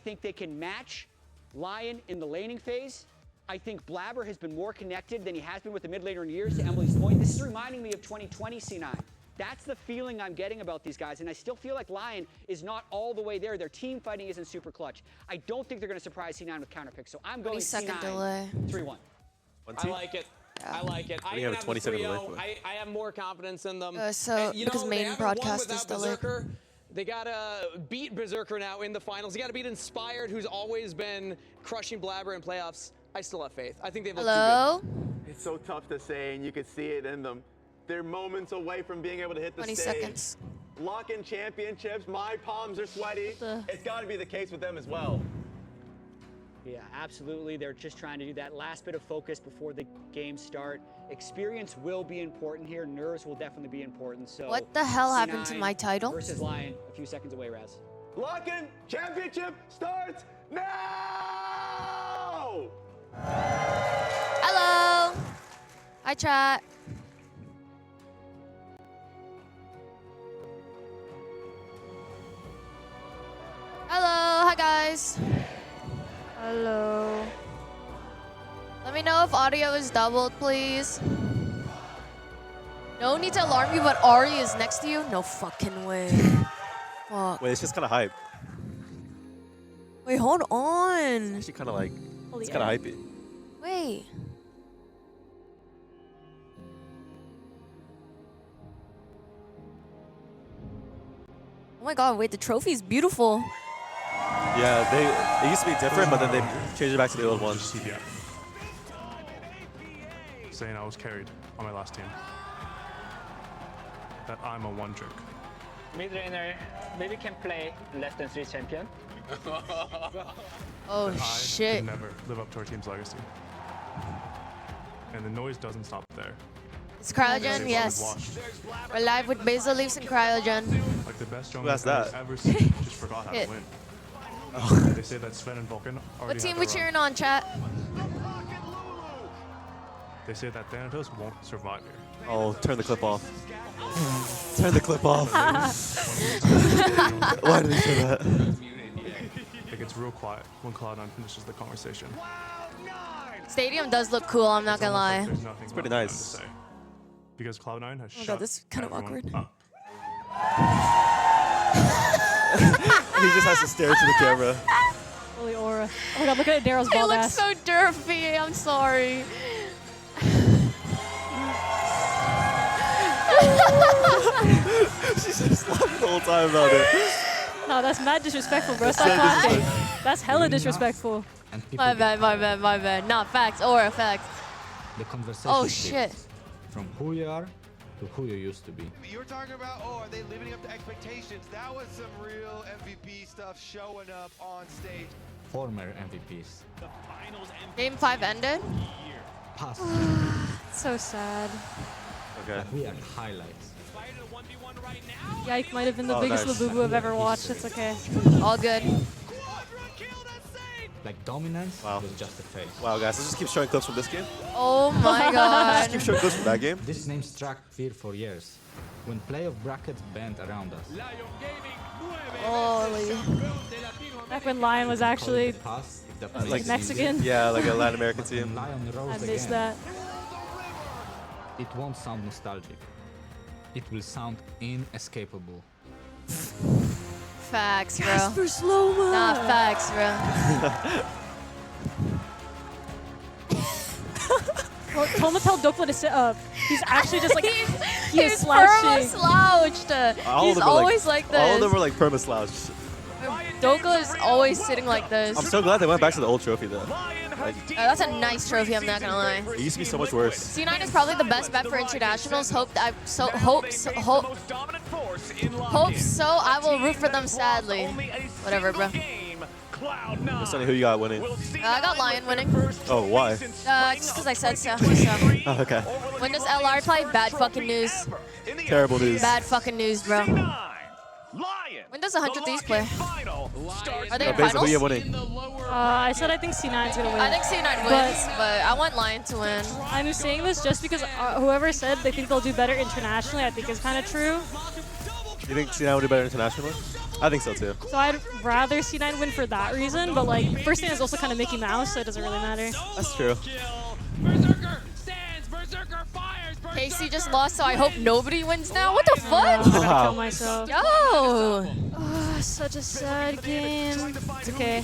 think they can match LYON in the laning phase. I think Blabber has been more connected than he has been with the mid laner in years, to Emily's point. This is reminding me of 2020 C9. That's the feeling I'm getting about these guys, and I still feel like LYON is not all the way there. Their team fighting isn't super clutch. I don't think they're going to surprise C9 with counter picks, so I'm going C9 delay. 3-1. I like it. Yeah. I like it. I have 27 I have more confidence in them. Because main broadcast is delayed. They gotta beat Berserker now in the finals. They gotta beat Inspired, who's always been crushing Blabber in playoffs. I still have faith. I think they've looked too good. It's so tough to say, and you can see it in them. They're moments away from being able to hit the 20 stage. seconds. Lock-in championships, my palms are sweaty. It's got to be the case with them as well. Yeah, absolutely. They're just trying to do that last bit of focus before the games start. Experience will be important here. Nerves will definitely be important. So what the hell C9 happened to my title? versus LYON, a few seconds away, Raz. Lock-in championship starts now! Hello. Hi, chat. Hello. Hi, guys. Hello. Let me know if audio is doubled, please. No need to alarm you, but Ari is next to you? No fucking way. Fuck. Wait, it's just kind of hype. Wait, hold on. It's actually kind of like, it's kind of hypey. Wait. Oh my god, wait, the trophy's beautiful. Yeah, they used to be different, but then they changed it back to the old ones. Yeah. Saying I was carried on my last team. That I'm a one trick. Mid laner maybe can play less than 3 champion. Oh I shit. can never live up to our team's legacy. And the noise doesn't stop there. It's Cryogen, yes. We're live with Basil Leaves and Cryogen. Like the best Who jungle has I've that? ever seen just forgot how to win. They say that Sven and Vulcan already What team had we the cheering run. on, chat? They say that Thanatos won't survive here. Oh, turn the clip off. Turn the clip off. Why did he say that? It gets real quiet when Cloud9 finishes the conversation. Stadium does look cool, I'm not gonna lie. It's pretty nice. To say. Because Cloud9 has shut god, this is kind of everyone awkward. up. He just has to stare to the camera. Holy aura. Oh my god, look at Daryl's It bald looks ass. so derpy, I'm sorry. She's just laughing the whole time about it. No, that's mad disrespectful, bro. Stop clapping. That's hella disrespectful. My bad, my bad, my bad. Not facts or facts. The conversation Oh shifts shit. from who you are to who you used to be. You were talking about, are they living up to expectations? That was some real MVP stuff showing up on stage. Former MVPs. Game 5 ended? Past. So sad. Okay. We are highlights. Yike might have been the biggest nice. Labubu I've ever watched. It's okay. All good. Like dominance Wow. was just a phase. Wow, guys, let's just keep showing clips from this game. Oh my Just keep god. showing clips from that game. This name struck fear for years. When playoff brackets bent around us. Holy. Back when LYON was actually Past, if that Like makes it Mexican. easy. Yeah, like a Latin American When team. LYON I rose miss again, that. it won't sound nostalgic. It will sound inescapable. Facts, bro. Casper Sloma. Nah, facts, bro. Well, Toma tell Dokla to sit up. He's actually just like, he is He's slouching. slouched. All He's of them are always like this. All of them were like perma slouched. Dokla is always sitting like this. I'm so glad they went back to the old trophy though. Like, That's a nice trophy, I'm not gonna lie. it used to be so much worse. C9 is probably the best bet for internationals. Hope so. I will root for them sadly. Whatever, bro. That's funny who you got winning. I got LYON winning. Oh, why? Just because I said so. Oh, okay. When does LR play? Bad fucking news. Terrible news. Bad fucking news, bro. When does 100 Thieves play? Are they in Based on who you finals? have winning. I said I think C9 is gonna win. I think C9 wins, but I want LYON to win. I'm saying this just because whoever said they think they'll do better internationally, I think is kind of true. You think C9 will do better internationally? I think so too. So I'd rather C9 win for that reason, but like first stand is also kind of Mickey Mouse, so it doesn't really matter. That's true. Casey just lost, so I hope nobody wins now. What the fuck? I'm gonna kill myself. Yo! Oh, such a sad game. It's okay.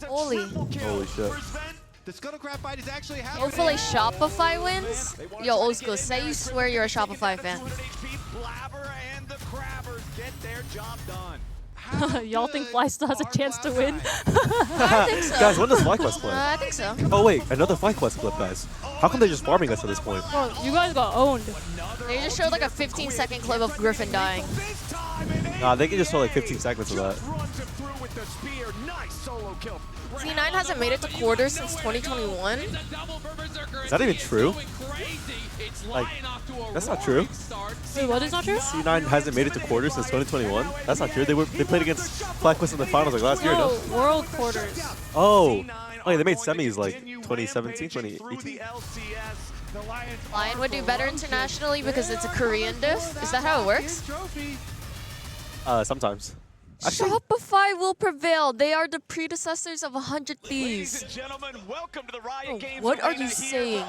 Holy. Holy shit. The Scuttlecraft fight is actually happening. Hopefully Shopify wins. Yo, old school, say you swear you're a Shopify fan. Y'all think Fly still has a chance to win? I think so. Guys, when does FlyQuest play? I think so. Oh wait, another FlyQuest clip, guys. How come they're just farming us at this point? Bro, you guys got owned. They just showed like a 15-second clip of Griffin dying. Nah, they can just show like 15 seconds of that. C9 hasn't made it to quarters since 2021. Is that even true? Like, that's not true. Wait, what is not true? C9 hasn't made it to quarters since 2021. That's not true. They played against FlyQuest in the finals like last year, no? No, world quarters. Oh, yeah, they made semis like 2017, 2018. LYON would do better internationally because it's a Korean diff. Is that how it works? Sometimes. Actually, Shopify will prevail. They are the predecessors of 100 Thieves. What are you saying?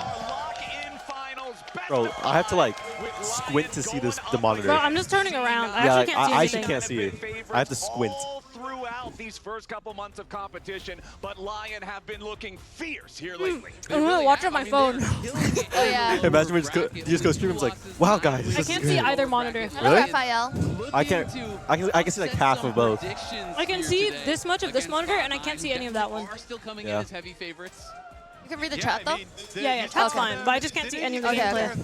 bro, I have to like squint to see the monitor. Bro, I'm just turning around. I actually can't see anything. I actually can't see it. I have to squint. Throughout these first couple months of competition, but LYON have been looking fierce here lately. I'm gonna watch on my phone. Oh yeah. Imagine we you just go stream. It's like, wow, guys. I can't see either monitor. Really? Raphael. I can see like half of both. I can see this much of this monitor, and I can't see any of that one. Yeah. You can read the chat though? Yeah, chat's fine, but I just can't see any of the gameplay.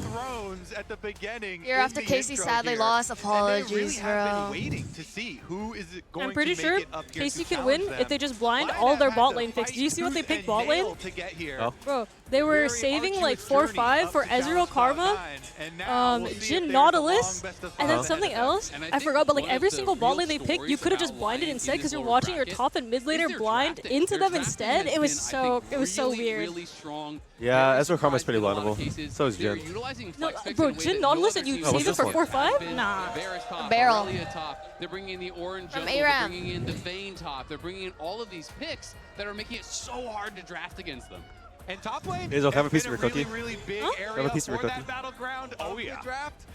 Here after Casey sadly lost, apologies, bro. I'm pretty sure Casey can win if they just blind all their bot lane picks. Do you see what they picked bot lane? Oh. Bro, they were saving like 4-5 for Ezreal Karma, Jhin Nautilus, and then something else. I forgot, but like every single bot lane they picked, you could have just blinded instead because you're watching your top and mid laner blind into them instead. It was so weird. Yeah, Ezreal Karma's pretty blindable. So is Jhin. No, bro, Jhin Nautilus and you save it for 4-5? Nah. Barrel. They're bringing in the orange From jungle, they're ARAM. bringing in the Vayne top, they're bringing in all of these picks that are making it so hard to draft against them. And top lane, Hazel, have a piece of your cookie. really big area Have a piece of your for cookie. that battleground of the draft.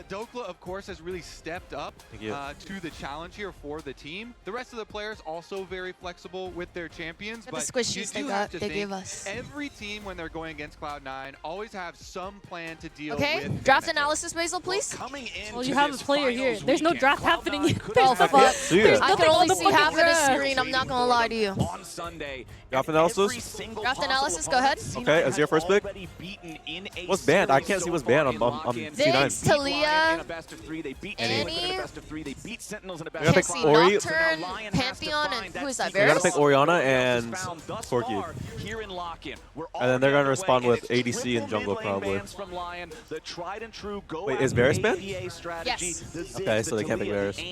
Dokla, of course, has really stepped up to the challenge here for the team. The rest of the players also very flexible with their champions. But the squishies they gave us. Every team, when they're going against Cloud9, always have some plan to deal Okay, with. draft analysis, Basil, please. Well, you have a player here. There's no draft happening yet. Oh, fuck. Yeah. I can only see half of the screen, I'm not gonna lie to you. On Sunday, Draft analysis? Draft analysis, go ahead. Okay, is your first pick? What's banned? I can't see what's banned on Ziggs, C9. Talia, Annie, Casey, Ori. Nocturne, Pantheon, and who is that, They're gonna Varus? pick Orianna and Corki. And then they're gonna respond with ADC and jungle probably. Wait, is Varus banned? Yes. Okay, so they can't pick Varus. What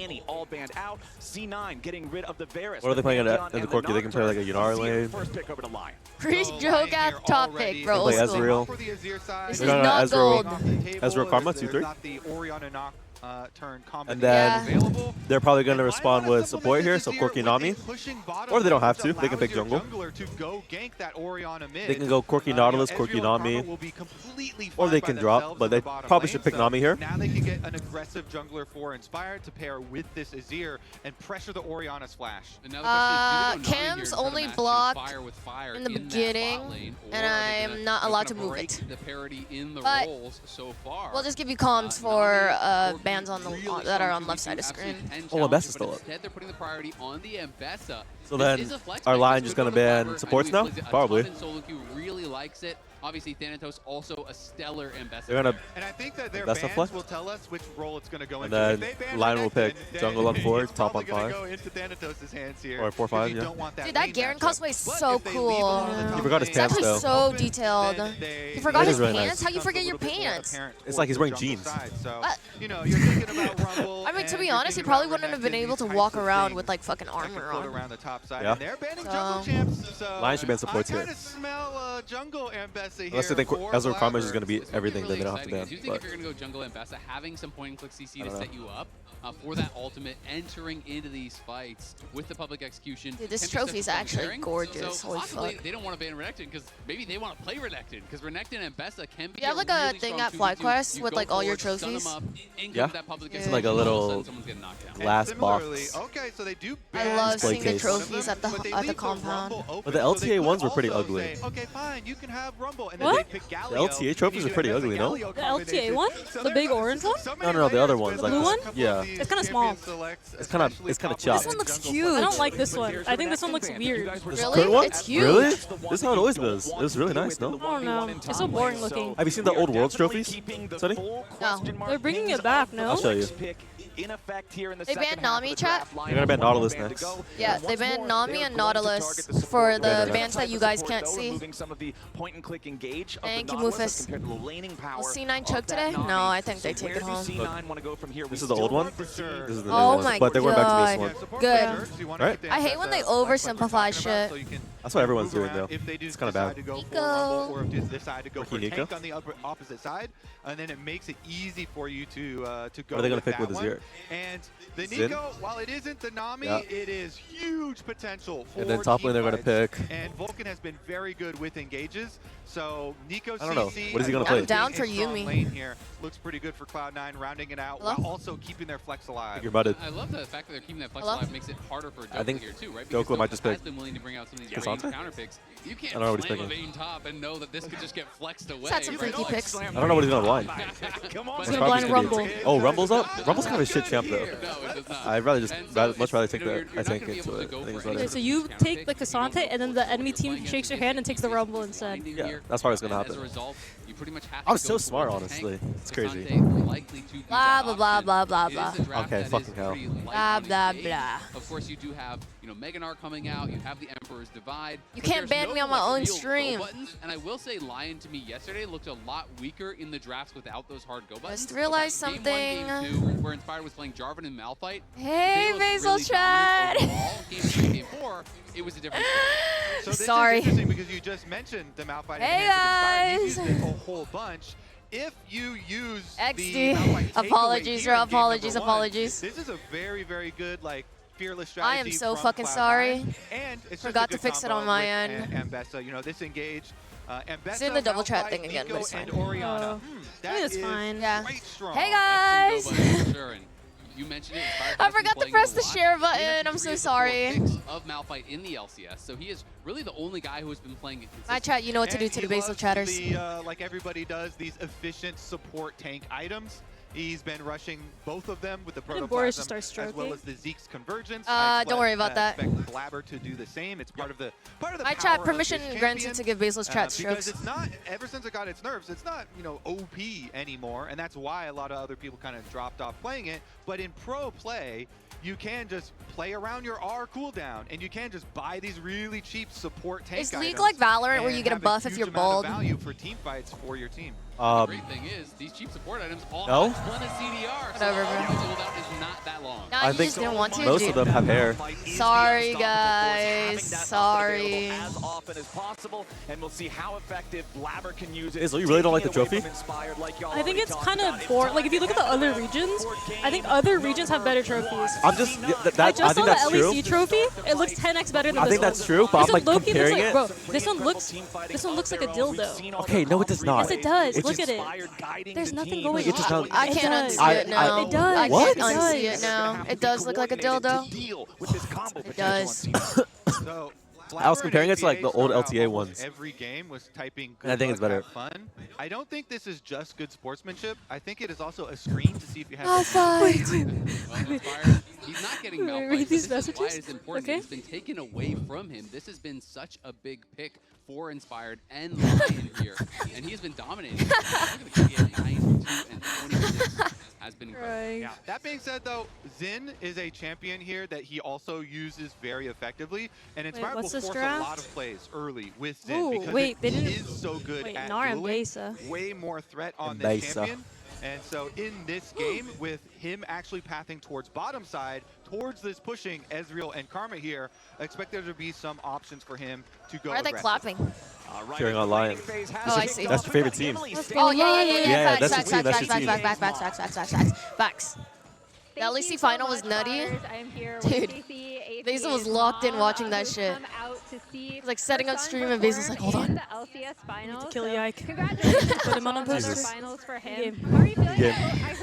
are they playing in the Corki? They can play like a Yunara lane. Chris Jogath top pick, bro. Play Old school. Ezreal. This is No, not Ezreal. gold. Ezreal Karma 2-3. Turn And then they're probably going to respond with support here, so Corki Nami. Or they don't have to. They can pick jungle. They can go Corki Nautilus, Corki Nami. Or they can drop, but they probably should pick Nami here. Now they can get an aggressive jungler for Inspired to pair with this Azir and pressure the Orianna's flash. Cam's only blocked in the beginning, and I'm not allowed to move it. But we'll just give you comms for bans on the that are on left side of screen. Oh, Ambessa's still up. They're putting the priority on the Ambessa. So then, are LYON just going to ban supports now? Probably. Really likes it. Obviously, Thanatos also a stellar Ambessa. They're gonna and I think that their Ambessa bans flex? will tell us which role it's going to go And into. then LYON will pick jungle on 4, top on 5. Go into Thanatos' hands here. Or 4-5, yeah. Dude, that Garen cosplay is so cool. He forgot his It's pants, actually though. so detailed. You forgot That his is really pants? nice. How you forget your pants? It's like he's wearing jeans. What? You know, you're thinking about Rumble. I mean, to be honest, he probably wouldn't have been able to walk around with like fucking armor on. Around the top side. Yeah. And they're banning jungle champs, so LYON should ban supports I here. kind of smell jungle Ambessa Mbessa Unless they think Ezreal Karma is just going to beat everything, then they don't have to ban. I do think if you're going to go jungle Mbessa, having some point and click CC to set you up for that ultimate, entering into these fights with the public execution. Dude, this trophy is actually gorgeous. So Holy possibly fuck. they don't want to ban Renekton because maybe they want to play Renekton because Renekton and Mbessa can be. You have like a thing at FlyQuest with like all your trophies. Yeah. It's like a little glass box. Okay, so they do I love seeing the case. trophies at the compound. But the LTA ones were pretty ugly. Okay, fine, you can have Rumble. And What? Then they pick The Galio, LTA trophies are pretty ugly, no? The LTA one? The big orange one? No, the other ones. The Like blue one? Yeah. It's kind of small. It's kind of chopped. This one looks huge. I don't like this one. I think this one looks weird. Really? One? It's huge. Really? This is how it always goes. It was really nice, no? I don't know. It's so boring looking. Have you seen the old Worlds trophies, Sonny? No. They're bringing it back, no? I'll show you. They banned Nami, chat? They're gonna ban Nautilus next. Yeah, they banned Nami and Nautilus for the bans that you guys can't see. Thank you, Mufus. Will C9 choke today? No, I think they take it home. Look, this is the old one. This is the new Oh one. my But they're going back to god. this one. Good. Right? I hate when they oversimplify shit. That's what everyone's doing though. If they do It's kind of bad. decide to go for Nico. Rumble, or if they decide to go for Nico. Tank on the opposite side, and then it makes it easy for you to go. What are they gonna with pick that with one. Azir? And the Zin? Nico, while it isn't the Nami, Yeah. it is huge potential for And then top lane they're gonna teamfights. pick. And Vulcan has been very good with engages. So Nico I don't know. CC, What is he gonna as play? well I'm down as for being a strong Yumi. lane here looks pretty good for Cloud9, rounding it out Hello? while also keeping their flex alive. You're butted. I love the fact that they're keeping that flex Hello? alive makes it harder for I think Doku here too, right? Doku Because might just has pick been willing to bring out some of these Cassandra? range counter picks. You can't I don't know what he's slam a picking. Vayne top and know that this could just get flexed away. He's had some right? freaky Like, picks. I don't know what he's gonna blind. Come on, He's gonna blind Rumble. Oh, Rumble's up? Rumble's kind of a shit champ though. No, it does not. I'd rather just And so much rather it's, take you know, that. you're I not think gonna be it's able to I go think it's for better. Okay, so you take the Cassante, and then the enemy team shakes your hand and takes the Rumble instead. Yeah, that's probably what's gonna As a happen. result, you pretty much have I was to so go smart, for the honestly. tank. It's crazy. Cassante likely to be Blah, that blah, blah, option. blah, blah, It is blah. a draft Okay, that fucking is hell. pretty light Blah, on blah, engage. blah. Of course, you do have, Meganar coming out. You have the Emperor's Divide. You but can't there's ban no, me on my own real stream. go buttons. And I will say, Lion to me yesterday looked a lot weaker in the drafts without those hard go buttons. Just realized Game one, something. game two, where Inspired was playing Jarvan and Malphite. Hey, they looked Basil really chat. dominant overall. Game 3, game 4, it was a different story. So this Sorry. is interesting because you just mentioned the Malphite. Hey, and He's guys. used it a whole bunch. If you use XD. the Malphite takeaway Apologies, here in or game number apologies, one, apologies. This is a very, very good fearless I strategy. am so from fucking Cloud9. sorry. And it's Forgot just a to good fix it combo on my with end. Mbessa, this engage. Mbessa, It's in the double chat Malphite, thing again, but Nico, it's fine. and Orianna. Oh. That I think it's is fine. Yeah. quite strong. Hey, That's guys. some go buttons, for sure, and you mentioned it. Inspired I has been forgot to playing press it a the lot. share He button. had I'm three so of the sorry. 4 picks of Malphite in the LCS, so he is really the only guy who has been playing it consistently. My chat, you know what to do And to he the Basil loves chatters. like everybody does, these efficient support tank items. He's been rushing both of them with the Did Boris protoplasm just start as well stroking? as the Zeke's convergence. Don't worry about that. Expect Blabber to do the same. It's part of the My power chat of permission this granted champion, to give Basil's chat because strokes. it's not, ever since it got its nerfs, it's not, OP anymore, and that's why a lot of other people kind of dropped off playing it. But in pro play, you can just play around your R cooldown, and you can just buy these really cheap support tank Is items. League like Valorant where and you get a have buff if huge you're amount of bold? value for team fights for your team. The great thing is, these cheap support items all No? have a ton of CDR, Whatever, so bro. the cooldown is not that long. Nah, I you think just didn't want to, most dude. of them have hair. Sorry, guys. Sorry. As often as possible, and we'll see how effective Blabber can use it. Basil, you really don't like the trophy? I think it's kind of boring. Like, if you look at the other regions, I think other regions have better trophies. I'm just I I just saw think the that's true. LEC trophy. It looks 10x better than I this think one. that's true, but This I'm one like low-key looks comparing like, it. Bro, this one looks like a dildo. Okay, no, it does not. Yes, it does. It Look just- at it. There's nothing going It does on. not- I It can't does. unsee it now. It does. I What? can't It unsee does. it now. It does look like a dildo. It does. So, I was comparing it to like the old throughout LTA almost ones. Every game was typing And I think it's good better. luck, have fun. I don't think this is just good sportsmanship. I think it is also a screen to see if you have. High five. Well, Inspired, he's not getting Malphite. Read these This is why messages? it's important. Okay. It's been taken away from him. This has been such a big pick for Inspired and Lion here, and he has been dominating. Look at the KPI, 92 and 26 has been incredible. Yeah. That being said, though, Xin is a champion here that he also uses very effectively, and Inspired will what's this force draft? a lot of plays early with Xin Ooh, because wait, they it didn't- is so good Wait, at Nara and dueling. Besa. Way more threat on And this Besa. champion. And so in this game, with him actually pathing towards bottom side, towards this pushing Ezreal and Karma here, I expect there to be some options for him to go Why are they aggressive. clapping? Cheering on LYON. Oh, I see. That's your favorite team. Oh, yeah. that's your team. That's your team. Facts. The LEC final was nutty. Dude, Basil was locked in watching that shit. He was like setting up stream and Basil's like, hold on. Need to kill Yike. Put him on a poster.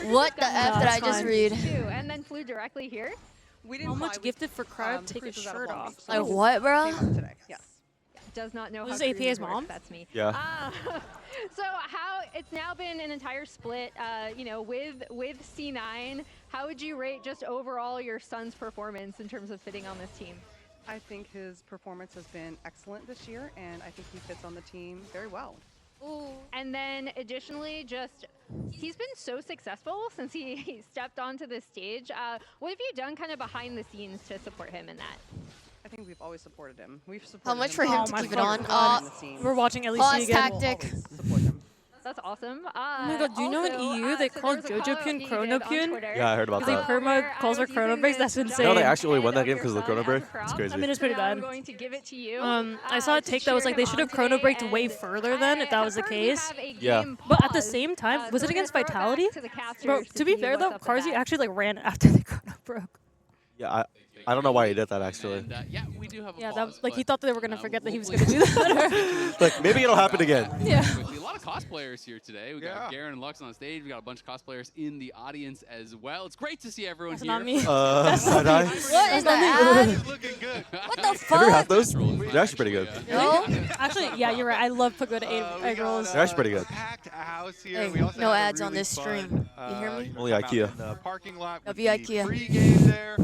What the F did I just read? And then flew directly here. How much gifted for Crab? Take his shirt off. Like what, bro? Yes. Does not know This how is APA's Cruise works. mom? That's me. Yeah. So how it's now been an entire split, you know, with C9. How would you rate just overall your son's performance in terms of fitting on this team? I think his performance has been excellent this year, and I think he fits on the team very well. Ooh. And then additionally, just he's been so successful since he stepped onto this stage. What have you done kind of behind the scenes to support him in that? I think we've always supported him. We've supported How much for him to keep it on? We're watching LEC Pause again. tactic. That's awesome. Oh my god, do you know in EU they call Jojo-Pyun Chrono-Pyun? Yeah, I heard about Because that. Perma calls her Chrono Breaks, that's insane. No, they actually only won that game because of the Chrono Break. It's crazy. I mean, it's pretty bad. I'm going to give it to you. I saw a take that was like they should have Chrono Breaked way further then if that was the case. Yeah. But at the same time, was it against Vitality? Bro, to be fair though, Carzzy actually like ran after the Chrono broke. Yeah, I don't know why he did that actually. And, yeah, we do have a Yeah, pause, that, like he but, thought that they were gonna forget that he was gonna do that. Like maybe it'll happen again. Yeah. Quickly, a lot of cosplayers here today. We got Garen and Lux on stage. We got a bunch of cosplayers in the audience as well. It's great to see everyone That's here. not me. That's not me. What is that? Looking good. What the Have you ever had fuck? those? They're actually pretty good. No? Actually, yeah, you're right. I love Pagoda egg rolls. They're actually pretty good. Packed house here. Hey, We also no have a ads on really this fun, stream. You hear me? Only come out IKEA. in the parking lot with W the IKEA. pre-game there.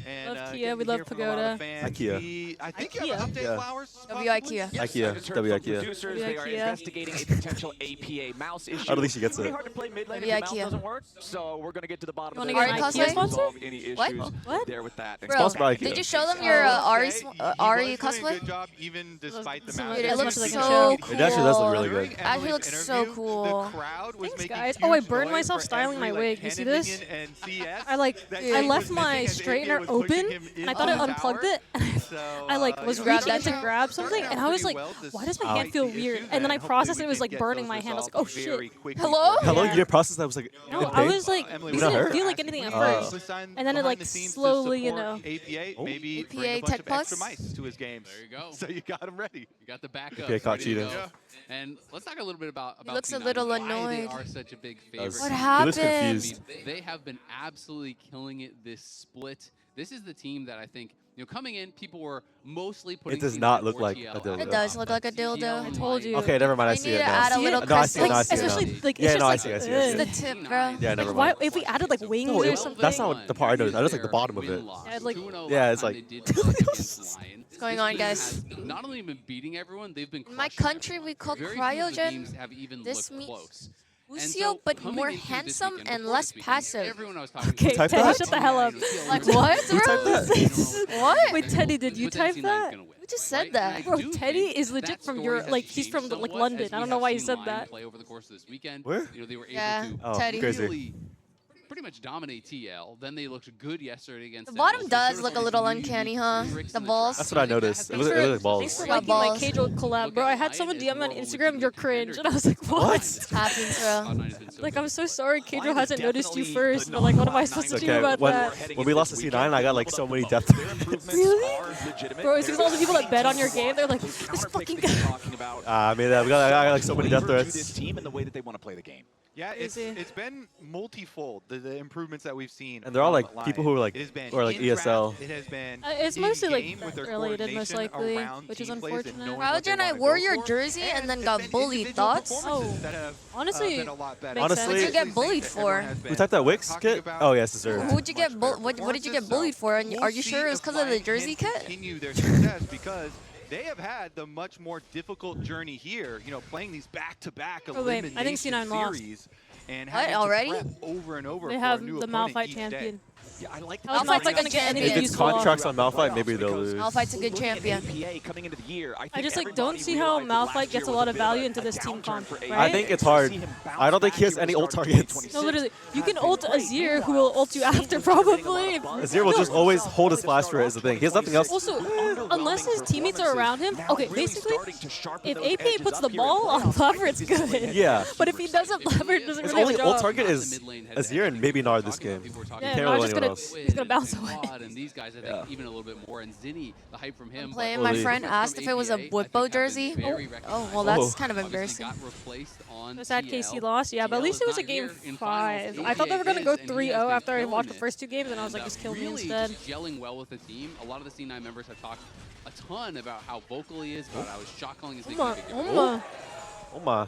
And, Love Kia, getting we to love hear from a lot of Pagoda. fans. IKEA. I think you have an update, Yeah. Flowers. W possibly? IKEA. IKEA. W IKEA. Producers, they are IKEA. investigating a potential APA mouse issue. At least she gets Pretty it. hard to play mid lane if Maybe the mouse IKEA. doesn't work. So we're gonna get to the bottom You of wanna this. get an and IKEA sponsor? resolve any What? issues What? there with that. Bro, Sponsored by IKEA. did you show them your Ari Okay, he Ari was doing a cosplay? good job even despite the Dude, mouse. Dude, it As looks much as I can so show. cool. It actually does look really good. During Actually Emily's looks so interview, cool. The crowd was Thanks, making guys. huge Oh, I burned noise myself for styling every, my like, wig. You see Cannon this? minion and CS I like that I he left was my missing as straightener APA was pushing open. him And I thought I into unplugged tower. it. And So, I like was you grabbed reaching that to too? grab something, and I was like, why does my hand feel weird? And then I processed it, it was like burning my hand. I was like, oh shit. Hello? Hello, you did process that? I was like, No, in I pain? was like, Emily, this was didn't that feel her? like anything at Oh. first. And then it like slowly, you know. APA, maybe APA bring a bunch Tech of Plus? extra mice to his games. There you go. So you got him ready. You got the backup. Okay, caught ready to cheating. go. Yeah. And let's talk a little bit about looks a C9, little why annoyed. they are such a big favorite. What He looks happened? confused. They have been absolutely killing it this split. This is the team that I think, you know, coming in, people were mostly putting. It does C9 not look or like TL a dildo. on It does top, look but like a dildo. TL I told you. Okay, never mind. I They see need it to now. add a little No, I see it now. I crystal. see it now. Especially like Yeah, it's no, I just see it. I like, see it. I see The it. tip, bro. Yeah, Like never why mind. if we added like wings No, or something? that's not the part I noticed. I noticed like the bottom of it. Yeah, like- Yeah, it's like. What's going on, guys? Not only been beating everyone, they've been In my crushing country, everyone. we call Very few of the cryogen teams have even this looked means close. And Lucio, so but coming more into this handsome weekend, and before less this weekend, passive. everyone I was talking Okay, to typed Teddy, that? shut the hell up. Like what, Who typed bro? that? What? Wait, Teddy, did you But then type C9's that? gonna win, Who just said right? that? And I Bro, do Teddy think is legit that from story Europe. has Like he's changed from like somewhat London. as I we don't know have why he seen said LYON that. play over the course of this weekend. Where? You know, they were Yeah, able to Oh, Teddy. crazy. really pretty much dominate TL. Then they looked good yesterday against The them. bottom Also does showed look a us little some really uncanny, unique huh? tricks The in balls. That's what I noticed. It Thanks looked like for balls. liking my balls. Cage collab, bro. I had someone DM me on Instagram, you're cringe, and I was like, what? Happens, bro. Like, I'm so sorry, Keijo Lion is hasn't noticed you definitely first, the but like, what am I number supposed to one do Okay, about that? when we lost to C9, I got like so many death. Really? Bro, it's because all the people that bet on your game, they're like, this fucking guy. I mean, I got like so many death This threats. team and the way that they want to play the game. Yeah, Crazy. it's been multifold, the improvements that we've seen. And they're all from like LYON. people who are like, It has been or like in draft, ESL. It has been It's mostly like in-game with their related, most coordination likely, around which is team plays and unfortunate. knowing what they Cryogen, I wanna wore go your for. jersey and then it's got been bullied. individual Thoughts? performances Oh. that have, Honestly, been a lot better. makes Honestly- What'd you get bullied for? Who typed that Wix kit? Oh, yes, deserved. Who'd you get? What did you get bullied for? And are you sure it was because of the jersey kit? Continue their success because they have had the much more difficult journey here. You know, playing these back-to-back Oh, wait, elimination I think C9 lost. series and What, having already? to prep over and over They for have a new the opponent Malphite each champion. day. Yeah, I like Malphite's like gonna get any If it's useful. contracts on Malphite, maybe they'll lose. Malphite's a good champion. Coming into the year, I just like don't see how Malphite gets a lot of value into this team comp, right? I think it's hard. I don't think he has any ult targets. No, literally. You can ult Azir, who will ult you after, probably. Azir will just always hold his flash for it, is the thing. He has nothing else. Also, unless his teammates are around him, okay, basically, if AP puts the ball on Blabber, it's good. Yeah. But if he doesn't, Blabber doesn't His really only have a ult job. target is Azir and maybe Nard this game. Yeah, Can't Nard's roll just anyone else. he's gonna bounce away. And these guys, I think, even a little bit more. And Zinni, the hype from him. Playing, my friend asked if it was a Whippo jersey. Oh, well, that's kind of embarrassing. So sad KC lost, yeah, but at least it was a game 5. I thought they were gonna go 3-0 after I watched the first 2 games, and I was like, just kill me instead. Just gelling well with the team. A lot of the C9 members have talked a ton about how vocal he is, about how his shot calling is making a big difference. Oh my.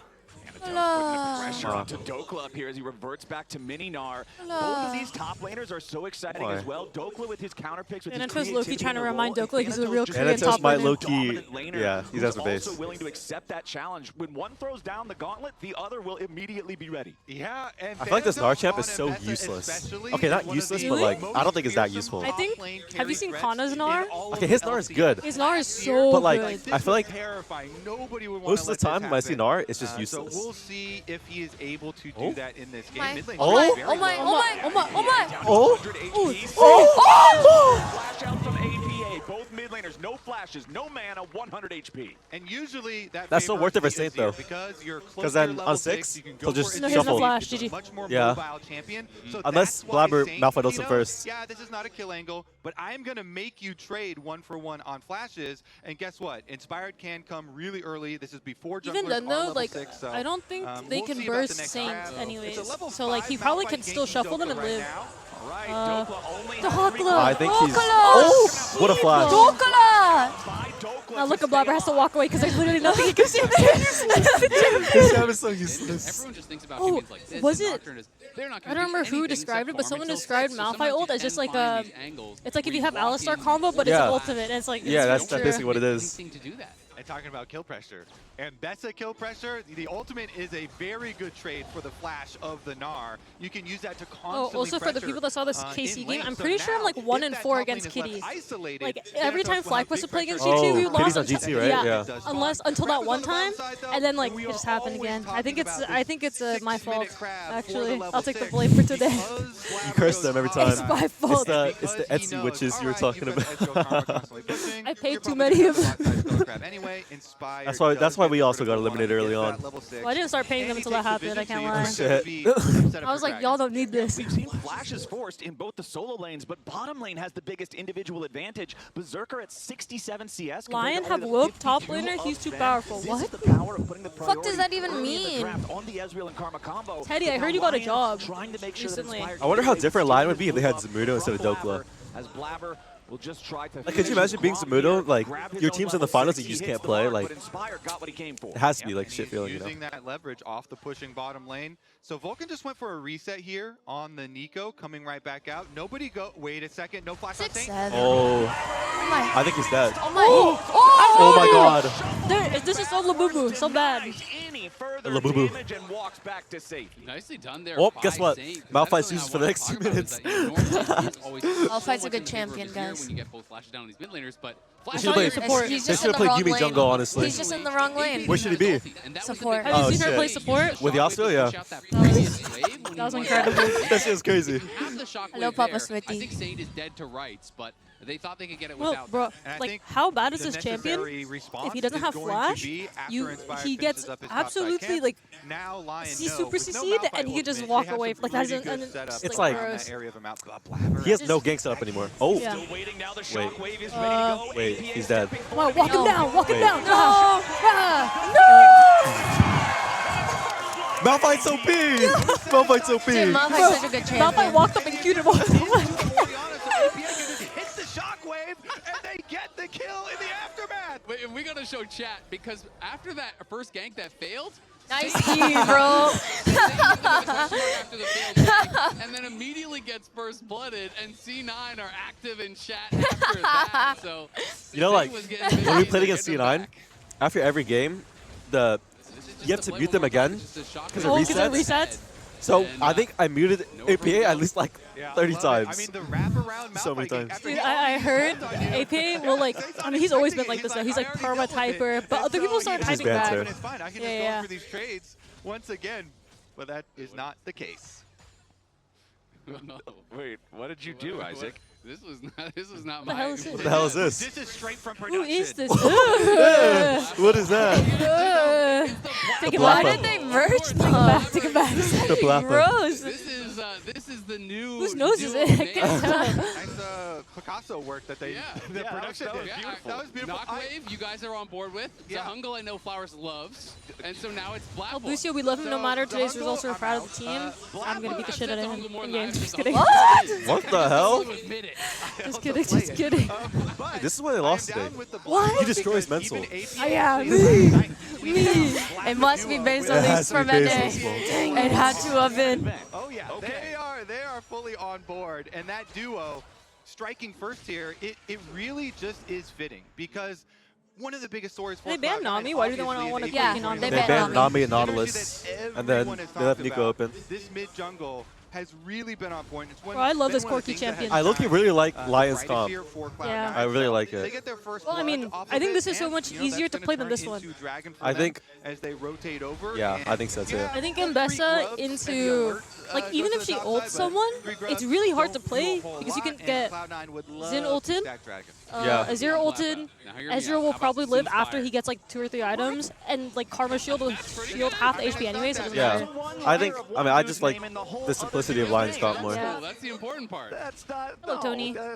Pressure onto Dokla up here as he reverts back to Mini Gnar. Both of these top laners are so exciting as well. Dokla with his counter picks, with his Anato's low-key trying to remind Dokla he's a real Korean top Anatos might laner. low-key, yeah, he's as a base. Also willing to accept that challenge. When one throws down the gauntlet, the other will immediately be ready. Yeah, and I feel like this Gnar champ is so useless. Okay, not useless, but like, I don't think it's that useful. I think, have you seen Kana's Gnar? Okay, his Gnar is good. His Gnar is so but like, good. I feel like Nobody would most of the time when I see Gnar, it's just So useless. we'll see if he is able to do that in this game. Mid lane Oh is my, very oh my, low. oh my, oh my, oh my. Flash out from APA. Both mid laners, no flashes, no mana, 100 HP. And usually That's so worth it for Saint though. Because you're Because then on 6, he'll just No, he has no shuffle. flash, GG. much more Yeah. mobile champion. So Unless that's why Blabber Saint, Malphite ults you him know, first. Yeah, this is not a kill angle, but I'm going to make you trade 1-for-1 on flashes. And guess what? Inspired can come really early. This is before junglers Even then are though, level like, 6, so, I don't think they we'll can see about the burst next Saint round. anyways. It's a level So like, 5 he probably Malphite can still ganking shuffle them Dokla and right live. now. Right, Dokla! I think he's. Dokla! Oh, what a flash! Dokla! Now look at Blabber has to walk away because there's literally nothing he can see there. His jab is so useless. Everyone just thinks about Oh, champions like this. was and it? Nocturne is, they're not I gonna don't do remember who anything described it, except but farm someone until described six. So Malphite sometimes ult you as just can like find a. these angles It's like if where you have walk Alistar in combo, but it's Yeah. an ultimate, and it's like. Yeah, it's that's true. basically what it is. thing to do that. And talking about kill pressure. And Bessa kill pressure, the ultimate is a very good trade for the flash of the Gnar. You can use that to Oh, constantly also for the pressure, people that saw this in KC game, lane. I'm So pretty sure I'm now, like 1 if and that 4 top lane against is left Kitty. isolated, Like every time Thanatos will have FlyQuest big would play against pressure. G2, we Kitty's lost. on GT, right? Yeah. Unless until that Crab one is on the time, downside, though, and then like and it we just are happened always again. talking about It's this my 6-minute fault. crab for Actually, the level I'll take the 6 blame for today. because You Blabber curse goes them every all time. It's my fault. It's the Etsy witches you were talking about. I paid too many of them. Anyway, Inspired That's why we also got eliminated early on. Well, I didn't start paying them until that happened. I can't lie. Shit. I was like, y'all don't need this. We've seen flashes forced in both the solo lanes, but bottom lane has the biggest individual advantage. Berserker at 67 CS. Lion have Woke top laner. He's too powerful. What? Fuck does that even mean? Teddy, I heard you got a job recently. I wonder how different Lion would be if they had Zamudo instead of Dokla. As Blabber will just try to Like, could you imagine being Zamudo? Like, your team's in the finals and you just can't play. Like, it has to be like shit feeling, you know? Using that leverage off the pushing bottom lane. So Vulcan just went for a reset here on the Nico, coming right back out. Nobody go. Wait a second. No flash on Saint. Oh. Oh my. I think he's dead. Oh my. Oh my god. There, this is so Labubu, so bad. Labubu. Nicely done there. Oh, by guess what? Saint. Malphite's uses for the next 2 minutes. Malphite's a good champion, guys. When you get both flashes down on these mid laners, but They should have played, He's they just should in have the played wrong Yuumi lane. jungle, honestly. He's just in the wrong lane. Where should he be? Support. Oh, Have you seen her shit. play support? With Yasuo, yeah. That was incredible. That shit was crazy. Hello, Papa I Smithy. think Saint is dead to rights, but they thought they could get it Well, without bro, that. like, how bad is this champion? If he doesn't have flash, he gets absolutely, like, super CC'd, and he could just walk away. Like, that's It's like, he has no gang setup anymore. Oh. Yeah. Wait, he's dead. Come on, walk him down, walk him Wait. down. No! Malphite's OP! Malphite's OP! Dude, Malphite's such a good champion. Malphite walked up and queued him off. Hits the shockwave, and they get the kill in the aftermath. Wait, and we gotta show chat because after that first gank that failed, Nice E, bro. after the failed gank, and then immediately gets first blooded, and C9 are active in chat after that. So You know, like, when we played against C9, after every game, you have to mute them again because it Oh, 'cause it resets. resets? So I think I muted APA at least like 30 times. I mean, the wraparound so many times. Dude, I heard APA will like, I mean, he's always been like this though. He's like perma-typer, but other people start typing back. It's fine. I can just go for these trades once again, but that is not the case. Wait, what did you do, Isaac? This was not my. What the hell is this? This is straight from production. Who is this? What is that? Why did they merge them? Take it back. The blapper. Gross. This is the new. Whose nose is it? I can't tell. Nice Picasso work that they. The production that was did. beautiful. That was beautiful. Knockwave, you guys are on board with. Zahungle, I know Flowers loves, and so now it's Black. Oh, Lucio, we love him no matter today's results. We're proud of the team. I'm gonna beat the shit out of him in game. Just kidding. What the hell? Just kidding. Just kidding. This is why they lost today. What? He destroys Mental. Yeah, me. It must be based on these from NA. It had to have been. Oh yeah, they are fully on board, and that duo striking first here, it really just is fitting because one of the biggest stories for they banned Nami. Why do they want to yeah, Nami? They banned Nami and Nautilus, and then they left Nico open. This mid jungle has really been on point. It's Bro, I love this quirky champion. I look, really like Lion's comp. Yeah. I really like it. Well, I mean, I think this is so much easier to play than this one. I think. As they rotate over. Yeah, I think so too. I think Mbessa into, like, even if she ults someone, it's really hard to play because you can get Xin ulted, Azir ulted, Ezreal will probably live after he gets like 2 or 3 items, and like Karma Shield will shield half the HP anyway, so it doesn't matter. I think, I just like the simplicity of Lion's comp more. Yeah. That's the important part. That's not. Hello, Tony. I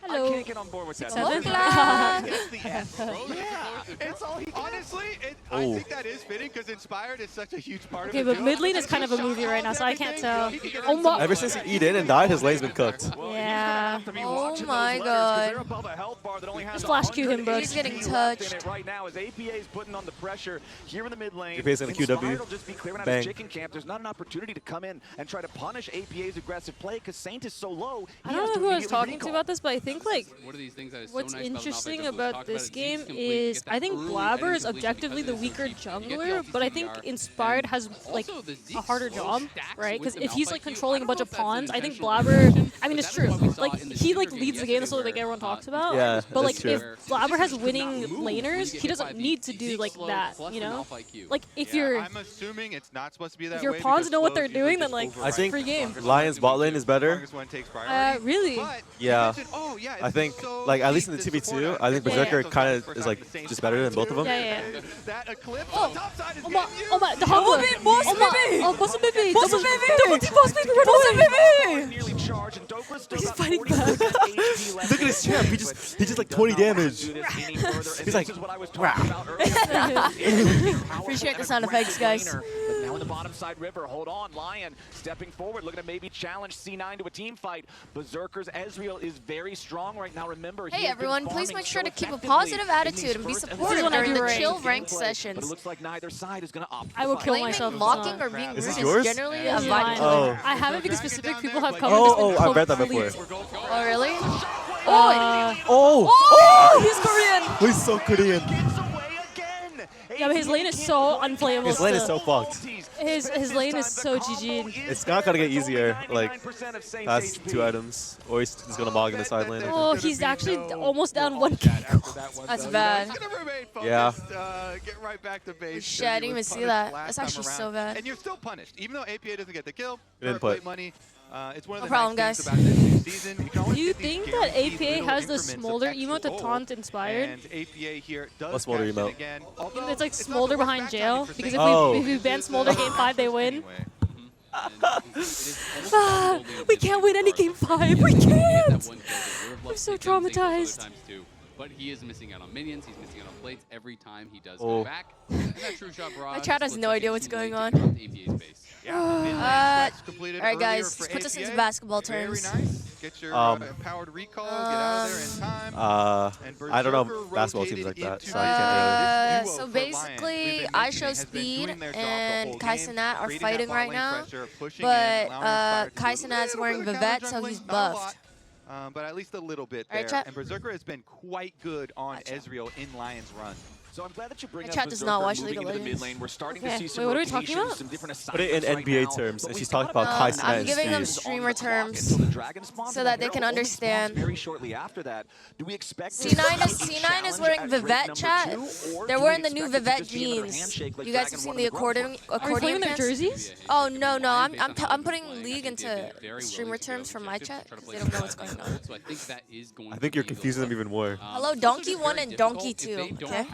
Hello. can't get on board with that. It's all he honestly, I think that is fitting because Inspired is such a huge part of it. Okay, but mid lane is kind of a movie right now, so I can't tell. Oh my. Ever since he eat in and died, his lane's been cooked. Yeah. Oh my god. Just flash Q him, bro. He's getting touched. Right now, as APA is putting on the pressure here in the mid lane. APA's gonna QW. Will just be clearing out Bang. his chicken camp. There's not an opportunity to come in and try to punish APA's aggressive play because Saint is so low. I don't know who I was talking to about this, but I think like What are these things that is so what's nice interesting about about this game is I think Blabber is objectively the weaker jungler, but I think Inspired has like a harder job, right? Because if he's like controlling a bunch of pawns, I think Blabber, I mean it's true, like he like leads the game, that's what like everyone talks about. Yeah, but like true. if Blabber has winning laners, he doesn't need to do like that, you know? Like if you're I'm assuming it's not supposed to be that if your way pawns because know what they're flows usually doing, then like just I think free game. Lion's bot lane is better. Really? Yeah. Oh, yeah, I think, like, at least in the 2v2, I think Berserker kind of is like just better than both of them. Yeah. That eclipse Oh, on top side is oh my, getting oh my, the hungler. Boss baby. Oh, boss baby. Boss Double baby. Double T boss baby. Run away. Nearly charged, and Dokla's still He's got fighting 40% back. HP left. Look at his champ. He just like 20 damage. He's like, Appreciate the sound effects, guys. But now in the bottom side river, hold on, Lion stepping forward, looking to maybe challenge C9 to a team fight. Berserker's Ezreal is very strong right now. Remember, Hey everyone, please make sure to keep a positive attitude and be supportive during the chill ranked sessions. But it looks like neither side is going to opt. I will kill myself. Mocking or being rude Is this is yours? generally Yeah, a mine. vibe Oh. killer. I have it because specific people have come and just been I've read that completely- before. Oh really? Oh, he's Korean. He's so Korean. Yeah, but his lane is so unplayable. His lane is still. so fucked. His lane is so GG. It's not gonna get easier, like, past 2 items, or he's just gonna bog in the side lane. Oh, he's actually almost down 1k. That's bad. Yeah. Get right back to base. Shit, I didn't even see that. That's actually so bad. And you're still punished, even though APA doesn't get the kill. Good input. Plate money. It's one of No the problem, nice guys. things about this new season. You can Do always you get these think that guaranteed APA little has the increments of smolder extra emote to gold. taunt Inspired? And APA here does What's smolder cash in emote? again. It's like Smolder behind jail, because Oh. if we ban Smolder game 5, they win. We can't win any game 5. We can't. I'm so traumatized. But he is missing out on minions, he's missing out on plates every time he does Oh. go back. And that true shot barrage My chat has looks no like idea a what's team going lane on. to come to APA's base. Alright guys, let's put this into basketball Very terms. nice. Get your powered recall, get out of there in time. I don't know basketball teams like that, so I can't So basically, I show speed and Kai Cenat are fighting right now, but Kai Cenat's wearing Vivette, so he's buffed. But at least a little bit Alright, there. chat. And Berserker has been quite good on Ezreal in Lion's run. So I'm glad that you bring My up chat does not watch moving League of into the mid Legends. lane. We're starting Okay. to see some Wait, what are we talking rotations, about? some different Put it in assignments NBA right now, terms, but and we she's thought talking about about Kai that. Cenat I'm giving them speed. streamer terms Until the dragon spawns, so and that then they they're can only understand. spawns very shortly after that. Do we expect C9 is wearing Vivette chat. They're wearing the new Vivette jeans. You guys have seen the accordion playing their pants? jerseys? Oh no. I'm putting League into streamer terms for my chat because they don't know what's going on. So I think that is going I think you're confusing them even more. Hello, Donkey 1 and Donkey 2. Okay.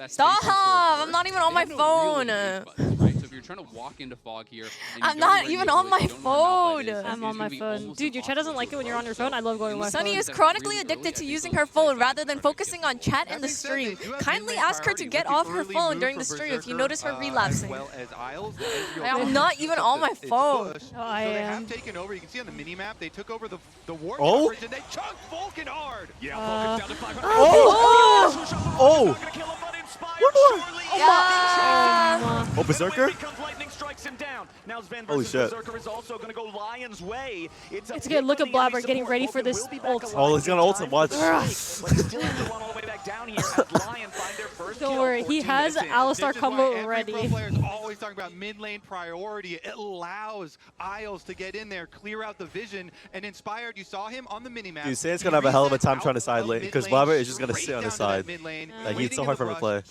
Stop! Stop! I'm not even on my phone. Right? So if you're trying to walk into fog here, I'm not even on my phone. I'm on my phone. Dude, your chat doesn't like it when you're on your phone. I love going on my phone. Sunny is chronically addicted to using her phone rather than focusing on chat and the stream. Kindly ask her to get off her phone during the stream if you notice her relapsing. I'm not even on my phone. Oh, I am. They have taken over. You can see on the mini map they took over the war Oh. coverage and they chunked Vulcan hard. Yeah, Vulcan's down to 500. Oh! Yeah. Oh, Berserker? Lightning strikes him down. Now Sven Holy versus shit. Berserker is also going to go Lion's way. It's a good look at Blabber getting ready for this ult. Oh, he's gonna ult him. Watch. Don't worry, he has Alistar combo ready. Pro player is always talking about mid lane priority. It allows Isles to get in there, clear out the vision, and Inspired, you saw him on the minimap. Dude, San's gonna have a hell of a time trying to side lane because Blabber is just gonna sit on his side. Like, it's so hard for him to play.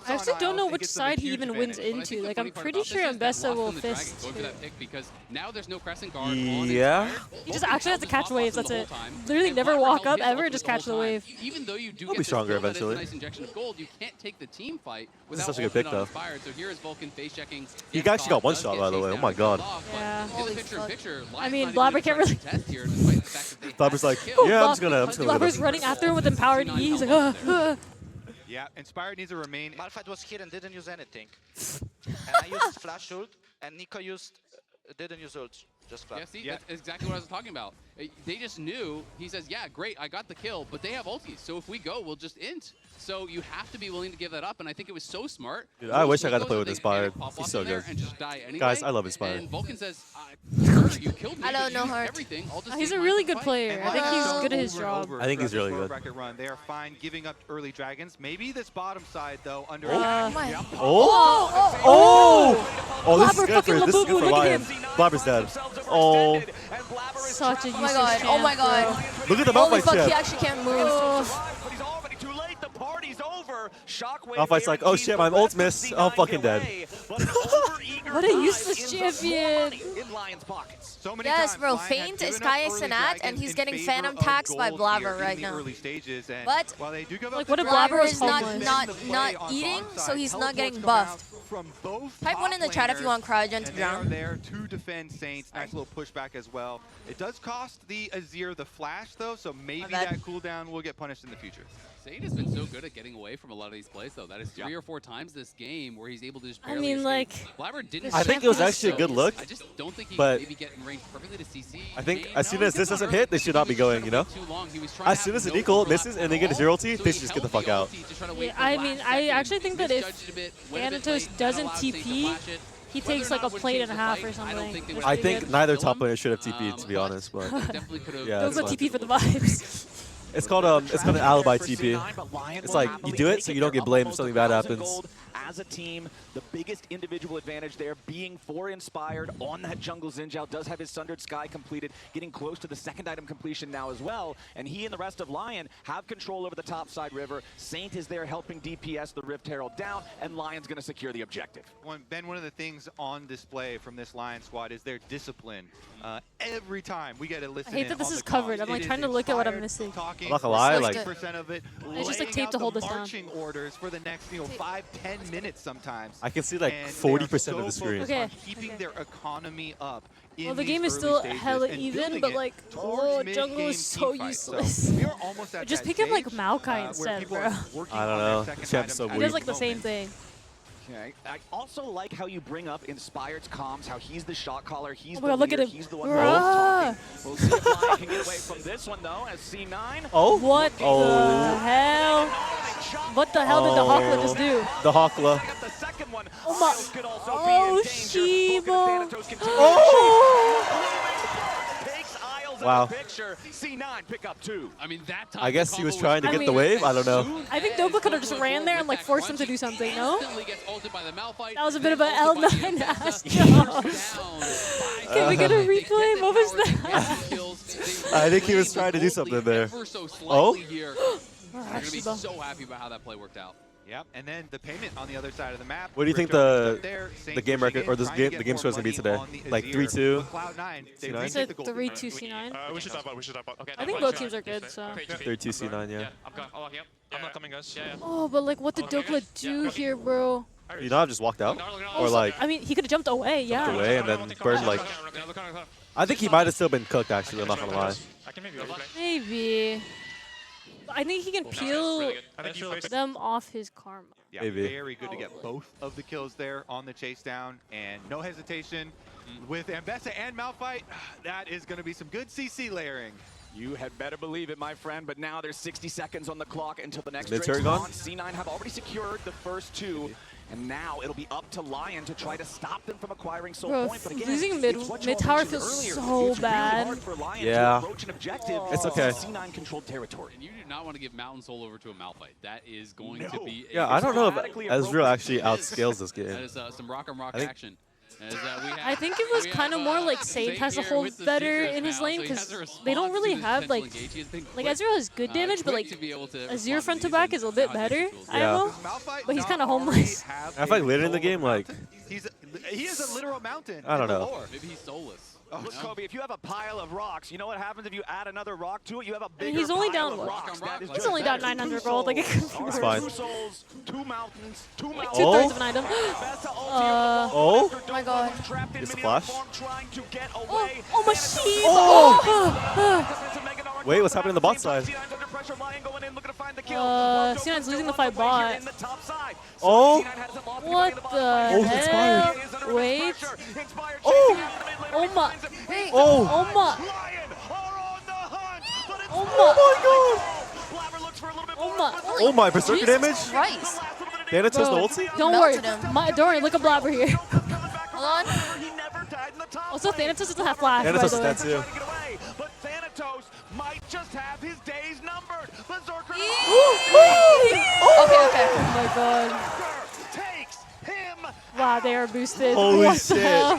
I actually don't know which side he even wins into. Like, I'm pretty sure Ambessa will fist. Going for that pick because now there's no crescent guard. Yeah. He just actually has to catch waves, that's it. Literally never walk up ever, just catch the wave. Even though you do He'll get be stronger this kill, eventually. that is a nice injection of gold, you can't take the team fight without such a good pick, ultimate on though. Inspired. So here is Vulcan face checking. He actually got one shot, by the way. Oh my god. Yeah. Picture, I mean, Blabber can't really. Blabber's like, Oh, yeah, I'm just gonna let Blabber's him. running after him with empowered E. He's like, Yeah, Inspired needs to remain. Malphite was here and didn't use anything. And I used flash ult, and Nico didn't use ult. Just flash. Yeah, see, that's exactly what I was talking about. They just knew, he says, yeah, great, I got the kill, but they have ultis, so if we go, we'll just int. So you have to be willing to give that up, and I think it was so smart. Dude, I wish I got to play with Inspired. He's so good. Guys, I love Inspired. And Vulcan says, sure, you killed me. I don't know her. he's a really good player. I think he's good at his job. I think he's really good. Run. They are fine giving up early dragons. Maybe this bottom side, though, under... Oh, this is good for Lion. Blabber's dead. Oh. Such a useless champ, Oh my god. Look at the Holy Malphite fuck, he chip. actually can't move. Malphite's like, oh shit, my ult's missed. Oh, I'm fucking dead. What a useless champion. Yes, bro, Feint is Kai Cenat, and he's getting Phantom taxed by Blabber right now. But like, what if Blabber was is homeless? not eating, so he's not getting buffed. Type 1 in the chat if you want Cryogen to drown. They are there to defend Saints. Nice little pushback as well. It does cost the Azir the flash, though, so maybe that cooldown will get punished in the future. Saint has been so good at getting away from a lot of these plays, though. That is 3 or 4 times this game where he's able to just barely escape. Blabber didn't. I think it was actually a good look. I just don't think he but maybe get in range perfectly to CC. I think as soon as this doesn't hit, they should not be going, you know? As soon as the Nico misses and they get a 0 ulti, they should just get the fuck out. Yeah, I mean, I actually think that if Thanatos doesn't TP, he takes like a plate and a half or something. I think neither top player should have TP'd, to be honest, but yeah. Don't go TP for the vibes. It's called an alibi TP. It's like you do it so you don't get blamed if something bad happens. As a team, the biggest individual advantage there being for Inspired on that jungle. Zinjao does have his Sundered Sky completed, getting close to the second item completion now as well. And he and the rest of LYON have control over the top side river. Saint is there helping DPS the Rift Herald down, and LYON's going to secure the objective. Ben, one of the things on display from this LYON squad is their discipline. Every time we get a listen. I hate that this is covered. I'm like trying to look at what I'm missing. I'm not gonna lie, like it's just like tape to hold us down. Marching orders for the next 5-10 minutes sometimes. I can see like 40% of the screen. Okay. Keeping their economy up. Well, the game is still hella even, but like, oh, jungle is so useless. Just pick him like Maokai instead, bro. I don't know. Champ's so weak. He does like the same thing. Okay. I also like how you bring up Inspired's comms, how he's the shot caller, he's the leader, he's the one talking. We'll see if LYON can get away from this one, though, as C9. Oh? What the hell? What the hell did the Hawkla just do? The Hawkla. Oh my. Oh, Shiba. Oh! Takes Isles Wow. Picture. C9 pick up 2. I mean, that time I guess he was trying to get the wave. I don't know. I think Dopa could have just ran there and like forced him to do something, no? That was a bit of an L9 ass job. Can we get a replay? What was that? I think he was trying to do something there. Oh? You're going to be so happy about how that play worked out. Yep, and then the payment on the other side of the map. What do you think the game record or the game score is gonna be today? Like 3-2. I said 3-2 C9. We should top out. We should top out. Okay. I think both teams are good, so. 3-2 C9, yeah. I'm going. Oh, yep. I'm not coming, guys. Yeah. Oh, but like, what did Dokla do here, bro? You not have just walked out, or like. I mean, he could have jumped away, yeah. Jumped away and then burned like. I think he might have still been cooked. Actually, I'm not gonna lie. Maybe. I think he can peel them off his karma. Yeah, very good to get both of the kills there on the chase down, and no hesitation with Ambessa and Malphite. That is going to be some good CC layering. You had better believe it, my friend, but now there's 60 seconds on the clock until the next Mid Drake's turret gone? C9 have already secured the first 2, and now it'll be up to LYON to try to stop them from acquiring Soul Bro, Point. But again, losing mid tower feels so bad. Yeah, it's okay. C9 controlled territory. And you do not want to give Mountain Soul over to a Malphite. That is going to be. Yeah, I don't know if Ezreal actually outscales this game. That is some rock action. I think it was kind of more like Saint has to hold better in his lane because they don't really have like Ezreal has good damage, but like Azir front to back is a bit better. I don't know, but he's kind of homeless. I find later in the game like he is a literal mountain. I don't know. Maybe he's soulless. Oh, Kobe, if you have a pile of rocks, you know what happens if you add another rock to it? You have a bigger He's only pile down of rocks. He's only down 900 gold. Like it's fine. 2 souls, 2 mountains, 2 mountains. 2/3 of an item. Oh my god. It's a flash. Oh my sheep. Oh. Wait, what's happening on the bot side? C9's losing the fight bot. Oh. What the hell? Wait. Oh. Oh my. Wait. Oh. Oh my. Oh my. Oh my. Oh my, berserker damage? Christ. Thanatos the ulti? Don't worry. Look at Blabber here. Hold on. Also, Thanatos doesn't have flash, by Thanatos the is way. dead too. But Thanatos might just have his days numbered. Berserker. Okay. Oh my god. Takes him. Wow, they are boosted. Holy what shit. The hell?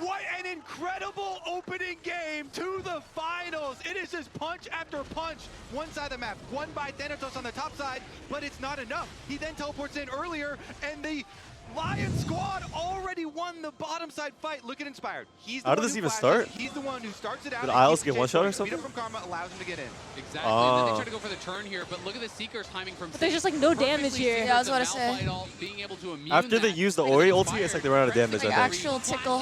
What an incredible opening game to the finals. It is just punch after punch. One side of the map, won by Thanatos on the top side, but it's not enough. He then teleports in earlier, and the LYON squad already won the bottom side fight. Look at Inspired. He's the How did one this who even flashes. start? He's the one who starts it out. Did Isles get one shot or something? Beat up from Karma allows him to get in. Exactly. And then they try to go for the turn here, but look at the Seeker's timing from. But there's just like no damage here. Yeah, I was about to say. After they use the Ori ulti, it's like they run out of damage. Like I think. actual tickle.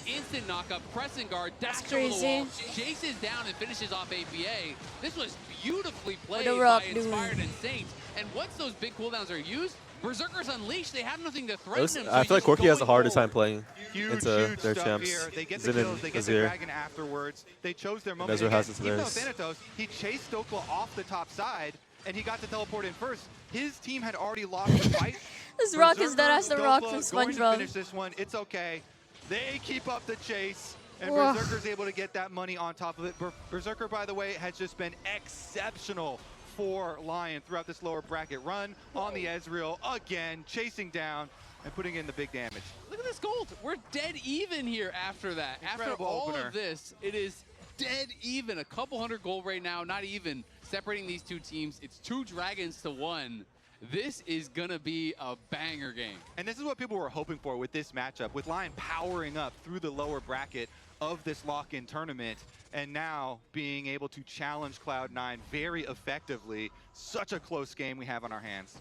Instant knockup, pressing guard, That's dash over the crazy. wall, chases down and finishes off APA. This was beautifully played What a by rock, dude. Inspired and Saints. And once those big cooldowns are used, Berserkers Unleashed, they have nothing to threaten them. I feel like Corki has a harder time playing Huge into their stuff champs. here. They get Zin the and kills, they get the Azir. dragon afterwards. They chose their moment. Ezra has Again, it to even though theirs. Thanatos, he chased Dokla off the top side, and he got to teleport in first. His team had already lost the fight. This rock is dead as the rock from Dokla going to SpongeBob. finish this one. It's okay. They keep up the chase, and Whoa. Berserker's able to get that money on top of it. Berserker, by the way, has just been exceptional for LYON throughout this lower bracket run on the Ezreal, again, chasing down and putting in the big damage. Look at this gold. We're dead even here after that. Incredible after all opener. of this, it is dead even. A couple hundred gold right now, not even separating these two teams. It's 2 dragons to 1. This is going to be a banger game. And this is what people were hoping for with this matchup, with LYON powering up through the lower bracket of this lock-in tournament, and now being able to challenge Cloud9 very effectively. Such a close game we have on our hands.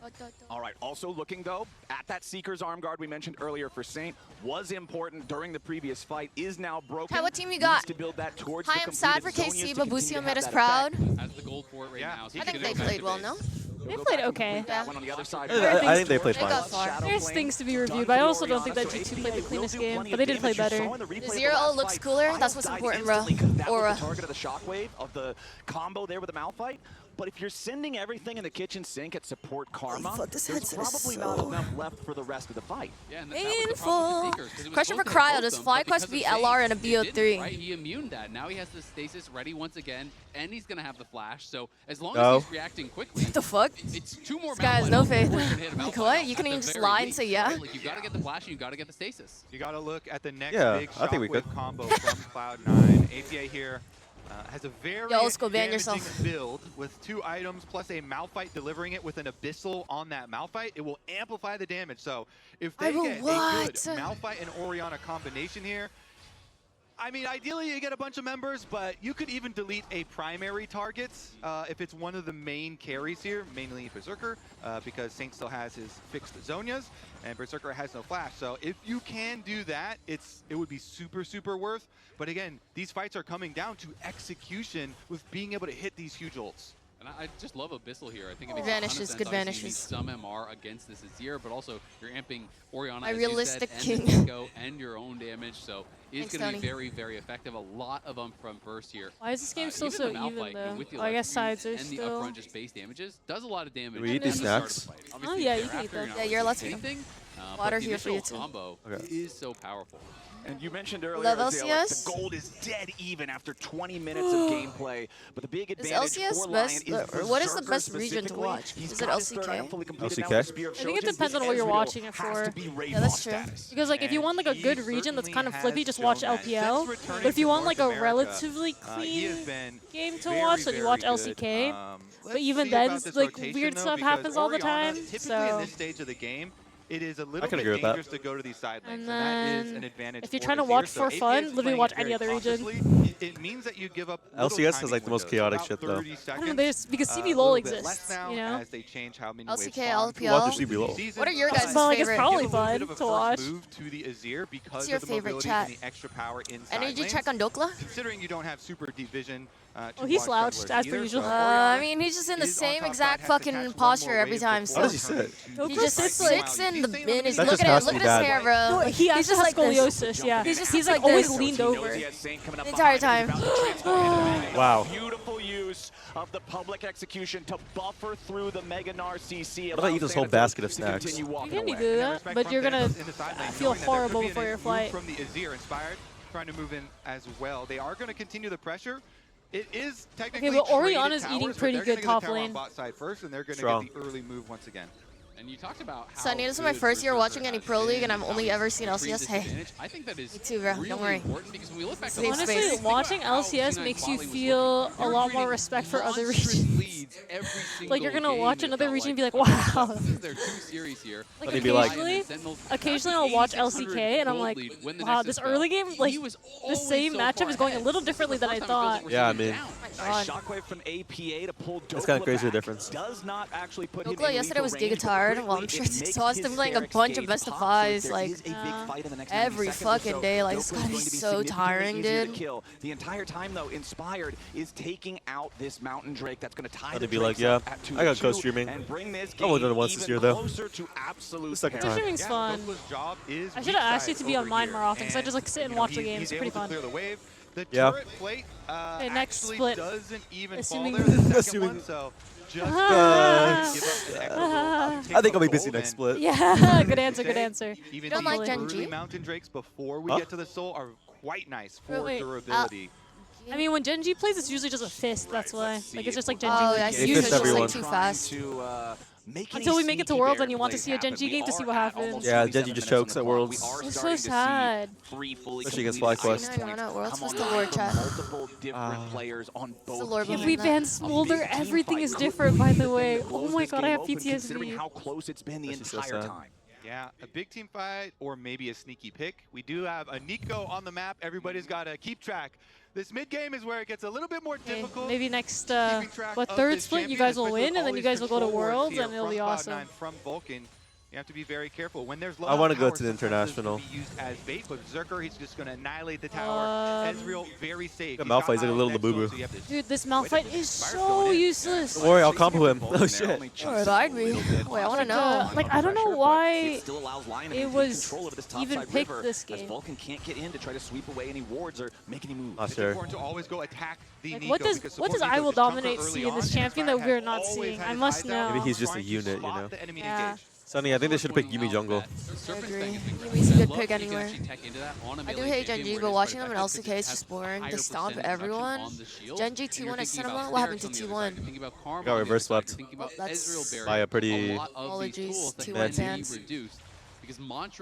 All right, also looking though at that Seeker's arm guard we mentioned earlier for Saint, was important during the previous fight, is now broken. Hi, what team you got? Needs to build that towards Hi, I'm sad for KC, but Busio made us proud. Has the gold for it right now. So I think they played well, no? They played okay. That one on the other side. I think they played They fine. got far. There's things to be reviewed, but I also don't think that G2 played the cleanest game, but they did play better. The zero looks cooler. That's what's important, bro. That was Aura. the target of the shockwave of the combo there with the Malphite. But if you're sending everything in the kitchen sink at support Karma, this there's probably not enough left for the rest of the fight. Yeah, and Painful. Question for Cryo, does FlyQuest beat LR in a BO3? Right? He immuned that. Now he has the stasis ready once again, and he's going to have the flash. So as long as he's reacting quickly, what the fuck? It's 2 more. This guy has no faith. Like what? You can even just lie and say yeah? Right? Like you got to get the flash and you got to get the stasis. You got to look at the next I big think we could. Shockwave combo from Cloud9. APA here has a very let's go ban damaging yourself. build with 2 items plus a Malphite delivering it with an Abyssal on that Malphite. It will amplify the damage. So if they get a good Malphite and Orianna combination here, I mean, ideally you get a bunch of members, but you could even delete a primary target if it's one of the main carries here, mainly Berserker, because Saint still has his fixed Zonias, and Berserker has no flash. So if you can do that, it would be super, super worth. But again, these fights are coming down to execution with being able to hit these huge ults. And I just love Abyssal here. I think it makes vanishes, good vanishes. You need some MR against this Azir, but also you're amping Orianna, My as realistic you said, king. and Nico, and your own damage. So it's going to be very, very effective. A lot of upfront burst here. Why is this game still so even though? With I guess sides are and still. the upfront just base damages does a lot of damage. Do we eat these snacks? Oh yeah, you can eat them. Yeah, you're allowed to eat them. Water here for you too. Combo is so powerful. And you mentioned earlier, Love Azale, like, LCS? the gold is dead even after 20 minutes of gameplay. But the big advantage LCS for Lion best, is what is the Berserker best region to specifically. watch? He's Is it got his third LCK? item fully completed LCK? now with Spear of I think it Shojin. depends on what you're Ezreal watching it has for. to be Raid Yeah, that's boss true. status. Because like if you want like a good region that's kind of flippy, just watch LPL. But if you want like a relatively clean game to watch, then you watch LCK. But even then, like weird stuff happens all the time. Typically in this stage of the game, it is a little bit agree with that. dangerous to go to these side lanes, and that is an advantage. If you're for trying to Azir. watch So for APA fun, is literally playing watch it very any other region. cautiously. It means that you give up LCS is like the most chaotic shit though. I don't know, there's because CB LOL exists, you know. As they change how many LCK, waves LPL. Watch your CB LOL. What are your guys' Well, like it's favorite? probably Give a little bit fun of a to first watch. move to the Azir because What's your of the favorite mobility chat? and the extra power inside Energy lanes. check on Dokla? Considering you don't have super deep vision. Oh, he slouched as per usual. I mean, he's just in the same exact fucking posture every time. How So does he sit? he just sits in the in his. That Look just at has it. to Look be at his bad. hair, bro. No, he He's just like scoliosis. Yeah, He's like always leaned over the entire time. Wow. Beautiful use of the public execution to buffer through the Mega Narcc. What if I eat this whole basket of snacks? You can do that, but you're gonna feel horrible before your flight. From the Azir, inspired, trying to move in as well. They are going to continue the pressure. It is technically but traded Orianna's towers, eating but pretty they're good gonna get the top tower on lane. bot side first, and they're going to Strong. get the early move once again. And you talked about how Sonny, this is my good first year Berserker watching any has pro been league, and I've and only how ever he's seen increased LCS. Hey. his advantage. I think that is Me too, bro. Don't really worry. important because when we look back Safe to space. Honestly, Think watching LCS makes you feel a lot more respect for other regions. Like you're gonna watch another region and be like, wow. There are 2 series here. Like They'd be like- occasionally I'll watch LCK and I'm like, wow, this early game, like the same matchup is going a little differently than I thought. Yeah, I mean, Nice shockwave from APA to pull Dokla it's kind of crazy the back. difference. Does not actually put him Dokla in yesterday lethal was range, but giga-tired. Well, I'm critically, sure it it's makes exhausted his playing a fair bunch of escape best of possible. If fives, there like, is a big fight in the next every 90 seconds or fucking so, day, like, Dokla's it's gotta going be to be so significantly tiring, easier to dude. kill. The entire time, though, Inspired is taking out this Mountain Drake that's going to tie I'd the be like, Drakes yeah, up at 2-2 I got co-streaming. and bring this I've only game done it once this even year, though. closer to absolute The second parity. Co-streaming's fun. Dokla's job is I should have asked you to be on mine more often, because I just like sit and watch the games. It's pretty fun. Clear the wave. The Yeah. turret plate Okay, next actually split. doesn't even Assuming- fall there. The second Assuming- one, so just give Uh, up the extra I think I'll be busy next split. Yeah, good answer, good answer. Even don't the like Gen early G? Mountain Drakes before we Huh? get to the soul are quite nice for Wait, durability. I mean, when Gen G plays, it's usually just a fist, that's why. Like, it's just like Gen G. Oh, with I Gen see. G. It fits Usually just everyone. like too fast. Until we make it to Worlds and you want to see a Gen G game to see what happens. Yeah, Genji just chokes at Worlds. It's so sad. Especially against FlyQuest. I know, Worlds was the lore chat. Multiple different players on both the lore teams. If we ban Smolder, everything is different, by the way. Oh my god, I have Considering PTSD. how close it's been the That's so entire sad. time. Yeah, a big team fight or maybe a sneaky pick. We do have a Nico on the map. Everybody's got to keep track. This mid game is where it gets a little bit more Okay, difficult. maybe next, keeping track what, of third this split, champion, you guys will especially win, with and then all you guys these will go to control wards Worlds, here and it'll from be Cloud9, awesome. From Vulcan. You have to be very careful. When there's low I want to go power, to the sometimes this international. will be used as bait, but Berserker, he's just going to annihilate the tower. Ezreal, very safe. That Malphite's like a little Labubu. Dude, this Malphite is so useless. Don't worry, I'll combo him. Oh shit. Revive me. Wait, I want to know. Like, I don't know why still allows Lion it was even picked this game. Vulcan can't get in to try to sweep away any wards or make any moves. It's important to always go attack the Like, Nico. what does I Will Dominate see in this champion that we're not seeing? I must know. Maybe he's just a unit, you know. Yeah. Sunny, I think they should have picked Yuumi jungle. I agree. Yuumi's a good pick anywhere. I do hate Genji, but watching them in LCK is just boring. They stomp everyone. Genji T1 at Cinema? What happened to T1? Got reverse swept Oh, that's by a pretty... Apologies, T1 fans.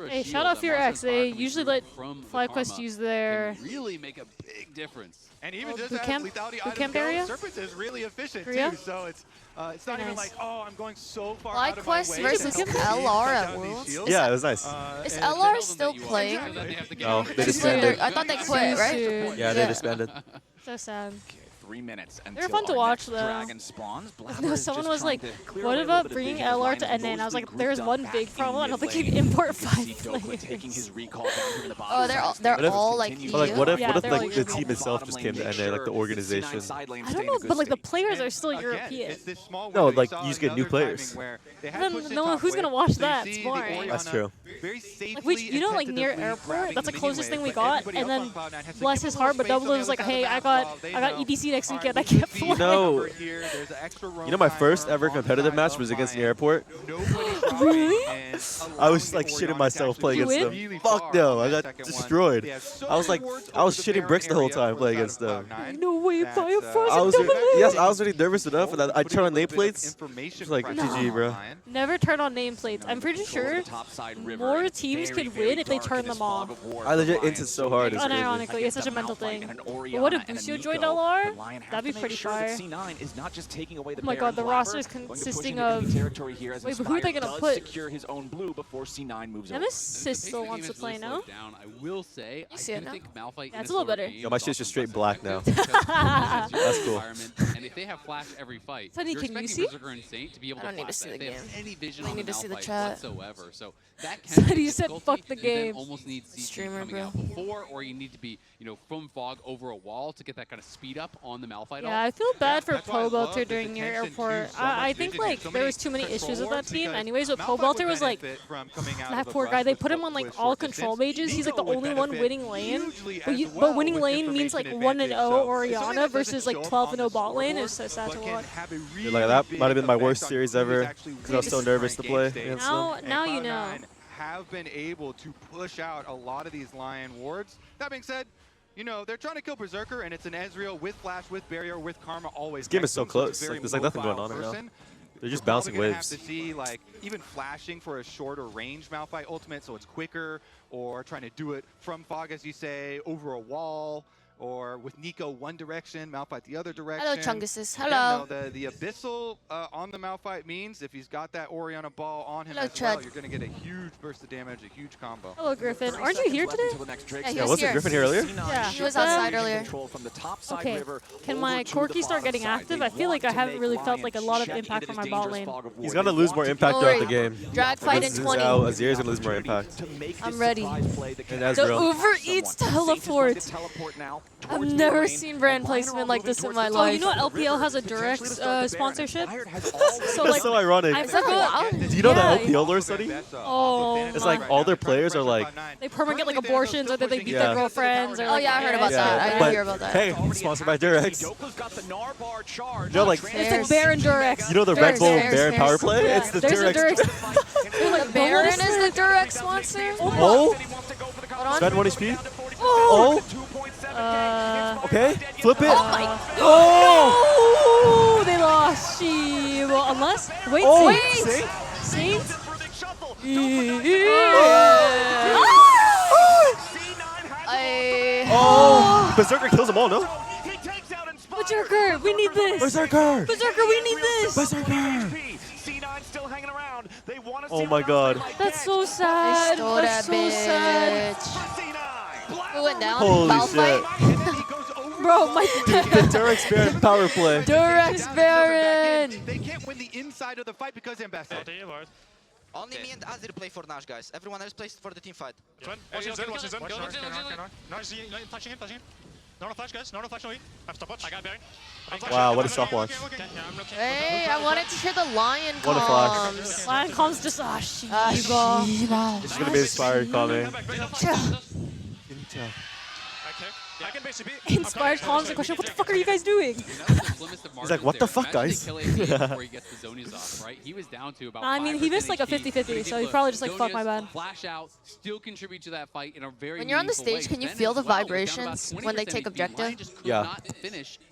Hey, shout out Fear X. They usually let FlyQuest use their really make a big difference. And even just bootcamp- as lethality bootcamp items go, area? Serpent is really efficient Korea? too. So it's not even like, oh, I'm going so far FlyQuest out of my way. versus to LR at cut down these Worlds? shields. Yeah, it was nice. Is LR still playing? No, they disbanded. I thought they quit, right? Yeah, they disbanded. So sad. 3 minutes They're until fun to our watch, next though. dragon spawns. Blabber No, is someone just was trying like, to clear what away a about little bit of bringing vision. LR Lion to is NA? And I was mostly like, there's grouped one up big back problem. I in don't think mid you can lane. import You can 5 see Doka taking his recall down here in the bottom Oh, side. they're What if- all like But like, what if, Yeah, what if they're like all the European. team itself just came to NA, like the organization? I don't know, but like the players are still European. It's this small No, window. like saw you just get new another players. timing where they had Then pushed it no one top who's wave, gonna watch so you that? see It's the boring. Orianna That's true. very safely Like you know, like near and airport, tentatively that's the grabbing closest the thing we mini wave, got. but And everybody then else on Cloud9 has to bless give his a heart, little but space on Double the was like, other side hey, of the I map got while they know, EDC next all right, weekend. I we can can't see play. it No. over here. There's an extra roam You know, my timer first ever on the competitive side match of was against the Lion. airport. Nobody's Really? dropping, and I was allowing like Orianna shitting to myself actually playing You against win? them. really Fuck far no, on I that got second one. destroyed. They have so I was many like, wards I was over the shitting Baron bricks the whole area time for playing the against side them. of Cloud9. No way, That's, buy a frozen I was double. yes, I was already nervous enough, and I turned on nameplates. Information It's like pressure GG, on bro. Lion. Never turn on nameplates. I'm pretty sure more teams could win if they turn them off. I legit inted so hard. It's crazy. Unironically, it's such a mental thing. But what if Busio joined LR? That'd be pretty fire. Oh my god, the roster is consisting of... Wait, but who are they gonna put? Nemesis still wants to play, no? I will say, You see it now? think Malphite That's a little better. Yo, my shit's just straight black now. That's cool. And if they have flash every fight, Sunny, you're can you expecting see? Berserker and Saint to be able I don't to need to flash see that. the If they have game. any vision I on need the to see the Malphite chat. whatsoever. So that can Sunny, be you said difficulty. fuck the You then game. almost need CT Streamer, coming bro. out before, or you need to be, from fog over a wall to get that kind of speed up on the Malphite. Yeah, I feel bad for that's why I love Pobelter this during near attention to airport. so I much think vision and like so there many was too many control issues with that wards team. because Anyways, with Malphite Pobelter would was like, benefit from coming out that of a poor brush guy. They with put him on like with all short control distance. mages. He's like the Nico would only one benefit winning lane. hugely But, as you, well but winning with lane means like information 1-0 advantage. So Orianna something that versus doesn't like show up 12-0 on the bot lane. It scoreboard, was so sad but to can watch. have a Dude, really like that big might have been my effect worst on series who's ever actually because I was so winning nervous to ranked play game against states. Now, them. now And you know. Cloud9 have been able to push out a lot of these Lion wards. That being said, they're trying to kill Berserker, and it's an Ezreal with Flash, with Barrier, with Karma always. This game next is so to him, so it's close. a very Like, there's like nothing going on mobile right now. person. They're just We're bouncing probably gonna waves. have to see like even flashing for a shorter range Malphite ultimate, so it's quicker, or trying to do it from fog, as you say, over a wall, or with Nico one direction, Malphite the other direction. Hello, Chunguses. Again, Hello. though, the Abyssal on the Malphite means if he's got that Orianna ball on him Hello, as well, Chud. you're going to get a huge burst of damage, a huge combo. Hello, Griffin. Aren't you here today? Yeah, he Yeah, was wasn't here. Griffin here earlier? Yeah, He was outside earlier. Okay. Can my Corki start getting active? I feel like I haven't really felt like a lot of impact from my bot lane. He's gonna lose more impact Don't throughout the worry. game. Drag fight in Against 20. Zhao, Azir's gonna lose more impact. I'm ready. And The Ezreal. Uber Eats teleport. I've never seen brand placement like this in my life. Oh, you know LPL has a Durex sponsorship? So That's so ironic. I forgot. Do you know Yeah. the LPL lore study? Oh, It's like all their players are like. they perma get like abortions, or that they beat Yeah. their girlfriends. Or Oh like, yeah, I heard about that. I did but hear about that. hey, sponsored by Durex. You know, like, It's like Baron Durex. you know the Red Bull Bears, Baron Bears. power play? Yeah, It's the there's a Durex. Durex. They're like, Baron "Don't let is us the Durex sponsor? Oh, Hold on. spend 1 HP. Oh! Oh, okay, flip it. Oh my. Oh! Oh, they lost. She well, unless wait, Oh, Saint. Saint? Saint. Oh, Berserker kills them all, no? Berserker, we need this. Berserker! Berserker, we need this. Berserker! Oh my god. That's so sad. They stole that That's so sad. bitch. Who went down? Holy Malphite? Bro, my The Durex Baron power play. Durex Baron. They can't win the inside of the fight because Ambassador. Only me and Azir play for Nash, guys. Everyone else plays for the team fight. Watch his in. No, he's flashing him. No flash, guys. No flash, no E. I have stop watch. I got Baron. Wow, what a stopwatch. Hey, I wanted to hear the Lion What a comms. Lion comms just Shiva. It's gonna be inspired coming. I can basically Inspired comms and question, what the fuck are you guys doing? He's like, what the fuck, guys? Before he gets the zonies off, right? He was down to about I mean, he missed like a 50-50, so he's probably just like, fuck, my bad. Flash out, still contribute to that fight in a very When you're on the stage, can you feel the vibrations when they take objective? Yeah.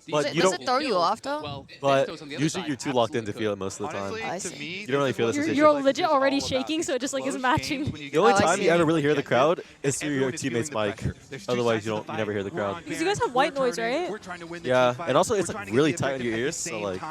But does it throw you off though? But usually you're too locked in to feel it most of the time. I see. You don't really feel the sensation. You're legit already shaking, so it just like is matching. The only time you ever really hear the crowd is through your teammate's mic. Otherwise, you never hear the crowd. Because you guys have white noise, right? Yeah, and also it's like really tight in your ears, so like.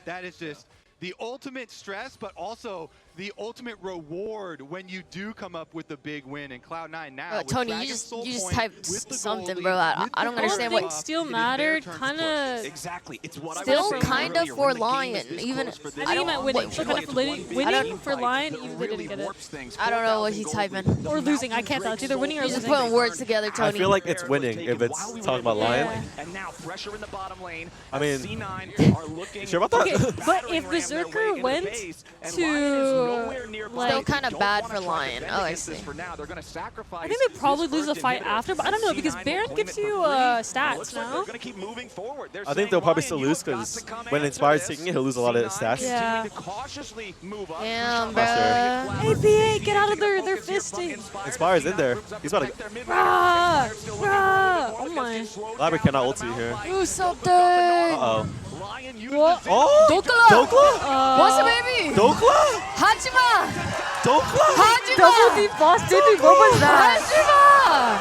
That is just the ultimate stress, but also the ultimate reward when you do come up with the big win in Cloud9 now. Tony, you just typed something, bro. I don't understand what. Still mattered, kind of. Exactly, it's what still kind of for Lion, even. I think he meant winning. Still kind of winning for Lion, even if they didn't get it. I don't know what he's typing. Or losing. I can't tell. It's either winning or losing. He's just putting words together, Tony. I feel like it's winning if it's talking about Lion. And now pressure in the bottom lane. I mean, C9 are looking. Sure about that? Okay, but if Berserker went to still kind of bad for Lion. Oh, I see. I think they probably lose the fight after, but I don't know because Baron gives you stats now. I think they'll probably still lose because when Inspired's taking it, he'll lose a lot of stats. Yeah. Damn, bro. APA, get out of there! They're fisting. Inspired's in there. He's about to. Rah! Rah! Oh my. Labra cannot ulti here. Do something. Uh-oh. What? Oh! Dokla! Dokla? What's up, baby? Dokla? Hajima! Dokla? Hajima! Double deep boss baby, what was that?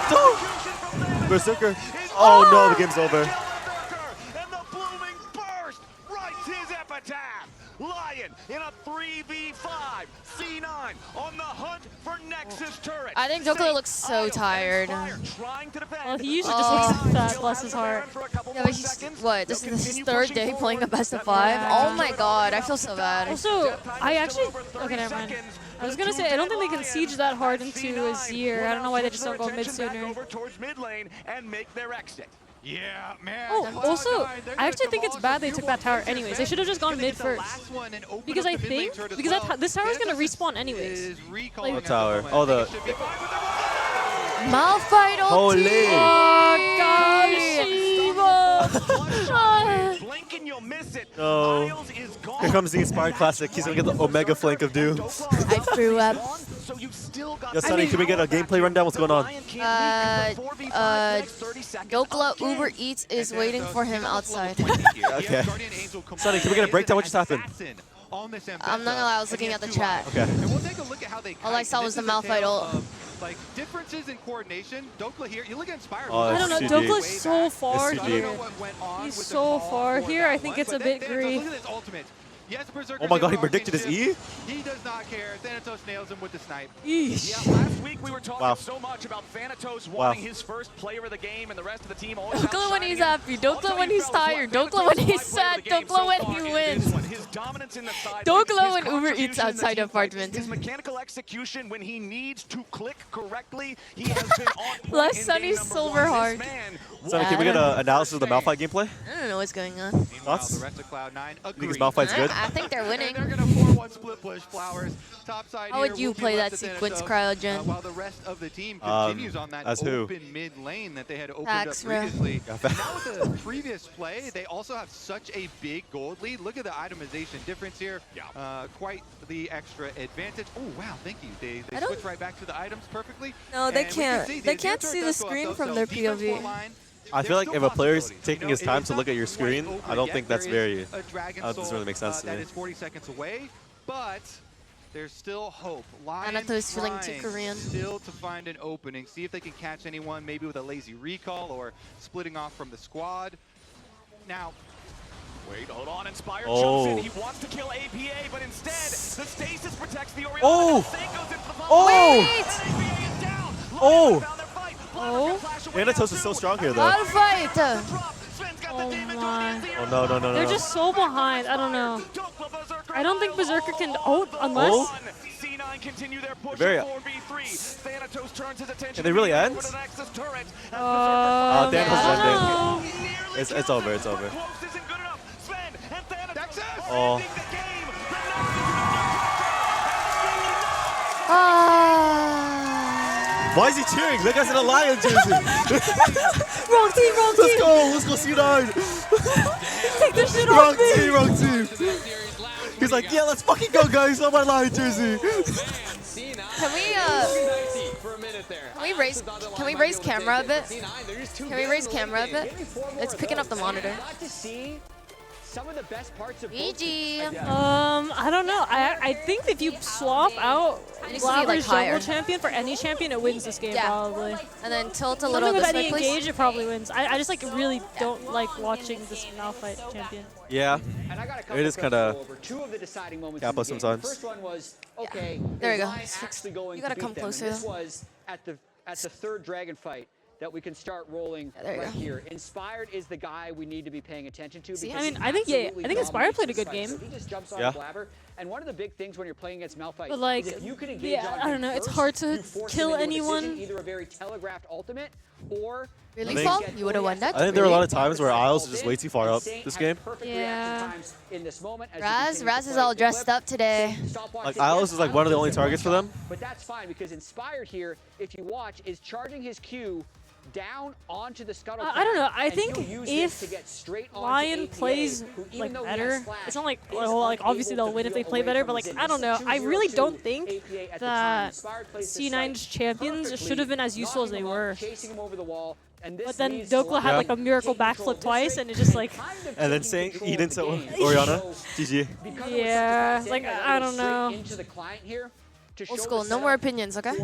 Hajima! Berserker. Oh no, the game's over. And the blooming burst writes his epitaph. Lion in a 3v5. C9 on the hunt for Nexus turret. I think Dokla looks so tired. Well, he usually just looks fat, bless his heart. Yeah, but he's, what, this is his third day playing a best of 5? Oh my god, I feel so bad. Also, I actually, okay, never mind. I was gonna say, I don't think they can siege that hard into Azir. I don't know why they just don't go mid sooner. Yeah, man. Oh, also, I actually think it's bad they took that tower anyways. They should have just gone mid first. Because I think, this tower is going to respawn anyways. Like, what tower? Oh, the... Malphite ulti! Holy! Oh, Blink and you'll miss it. No. Here comes the Inspired Classic. He's going to get the Omega flank of Doom. I threw up. Yo, Sonny, can we get a gameplay rundown? What's going on? Dokla Uber Eats is waiting for him outside. Okay. Sonny, can we get a breakdown? What just happened? I'm not gonna lie, I was looking at the chat. Okay. And we'll take a look at how they all I saw was the Malphite ult. Like differences in coordination. Dokla here, you look at Inspired. I don't know, Dokla's so far here. He's so far here, I think it's a bit grief. Look at this ultimate. Yes, oh my god, he predicted his E? He does not care. Thanatos nails him with the snipe. Yeah, last week we were talking so much about Thanatos wanting his first player of the game and the rest of the team always Dokla when he's happy, Dokla when he's tired, Dokla when he's sad, Dokla when he wins. Dokla when Uber Eats outside apartment. His mechanical execution when he needs to click correctly, he has been on point. Less Sunny's silver heart. Sonny, can we get an analysis of the Malphite gameplay? I don't know what's going on. Thoughts? The rest of Cloud9 you think his Malphite's good? I think they're winning. They're going to 4-1 split push Flowers. Top side how would you play that sequence, Cryogen? While the rest of the team continues on that open mid lane that they had opened up previously. Now with the previous play, they also have such a big gold lead. Look at the itemization difference here. Quite the extra advantage. Oh, wow, thank you. They switch right back to the items perfectly. No, they can't. They can't see the screen from their POV. I feel like if a player's taking his time to look at your screen, I don't think that's very... That doesn't really make sense to me. That is 40 seconds away, but there's still hope. Anato's feeling too Korean. Still to find an opening. See if they can catch anyone, maybe with a lazy recall or splitting off from the squad. Now, wait, hold on, Inspired jumps in. He wants to kill APA, but instead, the stasis protects the Orion. Oh! Oh! Oh! Thanatos is so strong here, though. Malphite! Oh my. Oh, no. They're just so behind. I don't know. I don't think Berserker can ult unless... C9 continue their push Very. 4v3. Thanatos turns his attention. Can they really end? Oh, Daniel's ending. It's over. It's over. Oh. Why is he cheering? That guy's in a Lion jersey. Wrong team, wrong team. Let's go C9. Take this shit off me. Wrong team. He's like, yeah, let's fucking go, guys. On my Lion jersey. Can we raise camera a bit? Can we raise camera a bit? It's picking up the monitor. Some of the best parts of GG. I don't know. I think if you swap out Blabber's higher. jungle champion for any champion, it wins this game probably. And then tilt a little Something this with any way, please. engage, it probably wins. I just like really don't like watching this Malphite champion. Yeah. It is kind of two of the deciding moments Kappa sometimes. The first one was, okay, there we go. actually going You gotta to come beat them. closer. And this was at the third dragon fight that we can start rolling right here. Inspired is the guy we need to be paying attention to. See, because I mean, I think Inspired played a good game. So he just jumps on Blabber. And one of the big things when you're playing against Malphite But like, is if you can engage on I don't know. It's hard to kill anyone. Either a very telegraphed ultimate or really fall? You would have won that. I think there were a lot of times where Isles is just way too far up this game. Yeah. Raz is all dressed up today. Like Isles is like one of the only targets for them. But that's fine because Inspired here, if you watch, is charging his Q down onto the scuttle. I don't know. I think if Lion plays like better, it's not like obviously they'll win if they play better, but like I don't know. I really don't think that C9's champions should have been as useful as they were. But then Dokla had like a miracle backflip twice, and it just like. And then saying he didn't so Orianna, GG. Yeah, like I don't know. Old school. No more opinions, okay?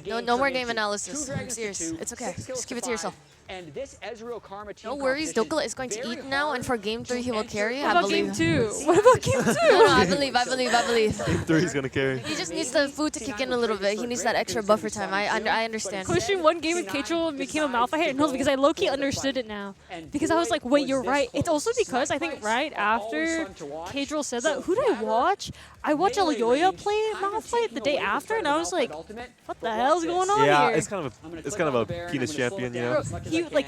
No more game analysis. I'm serious. It's okay. Just keep it to yourself. And this Ezreal Karma team no worries, Dokla is going to eat now, and for game 3 he will carry. What about game 2? What about game 2? No, I believe. Game 3 he's gonna carry. He just needs the food to kick in a little bit. He needs that extra buffer time. I understand. Pushing one game with Kachel and became a Malphite, no, because I low-key understood it now. Because I was like, wait, you're right. It's also because I think right after Kachel said that, who did I watch? I watched LYON play Malphite the day after, and I was like, what the hell's going on here? Yeah, it's kind of a penis champion, you know. He like.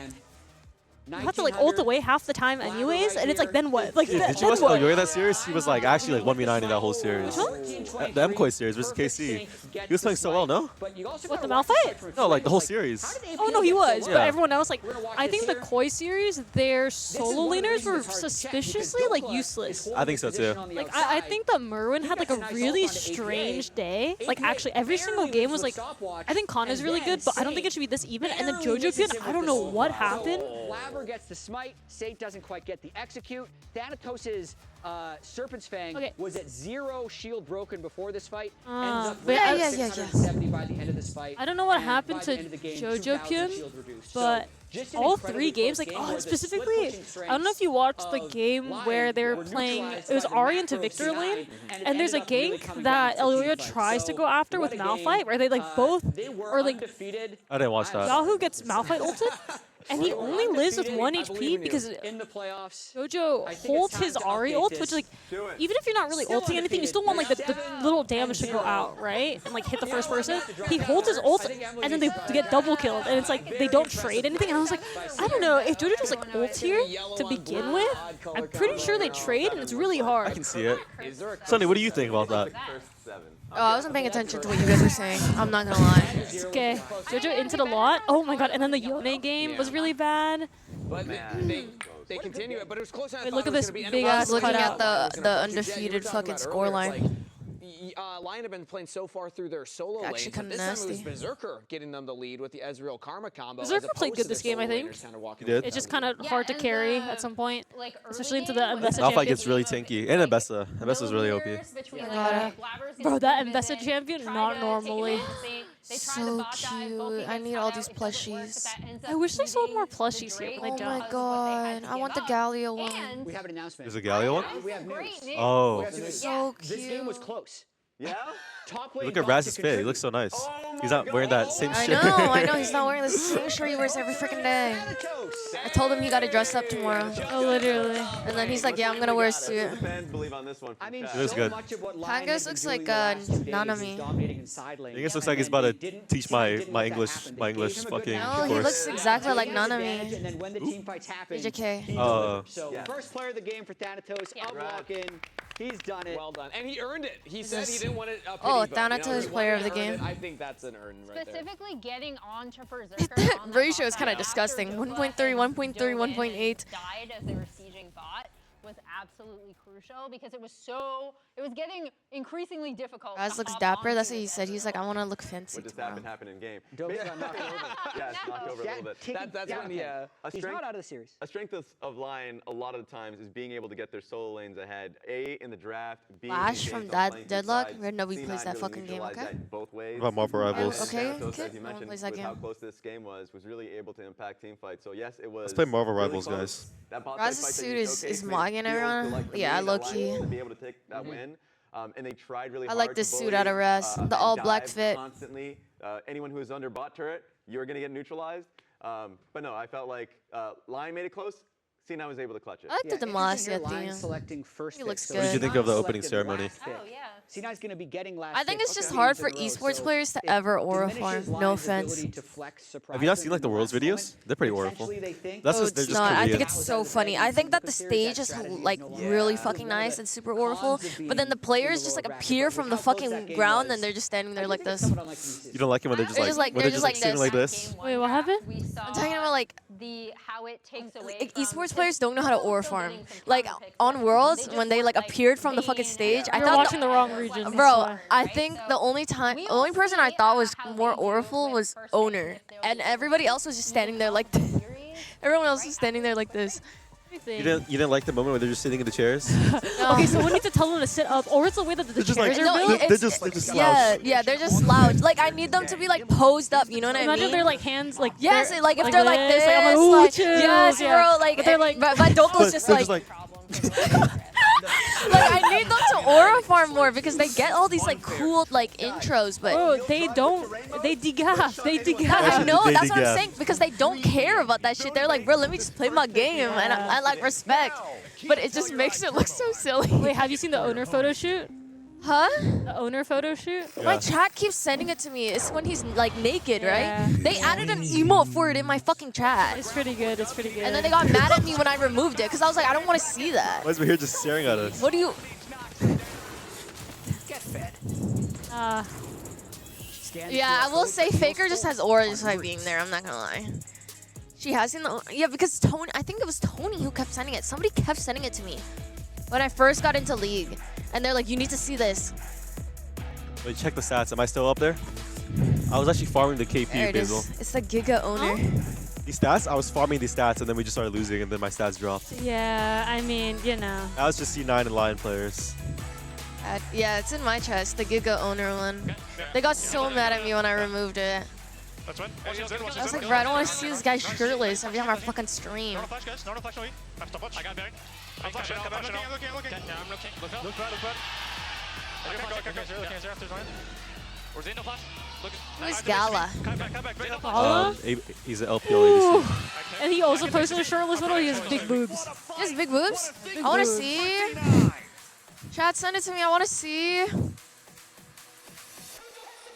You have to like ult away half the time anyways, and it's like then what? Like did you watch LYON that series? He was like actually like 1v9 in that whole series. The MKOI series versus KC. He was playing so well, no? What, the Malphite? No, like the whole series. Oh no, he was. But everyone else, like, I think the Koi series, their solo laners were suspiciously like useless. I think so too. Like I think that Merwin had like a really strange day. Like actually every single game was like, I think Con is really good, but I don't think it should be this even. And then Jojo I don't know what happened. Gets the smite, Sate doesn't quite get the execute. Thanatos' Serpent's Fang was at 0 shield broken before this fight. Ends up with 670 by the end of this fight. I don't know what happened to Jojo Pyun, but all 3 games, like specifically, I don't know if you watched the game where they were playing, it was Ahri into Victor lane, and there's a gank that LYON tries to go after with Malphite, where they like both are like. I didn't watch that. Yahoo gets Malphite ulted. And he only lives with 1 HP because Jojo holds his Ahri ult, which like, even if you're not really ulting anything, you still want like the little damage to go out, right? And like hit the first person. He holds his ult, and then they get double killed, and it's like they don't trade anything. And I was like, I don't know, if Jojo just like ult here to begin with, I'm pretty sure they trade, and it's really hard. I can see it. Sunny, what do you think about that? Oh, I wasn't paying attention to what you guys were saying. I'm not gonna lie. It's okay. Jojo inted a lot. Oh my god, and then the Yone game was really bad. But they continue it, but it was close. Wait, look at this big ass looking at the undefeated fucking scoreline. Lion have been playing so far through their solo lane, but this time it was Berserker getting them the lead with the Ezreal Karma combo. Berserker played good this game, I think. He did. It's just kind of hard to carry at some point, especially into the Mbessa Malphite champion. gets really tanky, and Mbessa. Mbessa's really OP. Bro, that Mbessa champion, not normally. So cute. I need all these plushies. I wish they sold more plushies here, but they don't. Oh my god. I want the Galio one. We have an announcement. There's a Galio one? We have news. Oh. So cute. This game was close. Yeah? Top lane Look at got to Raz's fit. He contribute. looks so nice. He's not wearing that same I shit. know. He's not wearing the same shirt he wears every freaking day. I told him he got to dress up tomorrow. Oh, literally. And then he's like, yeah, I'm going to wear a suit. I mean, It looks so good. much of what Lion Pangus has been looks doing like the last 2 days is Nanami. dominating in side lane. I guess looks And like he's then about they to didn't teach see my anything like that English happen. my They gave English him a good fucking match. No, he course. looks exactly like Played his Nanami. advantage, and then when the team fights happened, BJK. he delivered. So first player of the game for Thanatos, unlocking. He's done it. Well done. And he earned it. He said he didn't want it. Oh, Thanatos player of the game. I think that's an earn right there. Specifically getting onto Berserker. on that Ratio is offside kind of after disgusting. Dova 1.3, and 1.3, Dova 1.8. died as they were sieging bot was absolutely crucial because it was getting increasingly difficult. Raz to looks hop dapper. onto That's what he this said. He's like, I want to look fancy What just tomorrow. happened in game? Dova's got knocked over. Yeah, it's knocked over a little bit. That's when He's not out of the series. A strength of Lion a lot of the times is being able to get their solo lanes ahead. A, in the draft. B, Flash in from games that on playing two Deadlock. sides. Red Nobby C9 plays that really fucking game, neutralized okay? that both ways. What about Marvel Rivals? And Okay, Thanatos, okay. as you No one mentioned, plays that with how game. close this game was really able to impact team fights. So yes, it was. Let's play Marvel really Rivals, close. guys. That bot Raz's fight that suit you is showcased made it mogging feel everyone. to, like, the Yeah, main low Lion key. to be able to take that win. And they tried really I hard like to this suit bully, out of Raz. The and all black dive fit. Constantly, anyone who is under bot turret, you're gonna get neutralized. But no, I felt like Lion made it close. C9 was able to clutch it. I like the Demacia at the Lion end. selecting first He pick. looks So good. What did you he's think not of the opening selected ceremony? last pick. Oh, yeah. C9's going to be getting last I think pick it's just two hard games for in a row, esports so players to it ever aura diminishes farm. No Lion's offense. ability to flex, surprise Have you not them seen like the in Worlds last videos? moment. They're pretty awful. Potentially they think That's Oh, just they're it's just not. I think Korean. it's so funny. I think that the stage is like really fucking nice and super auriful, but then the players just like appear from the fucking ground and they're just standing there like this. You don't like it when they're just They're like just like- when they're they're just just like like sitting this. like this. Wait, what happened? I'm talking about like How it takes away like from esports players don't know how to aura still farm. getting some Like counter picks, on but Worlds, they when just they like weren't, appeared from the main fucking stage, I You're thought watching the wrong region. that's Bro, why. I think the only time, the only person I thought was more auriful was Owner, and everybody else was just standing there like this. Everyone else was standing there like this. You didn't like the moment where they're just sitting in the chairs? Okay, so we need to tell them to sit up, or it's the way that the They're just chairs like- are No, built. They're just slouched. yeah, they're just slouched. Like I need them to be like posed up. You know what I Imagine mean? they're like hands like Yes, they're, like if they're like this, like, I'm like, ooh, like, chill, yes, yeah. bro, like, But they're like, but Doko's just They're like, like I need them to aura farm more because they get all these like cool like intros, but bro, they don't, they degaff, they I degaff. know, They that's what I'm degaff. saying, because they don't care about that shit. They're like, bro, let me just play my game, and I like respect, but it just makes it look so silly. Wait, have you seen the owner photo shoot? Huh? The owner photo shoot? My chat keeps sending it to me. It's when he's like naked, Yeah. right? They added an emote for it in my fucking chat. It's pretty good, it's pretty good. And then they got mad at me when I removed it, because I was like, I don't want to see that. Why is we here just staring at us? What do you... Get fed. Yeah, I will say Faker just has aura just by being there, I'm not gonna lie. She has seen the... Yeah, because Tony... I think it was Tony who kept sending it. Somebody kept sending it to me when I first got into League. And they're like, you need to see this. Wait, check the stats. Am I still up there? I was actually farming the KP, There it Basil. is. It's the Giga owner. These stats, I was farming these stats, and then we just started losing, and then my stats dropped. Yeah, I mean, you know. That was just C9 and Lion players. Yeah, it's in my chest, the Giga owner one. They got so mad at me when I removed it. That's one. Watch it, watch I was it. like, bro, I don't want to see this guy shirtless every time I fucking stream. No flash, guys. No flash, no E. I have to watch. I got bearing. I'm flashing. I'm looking. I'm looking. Yeah, I'm looking. Look up. Look right, look right. Looking here after Zion. Where's no flash? Look. Who's Gala? Come back. Bring up. Gala? He's an LPL Ooh. ADC. And he also posted a shirtless photo. He has big boobs. He has big boobs? I want to boobs. see. Chat, send it to me. I want to see.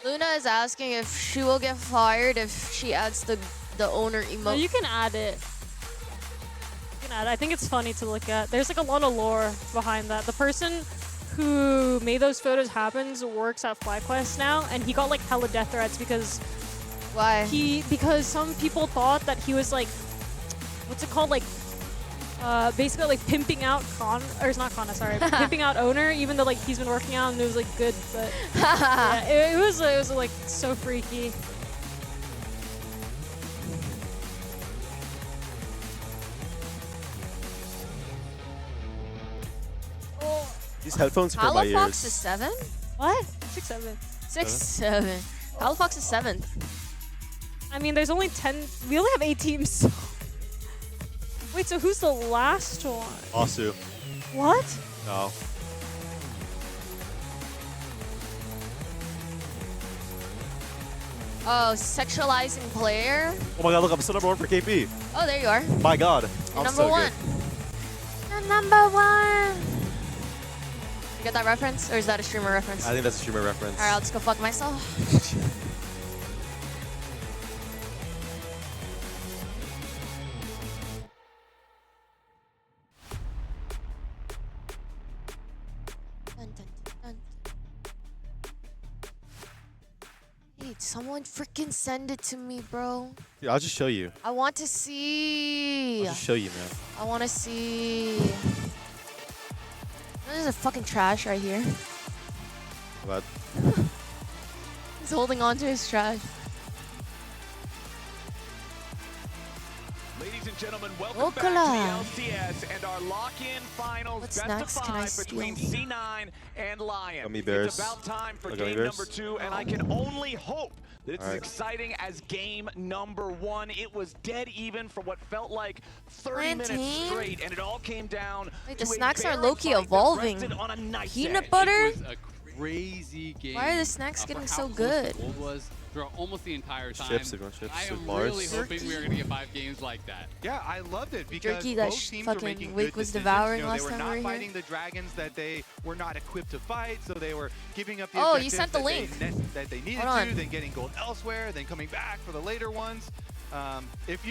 Luna is asking if she will get fired if she adds the owner emote. No, you can add it. You can add it. I think it's funny to look at. There's like a lot of lore behind that. The person who made those photos happen works at FlyQuest now, and he got like hella death threats because why? Because some people thought that he was like, what's it called, like basically like pimping out pimping out owner, even though like he's been working out and it was like good, but yeah, it was like so freaky. These headphones hurt my Halofox ears. is 7? What? 6-7. 6-7. Halofox is 7th. I mean, there's only 10. We only have 8 teams. So. Wait, so who's the last one? Asu. What? No. Oh, sexualizing player. Oh my god, look, I'm still #1 for KP. Oh, there you are. My god. You're I'm number so one. good. You're number one. You get that reference? Or is that a streamer reference? I think that's a streamer reference. Alright, I'll just go fuck myself. Hey, someone freaking send it to me, bro. Yeah, I'll just show you. I want to see. I'll just show you, man. I want to see. There's a fucking trash right here. What? He's holding on to his trash. Ladies and gentlemen, welcome back to the LCS and our lock-in finals. What's best next? of Can I 5 between steal? C9 and LYON. Gummy bears. It's about time for Gummy game bears. number 2, and I can only hope that it's as Alright. exciting as game number 1. It was dead even for what felt like 30 minutes Plantain? straight, and it all came down Wait, to the a snacks are barren low-key fight that evolving. rested on a nice Peanut edge. butter? It was a crazy game. Why are the snacks for getting how so close good? the gold was throughout almost the entire time. Chips, they're going chips I with am Mars. really hoping we are going to get 5 games like that. Yeah, I loved it because Jerky that both teams fucking were making Wake good was decisions. devouring You know, last they were time we were not here. fighting the dragons that they were not equipped to fight, so they were giving up the Oh, you objectives sent the that link. that they needed Hold on. to, then getting gold elsewhere, then coming back for the later ones. If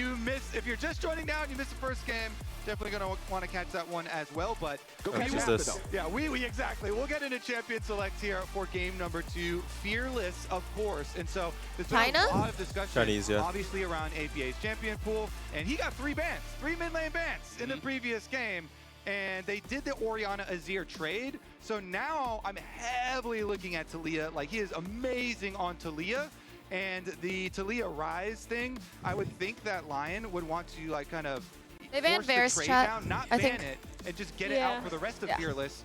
you're just joining now and you missed the first game, definitely going to want to catch that one as well. But Go catch we it will- this. Yeah, we exactly. We'll get into champion select here for game number 2. Fearless, of course. And so there's been China? a lot of discussion, Chinese, yeah. obviously around APA's champion pool, and he got 3 bans, 3 mid lane bans in the previous game. And they did the Orianna Azir trade. So now I'm heavily looking at Talia. Like, he is amazing on Talia. And the Talia Rise thing, I would think that LYON would want to, like, kind of They banned force the Varus trade chat, down, not I ban think. it, and just get it Yeah. out for the rest of Yeah. Fearless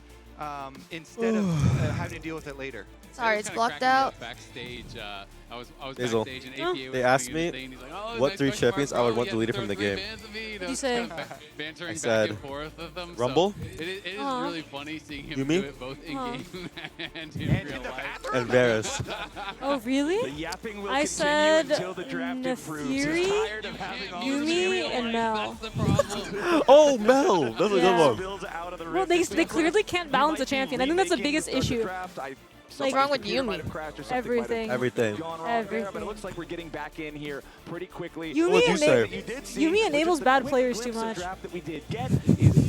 instead of having to deal with it later. Sorry, It was it's kinda blocked cracking me out. up backstage. I was Hazel, backstage and APA was they asked doing his me thing. He's like, oh, what nice 3 question champions mark, I would bro. want You deleted have from to the throw game. 3 bans of me, What'd you say? kind of bantering I back said, and forth with them. Rumble? So it is Aw. really funny seeing him Yumi? do it both in game and in And real in the life. bathroom? And Varus. Oh, The really? yapping will I continue said until the draft improves. He's Nefiri, tired of having all Yumi, these and Mel. That's the problem. Oh, Mel! That's a Yeah. good one. builds out of the Well, rift. they clearly can't balance a champion. I think that's the biggest issue. What's wrong with Yumi? Everything. Everything. But it Everything. looks like we're getting back in here pretty quickly. Yumi, What'd you say? You did see, Yumi which enables is the bad quick players too glimpse of much. draft that we did get is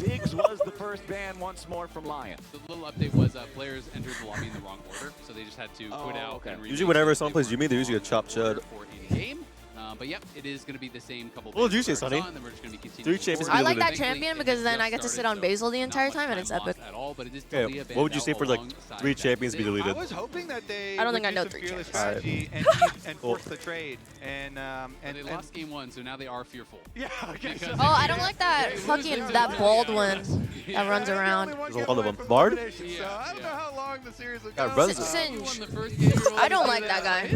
Ziggs was the first ban once more from LYON. The little update was players entered the lobby in the wrong order, so they just had to quit out. okay. And Usually remake whenever it. someone They plays weren't Yumi, they usually in get chopped order chud. for in-game. But yep, it is going to be the same couple. What would you bans say, we're Sonny? on, then we're just gonna be 3 continuing champions forward. I like that deleted. champion because then I get to sit on Basil the entire time and it's epic. At all, but it is Okay, Talia what banned would you say out for like alongside 3 that champions to be Ziggs. I deleted? was hoping that they I don't would think I do know some 3 fearless champions. strategy and Cool. force the trade. And They lost game 1, so now they are fearful. yeah, okay. Because Oh, I don't like that fucking that bald one that runs around. There's a lot of them. Bard? So I don't know how long the series will Yeah, go. runs but- Singe. I I don't like that guy.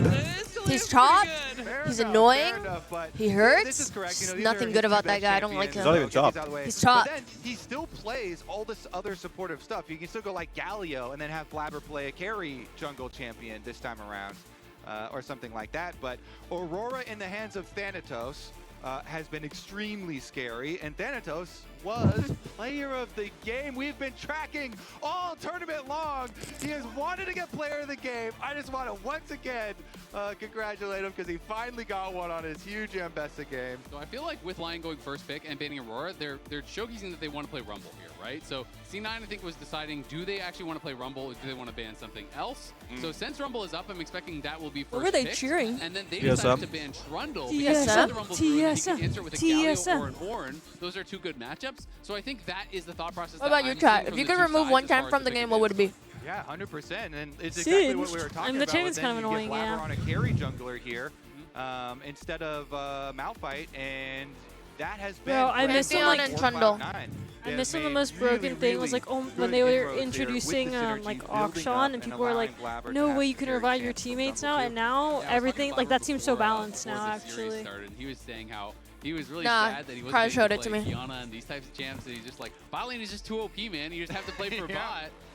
He's chopped. Fair He's enough, annoying. fair enough, but He hurts. This is correct. You know, these Nothing are good his about 2 that best guy. I don't like champions, him. He's not even so get these chopped. out of the way. He's chopped. But then he still plays all this other supportive stuff. You can still go like Galio and then have Blabber play a carry jungle champion this time around, or something like that. But Aurora in the hands of Thanatos has been extremely scary, and Thanatos was player of the game. We've been tracking all tournament long. He has wanted to get player of the game. I just want to once again congratulate him because he finally got one on his huge Ambessa game. So I feel like with LYON going first pick and banning Aurora, they're showcasing that they want to play Rumble here, right? So C9 I think was deciding, do they actually want to play Rumble or do they want to ban something else? So since Rumble is up, I'm expecting that will be first What were they picked. cheering? And then they TSM. decided to ban Trundle because TSM. the Rumble through and he can TSM. answer with a Galio TSM. or an Ornn. Those are 2 good matchups. So I think that is the thought process. What about that you, I'm chat? seeing If from you the could 2 remove sides one as far champ as from the pick game, what would it be? Yeah, 100%. And it's exactly what we were Singed. talking And the about. champion's Then kind of you annoying, get Blabber yeah. on a carry jungler here instead of Malphite, and that has been. Bro, I great miss him, for like, 459. I They miss have him. The made most broken thing was like really when good they were inroads here with introducing the synergies like building up Akshan and people were like, allowing Blabber no to way have you can very revive your chance for teammates Jungle now, too. and now everything like that seems so balanced now actually. Started, and he was saying how he was really Nah, sad that he wasn't probably able showed to it to play me. Kiana and these types of champs, and he's just like, bot lane is just too OP, man. You just have to play for a Yeah. bot.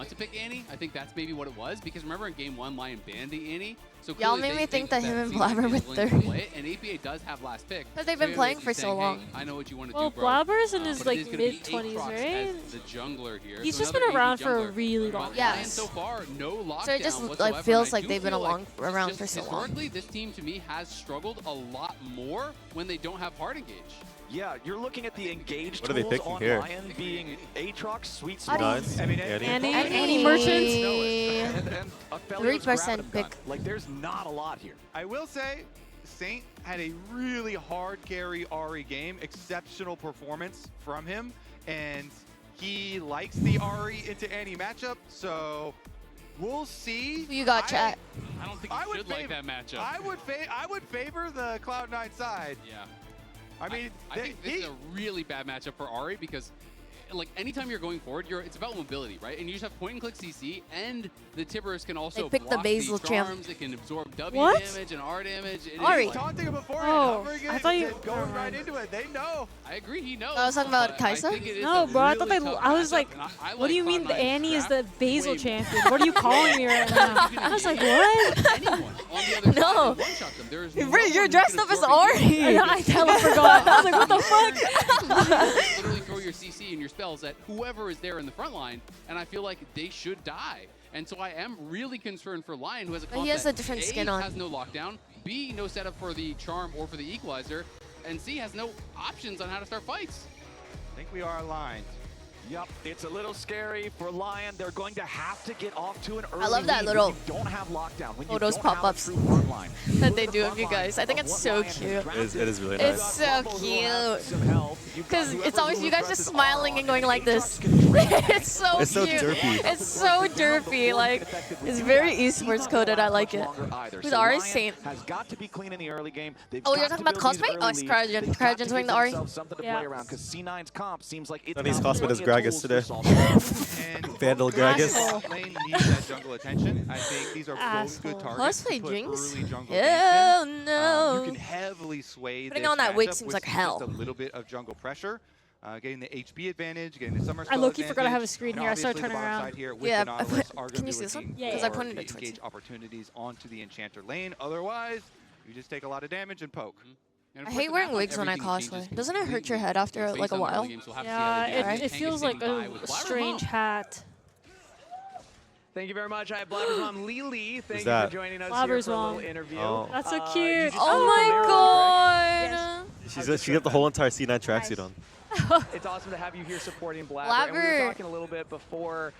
want to pick Annie. I think that's maybe what it was, because remember in game 1, LYON banned the Annie. So So Y'all clearly made they me think that him and C9 Blabber is were willing to 30. play it, and APA does have last pick. Because they've been playing for so long. Hey, I know what you want to Well, do, bro. Blabber's in his But it like is gonna be mid-20s, Aatrox right? as the jungler here. He's So just been another around AD for a jungler. really long But time. Lion so far, no lockdown So it just whatsoever, like feels and I like do they've been feel like around just for so long. Historically, this team to me has struggled a lot more when they don't have hard engage. Yeah, you're looking at the engaged What are they tools picking on here? Lion being Aatrox, Sweet Nice. Spot. I mean, Annie Merchant. and a Felios 3% Graviton pick. gun. Like, there's not a lot here. I will say, Saint had a really hard carry Ahri game, exceptional performance from him, and he likes the Ahri into Annie matchup, so we'll see. Who you got, chat? I don't think you should like that matchup. I would favor the Cloud9 side. Yeah. I mean, I think this is a really bad matchup for Ahri because, like, anytime you're going forward, it's about mobility, right? And you just have point and click CC, and the Tibbers can also They picked the block Basil the champ. charms. It can absorb W What? damage and R damage. It is Ahri. like- Taunting him before Oh, hovering I it, thought you- going right into it. They know. I agree, he knows. I was talking about but I Kaisa? think it is No, a bro, I thought really they. tough I was matchup, like, and I what do you mean Cloud9's the Annie is the draft Basil way champion? What are you calling me right now? I was like, what? anyone on the other No. side and one-shot them. There is no Bro, one you're who dressed can up as absorb it. Ahri. I hella forgot. I was like, what the fuck? Literally throw your CC and your spells at whoever is there in the front line, and I feel like they should die. And so I am really concerned for Lion, who has a But comp he has that a different A, skin on. has no lockdown, B, no setup for the charm or for the equalizer, and C, has no options on how to start fights. I think we are aligned. Yep, it's a little scary for Lion. They're going to have to get off to an early love that lead little when you don't have lockdown, when you photos don't have a pop-ups true front line. that they do of you guys. I think it's so cute. It is really It's nice. so cute. Because it's always you guys just smiling and going like this. It's so It's so cute. derpy. It's so derpy. Like, it's very esports coded. I like it. Who's Ahri? Saint. Has got to be clean in the early game. They've Oh, got you're to talking about build these cosplay? early Oh, it's leads. Cryogen. They've got to Cryogen's give wearing the Ahri. themselves something to Yeah. play around because C9's comp seems like it's And he's got cosplayed as plenty of Gragas tools to today. solve it. And Vandal Gragas. both lane needs that jungle attention. I think these are both good Asshole. targets to Cosplay put drinks? early jungle Hell ganks in. no. You can heavily sway Putting this on that wig matchup seems with like just hell. a little bit of jungle pressure. Getting the HP advantage, getting the summer I spell low-key forgot I have a advantage, screen and here. I started obviously the turning bottom around. side here with Yeah, the Nautilus are can gonna you be see this one? looking Yeah, Because I for pointed the it towards engage you. opportunities onto the Enchanter lane. Otherwise, you just take a lot of damage and poke. And of I course, hate the wearing map on wigs when I everything changes cosplay. Doesn't it hurt your completely. head after Based like a on the early while? games, we'll have to see how they do. Yeah, Right. it feels like Getting by a with Blabber's strange mom. hat. Thank you very much. I have Blabber's mom, Lily. Thank you that? for joining us Blabber's here for a mom. little interview. Oh. That's so you cute. just Oh moved my from Maryland, god. She got the whole entire C9 tracksuit on. right? It's awesome to have you here supporting Blabber. And we were Blabber. talking a little bit before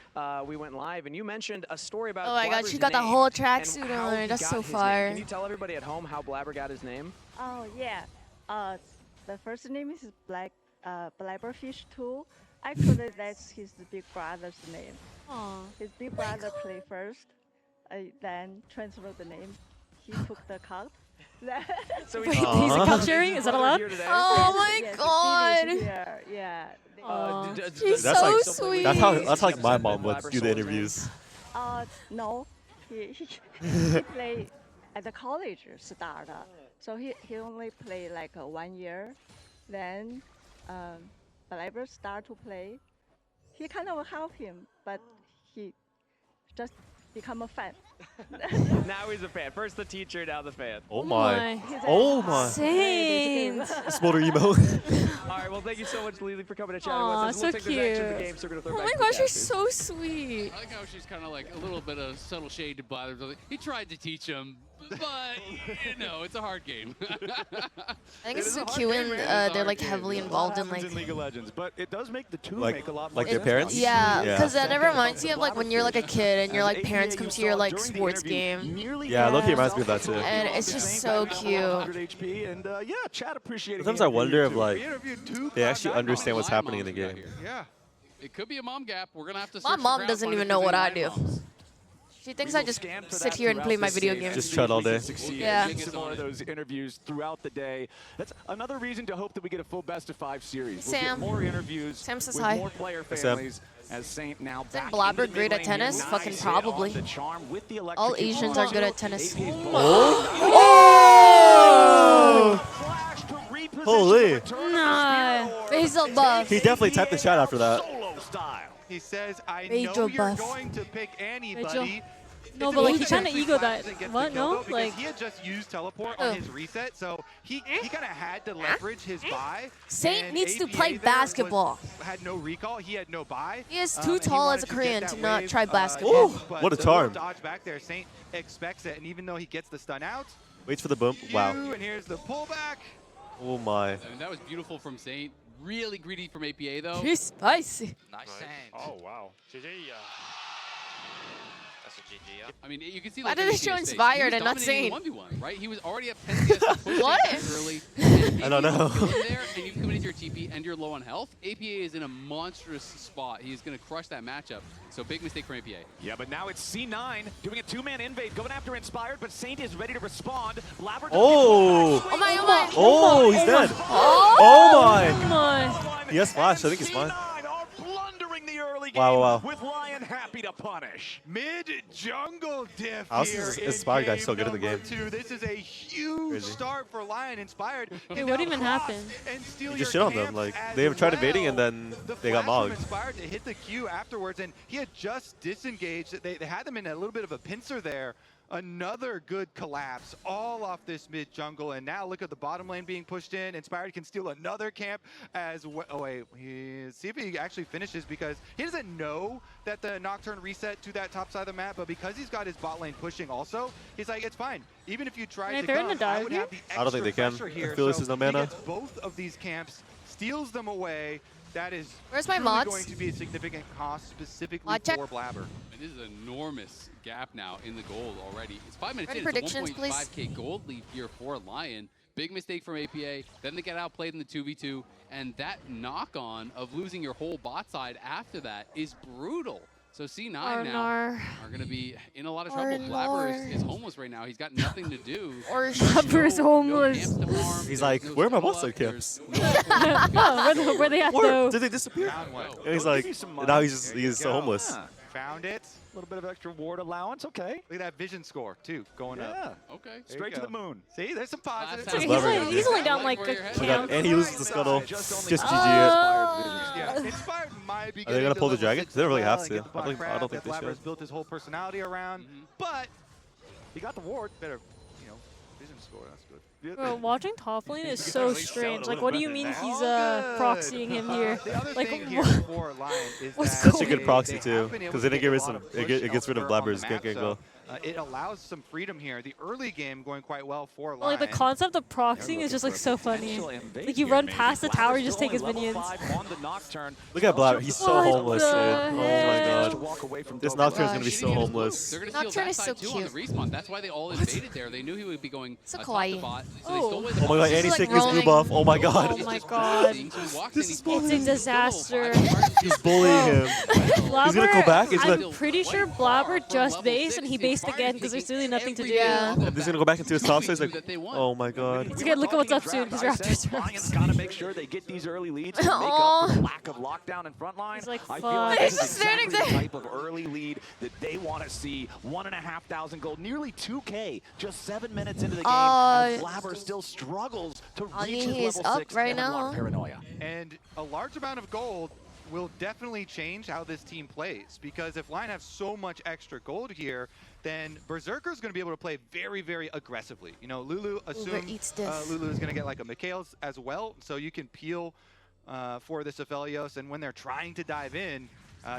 we went live, and you mentioned a story about Oh my god, Blabber's she got the name whole and tracksuit how on. he That's got so his name. fire. Can you tell everybody at home how Blabber got his name? Oh yeah, the first name is Blabberfish 2. Actually, that's his big brother's name. Aw. His big brother played first, then transferred the name. He took the cup. So Wait, he's a cup sharing? Is that allowed? Oh my Yes, god. he is here, yeah. Aw. She's That's so like- sweet. That's how like my mom would do the interviews. No, he played at the college start. So he only played like 1 year. Then Blabber start to play. He kind of helped him, but he just become a fan. Now he's a fan. First the teacher, now the fan. Oh my. He's Oh my. Saint. Smolder emo. All right, well, thank you so much, Lily, for coming and chatting Aw, with us. so We'll take this action of the cute. game, so we're going to throw Oh it my back to gosh, the she's casters. so sweet. I like how she's kind of like a little bit of subtle shade to Blabber. He tried to teach him, but you know, it's a hard game. I think It it's is so a hard cute game, when man. It's a they're hard like game. heavily A lot involved in happens like. in League of Legends, but it does make the two Like- make a lot like more their sense. parents? Yeah, Yeah. because that reminds me of like when you're like a kid and your like As parents APA come you to your saw like during the sports interview, game. nearly Yeah, had low-key reminds me himself of that, too. And at it's the just same so time, cute. 100 HP, and yeah, chat appreciating. Sometimes I wonder if like We interviewed two they actually Cloud9 understand what's Lion happening in the moms we got game. here. Yeah. It could be a mom gap. We're gonna have to. My search the mom crowd, doesn't find even if know there's what any I Lion do. moms. She thinks We I will just scan for sit that here and throughout play the my video season. games. Just chat all day. Yeah. Some more of those interviews throughout the day. That's another reason to hope that we get a full best of 5 series. We'll Sam. get more interviews Sam says with hi. more player Hey, Sam. families as Saint now Isn't back Blabber into the great at mid lane here. tennis? Nice Fucking hit probably. on the charm with the All electric Asians are good at tennis. AP's Oh! Flash to reposition Holy. the return of the Nah. Spirit Orb. Basil buff. He definitely typed the chat after that. Solo style. He says, I Rachel know you're buff. going to pick Annie, Rachel. buddy. No, but like he kind of egoed that. What? No, because like he had just used teleport on his reset, so he kind of had to leverage his buy. Saint needs to APA play there basketball. Had no recall. He had no buy. He is too tall as a Korean to not try Ooh, basketball. What a charm. Dodge back there. Saint expects it, and even though he gets the stun out, waits for the boom. Wow. and here's the pullback. Oh my. I mean, that was beautiful from Saint. Really greedy from APA though. He's spicy. Nice Saint. Oh, wow. GG. That's a GG, yeah. I mean, you can see. Why like, did they show Inspired and not Saint? 1v1, right? He was already up 10 CS What? early. I don't know. There, and you've committed your TP and you're low on health. APA is in a monstrous spot. He's going to crush that matchup. So big mistake from APA. Yeah, but now it's C9 doing a two-man invade, going after Inspired, but Saint is ready to respond. Blabber Oh! Oh my, oh my. Oh, he's dead. Oh, Oh my. my. He has flash. I think he's fine. C9 are blundering the early game Wow. with LYON happy to punish. Mid-jungle diff How's here this in Inspired guy game so good at the number game? 2. This is a huge Crazy. start for LYON. Inspired. Wait, what even happened? You You just shit on them. Like, they have tried invading and then they got mogged. Inspired to hit the Q afterwards, and he had just disengaged. They had them in a little bit of a pincer there. Another good collapse, all off this mid jungle, and now look at the bottom lane being pushed in. Inspired can steal another camp as well. Oh wait, see if he actually finishes, because he doesn't know that the Nocturne reset to that top side of the map, but because he's got his bot lane pushing also, he's like, it's fine. Even if you tried to they're in come, the dive I would here? have the extra I don't think they can. pressure here. I feel this So is no he mana. gets both of these camps, steals them away. That is Where's my truly mods? going to be a significant cost specifically Mod check. for Blabber. It is an enormous gap now in the gold already. It's 5 minutes Ready in. It's a predictions, please. 1.5k gold lead here for LYON. Big mistake from APA. Then they get outplayed in the 2v2. And that knock-on of losing your whole bot side after that is brutal. So C9 now are going to be in a lot of trouble. Blabber is homeless right now. He's got nothing to do. Blabber is homeless. He's like, where are my bot side camps? Oh, where they at though? Did they disappear? And he's like, now he's so homeless. Found it. A little bit of extra ward allowance, okay. Look at that vision score, too, going up. Okay. Straight to the moon. See, there's some positives. He's only down like a camp. And he loses the scuttle. Just GG it. Yeah, Inspired might be Are they going to pull the dragon? They don't really have to. I I don't think they Blabber's should. built his whole personality around, but he got the ward. Better, vision score, that's good. Bro, watching top lane is so strange. Like, what do you mean he's proxying him here? The other Like, thing here for LYON is what's that Such a good proxy they too, have been able because to then it get a gets lot rid of of push it gets rid of elsewhere on Blabber's the map, gank angle. it allows some freedom here. The early game going quite well for LYON. Like, the concept of proxying is just like so funny. Like, you run past the tower, you just take his minions. Look at Blabber, he's so What homeless, dude. the Oh my heck? god. This Nocturne's gonna be so homeless. They're going to steal Nocturne that is so side too on the cute. respawn. That's why they all invaded there. They knew he would be going So top kawaii. to bot. So they stole away the Oh my god, bot. and he's like taking his blue rolling. buff. Oh my god. Oh my god. This is It's a disaster. He's bullying him. He's gonna go back? He's I'm gonna- pretty sure Blabber just based and he based again because there's really nothing to do. Yeah. And he's gonna go back into his top side. He's like, oh my god. It's okay, look at what's up soon because Raptors are LYON's got to make sure they get these early leads to make up Aw. the lack of lockdown in front line. He's like, I feel fuck. like He's this is just standing exactly the there. type of early lead that they want to see. 1,500 gold, nearly 2K, just 7 minutes into the game. And Blabber still struggles to reach his he's level up 6 right Everlong now. paranoia. And a large amount of gold will definitely change how this team plays, because if LYON have so much extra gold here, then Berserker's going to be able to play very, very aggressively. You know, Lulu assumes Lulu is going to get like a Mikhail's as well, so you can peel for this Aphelios, and when they're trying to dive in,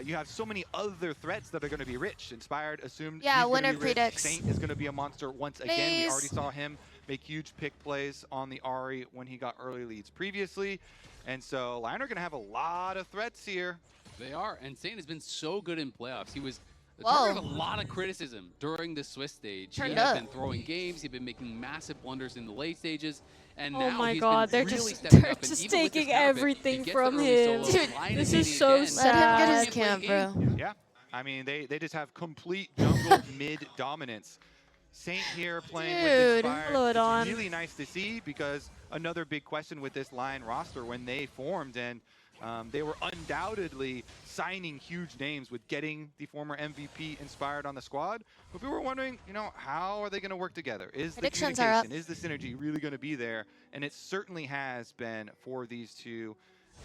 you have so many other threats that are going to be rich. Inspired assumed Yeah, he's gonna winner be rich. predicts. Saint is going to be a monster once again. We already saw him make huge pick plays on the Ahri when he got early leads previously. And so LYON are going to have a lot of threats here. They are, and Saint has been so good in playoffs. He was the target of a lot of criticism during the Swiss stage. Turned he had up. been throwing games, he'd been making massive blunders in the late stages, and Oh now my he's god, been they're really just stepping up. they're And just even with this taking counter pick, everything he gets from the early him. solo, Dude, LYON this invading is so again. sad. Let him get his Can't play camp, the bro. game. Yeah, I mean, they just have complete jungle mid dominance. Saint here playing with Dude, Inspired. hello, It's Don. really nice to see, because another big question with this LYON roster when they formed, and they were undoubtedly signing huge names with getting the former MVP Inspired on the squad. But we were wondering, how are they going to work together? Is the Predictions are up. communication, is the synergy really going to be there? And it certainly has been for these two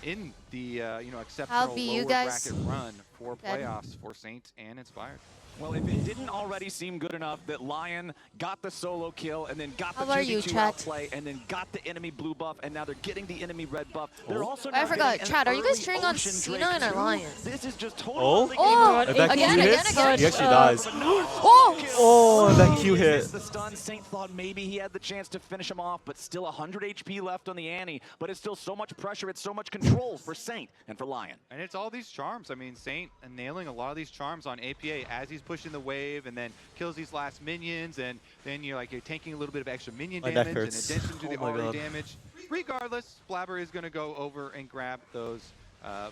in the exceptional be you lower guys bracket run for good? playoffs for Saint and Inspired. Well, if it didn't already seem good enough that LYON got the solo kill and then got the How are you, 2v2 chat? outplay and then got the enemy blue buff and now they're getting the enemy red buff. They're also I now forgot. getting an Chat, are you guys early cheering on Ocean C9 Drake or too. LYON? This is just Oh, totally oh, If that again, Q again, hits, again. he actually dies. Oh! Oh, and that Q hit. The stun, Saint thought maybe he had the chance to finish him off, but still 100 HP left on the Annie. But it's still so much pressure, it's so much control for Saint and for LYON. And it's all these charms. I mean, Saint nailing a lot of these charms on APA as he's pushing the wave and then kills these last minions, and then you're tanking a little bit of extra minion damage in addition to the already damage. Regardless, Blabber is going to go over and grab those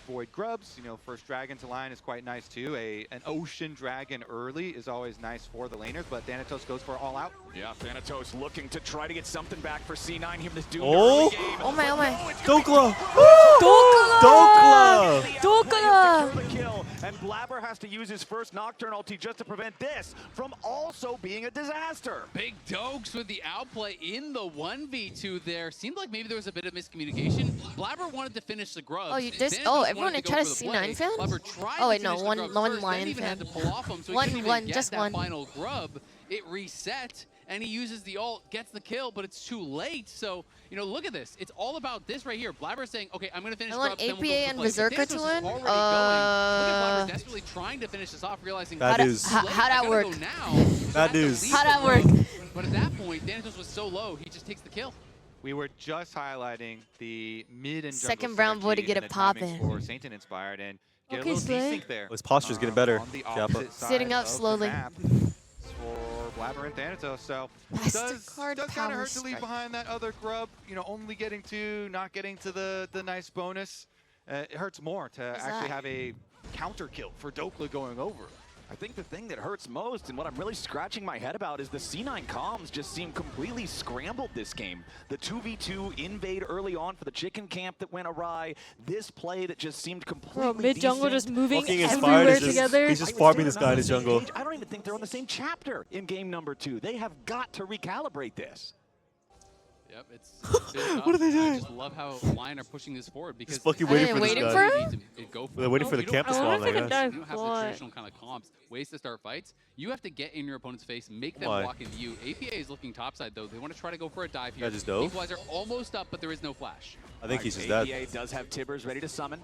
Void Grubs. First Dragon to line is quite nice too. An Ocean Dragon early is always nice for the laners, but Thanatos goes for all out. Yeah, Thanatos looking to try to get something back for C9 here in this Doom Oh! game. Oh my, oh my. Dokla! Dokla! Dokla! Kill, and Blabber has to use his first Nocturne ulti just to prevent this from also being a disaster. Big Dokes with the outplay in the 1v2 there. Seemed like maybe there was a bit of miscommunication. Blabber wanted to finish the grubs. Oh, everyone in chat is C9 fan? Oh wait, no, one LYON fan. Just one. Final grub, it reset, and he uses the ult, gets the kill, but it's too late. So, look at this. It's all about this right here. Blabber saying, okay, I'm going to finish I want grubs, APA and Berserker to win. Look at Blabber desperately trying to finish this off, realizing how'd that work? How'd that work? But at that point, Thanatos was so low, he just takes the kill. We were just highlighting the mid and jungle second brown boy to get it popping. For Saint and Inspired and get Okay, a little Slay. desync there. His posture's getting better. On the Kappa. opposite Sitting side up of the slowly. map for Blabber and Thanatos. So does Mastercard kind of power hurt to leave strike. behind that other grub. Only getting 2, not getting to the nice bonus. It hurts more to actually have a counter kill for Dokla going over. I think the thing that hurts most and what I'm really scratching my head about is the C9 comms just seem completely scrambled this game. The 2v2 invade early on for the chicken camp that went awry. This play that just seemed completely mid jungle just moving Inspired everywhere is just, together. he's just farming this guy in his jungle. I don't even think they're on the same chapter in game number 2. They have got to recalibrate this. Yep, it's What are they doing? I just love how LYON are pushing this forward because Just fucking waiting for this waiting guy. for him? They're waiting for the camp to I wonder spawn, if they I can guess. dive You don't have the traditional kind of comps, ways to start fights. You have to get in your opponent's face, make them walk into you. APA is looking topside though. They want to try to go for a dive here. That just dove. Equalizer almost up, but there is no flash. I think he's just APA dead. does have Tibbers ready to summon.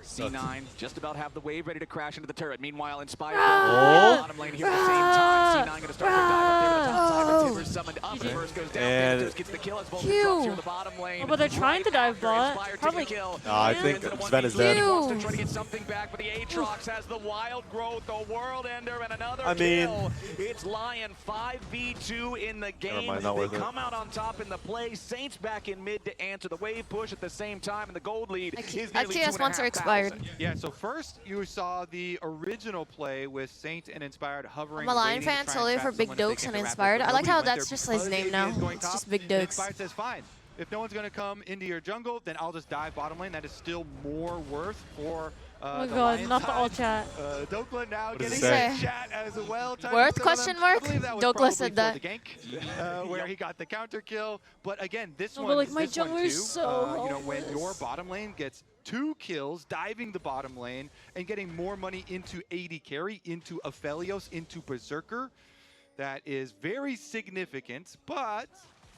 C9 just about have the wave ready to crash into the turret. Meanwhile, Inspired bottom lane here at the same time. C9 going to start to dive up there to the top side, but Tibbers summoned up. The first goes down. And Thanatos gets the kill as Volker drops here in the bottom lane. Oh, but they're trying to dive bot. Inspired Probably. taking kill. I think Sven is dead. He wants to try to get something back, but the Aatrox has the wild growth, the world ender, and another kill. It's LYON 5v2 in the game. Never mind, not worth they it. come out on top in the play. Saints back in mid to answer the wave push at the same time, and the gold lead is nearly RTS once are expired. Yeah, so first you saw the original play with Saint and Inspired hovering. I'm a LYON waiting to fan, try so and for trap Big someone if they Dokes can and interact Inspired. with, I like but how nobody went that's there just his because name APA now. is going It's top, just Big and Dokes. Inspired says, fine. If no one's going to come into your jungle, then I'll just dive bottom lane. That is still more worth for Oh my the god, LYON not the side. all chat. Dokla now What does getting it say? in chat as well. Worth question mark? Dokla said that. The gank, where he got the counter kill. But again, this No, one, but like my this one jungler is too, so you know, when your bottom lane gets 2 kills, diving the bottom lane, and getting more money into AD carry, into Aphelios, into Berserker, that is very significant. But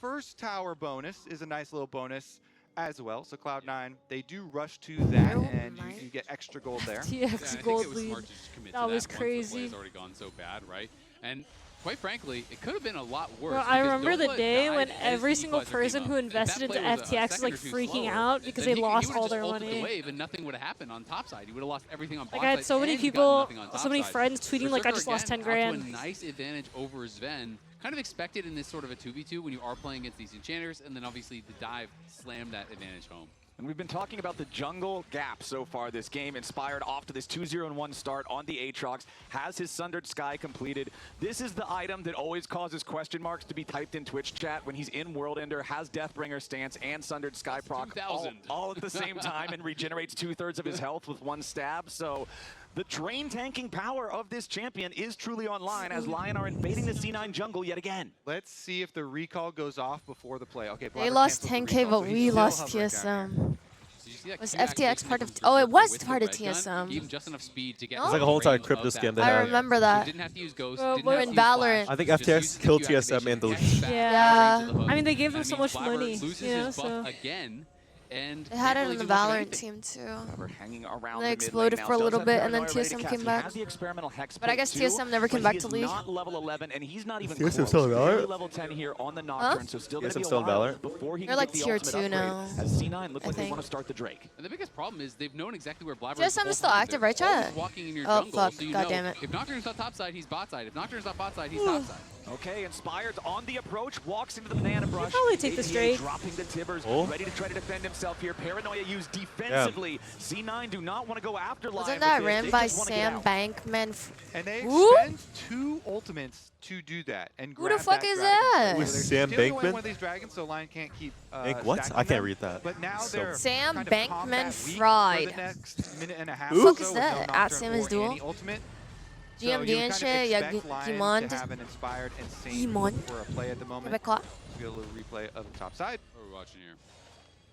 first tower bonus is a nice little bonus as well. So Cloud9, they do rush to that, and you get extra gold there. TX I gold think it was lead. smart to just commit That to was that once the play crazy. has already gone so bad, right? And quite frankly, it could have been a lot worse. Bro, I because remember the Dokla day died when as every the single equalizer came person up. who If invested that into play was a FTX is second like or two freaking slower, out because then they lost would've all just their ulted money. the wave and nothing would have happened on top side. You would have lost everything on bottom Like I had so many people, so many friends tweeting like I just lost 10 grand. A nice advantage over Sven. Kind of expected in this sort of a 2v2 when you are playing against these enchanters, and then obviously the dive slammed that advantage home. And we've been talking about the jungle gap so far this game. Inspired off to this 2-0-1 start on the Aatrox, has his Sundered Sky completed. This is the item that always causes question marks to be typed in Twitch chat when he's in World Ender, has Deathbringer stance and Sundered Sky proc all at the same time, and regenerates 2/3 of his health with 1 stab. So the drain tanking power of this champion is truly online as LYON are invading the C9 jungle yet again. Let's see if the recall goes off before the play. Okay, They lost 10K, but we lost PSM. So you see that Was Q FTX activation part of? from Oh, it Berserker was with the part of red gun TSM. Gave him just enough speed to get. No? It's like a whole entire range crypto of scam they that had. I remember So that. didn't have to use Ghost. Well, didn't we're have in to use Flash, Valorant. I think just FTX used the killed Q TSM and the activation, League. get back Yeah. into the hook. I mean, they gave them And so it much means Blabber money, loses you know, his buff so. again. And They had can't it really in the do much of Valorant anything. team too. We're hanging around They the exploded mid lane for a now. little Does bit, have and then Paranoia ready to TSM cast. came He back. has the experimental hex But I plate guess too, TSM never came but back he to is League. not level 11, and he's not even TSM close. still in Barely Valorant? level 10 here on the Nocturne, so still going to TSM be a still in while Valorant? before he They're can like get the tier ultimate 2 upgrade. now, As C9 look I like they think. want to start the Drake. And the biggest problem is they've known exactly where Blabber TSM is still active, right, chat? walking in your Oh, jungle, fuck. so you God know damn it. if Nocturne's not top side, he's bot side. If Nocturne's not bot side, he's top side. Okay, Inspired's on the approach, walks into the banana brush. probably take this APA Drake. dropping the Tibbers, Oh. ready to try to defend himself here. Paranoia used defensively. C9 do not want to go after Lion. Wasn't with that this. ran They by just wanna get Sam out. Bankman? And they Who? expend 2 ultimates to do that. And Who the grab fuck that is dragon. that? So Who's they're Sam stealing away Bankman? one of these dragons, so Lion can't keep Bank what? stacking I can't them. read that. But now So- they're Sam kind of Bankman combat weak for the Fried. next minute and a half Who? or Fuck so is with no that? At Nocturne Samus or Duel? any ultimate. So GMD you and kind of shit, yeah, expect Lion Gimond. to have an inspired insane Gimond. for a play at the moment. Rebecca. Let's get a little replay of the top side. What are we watching here?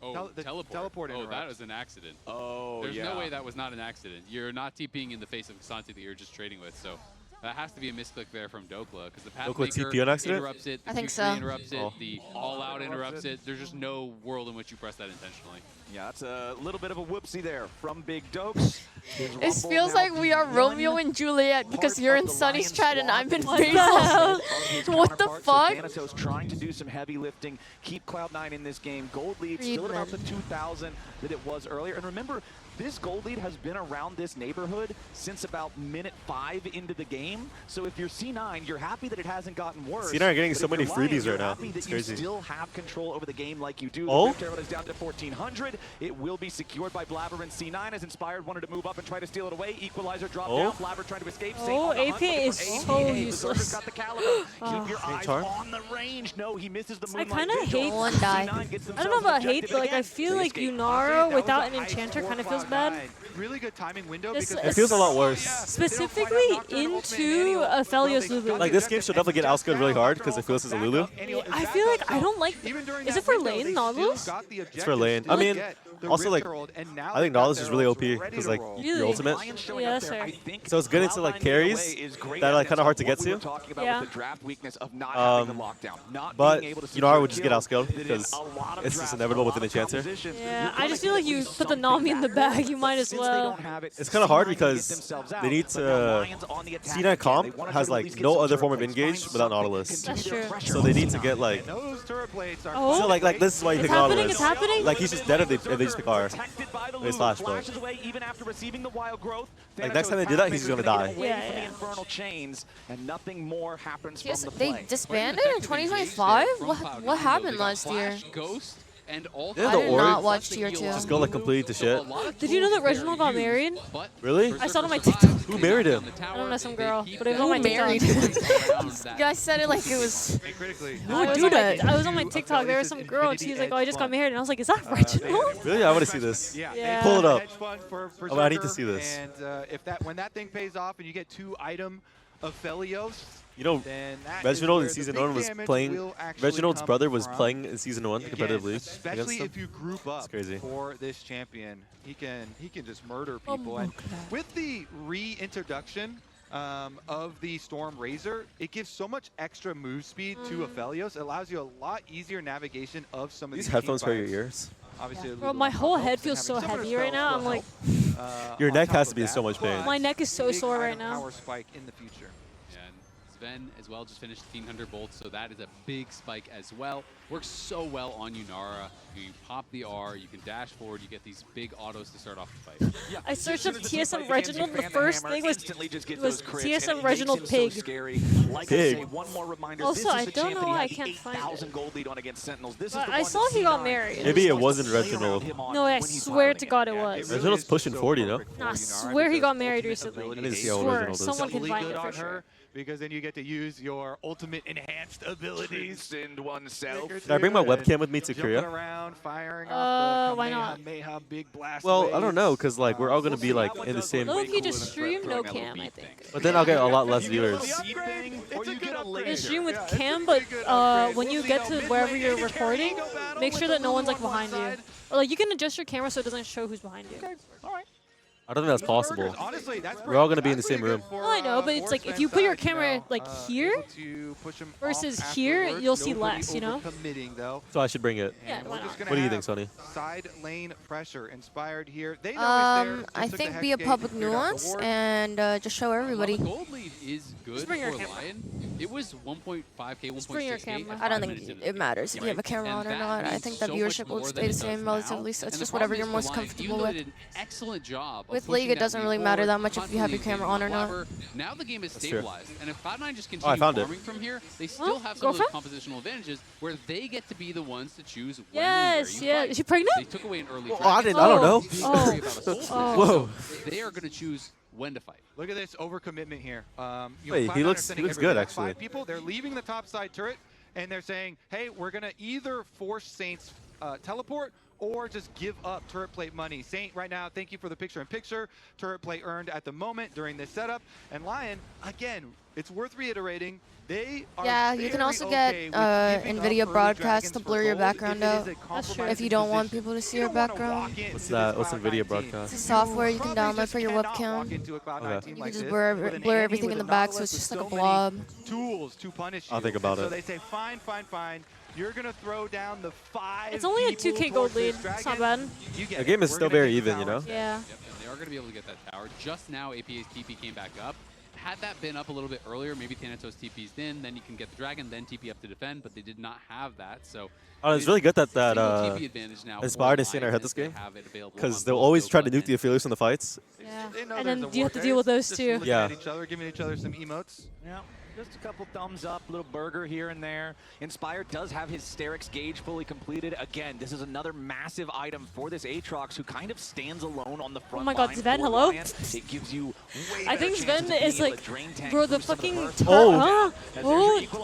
Oh, The teleport. Oh, that interrupt. was an accident. Oh, There's yeah. no way that was not an accident. You're not TPing in the face of Xanthi that you're just trading with, so that has to be a misclick there from Dokla, because the Dokla Pathmaker TP on accident? interrupts it, the I think Q3 so. interrupts it, Oh. the All-Out interrupts it. There's just no world in which you press that intentionally. Yeah, that's a little bit of a whoopsie there from Big Dokes. It feels like we are Romeo and Juliet because you're in Sunny's chat and I'm in Faisal. What the fuck? Thanatos trying to do some heavy lifting, keep Cloud9 in this game. Gold lead still at about the 2,000 that it was earlier. And remember, this gold lead has been around this neighborhood since about minute 5 into the game. So if you're C9, you're happy that it hasn't gotten worse. C9 are getting But so if many you're Lion, freebies you're right now. happy that It's you crazy. still have control over the game like you do. Oh? The Rift Herald is down to 1,400. It will be secured by Blabber and C9 as Inspired wanted to move up and try to steal it away. Equalizer dropped down. Blabber trying to escape. Saint Oh, on the hunt, AP looking is for so APA. useless. Berserker's got the caliber. Keep your eyes Tar? on the range. No, he misses the I moonlight kind of vigil. hate. One die. C9 gets I don't know about hate, themselves but like I objective feel again. like They escape. Yunara without an enchanter kind of feels bad. Really good timing window This- because It feels a lot worse. Specifically into Aphelios Lulu. Like, this game should definitely get outscoded really hard because it feels as a Lulu. I feel like I don't like. Is it for lane Nautilus? It's for lane. I mean, also, like, I think Nautilus is really OP because, like, your ultimate. Yeah, that's fair. So it's good into, like, carries that are, like, kind of hard to get to. Yeah. But Yunara would just get outscaled because it's just inevitable with an enchanter. Yeah, I just feel like you put the Nami in the bag, you might as well. It's kind of hard because they need to. C9 comp has like no other form of engage without Nautilus. That's true. So they need to get like. Oh. So like this is why you It's pick happening, Nautilus. it's happening. Like he's just dead if they just pick R. They slash, but like next time they do that, he's gonna die. Yeah. Infernal chains, and nothing more happens Yes, from the they play. disbanded in 2025? What happened last year? Ghost and all Yeah, I the did orb not watch tier 2. just go like completely to shit. Did you know that Reginald got married? Really? I saw it on my TikTok. Who married him? I don't know, some girl, but it was on my Who TikTok. married him? You guys said it like it was. Who would do that? I was on my TikTok. There was some girl, and she was like, "Oh, I just got married," and I was like, "Is that Reginald?" Really? I want to see this. Yeah. Pull it up. Hedge fund for Oh, I need to Berserker, see this. And if when that thing pays off and you get 2 item of Aphelios, You know, then that Reginald in is where season the 1 big was damage playing. will actually Reginald's come brother was from. playing in season 1 competitively against Especially him. if you group up It's crazy. for this champion, he can just murder people. And with the reintroduction of the Storm Razor, it gives so much extra move speed to Aphelios. It allows you a lot easier navigation of some of These these headphones team hurt your fights. ears. Obviously, Bro, my whole head feels so heavy right now. I'm like, Your on neck top has of to be in that, so much pain. my neck is so big sore right item now. Power spike in the future. Yeah, and Sven as well just finished 1500 bolts, so that is a big spike as well. Works so well on Yunara. You pop the R, you can dash forward, you get these big autos to start off the fight. I searched up TSM Reginald. The first thing was TSM Reginald Pig. Pig. Also, I don't know why I can't find it. Gold lead on against Sentinels. This But is the I one saw that he got C9 married. Maybe it wasn't Reginald. No, I swear to God it was. Reginald's pushing 40, no? Nah, I swear he got married recently. I didn't see how Swear, Reginald is. someone can Really find good it for on sure. her because then you get to use your ultimate enhanced abilities. Transcend oneself. Can I bring my webcam with me to Jumping Korea? around, firing off the Why not? Kamehameha how big Blast Well, weighs. I don't know, because like we're all gonna be like in the same. Low-key just stream, no cam, I think. But then I'll get a lot less viewers. You stream with cam, but when you get to wherever you're recording, make sure that no one's like behind you. Or like you can adjust your camera so it doesn't show who's behind you. All right. I don't think that's possible. Honestly, that's We're all gonna be in the same room. Oh, I know, but it's like if you put your camera like here versus here, you'll see less, you know? So I should bring it. Yeah, why not? What do you think, Sonny? Side lane pressure inspired here. They know I think be a public nuance and just show everybody. The gold lead is good for Lion. It was 1.5K, 1.6K. I don't think it matters if you have a camera on or not. I think the viewership will stay the same relatively, so it's just whatever you're most comfortable with. An excellent job. With League, it doesn't really matter that much if you have your camera on or not. Now the game is That's true. stabilized, and if Cloud9 just I continue found it. farming from here, they still have some of those compositional advantages where they get to be the ones to choose when Yes, and where you yeah. fight. Is she pregnant? They took away an early Well, dragon. I don't know. Whoa. They are going to choose when to fight. Look at this overcommitment here. Wait, he looks good actually. 5 people, they're leaving the top side turret, and they're saying, hey, we're going to either force Saint's teleport or just give up turret plate money. Saint, right now, thank you for the picture-in-picture. Turret plate earned at the moment during this setup. And Lion, again, it's worth reiterating, they are Yeah, you can also get NVIDIA broadcast to blur your background out if you don't want people to see your background. What's that? What's NVIDIA broadcast? It's a software you can download for your webcam. Okay. You can just blur everything in the back so it's just like a blob. Tools to punish you. I'll think about So it. they say, fine, fine, fine. You're going to throw down the 5 It's only a people 2K gold towards lead. this It's not dragon. bad. You get The it. game is We're still gonna very take the even, you tower. know? Yeah. Yep, and they are going to be able to get that tower. Just now, APA's TP came back up. Had that been up a little bit earlier, maybe Thanatos TP'd in, then you can get the dragon, then TP up to defend, but they did not have that, so... Oh, it's really good that TP advantage now Inspired for and Sinner had Lion this as they game. have it available Because on they'll both always try to Dota nuke the Aphelios in the fights. Yeah. They know And there's then a you have to war deal with phase, those just too. looking Yeah. at each other, giving each other some emotes. Yeah, just a couple thumbs up, little burger here and there. Inspired does have his Sterix gauge fully completed. Again, this is another massive item for this Aatrox who kind of stands alone on the front Oh my god, line Sven, for hello? Lion. It gives you way I better think chances Sven of being is able like, to drain tank bro, the through some of fucking burst. Oh.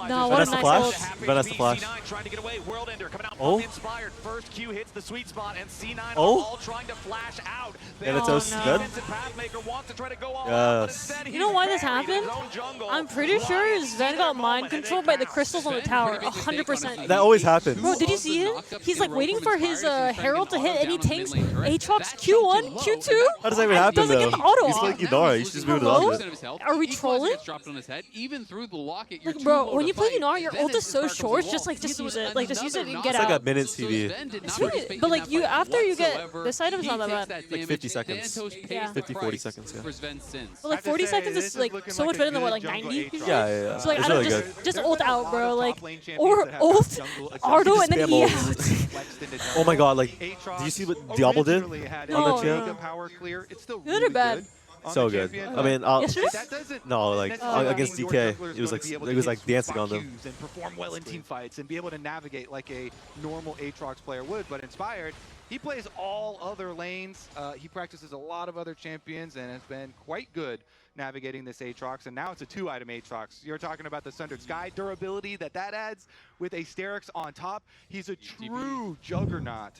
no, what a Vanessa nice flash. ult. Vanessa flash. C9 trying to get away. World Ender coming out Oh. from Inspired. First Q hits the sweet spot, and C9 are Oh. all trying to flash out. Thanatos no. dead? Defensive Pathmaker wants to try to go all out, but Yes. instead You know why this he's buried in happened? his own jungle. I'm pretty sure Sven got mind controlled by the crystals on the tower, 100%. That always happens. Bro, did you see him? He's like waiting for his Herald to hit and he tanks Aatrox Q1, Q2. How does that even happen, doesn't though? get the auto He's off. like Inara. He's just moving to Hello? the Are we trolling? Dropped on his head, even through the locket, you're Like, too bro, low when to you play fight. Yunar, your Then ult as is so the car short, comes just along, like just he use was it. Like just use it and another get It's like out. a minute's So TV. Sven did not It's really- participate but in like that you fight after you get whatsoever. this item's He not that takes bad. that Like damage. 50 seconds. Thanatos pays Yeah. the 50, 40 price seconds, yeah. for Sven's sins. But like 40 seconds is like so much better than what, like 90? Yeah, yeah, yeah. So like It's I don't really just ult out, bro. Like or or ult Ardo and then spam E ults. out. Oh my god, like, did you see what Diablo did on No, the champ? no. Power clear. It's still Good or bad? So good. I mean, Yesterday? no, like against DK, it was like dancing on them. And perform well in team fights and be able to navigate like a normal Aatrox player would. But Inspired, he plays all other lanes. He practices a lot of other champions and has been quite good navigating this Aatrox. And now it's a 2-item Aatrox. You're talking about the Sundered Sky durability that adds with a Sterix on top. He's a true juggernaut.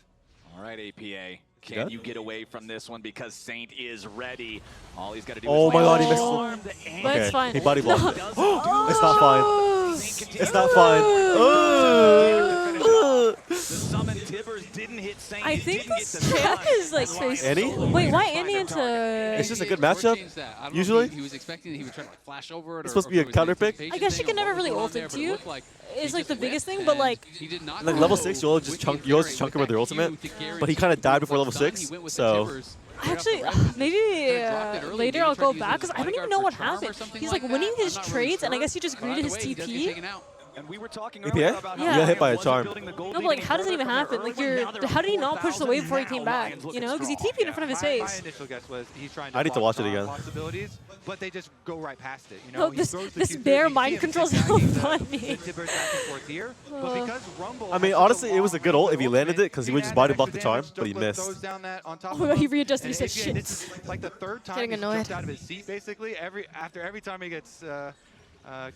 All right, APA. He Can dead? you get away from this one because Saint is ready? All he's got to do Oh is my god, he missed farm it. the aim. But it's Okay, fine. he body blocked it. Oh. It's not fine. It's not fine. The summon Tibbers didn't hit Saint. I It think didn't get this the champ stun. is like crazy. Annie? Wait, why Annie into? It's just a good matchup, usually. He was expecting that he would try to like flash over it. It's supposed to be a counter pick. I guess she can never really ult into you. It's like the biggest thing, but like Like level 6, you always just chunk him with your ultimate, but he kind of died before level 6, so. actually maybe later I'll go back because I don't even know what happened. He's like winning his trades, and I guess he just greeted his TP. And we were talking APA? earlier about how Yeah. You got hit by a charm. No, but like, how does it even happen? Like, how did he not push the wave before he came back? You know, because he TP'd in front of his My face. initial guess was he's trying to I need to watch it again. possibilities, but they just go right past it. You know, No, he this throws the this Q30, bear you mind see him control's zigzagging so the funny. Tibbers back and forth here, but because Rumble I mean, has such honestly, it was a good ult if he long landed it, because he would just body block the charm, damage, but he Juggler missed. throws down that on top Oh my of god, he him, readjusted. He and said APA, shit. this is like the third time Getting he's annoyed. jumped out of his seat, basically. After every time he gets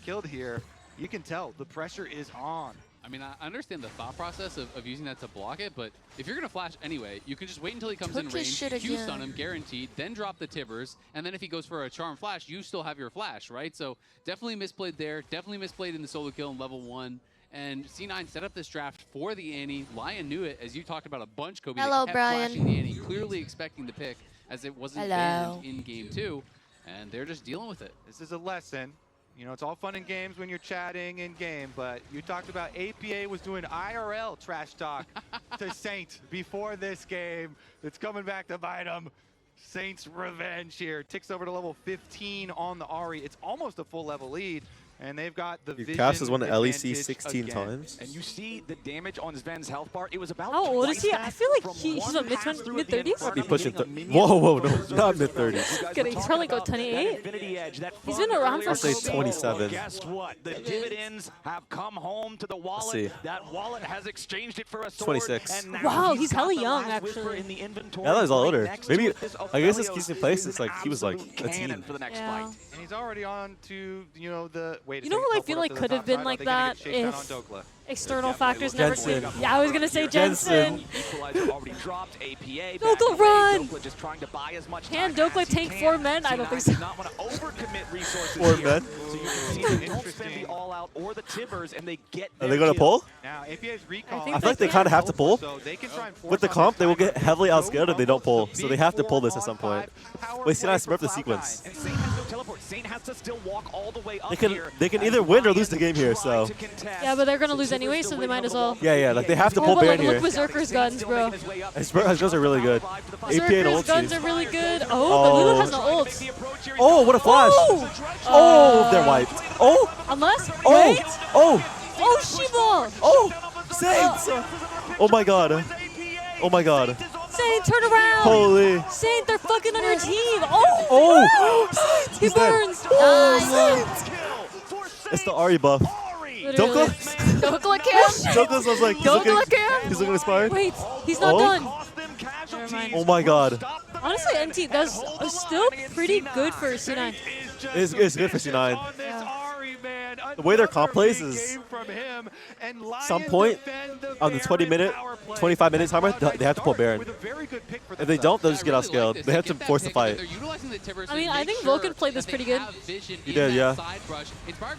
killed here, you can tell the pressure is on. I mean, I understand the thought process of using that to block it, but if you're going to flash anyway, you can just wait until he comes in range, Q-stun him, guaranteed, then drop the Tibbers, and then if he goes for a charm flash, you still have your flash, right? So definitely misplayed there, definitely misplayed in the solo kill in level 1, and C9 set up this draft for the Annie. LYON knew it, as you talked about a bunch, Kobe. Hello, kept Brian. flashing the Annie, clearly expecting the pick, as it wasn't banned in game 2, and they're just dealing with it. This is a lesson. You know, it's all fun and games when you're chatting in game, but you talked about APA was doing IRL trash talk to Saint before this game. It's coming back to bite him. Saint's revenge here. Ticks over to level 15 on the Ahri. It's almost a full level lead. And they've got the vision Cass has won the LEC advantage 16 again. times. And you see the damage on Sven's health bar. It was about How old is twice he? that I feel like from he's one a pass through at the mid-30s. end. Be pushing whoa, no, not mid-30s. Good, he's probably like 28. He's been around for I'll say so 27. Guess what? The dividends have come home to the wallet. see. That wallet has exchanged it for a sword. 26. And now Wow, he's got hella the young, last whisper actually. in the inventory Yeah, that was all right older. next Maybe, to it. I guess this Aphelios keeps in place is since an like he was like absolute a cannon teen. for the next Yeah. fight. And he's already on to, you know, the wait a You know second, who I teleport feel up like to the could top have been side. like Are they gonna that get chased down if on Dokla? external factors never Jensen. came? Yeah, I was gonna say Jensen. Jensen. Equalizer already dropped. APA. Dokla run! Dokla just trying to buy as much Can time Dokla as he tank can. 4 men? I don't think so. does not want to overcommit resources 4 here. men? So you can see they don't spend the all out or the Tibbers, and they get. Are they their going to kill. pull? Now, APA's recall. I think I feel like they kind of have to pull. So they can try and force With the on comp, this they will timer. get heavily outscaled if they don't pull. So they have to Big pull this at 4 some on point. 5 power Wait, C9 play smurf the for sequence. And Saint has no teleport. Saint has to still walk all the way up They can here. either win or lose the game here. So Yeah, but they're gonna lose anyway, so they might as well. yeah, like they have to Oh, pull but Baron like, here. look Berserker's guns, bro. His guns are really good. APA and Berserker's guns ulti. are really good. Oh, but Lulu has no ult. Oh, what a flash! Oh, they're wiped. Oh, Unless, oh, wait. oh, Oh, Shiba. oh, Saints! Oh my god. Oh my god. Saint, turn around. Holy. Saint, they're fucking on your team. Oh, Oh! he He's dead. burns. Oh, it's the Ahri buff. Literally. Dokla? Dokla Cam? Dokla was like, Dokla Cam? he's looking inspired. Wait, he's not Oh. done. Never mind. Oh my god. Honestly, NT, that's still pretty good for C9. It's good for C9. The way their comp plays is some point on the 25-minute timer, they have to pull Baron. If they don't, they'll just get outscaled. They have to force the fight. I mean, I think Vulcan played this pretty good. He did, yeah.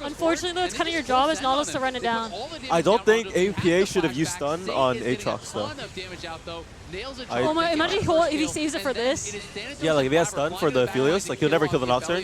Unfortunately, though, it's kind of your job as Nautilus to run it down. I don't think APA should have used stun on Aatrox though. Oh my, imagine if he saves it for this. Yeah, like if he has stun for the Aphelios, like he'll never kill the Nocturne.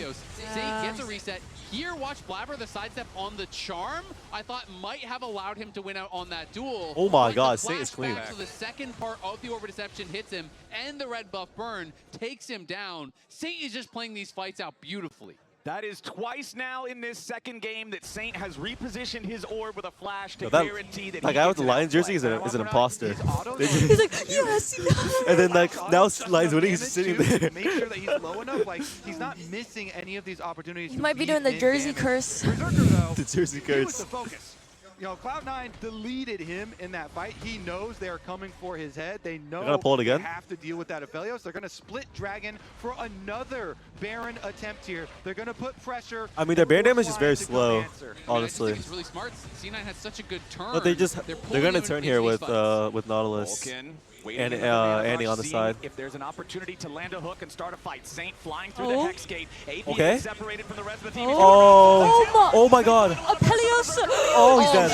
Saint gets a reset. Here, watch Blabber, the sidestep on the charm, I thought might have allowed him to win out on that duel. Oh my But god, the Saint is clean. flashback, so the second part of the Orb of Deception hits him, and the red buff burn takes him down. Saint is just playing these fights out beautifully. That is twice now in this second game that Saint has repositioned his orb with a flash to No, that guarantee that guy with the Lions jersey is an imposter. He's like, yes. And then like now Lions winning, he's just sitting there. Make sure that he's low enough, like he's not missing any of these opportunities. He might be doing the jersey curse. The jersey He was curse. the focus. You know, Cloud9 deleted him in that fight. He knows they are coming for his head. They know They're gonna pull it again? they have to deal with that Aphelios. They're going to split Dragon for another Baron attempt here. They're going to put pressure. I mean, their Baron damage is very to come slow, answer. honestly. I just think it's really smart. C9 had such a good turn. But they're pulling gonna him turn into here these with fights. Nautilus Vulcan and waiting for the mana Annie rush, on the seeing side. if there's an opportunity to land a hook and start a fight. Saint flying through Oh. the Hex Gate. APA Okay. separated from the rest of the team. Oh, oh my god. Aphelios. Oh, he's dead.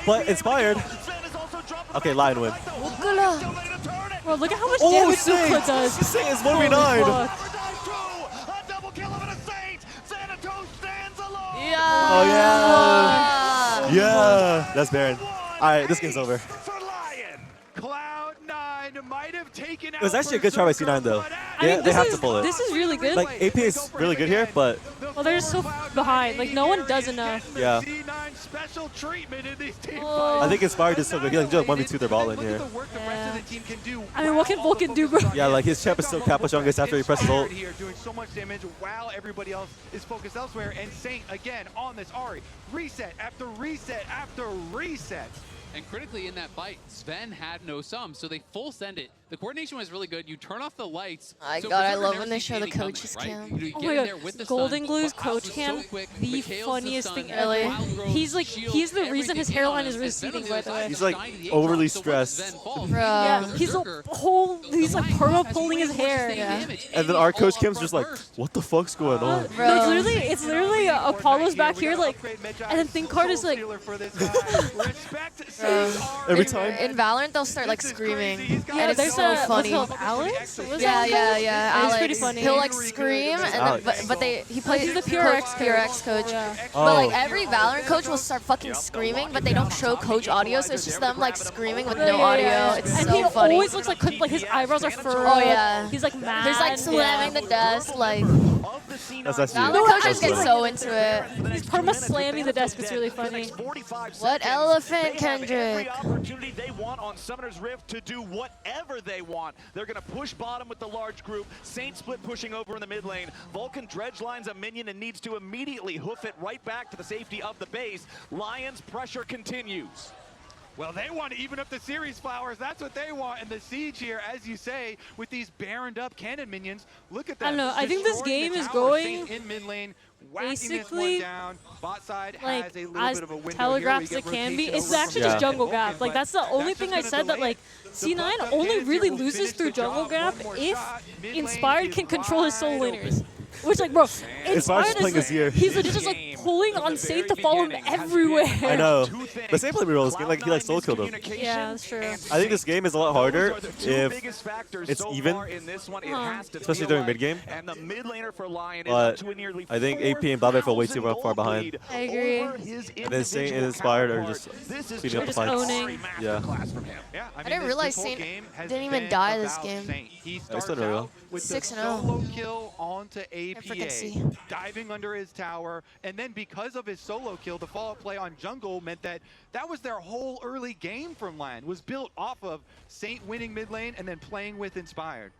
But inspired. Okay, Lion win. Dokla. Bro, look at how much Oh, damage Saint! Dokla does. Saint is Holy 1v9. fuck. Yeah. Oh yeah. Yeah. That's Baron. Alright, this game's over. Cloud9 might have taken out It was actually a good try by C9 though. I mean, They have to pull it. This is really good. Like AP is really good here, but Well, they're just so behind. Like, no one does enough. yeah. C9 special treatment in these team Oh. I think Inspired is so good. He like just 1v2 their bot lane Look here. at the work the rest of the team can do. I mean, what can Vulcan do, bro? Yeah, like his champ is still Capachungus after he presses ult. Here doing so much damage while everybody else is focused elsewhere. And Saint again on this Ahri. Reset after reset after reset. And critically in that fight, Sven had no sum, so they full send it. The coordination was really good. You turn off the lights. My so God, I Berserker love never when they sees show the Danny coming, coach's right? cam. You Oh get my in God, there with the Golden stun, Glue's but coach Alpha's cam, so quick, the Mikhail's funniest stun, thing ever. Wild Growth, He's like, shield, he's the reason his everything hairline in is on him, and Sven receding, on by other the side way. is He's like dying to the overly Aatrox, so what's stressed. Sven fall? Yeah, he's Berserker, he's like perma pulling his hair. And then our coach Kim's just like, what the fuck's going on? No, it's literally Apollo's back here, like, and then ThinkCard is like, Every time. In Valorant, they'll start like screaming, yeah, and it's there's so a funny. what's it called, Alex? What was Yeah, that yeah. called? It's Alex. pretty funny. He'll like scream, and then, but he plays He's the PRX coach. Yeah. But like every Valorant coach will start fucking screaming, but they don't show coach audio, so it's just them like screaming with no audio. It's and so he funny. always looks like his eyebrows are furrowed. Oh yeah. He's like mad. He's like slamming the desk, like. That's actually Valorant coaches get so into it. He's perma slamming the desk. It's really funny. What elephant, Kendrick? Opportunity they want on Summoner's Rift to do whatever they want. They're going to push bottom with the large group. Saint Split pushing over in the mid lane. Vulcan dredge lines a minion and needs to immediately hoof it right back to the safety of the base. Lions pressure continues. Well, they want to even up the series, Flowers. That's what they want. And the siege here, as you say, with these baroned up cannon minions. Look at that. I don't know. I think this Destroying game the is tower. going Saint in mid lane, whacking this basically one down. Bot side like has a little as bit of a window telegraphed here. as We it get can be. rotation It's over actually from just jungle Vulcan, gap. Like but that's the only that's thing just I gonna said that delay like it. C9 The bot only manager really will loses finish through the jungle job. gap One more if shot. Mid lane Inspired is can control his soul wide laners. open. Which like, bro, Inspired's Inspired playing is his year. he's legit just like pulling on Saint to follow him everywhere. I know. But Saint played me well this game. Like he like solo killed him. Yeah, that's true. I think this game is a lot harder if it's even, especially during mid game. And the mid laner for Lion But is up to a nearly I think AP and Blaber feel way too far behind. I agree. And then Saint and Inspired are just speeding up the fights. owning. Yeah. Yeah, I didn't realize Saint didn't even die this game. He I starts still don't know. out with the 6-0. solo kill onto freaking see. APA, diving under his tower, and then because of his solo kill, the follow-up play on jungle meant that was their whole early game from LYON, was built off of Saint winning mid lane and then playing with Inspired.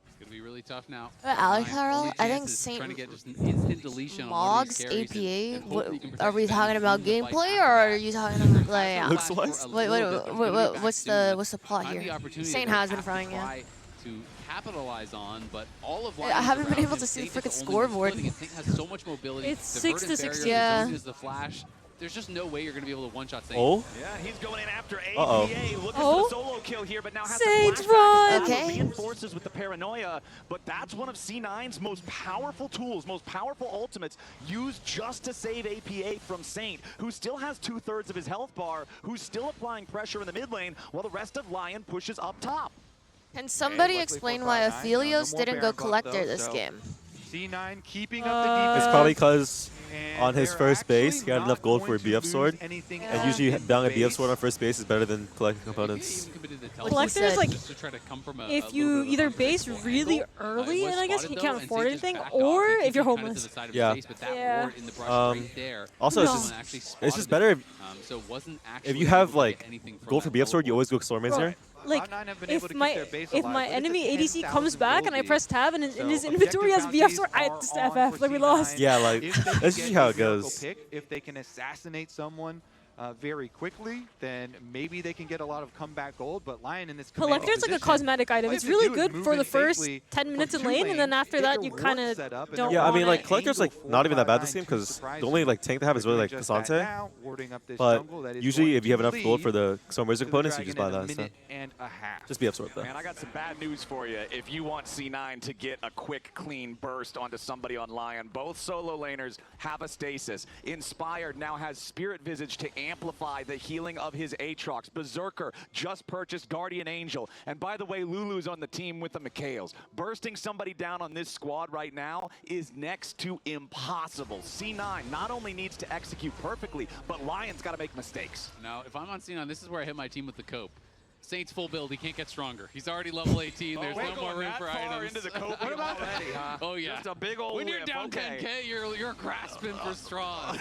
It's gonna be really tough now. Alex Harrell, Only I chance think is Saint trying to get just an instant deletion on one of Mogs, these carries APA. and hope that you can Are we protect talking them about and like gameplay, or are you talking about like? Looks wise. Wait, what's the plot here? Saint has been frying, yeah. To capitalize on, but all of I haven't been able to see the frickin' scoreboard. Saint has so much mobility. It's Divert 6 to and 6. barrier, Yeah. the zone is the flash. There's just no way you're going to be able to one-shot Saint. Oh? Yeah, he's going in after APA, Uh-oh. looking Oh. for the solo kill here, but now has Saint to run! Okay. Reinforces with the paranoia, but that's one of C9's most powerful tools, most powerful ultimates, used just to save APA from Saint, who still has 2/3 of his health bar, who's still applying pressure in the mid lane, while the rest of LYON pushes up top. Can somebody explain why Aphelios didn't go collector this game? C9 keeping up the defense. It's probably because And on his they're first base, he actually had not enough gold going for a to BF lose sword. anything And else usually in down a base. BF sword on first base is better than collecting components. Collector is like, Just to try to come from a if little you bit of either an base unpredictable really angle. early, It was and I guess spotted you though, can't and afford Saint just anything, backed or off. He if you're kept kind of to homeless. the side of his Yeah. face, but that Yeah. ward in the brush right there, Also, it's No. just, actually it's spotted just better if, it. So wasn't if actually you have able to like get anything from gold for that BF sword, you gold. always go Stormmazer. Like, Cloud9 have been able if to my keep their base if alive, my but it's a enemy ADC 10,000 comes back and I gold press tab and in So his inventory has objective BF sword, I bounties just are FF, on like we for lost. C9. Yeah, like, If they can that's get usually how a it miracle goes. pick, if they can assassinate someone very quickly, then maybe they can get a lot of comeback gold. But LYON in this command Collector's like a position, cosmetic item. all It's you have to really do is good move for in the first safely 10 minutes from in lane, and then after get that your you ward kind of set up, and don't then Yeah, I want mean, like, it. Collector's like not even that bad this game because the only like tank they have is really like Cassante. But usually, if you have enough gold for the Stormmazer components, you just buy that instead. Just BF sword though. Man, I got some bad news for you. If you want C9 to get a quick, clean burst onto somebody on LYON, both solo laners have a stasis. Inspired now has Spirit Visage to amplify the healing of his Aatrox. Berserker just purchased Guardian Angel. And by the way, Lulu's on the team with the Mikhails. Bursting somebody down on this squad right now is next to impossible. C9 not only needs to execute perfectly, but LYON's got to make mistakes. Now, if I'm on C9, this is where I hit my team with the cope. Saint's full build. He can't get stronger. He's already level 18. There's no more room for items. What about already, huh? Oh yeah. Just a big old when you're whip. down Okay. 10K, you're grasping for straws.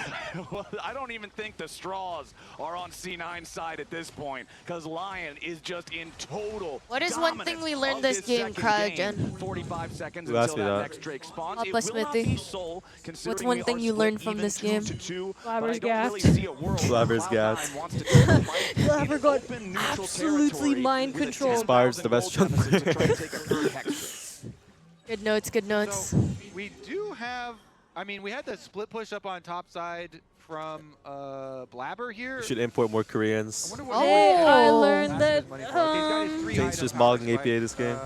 Well, I don't even think the straws are on C9's side at this point, because Lion is just in total. What is one thing we learned this game, Cryogen? 45 seconds Who asked until me that that? next Drake spawns. Up It a will Smithy. not be Soul, What's considering one we thing are you split learned from even this game? 2-2, but I Blabber's don't really gassed. see a world where Blabber's Cloud9 gassed. wants to take the fight in Blabber got open neutral absolutely territory mind with a controlled. Inspired's the 10,000 best gold jungler. deficit to try to take a third hex. Good notes, good notes. So we do have, I mean, we had the split push up on top side from Blabber here. We should import more Koreans. Hey, I learned that Saint's just mogging APA this game.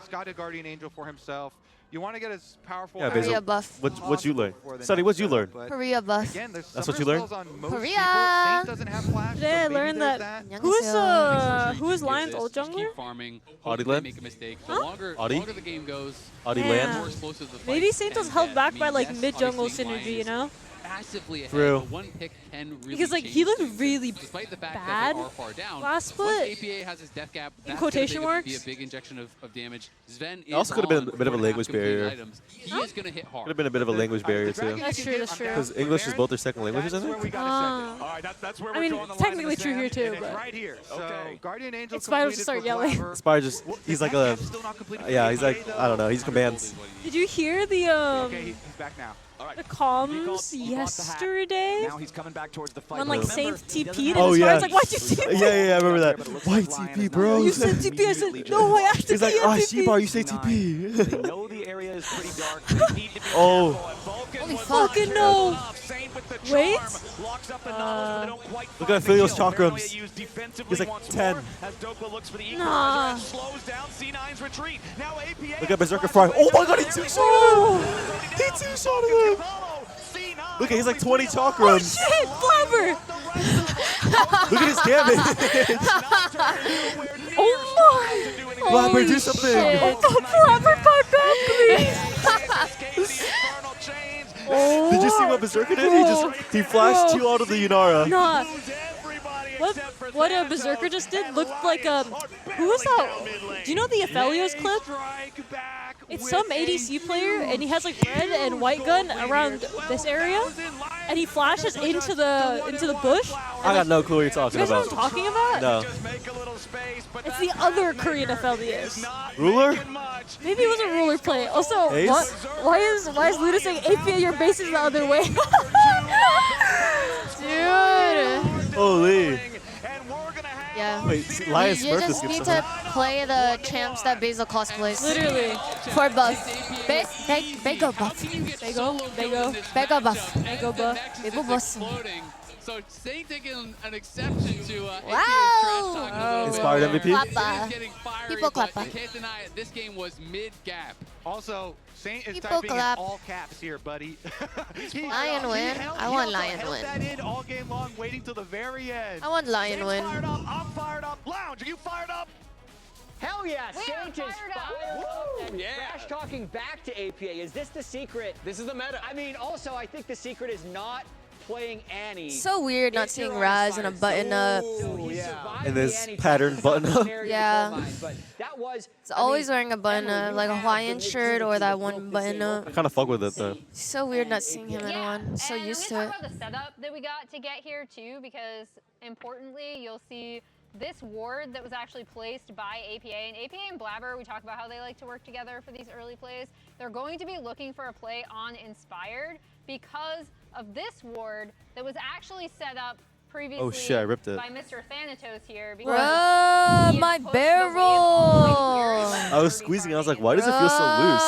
Scott a Guardian Angel for himself. You want to get as powerful Yeah, as Korea buff. What'd you learn? Sonny, what'd you learn? Korea buff. Again, there's That's what summer you learned? spells on most Korea. people. Saint doesn't have flash, today I so maybe learned there's that. that. Who is Lion's old Just keep jungler? farming. Audi Hope they Land? make a mistake. Huh? The longer Audi? the game goes, Audi the Land? more explosive the fight Maybe Saint was can held get. back I by mean, like yes, mid jungle obviously Lion synergy, you is know? massively ahead, True. but one pick can really Because like change he looked things. really Despite the fact bad that they are far down, last once split. APA has his death gap, that's quotation gonna be a marks. big injection of damage. Sven is also could have been a bit of a on language 4.5 completed barrier. items. He is going to hit hard. Could have been a bit of a language barrier too. That's true, that's true. Because English is both their second languages, I That's where we think. gotta send it. All right, that's where I we're mean, drawing the it's line in the technically true here sand, too, and it's but right here. So Guardian Angel It's fine to completed start for yelling. Blabber. Inspire just, he's like a, Still not completed for yeah, he's like, APA, I don't know, though. he's commands. Did you hear the Okay, he's back now. the comms yesterday? Now he's coming back towards the fight. When like Remember, Saint he doesn't TP'd have and Oh, Inspired's yeah. like, why'd you TP? Yeah, I remember that. Why TP, bro? You said TP, I said, no, I asked He's like, TP, ah, I Sheba, TP. you say They TP. know the area is pretty dark. They need to be Oh. careful, and Vulcan Holy was fuck. Fucking no. Saint with the Wait. charm, locks up the knowledge, but they don't quite Look find at the Filio's kill. chakrams. Paranoia used defensively He's like once 10. more, as Dokla looks for the Nah. equalizer and slows down C9's retreat. Now APA Look at Berserker fly. Fry. Oh my god, he two-shotted him! He two-shotted him! Look at, he's like 20 chakrams. Shit, Blabber! Look at his damage. Oh my! Blabber, do Holy something. shit. Oh, Blabber, back up, please! Oh Did you see what Berserker did? He flashed two out of the Yunara. Nah. What Berserker just did looked like a... Who was that? Do you know the Aphelios clip? It's some ADC player, and he has like red and white gun around this area, and he flashes into the bush. I got no clue what you're You talking guys know about. what I'm talking about? No. It's the other Korean Aphelios. Ruler? Maybe it was a ruler play. Also, Ace? why is Luda saying APA your base is the other way? Dude. Holy. Yeah. Wait, see, Lion You Smurf just this need gives to play the champs that Basil cosplays. Literally. For buff. Bego buff. Bego buff. Bego buff. Bego buff. So Saint taking an exception to Wow. trash talking a little Inspired bit. MVP? Klappa. He is getting fiery, People but klappa. you can't deny it. This game was mid-gap. Also, Saint is People typing clap. in all caps here, buddy. Lion win. I want Lion win. That in all game long, waiting till the very end. I want Lion Saint's win. Fired up. I'm fired up. Lounge, are you fired up? Hell yeah, We are Saint is fired up. fired up and Yeah. trash talking back to APA. Is this the secret? This is the meta. I mean, also, I think the secret is not playing Annie. So weird not if you're seeing on Raz in a Inspired. button up. So he yeah. survived And the this Annie pattern test, button so up. canary Yeah. in the coal mine, but that was, He's always wearing a button Emily, up, you like a have Hawaiian the shirt or mid-season that to one focus button in up. I kind of fuck with it though. So weird not seeing him in Yeah, one. So and used I'm to gonna it. talk about the setup that we got to get here too, because importantly, you'll see this ward that was actually placed by APA. And APA and Blabber, we talk about how they like to work together for these early plays. They're going to be looking for a play on Inspired because of this ward that was actually set up previously Oh shit, I ripped it. by Mr. Thanatos here. Bruh, Because he my had pushed the wave all the way barrel! here. I was squeezing, I was like, why does it feel so loose?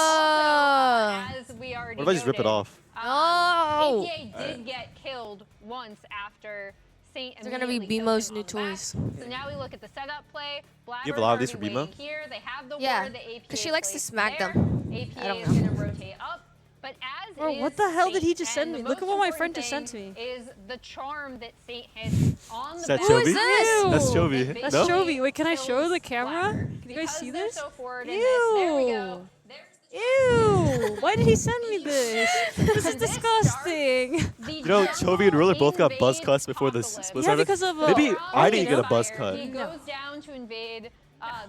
As we already What if I just rip it noted, off? No! APA did get killed once after Saint They're gonna be immediately killed BMO's him new on the back. toys. So now we look at the setup play. You have a lot of these for Blabber's BMO? already waiting here. They have the Yeah, ward that APA because she likes to placed smack there. them. APA I don't is know. gonna rotate up. But as Bro, is what the hell did he Saint, just send and me? the Look at most what my important friend just sent to thing me. Is the charm that Saint has on the Is that back. Who is Chovy? this? That's Chovy. That's No? Chovy. Wait, can I show the camera? Blabber. Can you guys Because see they're this? so forward in this, there we Ew. go. There's the Ew! Why did he send me this? This is disgusting. You know, Chovy and Ruler both got buzz cuts before this split started. because of, Maybe I didn't get a buzz cut. He goes down to invade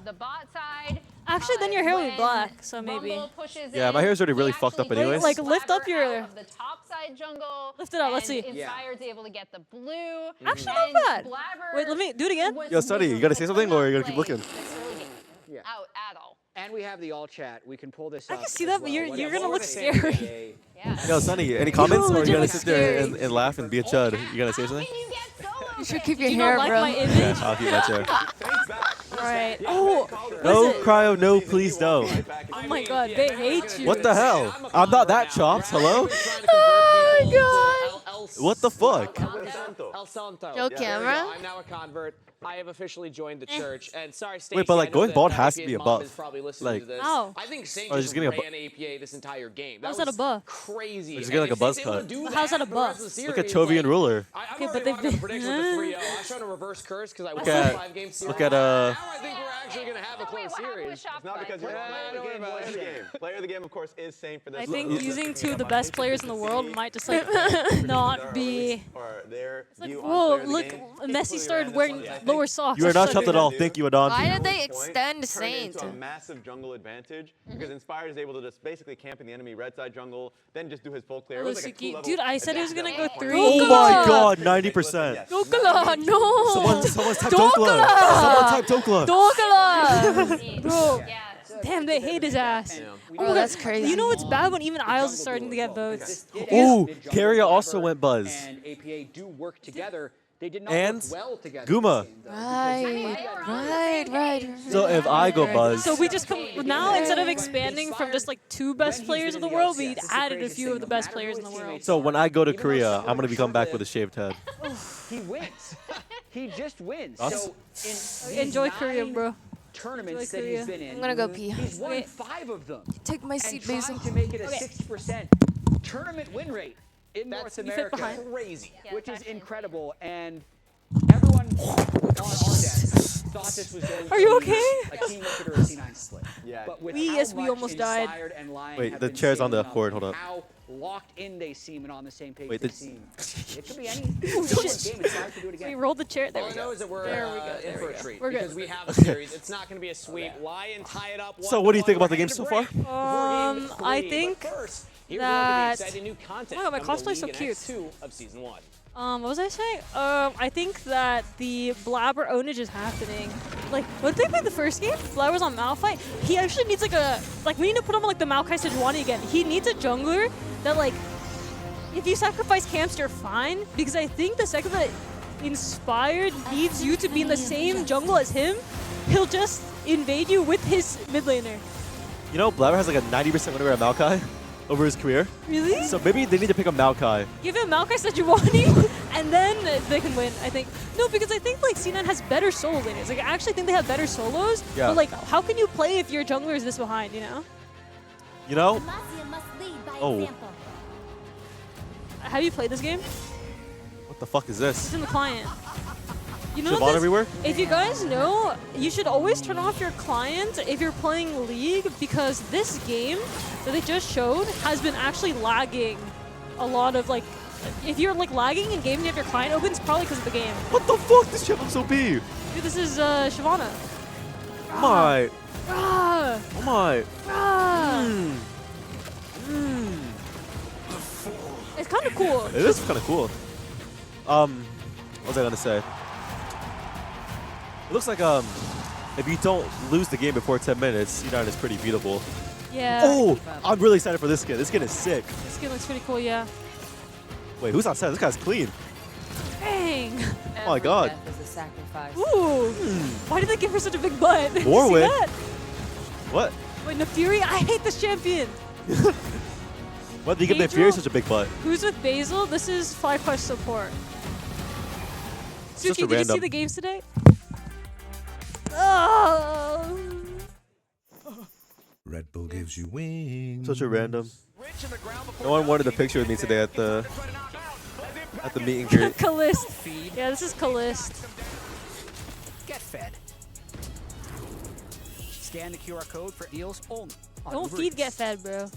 the bot side. Actually, then your hair will be black, so maybe. Yeah, my hair's already really fucked up anyways. Like, lift up your... The top side jungle. Lift it up, let's see. Inspired's able to get the blue. Actually, not bad. Wait, let me do it again. Yo, Sonny, you gotta say something or you gotta keep looking? Out at all. And we have the all chat. We can pull this I up. can see that, but you're gonna look scary. Yo, Sonny, any comments or you gotta sit there and laugh and be a chud? You gotta say something? You should keep your Do you hair, not like bro. my image? I'll keep my chair. Alright. Oh! No, Cryo, no, please no. Oh my god, they hate you. What the hell? I'm not that chopped, hello? Oh my god! What the fuck? El Santo. Joe camera? I'm now a convert. I have officially joined the church. And sorry, Stacey, Wait, but like I know going that bald has to APA's be a mom buff. is probably listening Like, to this. How? I think Saint Oh, just just getting a ran APA this entire game. How's that a buff? Crazy. Just getting like a buzz cut. How's that a buff? Look at Chovy and Ruler. Okay, but they've been... Prediction with the 3-0. I was trying to reverse curse because I won Look at, a 5-game series. look at Now I think we're actually going to have a close series. It's not because you're player of the game. Player of the game, of course, is Saint for this. I think using two of the best players in the world might just like not be... It's like, whoa, look, Messi started wearing lower socks. You are not chopped at all. Thank you, Adon. Why did they extend Turn Saint? into a massive jungle advantage because Inspired is able to just basically camp in the enemy red side jungle, then just do his full clear. It was like a 2-level Dude, I said he was gonna go 3. Oh my god, 90%. Dokala, no! Someone's typed Dokla. Someone typed Dokla. Dokala! Bro, damn, they hate his ass. Oh, that's crazy. You know what's bad when even Isles is starting to get votes? Ooh, Carrier also went buzz. And APA do work together. They did not And work well together. Guma. Right. So if I go buzz, So we just come now, instead of expanding from just like 2 best players in the world, we added a few of the best players in the world. so when I go to Korea, I'm gonna come back with a shaved head. He wins. He just wins. Us? So in Enjoy Korea, bro. tournaments Enjoy that he's Korea. been in, I'm gonna go pee. he's won 5 of them. Take my And seat, trying Basil. to make it a 60% tournament win rate in North you fit America, behind. crazy, which is incredible. And everyone on our desk thought this was going Are you to be okay? a Team Liquid or a C9 split. Yeah. But with We- how yes, we much almost died. Inspired and Lion Wait, have the been chair's on the saving up, board, hold up. How locked in they seem and on the same page Wait, they the- seem. It could be any game. Inspired to do it We again. rolled the chair. There All we I know go. is that we're There we go, in there for we a go. treat We're good. because we have a series. It's not going to be a sweep. Lion tie it up. So what do you think about the game so far? I think that... New content Oh my god, my from the cosplay's so League in cute. Act 2 of season 1. What was I saying? I think that the Blabber ownage is happening. Like, what did they play the first game? Blabber's on Malphite. He actually needs we need to put him on like the Maokai Sejuani again. He needs a jungler that like, if you sacrifice camps, you're fine. Because I think the second that Inspired needs you to be in the same jungle as him, he'll just invade you with his mid laner. You know, Blabber has like a 90% win rate at Maokai over his career. Really? So maybe they need to pick up Maokai. Give him Maokai Sejuani, and then they can win, I think. No, because I think like C9 has better solo laners. Like, I actually think they have better solos. Yeah. But like, how can you play if your jungler is this behind, you know? You know? Oh, Have you played this game? what the fuck is this? It's in the client. You know Siobhan this? everywhere? If you guys know, you should always turn off your client if you're playing League, because this game that they just showed has been actually lagging a lot of like, if you're like lagging in game and you have your client open, it's probably because of the game. What the fuck? This shit looks so big. Dude, this is Shyvana. Oh my. Ah, Oh my. ah. It's kind of cool. It is kind of cool. What was I gonna say? It looks like if you don't lose the game before 10 minutes, C9 is pretty beatable. Yeah. Oh, I'm really excited for this skin. This skin is sick. This skin looks pretty cool, yeah. Wait, who's outside? This guy's clean. Dang. Oh my god. Ooh. Why did they give her such a big butt? Did you see Warwick. that? What? Wait, Nefuri? I hate this champion. What did you give the Fury such a big butt? Who's with Basil? This is FlyQuest support. just Suki, a did you see random. the games today? Oh. Red Bull gives you wings. Such a random. No one wanted a picture with me today at the meet and greet. Callist. Yeah, this is Callist. Get fed. Scan the QR code for deals only. Don't feed, get fed, bro.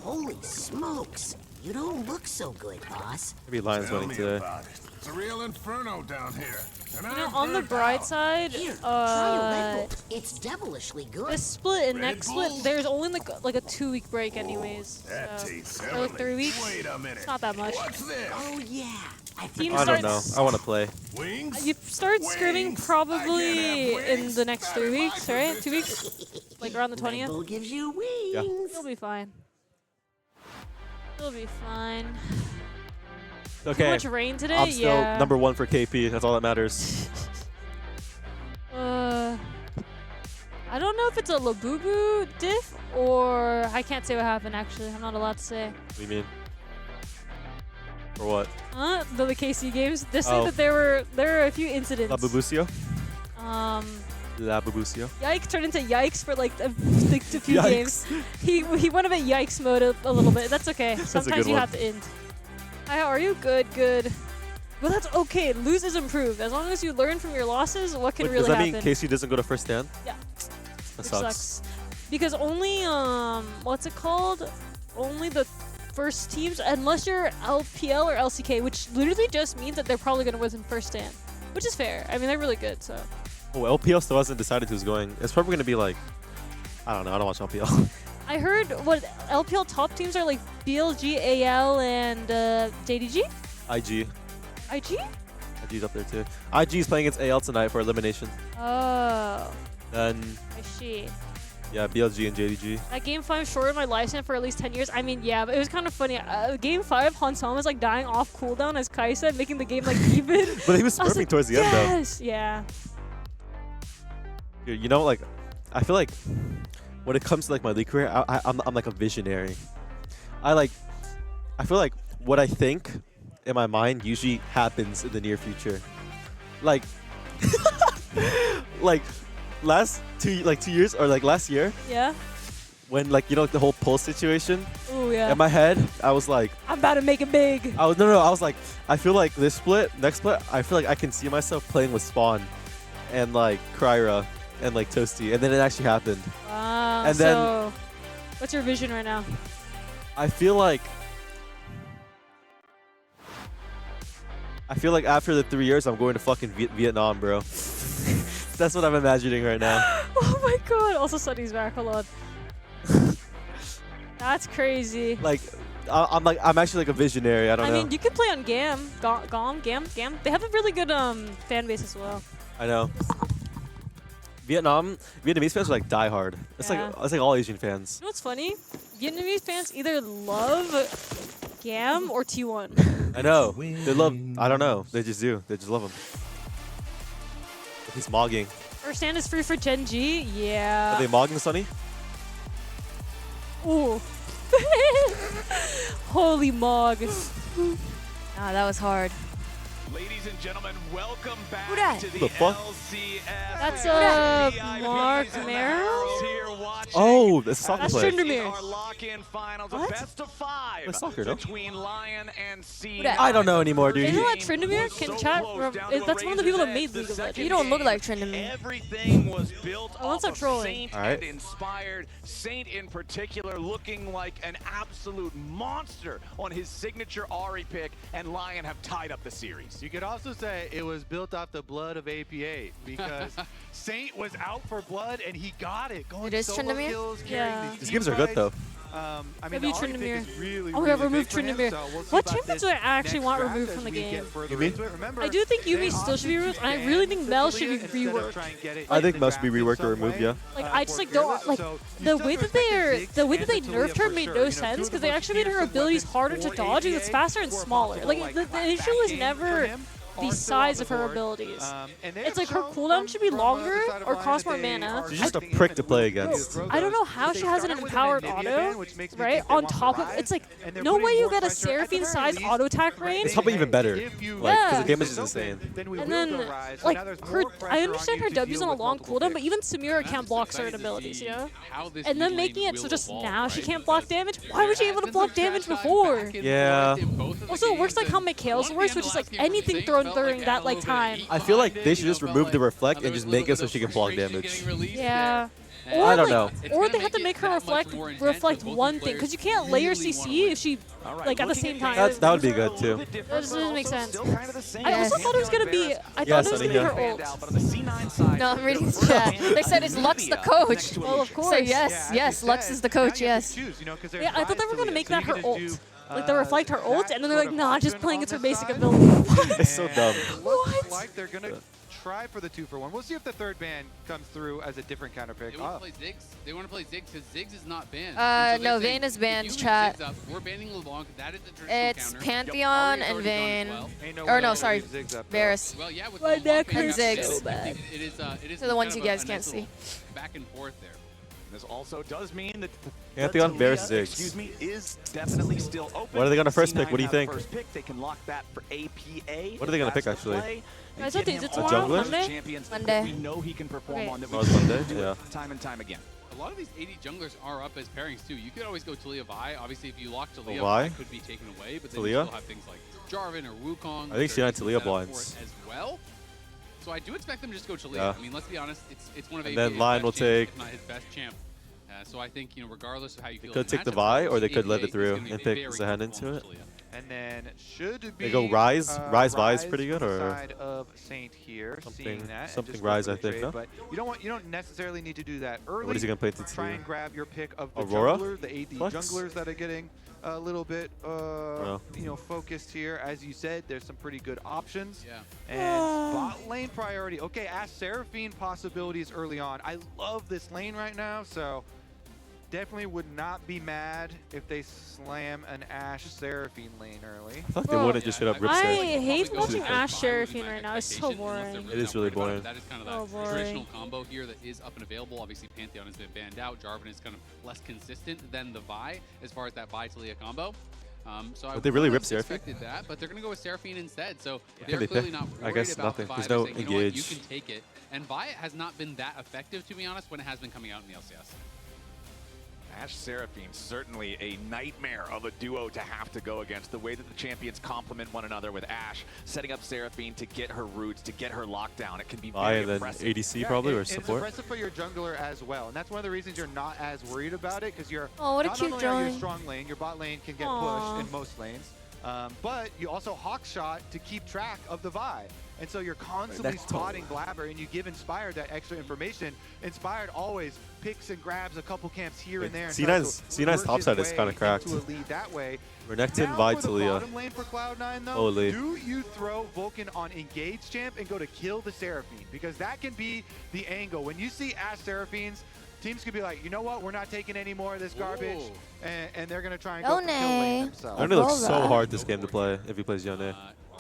Holy smokes. You don't look so good, boss. Maybe Lion's winning today. It's a real inferno down here. And You know, on the bright side, it's devilishly good. this split and next split, there's only like a 2-week break anyways. So, or 3 weeks. Wait a minute. It's not that much. Oh yeah. I don't know. I want to play. You start scrimming probably in the next 3 weeks, right? 2 weeks? Like around the 20th? Bull gives you wings. Yeah. You'll be fine. You'll be fine. Okay. Too much rain today? I'm still yeah. #1 for KP. That's all that matters. I don't know if it's a Labubu diff or I can't say what happened actually. I'm not allowed to say. What do you mean? For what? The KC games. They said that there were a few incidents. Labubusio? Um. Labubusio. Yikes turned into yikes for like a few games. He went a bit yikes mode a little bit. That's okay. Sometimes you have to end. Hi, how are you? Good, good. Well, that's okay. Lose is improved. As long as you learn from your losses, what can really happen? Does that mean KC doesn't go to first stand? Yeah. That sucks. Because only what's it called? Only the first teams, unless you're LPL or LCK, which literally just means that they're probably gonna win first stand, which is fair. I mean, they're really good, so. Oh, LPL still hasn't decided who's going. It's probably gonna be like, I don't know. I don't watch LPL. I heard what LPL top teams are like BLG, AL, and JDG? IG. IG? IG's up there too. IG's playing against AL tonight for elimination. Oh. Then, I see. yeah, BLG and JDG. That Game 5 shorted my lifespan for at least 10 years. I mean, yeah, but it was kind of funny. Game 5, Hansama was like dying off cooldown as Kai said, making the game like even. But he was smurfing towards the end though. Yes, yeah. Dude, you know, like, I feel like when it comes to like my league career, I'm like a visionary. I feel like what I think in my mind usually happens in the near future. Like, like last 2 years or like last year. Yeah. When like, you know, like the whole pulse situation. Oh yeah. In my head, I was like, I'm about to make it big. I was like, I feel like this split, next split, I feel like I can see myself playing with Spawn and like Kryra and like Toasty, and then it actually happened. Wow. And so, what's your vision right now? I feel like after the 3 years, I'm going to fucking Vietnam, bro. That's what I'm imagining right now. Oh my god. Also, Sunny's back. Hold on. That's crazy. Like, I'm actually like a visionary. I don't know. I mean, you can play on GAM. GAM. They have a really good fan base as well. I know. Vietnamese fans are like diehard. It's like all Asian fans. You know what's funny? Vietnamese fans either love GAM or T1. I know. They love. I don't know. They just do. They just love him. He's mogging. First stand is free for Gen G. Yeah. Are they mogging Sunny? Ooh. Holy mog. Ah, that was hard. Ladies and gentlemen, welcome back to Who the the fuck? LCS. That's Mark Merrill? Oh, that's a soccer That's player. Tryndamere. Our lock-in finals, What? a best of 5 That's soccer, no? between Lion and C9. I don't know anymore, dude. You know what Tryndamere can chat? That's one of the people that made League of Legends. You don't look like Tryndamere. Everything was built Let's off not of trolling. Saint All right. and inspired. Saint in particular looking like an absolute monster on his signature Ahri pick, and Lion have tied up the series. You could also say it was built off the blood of APA because Saint was out for blood and he got it. Going It is solo Tryndamere? kills, Yeah. carrying the These games are good though. I mean, Maybe the Ahri pick Tryndamere. is really, Oh, we really have removed big for him, Tryndamere. so we'll see What about champions this do I actually next want draft removed as from the we get game? further Yuumi? into it. Remember, I do think they Yuumi still should be removed, and I really think Mel should be reworked. I think must be reworked or removed, yeah. Like I just like don't like the way that they nerfed her made no sense because they actually made her abilities harder to dodge and it's faster and smaller. Like the issue was never the size of her abilities. It's like her cooldown should be longer or cost more mana. She's just a prick to play against. I don't know how she has an empowered auto, right? On top of it's like no way you get a Seraphine-sized auto attack range. It's probably even better. Like, because the damage is insane. And then, like, her, I understand her W's on a long cooldown, but even Samira can't block certain abilities, you know? And then making it so just now she can't block damage? Why was she able to block damage before? Yeah. Also, it works like how Mikhail's works, which is like anything thrown during that like time. I feel like they should just remove the reflect and just make it so she can block damage. Yeah. I don't know. Or they have to make her reflect one thing, because you can't layer CC if she like at the same time. That would be good too. That doesn't make sense. I also thought it was gonna be. I thought it was gonna be her ult. No, I'm reading the chat. They said is Lux the coach? Well, of course. So yes, Lux is the coach. Yes. Yeah, I thought they were gonna make that her ult. Like they reflect her ult, and then they're like, nah, just playing it's her basic ability. It's so dumb. What? Like they're gonna try for the 2-for-1. We'll see if the third ban comes through as a different counter pick. They want to play Ziggs. They want to play Ziggs because Ziggs is not banned. No, Vayne is banned, chat. We're banning LeBlanc. That is the traditional It's counter. Pantheon and Vayne. Or no, sorry, Varus. Well, yeah, with My neck LeBlanc hurts so so bad. It is So the ones kind you of guys a can't nice see. little back and forth there. This also does mean that Pantheon Varus Talia, Ziggs. excuse me, is definitely still open. What are they gonna first pick? What do you C9 think? have First pick, they can lock that for APA. What are they gonna pick actually? I thought is it A tomorrow? jungler? Monday? Monday. We know he can perform on that. Oh, it's Monday? Yeah. Time and time again. A lot of these 80 junglers are up as pairings too. You could always go Talia Vi. Obviously, if you lock Talia, Vi? Vi could be taken away, but then Talia? you still have things like Jarvan or Wukong. I think that are C9 Talia set up for blinds. it as well. So I do expect them to just go Talia. Yeah. I mean, let's be honest, it's one of And APA's then Lion best will champs, take- if not his best champ. So I think, regardless of how you feel, Could in take the matchup, Vi, or they could let APA it through is gonna and be pick very Zahan comfortable into with it. Talia. And then should be They go Rise? Rise Vi's pretty good, from the or side of Saint here, seeing that, and something just Rise, go I for the think, trade, no? But you don't necessarily need to do that early. What is he gonna play to Try and grab your pick of the Aurora? jungler, the AD Flex? junglers that are getting a little bit focused here. As you said, there's some pretty good options. Yeah. And bot lane priority. Okay, Ash Seraphine possibilities early on. I love this lane right now, so definitely would not be mad if they slam an Ash Seraphine lane early. I thought they wouldn't just straight up rip I Seraphine. hate watching Ash Seraphine right now. It's so boring. It is really boring. That is kind of So that boring. traditional combo here that is up and available. Obviously, Pantheon has been banned out. Jarvan is kind of less consistent than the Vi as far as that Vi Talia combo. So Would they really rip would've Seraphine? expected that, but they're going to go with Seraphine instead. So Can they're they clearly pick? not I worried guess about nothing. the Vi. There's They're no saying, you know what, you engage. can take it. And Vi has not been that effective, to be honest, when it has been coming out in the LCS. Ash Seraphine, certainly a nightmare of a duo to have to go against. The way that the champions complement one another with Ash, setting up Seraphine to get her roots, to get her lockdown. It can be very And then impressive. ADC probably, or It's support. impressive for your jungler as well, and that's one of the reasons you're not as worried about it, because you're Oh, what a not cute only are you a drawing. strong lane, your bot lane can get Aw. pushed in most lanes, but you also hawk shot to keep track of the Vi. And so you're constantly That's spotting Blabber, and you give Inspired that extra information. Inspired always picks and grabs a couple camps here and there. And C9's tries to top work side his is kind of way cracked. into a lead that way. Renekton, Now Vi, for the Talia. bottom lane for Cloud9 though, Holy. do you throw Vulcan on engage champ and go to kill the Seraphine? Because that can be the angle. When you see Ash Seraphines, teams could be like, you know what, we're not taking any more of this garbage, and they're going to try and go for kill lane themselves. Yone looks so hard this game to play if he plays Yone.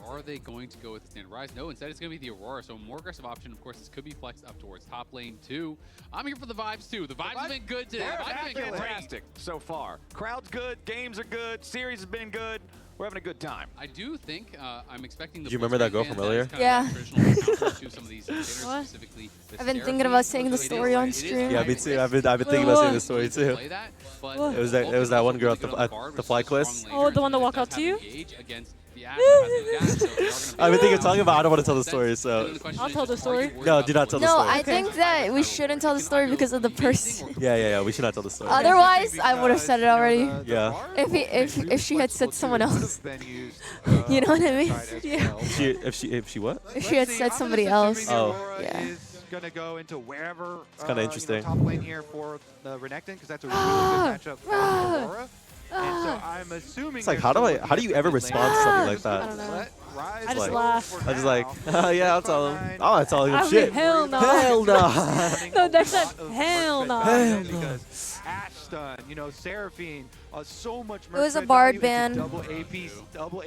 Are they going to go with the standard Rise? No, instead it's going to be the Aurora. So a more aggressive option. Of course, this could be flexed up towards top lane too. I'm here for the vibes too. The vibes have been good today. The vibes have been Fantastic so far. Crowd's good, games are good, series has been good. We're having a good time. I do think I'm expecting the. Do you remember that goal from earlier? Yeah. What? I've been thinking about saying the story on stream. Yeah, me too. I've been thinking about saying this story too. It was that one girl at the fly class. Oh, the one that walked out to you? I've been thinking of talking about. I don't want to tell the story, so. I'll tell the story. No, do not tell the No, story. I think that we shouldn't tell the story because of the person. Yeah. We should not tell the story. Otherwise, I would have said it already. Yeah. If she had said someone else. You know what I mean? Yeah. If she what? If she had said somebody else. Oh. Yeah. Going to go into wherever It's kind of interesting. top lane here for the Renekton, because that's a really good matchup for Aurora. And so I'm assuming It's like, how do you ever respond to something like that? I don't know. Rise I just like, laugh. I just like, yeah, I'll tell him. I'm not telling him I mean, shit. hell no. Hell no. No, that's not. Hell no. Because Ash stun, Seraphine, so much. It was a Bard ban. Double AP.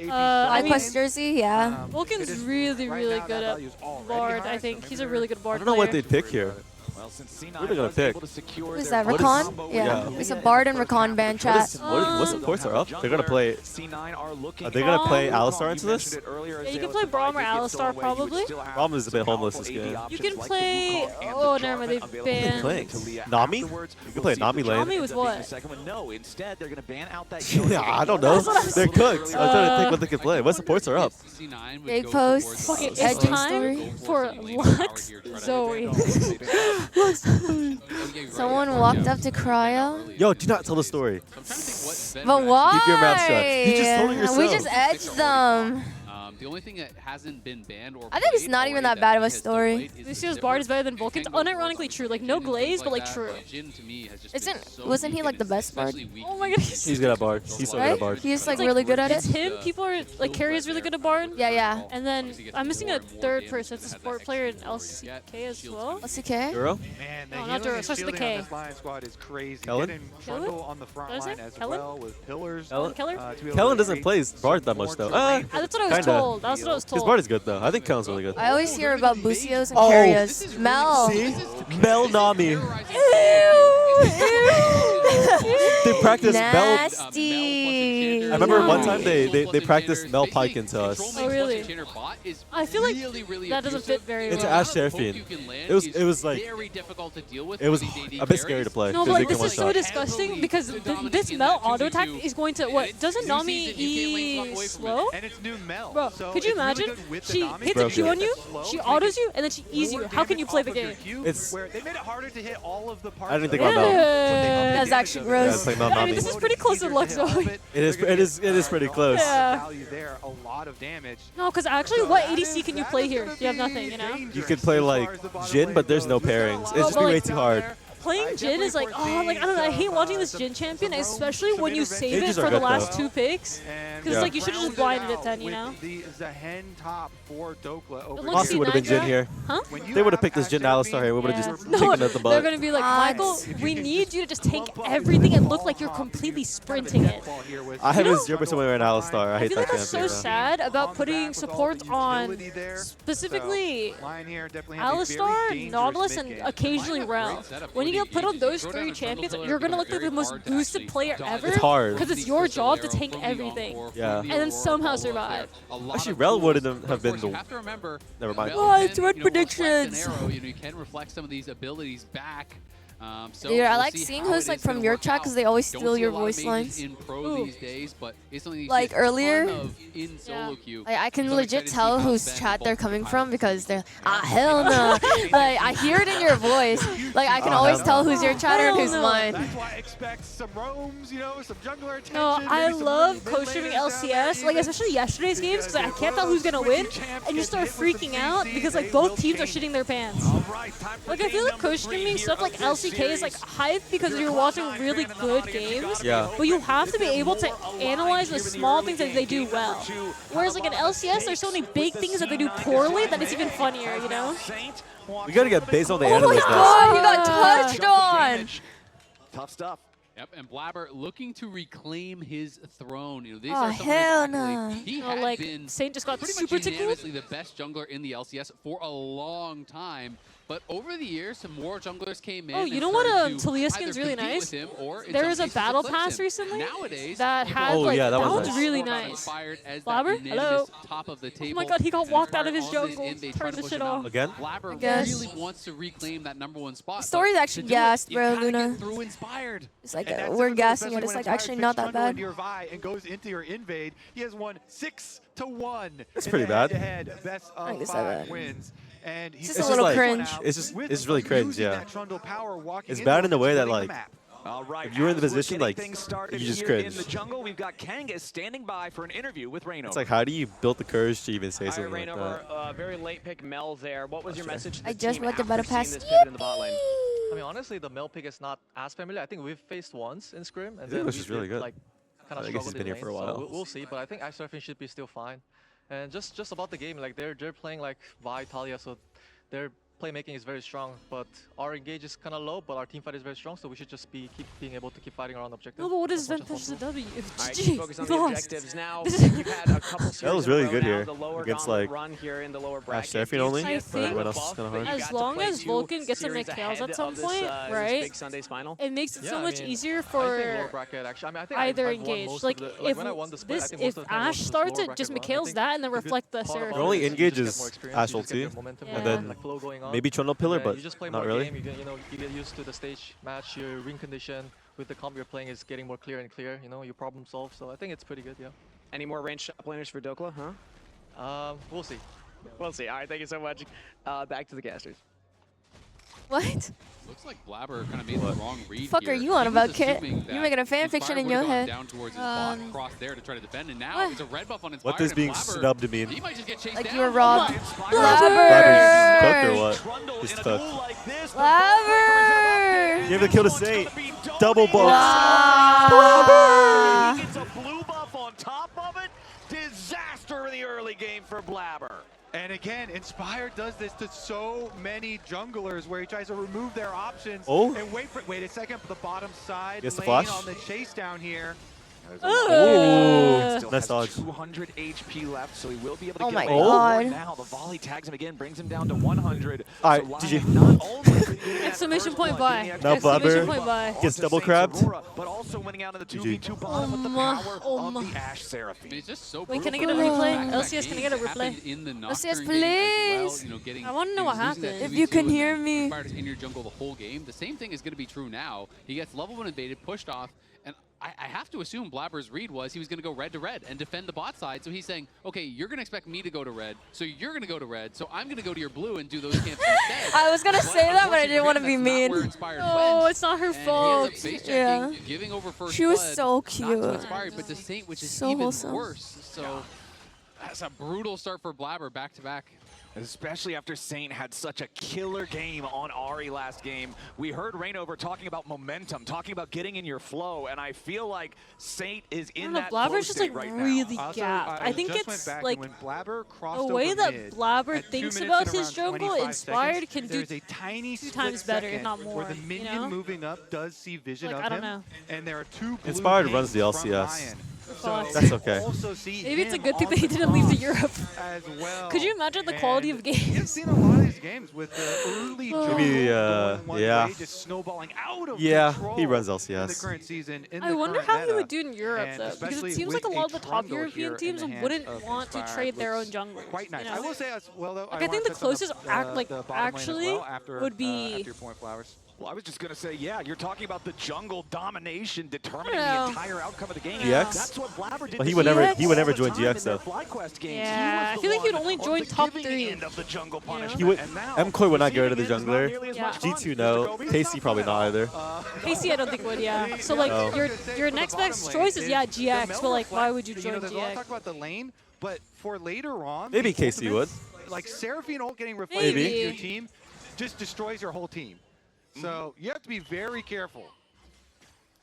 I Quest Jersey, yeah. Vulcan's really good at Bard, I think. He's a really good Bard I don't know what player. they'd pick here. Well, since C9 Who are they gonna was pick? able to secure Who's their that, Rakan? Yeah. It's a Bard and Rakan ban chat. What supports are up? They're gonna play. C9 are looking. Are they gonna play Alistar into this? Yeah, you can play Braum or Alistar probably. Braum is a bit homeless this game. You can play. Oh, never mind. They banned. Playing Nami? You can play Nami lane. Nami with what? No, instead they're gonna ban out that. Yeah, I don't know. They're cooked. I'm trying to think what they can play. What supports are up? Big post. Okay, it's Edging time story. for Lux Zoe. Someone walked up to Cryo. Yo, do not tell the story. But why? Keep your mouth shut. You just told it yourself. We just edged them. The only thing that hasn't been banned or I think it's not even that bad of a story. Lucio's Bard is better than Vulcan's. Unironically true. Like, no glaze, but like true. Wasn't he like the best Bard? Oh my god. He's good at Bard. He's so good at Bard. He's like really good at it. It's him. People are like, Carrie is really good at Bard. Yeah, yeah. And then I'm missing a third person. It's a support player in LCK as well. LCK? Duro? Man, the No, not Duro. It starts with the K. this Lion squad is crazy. Kellen? Getting Trundle on the front line as well with pillars. Kellen doesn't play Bard that much though. That's what I was told. That's what I was His told. Bard is good though. I think Kellen's really good. I always hear about Busios and Carrios. Mel. See? Mel Nami. They practiced Mel. Nasty. I remember one time they practiced Mel Pike into us. Oh really? I feel like that doesn't fit very well. Into Ash Seraphine. It was like it was a bit scary to play. No, but like this is so disgusting because this Mel auto attack is going to what? Doesn't Nami E slow? And it's new Mel. Bro, could you imagine? She hits a Q on you, she autos you, and then she E's you. How can you play the game? It's. They made it harder to hit all of the parts. I didn't think about Mel. That's actually gross. Yeah, I mean, this is pretty close to Lux Zoe. It is pretty close. Yeah. There, a lot of damage. No, because actually, what ADC can you play here? You have nothing, you know? You could play like Jhin, but there's no pairings. It's just way too hard. Playing Jhin is like, oh, like, I don't know, I hate watching this Jhin champion, especially when you save it for the last 2 picks. Because, like, you should have just blinded it then, you know? The Zahen top for Dokla over Mossy would have been Jhin here. Huh? They would have picked this Jhin Alistar here. We would have just No, taken it at the butt. they're going to be like, Michael, we need you to just tank everything and look like you're completely sprinting it. I have a 0% win rate Alistar. I I hate feel that like that's so champion. sad about putting support on specifically Alistar, Nautilus, and occasionally Rel. When you get put on those 3 champions, you're going to look like the most boosted player ever. It's hard. Because it's your job to tank everything. Yeah. And then somehow survive. Actually, Rel wouldn't have been the. Never mind. What? What predictions? You can reflect some of these abilities back. So Dude, I we'll like see seeing how hosts it like is from gonna your work chat out. because they always Don't steal see your a lot of voice mages lines. in pro these days, but it's something you Like see a ton earlier? of in solo queue. Like, I can So I'm legit excited to see tell how whose Ben chat will they're both coming piles from it. because they're, hell no. Like, I hear it in your voice. Like, I can always tell who's your chatter and who's mine. That's why I expect some roams, you know, some jungler attention. No, I maybe some love mid co-streaming laners down there, LCS, like especially yesterday's games, because I can't tell who's gonna win, and you start freaking out because like both teams are shitting their pants. Like I feel like co-streaming stuff like LCK is like hype because you're watching really good games. Yeah. But you have to be able to analyze the small things that they do well. Whereas like in LCS, there's so many big things that they do poorly that it's even funnier, you know? We gotta get based on the Oh my analyst now. god, he got touched on! Tough stuff. Yep, and Blabber looking to reclaim his throne. You know, these Oh, are some hell of the no. He No, had like, been Saint just got pretty super much tickled. unanimously the best jungler in the LCS for a long time. But over the years, some more junglers came in. Oh, and you know what? started to Talia either skin's really compete nice. with him or in There some was a cases battle eclipse pass him. recently Nowadays, that had Oh, like yeah, that was was nice. really nice. Inspired as Blabber, that hello. unanimous top of the Oh table. my god, he got walked out of his On this jungle. end, they try Turned to the push shit him out. off. Again? Blabber guess. really wants to reclaim that #1 spot. The story's but actually to do it, gassed, you bro, gotta Luna. get through Inspired. It's like, And that's we're some of the gassing best it. It's when like a player actually picks not that Trundle bad. into your Vi and goes into your invade. He has won 6-1. That's in pretty the bad. head-to-head best I think of it's 5 that bad. wins. And he's It's just a little like- cringe. It's really cringe, yeah. It's It's bad in the way that like All right, if you're in the as we're position, getting like, things started you just here cringe. in the jungle, we've got Kangas standing by for an interview with Rainover. it's like how do you build the courage to even say All something right, like Rainover, that? very late pick Mel there. What was your message to the I just team went to after better seeing pass. this pivot in the bot lane? I mean, honestly, the Mel pick is not as familiar. I think we've faced once in Scrim, and The then English we is really did, good. like, kind I of guess he's struggled been in here for a lane, while. so we'll see. But I think Ice Surfing should be still fine. And just about the game, like they're playing like Vi, Talia, so they're playmaking is very strong, but our engage is kind of low, but our team fight is very strong, so we should just keep being able to keep fighting around objective. No, but what does Vent push the W? Alright, GG, focus on we the lost. objectives now. You've had a couple series That was in a really row good now, here the lower against gauntlet like run here in the lower bracket. Seraphine only. I But think everyone else is kind of hard. as long as Vulcan gets to make KLs at some point, right? Big Sunday's final. It makes it so much easier I think for lower bracket, actually. I think either I've won engage. most Like of the, if when I won the split, I think most if of the time Ash was starts lower it, just bracket run. I McHale's think that and then the good reflect the part Seraph. about It only it is you just get engages more experience, Ash you just get ulti, good momentum and going, then like flow going on. maybe Trundle Pillar, Yeah, but you just play not more really. game, you get used to the stage match, your ring condition with the comp you're playing is getting more clear and clear, you problem solve, so I think it's pretty good, yeah. Any more ranged top laners for Dokla, huh? We'll see. We'll see. All right, thank you so much. Back to the casters. What? Looks like Blabber kind of made the wrong read Fuck here. are you on He was about, Kit? assuming You're that making a fan fiction in your Inspired head. would've gone down towards his bot, cross there to try to defend, and now What? it's a red buff on Inspired. What does and being Blabber, snubbed mean? He might just get chased Like down. you were robbed. Blabber's cooked or Blabber! what? He's cooked. Blabber! Give the kill to Saint. Double buff. Ah. He gets a blue buff on top of it. Disaster in the early game for Blabber. And again, Inspired does this to so many junglers where he tries to remove their options and wait a second, the bottom side Gets the lane flash. on the chase down here. Ooh, Still nice has dodge. 200 HP left, so he will be able to Oh get my away God. now. The volley tags him again, brings him down to 100. All right, so GG. Lion not only getting that Exclamation first point blood, buy. getting Now Exclamation Blabber point buy. gets double Saints crabbed. Aurora, but also winning out in the 2v2 bottom with the power of the Ash Seraphine. I mean, it's just so Wait, can I brutal get a for replay? them. LCS, can I get a Happened replay? in the LCS, Nocturne game as well, please. getting, I want to know what losing that happened. If 2v2 you can and then hear me. Inspired is in your jungle the whole game. The same thing is going to be true now. He gets level 1 invaded, pushed off, and I have to assume Blabber's read was he was going to go red to red and defend the bot side. So he's saying, okay, you're going to expect me to go to red, so you're going to go to red, so I'm going to go to your blue and do those camps instead. I was gonna say that, but I didn't want to be mean. No, it's not her fault. Yeah. Giving over first She was blood, so not cute. to Inspired, but to Saint, which is So even wholesome. worse. So that's a brutal start for Blabber back to back. Especially after Saint had such a killer game on Ahri last game. We heard Rainover talking about momentum, talking about getting in your flow, and I feel like Saint is in that flow Blabber's just state like right really now. gapped. I think just it's went back, like and when Blabber crossed the way over that mid, Blabber at 2 thinks minutes about and his around jungle, 25 Inspired seconds, can do there's a tiny two split times better, if second not more. where the minion moving up does see vision Like, of I don't him, know. and there are 2 blue Inspired runs the pings from LCS. Lion. So That's okay. Also see maybe it's a him good thing on that he the didn't leave to top Europe. as well. Could you imagine the quality of You've games? seen a lot of these games with the early jungle Maybe, going one yeah. way, just snowballing out of Yeah, control he runs in the LCS. current season. In I the wonder current how he meta, would do in Europe, and though, because especially it seems with like a lot of the a top Trundle European here teams in the hands wouldn't of want to Inspired trade their own looks junglers. Quite nice. You know? I will say as well though. Like, I think the closest the bottom lane as actually well after, would be after your point, Flowers. Well, I was just going to say, yeah, you're talking about the jungle domination determining know. the entire outcome of the game. GX? That's what Blabber did. Well, he to would never- Saint he would all never the join time GX in their though. FlyQuest games. Yeah, I He was feel like the he'd one only on join the top giving 3. end of the jungle You know? punishment. He would. And now, MCoy would not go to the receiving end is not jungler. nearly as Yeah. much fun. G2 no. Tasty probably not either. Casey, I don't think would, yeah. So, like, Oh. your next best choice is, yeah, GX, but, like, why would you join There's a lot of talk GX? about the lane, but for later on, Maybe the Casey would. ultimates, like Seraphine ult getting reflected Maybe. into your team just destroys your whole team. So you have to be very careful.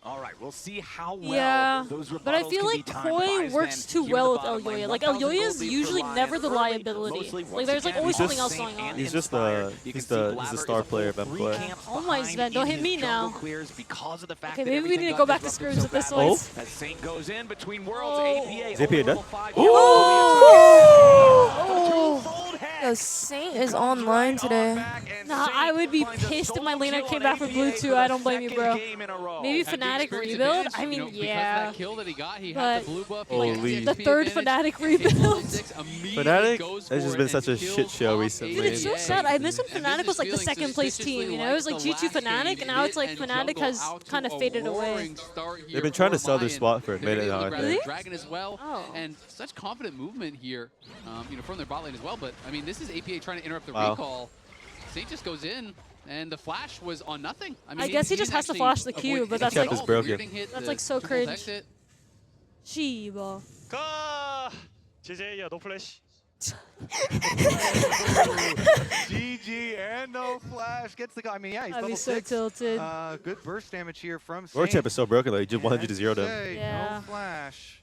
All right, we'll see how well Yeah, those but I rebuttals feel can like be timed. Koi Vyze works then too here well in with the bottom lane. Elyoya. Like, 1,000 Elyoya is gold lead usually for Lion never the early, liability. mostly Like, once there's, like, again, always He's something else Saint going on. and He's just Inspired. the You can he's see the Blabber star is a player of full 3 MCoy. camps Oh my behind Sven, don't in hit his me now. jungle clears because of the fact Okay, that maybe we everything need to got go back to disrupted scrims so with this badly. one. As Saint goes in between worlds, Oh. APA Is APA over dead? level 5. Yo, Saint is online today. Nah, I would be pissed if my laner came back with blue too. I don't blame you, bro. Maybe Fnatic rebuild? I mean, yeah. Because of that kill that he got, he But, had the blue buff. like, Holy. the third Fnatic rebuild. Fnatic has just been such a shit show recently. Dude, it's so sad. I miss when Fnatic was like the second place team, you know? It was like G2 Fnatic, and now it's like Fnatic has kind of faded away. They've been trying to sell their spot for a minute now, I think. Dragon as well, Oh. and such confident movement here, from their bot lane as well. But I mean, this is APA trying to interrupt the Wow. recall. Saint just goes in, and the flash was on nothing. I mean, I guess he just has to flash the Q, but that's like is broken. that's like so cringe. Shiba. GG, yeah, no flash. GG and no flash gets the guy. I mean, yeah, he's I'd be level so 6. tilted. Good burst damage here from Lord Saint. champ is so broken though. He did 100 to 0 to him. Say, Yeah. No flash.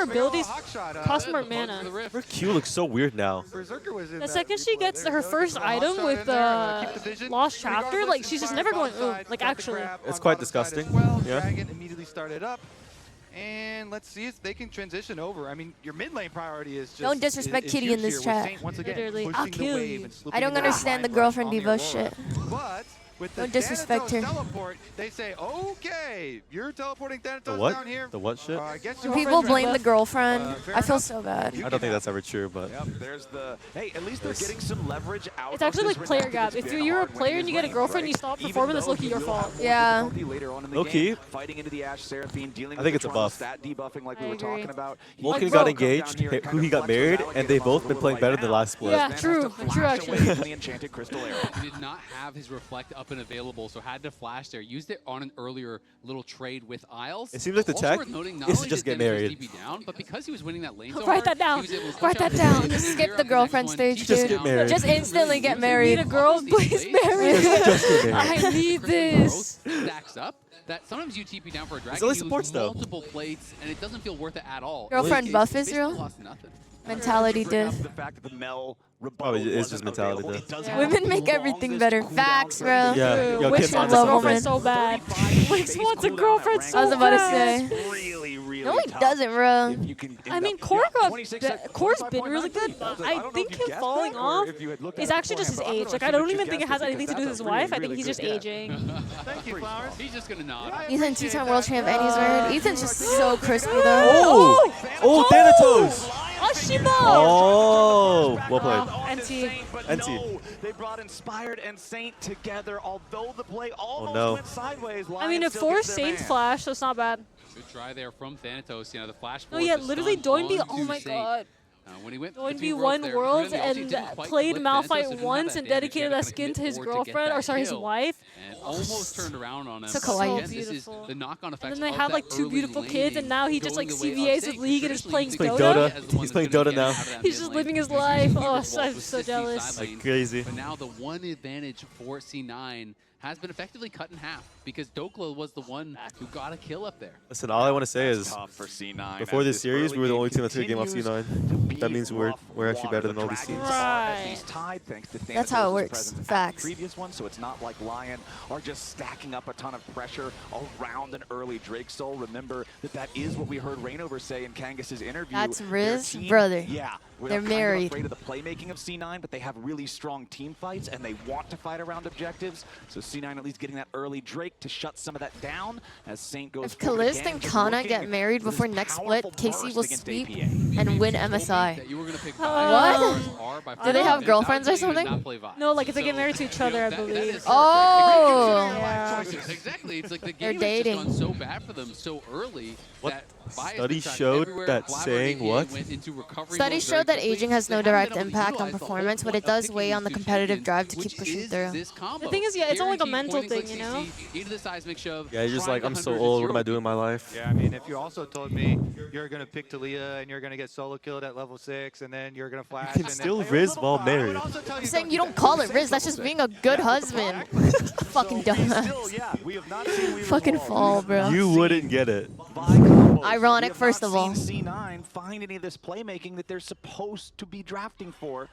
her abilities cost more mana. Her Q looks so weird now. The second she gets her first item with Lost Chapter, like she's just never going ooh, like actually. It's quite disgusting. Yeah. Dragon immediately started up. And let's see if they can transition over. I mean, your mid lane priority is just... Don't disrespect Kitty in this chat. Once again, Literally, I'll kill you. I don't understand the girlfriend Devo shit. But with the Don't disrespect her. teleport, they say, okay, you're teleporting Thanatos The what? down here. The what shit? I guess Do your people friends blame the left. girlfriend? Fair I feel enough. so bad. I don't think that's ever true, but Yep, there's the, hey, at least they're getting some leverage out It's actually of like this player Renekton. gap. It's If been you're a hard when player he and you is get a ranked, girlfriend, right? you stop Even performing, that's though low-key he your will fault. have more Yeah. difficulty later on in the Low game, key. fighting into the Ashe Seraphine, dealing I with think the it's a Toronto buff. stat debuffing like we I were agree. talking about. Vulcan Like, got bro, engaged, who he got married, and they both been playing better than the last split. Yeah, true. True, actually. The enchanted crystal arrow. He did not have his reflect up and available, so had to flash there. Used it on an earlier little trade with Isles. It seems like the Also tech worth noting, not is to only just did get Thanatos married. DB down, but because he was winning that lane so Write hard, that down. he was able to Write switch that out down. to Skip clear the up next girlfriend one, stage, keep Just it get down. married. Just instantly get Need married. a girl, please marry me. Just get married. I need Growth this. stacks up. That sometimes you TP down for a dragon, only you supports, lose though. multiple plates, and it doesn't feel worth it at all. Girlfriend In this buff case, you basically Israel? lost nothing. Mentality Bring up diff. the fact that the Mel Oh, rebuttal it's just wasn't mentality available. diff. It does Yeah. have Women the make everything longest better. cooldown Facts, for bro. Yeah, True. yo, Which Kim's wants onto a girlfriend something. so bad? 35 Which base wants a cooldown girlfriend at so I was about to bad? say. really, really No, he tough. doesn't, bro. If you can I end mean, up- Core's yeah, 26 been really good. I think him falling off is actually just his age. Like, I don't even think it has anything to do with his wife. I think he's just aging. Thank you, Flowers. He's just gonna nod. Ethan, two-time world champ, and he's married. Ethan's just so crispy, though. Oh! Oh, Thanatos! Ashimo! Oh! Well played. NT. But NT. no, they brought Inspired and Saint together, although the play almost no. went sideways. I mean, it forced Saint's flash, so it's not bad. Good try there from Thanatos. You know, the flash No, forward, yeah, the literally stun Doinby, onto oh my Saint. god. When he went Doinby between won there, Worlds really, also and didn't quite played flip Thanatos, so Malphite didn't have once that and damage. He had dedicated to that kinda skin commit to his forward to get girlfriend, that or sorry, his kill. wife. And almost turned around on him. So kawaii. Again, this is Beautiful. the knock-on effects And then they of had that like two early beautiful kids, and laning now he just going like the way of CVAs with Saint. League and is playing Traditionally, Dota. as the one He's that's playing gonna Dota get now. out of that He's mid just lane living his because life. he Oh, was I'm with so 60 jealous. side Like lane. crazy. But now the one advantage for C9 has been effectively cut in half because Dokla was the one who got a kill up there. Listen, all I want to say That's is, tough for C9 before as this series, early we were the game only team that took a game off continues to C9. be That means we're rough actually water. better The than all these Dragons teams. are at Right. least tied thanks to That's how it Thanatos' works. presence at the Facts. previous one, so it's not like LYON are just stacking up a ton of pressure around an early Drake Soul. Remember that is what we heard Rainover say in Kangus's interview. That's Their Riz' team- brother. Yeah. They're kind married. of afraid of the playmaking of C9, but they have really strong team fights, and they want to fight around objectives. So C9 at least getting that early Drake to shut some of that down as Saint goes If forward Kalist again, and just Kana looking get married for before this next split, powerful Casey burst will against sweep APA. and win That MSI. you were gonna pick What? Do they have girlfriends or something? No, like if they get married to each other, I believe. Oh! Yeah. Exactly. It's like the They're game has just dating. gone so bad for them so early What? that bias Study been tracked showed everywhere. that Blabber saying and APA what? went into recovery Studies mode very showed that quickly. aging has They no haven't direct been able to impact on utilize the whole performance, but point it of does picking weigh on the these two competitive champions, drive to which keep pushing is through. this combo. The thing is, yeah, it's all like a Guaranteed mental point and thing, click you know? CC into the seismic shove. Yeah, you're just trying like, I'm to so 100 old. What am I zero doing in my life? Yeah, I mean, if you also told me you're going to pick Talia and you're going to get solo killed at level 6 and then you're going to flash. can and still then Riz while married. I'm saying you don't call it Riz, that's just being a good husband. Fucking dumbass. Fucking fall, bro. You wouldn't get it. Ironic, first of all. C9 find any of this playmaking that they're supposed to be drafting for,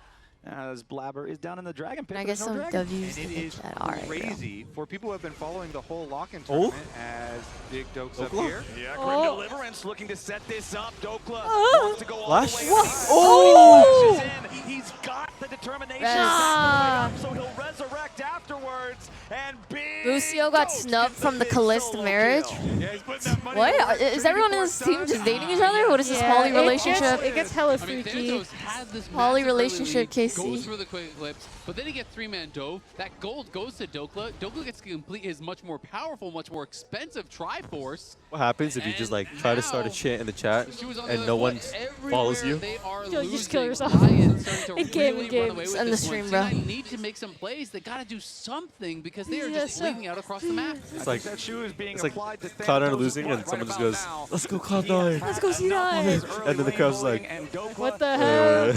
as Blabber is down in the Dragon Pit. Can I but get there's no some dragon. W's And in it the is chat? Alright, bro. crazy for people who have been following the whole lock-in Oh. tournament as Big Dokes up Dokla? here. Yeah, Grim Oh. Deliverance looking to set this up. Dokla Oh. wants to go all Flash? the way. What? Oh! Oh! He's got the determination. Nah. So he'll resurrect afterwards. And big Lucio got snubbed from the Kalist marriage. Yeah, he's putting that money What? away Is everyone in this team just dating each other? What is this Yeah, poly it relationship? It gets hella I mean, freaky. Thanatos has this Poly massive early relationship, lead, Casey. goes for the quick clips, but then he gets 3-man dove. That gold goes to Dokla. Dokla gets to complete his much more powerful, much more expensive Triforce. What happens if you just like try to start a chant in the chat She was on the and other no foot. one follows you? They are Yo, you just kill losing. yourself. Lions starting to In-game, really in-game. run away with End the this stream, one. bro. C9 need to make some plays. They got to do something because they are just Yes, bleeding out across the map. It's like that shoe is being it's like applied to Cloud9 Thanatos' losing and right someone just about goes, now. "Let's go Cloud9." Let's go C9. And then the crowd's like, What the hell?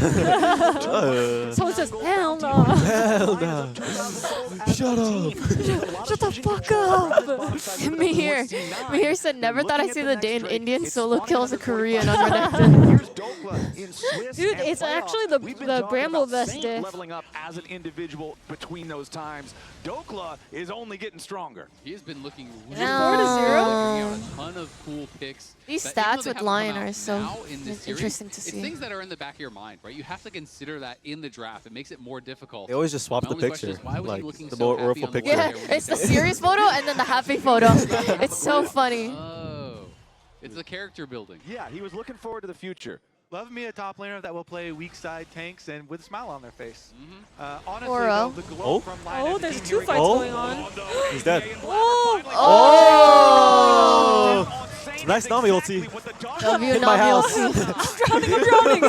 Someone says, hell no. hell no. Shut up. Shut the fuck up. Mihir said, never thought I'd see the day an Indian solo kills a Korean on Renekton. Dude, it's actually the Bramble Vest diff. Leveling up as an individual between those times. Dokla is only getting stronger. He has been looking really figuring out a ton of cool picks. These that stats even though with they LYON haven't are come so out now in this series, interesting to it's see. things that are in the back of your mind, right? You have to consider that in the draft. It makes it more difficult. They always just swap My the only question picture, is, why was he like looking the so more happy orphan on the picture. wall Yeah, it's the serious photo and then the happy photo. It's so funny. Oh, it's the character building. Yeah, he was looking forward to the future. Love me a top laner that will play weak side tanks and with a smile on their face. Honestly, Oro. though, the glow from LYON as a there's team two here fights again- going on. He's dead. Oh! Oh! Nice Nami ulti. W Hit my Nami house. I'm drowning.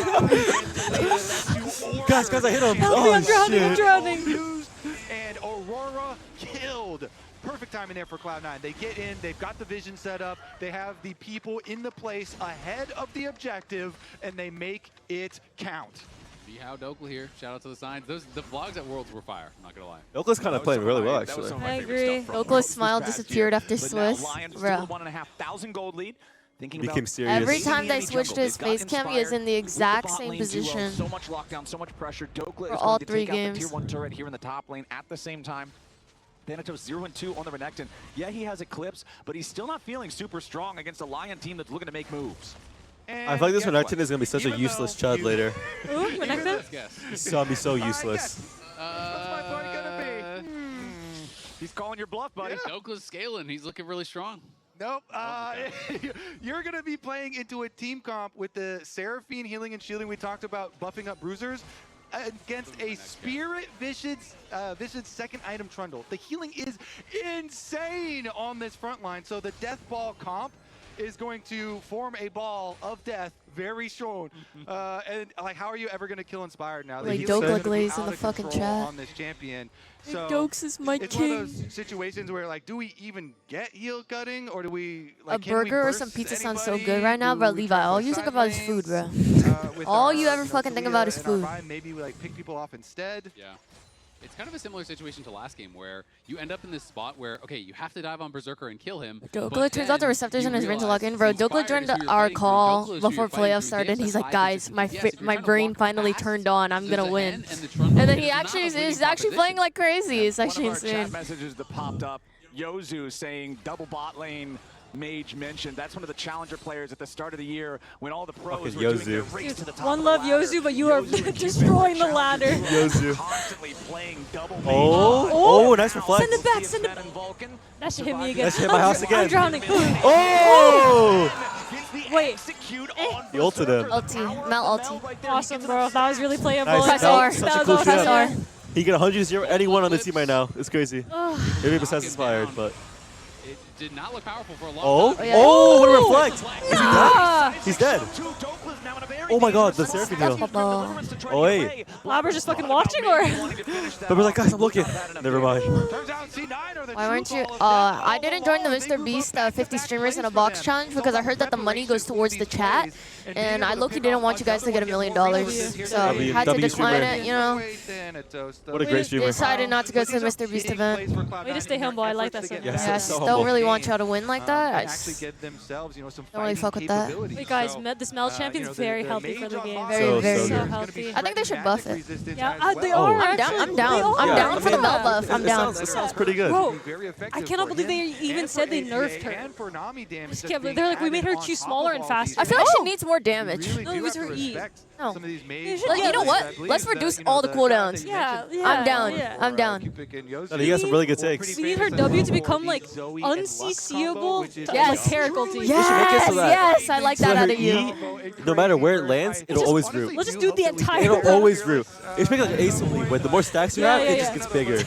Guys, I hit him. Help me, Oh, I'm drowning, I'm shit. drowning. And Aurora killed. Perfect timing there for Cloud9. They get in, they've got the vision set up, they have the people in the place ahead of the objective, and they make it count. See how Dokla here. Shout out to the signs. The vlogs at Worlds were fire. I'm not gonna lie. Dokla's kind of playing really well, actually. I agree. Dokla's smile disappeared after But now Swiss. LYON still Bro. a 1,500 gold lead. Thinking Became about serious. Every taking time the they enemy switch to jungle. his They've got face cam, he is in the inspired with exact bot same lane duo. position. So much lockdown, so much pressure. Dokla For is all going to 3 take out the games. tier 1 turret here in the top lane at the same time. Thanatos 0-2 on the Renekton. Yeah, he has Eclipse, but he's still not feeling super strong against a LYON team that's looking to make moves. I feel like this Renekton is going to be such a useless chud later. Ooh, Renekton? He's going to be so useless. He's calling your bluff, buddy. Dokla's scaling. He's looking really strong. Nope. You're going to be playing into a team comp with the Seraphine healing and shielding we talked about, buffing up bruisers, against a Spirit Vicious second item Trundle. The healing is insane on this front line, so the Death Ball comp is going to form a ball of death very soon. And like, how are you ever going to kill Inspired now? Like The healing is Dokla gonna be Glaze in out the of fucking control chat. on this champion. So Dokes is my it's king. one of those situations where, like, do we even get heal cutting, or do we like A can we burger or burst some pizza sounds so anybody? good right now, Do bro. we Levi, try to all play you think side about is food, bro. with All our, you ever fucking think Talia about is and our food. Ryan, maybe like pick people off instead. Yeah. It's kind of a similar situation to last game where you end up in this spot where, okay, you have to dive on Berserker and kill him. Dokla turns out the receptors in his ring to lock in, bro. Dokla joined our call before playoffs started, and he's like, guys, my brain finally turned on. I'm gonna win. And then he actually is actually playing like crazy. It's actually One of our chat insane. messages that popped up, Yozu saying double bot lane. Mage mentioned that's one of the challenger players at the start of the year when all the pros were doing their race to the top. One love Yozu, but you are destroying the ladder. Yozu. Constantly playing double mage. Oh, nice reflex. Send it back, send it back. That should hit me again. That should hit my house again. I'm drowning. Oh! Wait. He ulted him. Ulti. Mal ulti. Awesome, bro. That was really playable. Nice. That was such a cool Press shot. R. He can 100-0 anyone on the team right now. It's crazy. Maybe besides Inspired, but... It did not look powerful for a long Oh! time. Oh, what a reflect! Is he Ah. dead? He's dead. Oh my god, the Seraphine heal. Oh wait. Blabber's just fucking watching, or? But we're like, guys, I'm looking. Never mind. Why weren't you? I didn't join the Mr. Beast 50 streamers in a box challenge because I heard that the money goes towards the chat, and I low-key didn't want you guys to get $1 million, so I had to decline it, you know. What a great streamer. We decided not to go to the Mr. Beast event. Way to stay humble. I like that so much. Yeah, I just don't really want y'all to win like that. I just don't really fuck with that. Wait, guys, this Mel champion's very healthy for the game. Very so healthy. I think they should buff it. Yeah, they are. I'm down. I'm down for the Mel buff. I'm down. It sounds pretty good. Bro, I cannot believe they even said they nerfed her. Just can't believe. They're like, we made her too smaller and faster. I feel like she needs more damage. No, it was her E. No. You know what? Let's reduce all the cooldowns. Yeah, I'm down. yeah. I'm down. No, you got some really good takes. We need her W to become like unCCable like Heracles. Yes, I like So that her out of you. E, no matter where it lands, it'll always root. Let's just do the entire. It'll always root. It's basically like Ace only, but the more stacks you have, Yeah, it just gets bigger.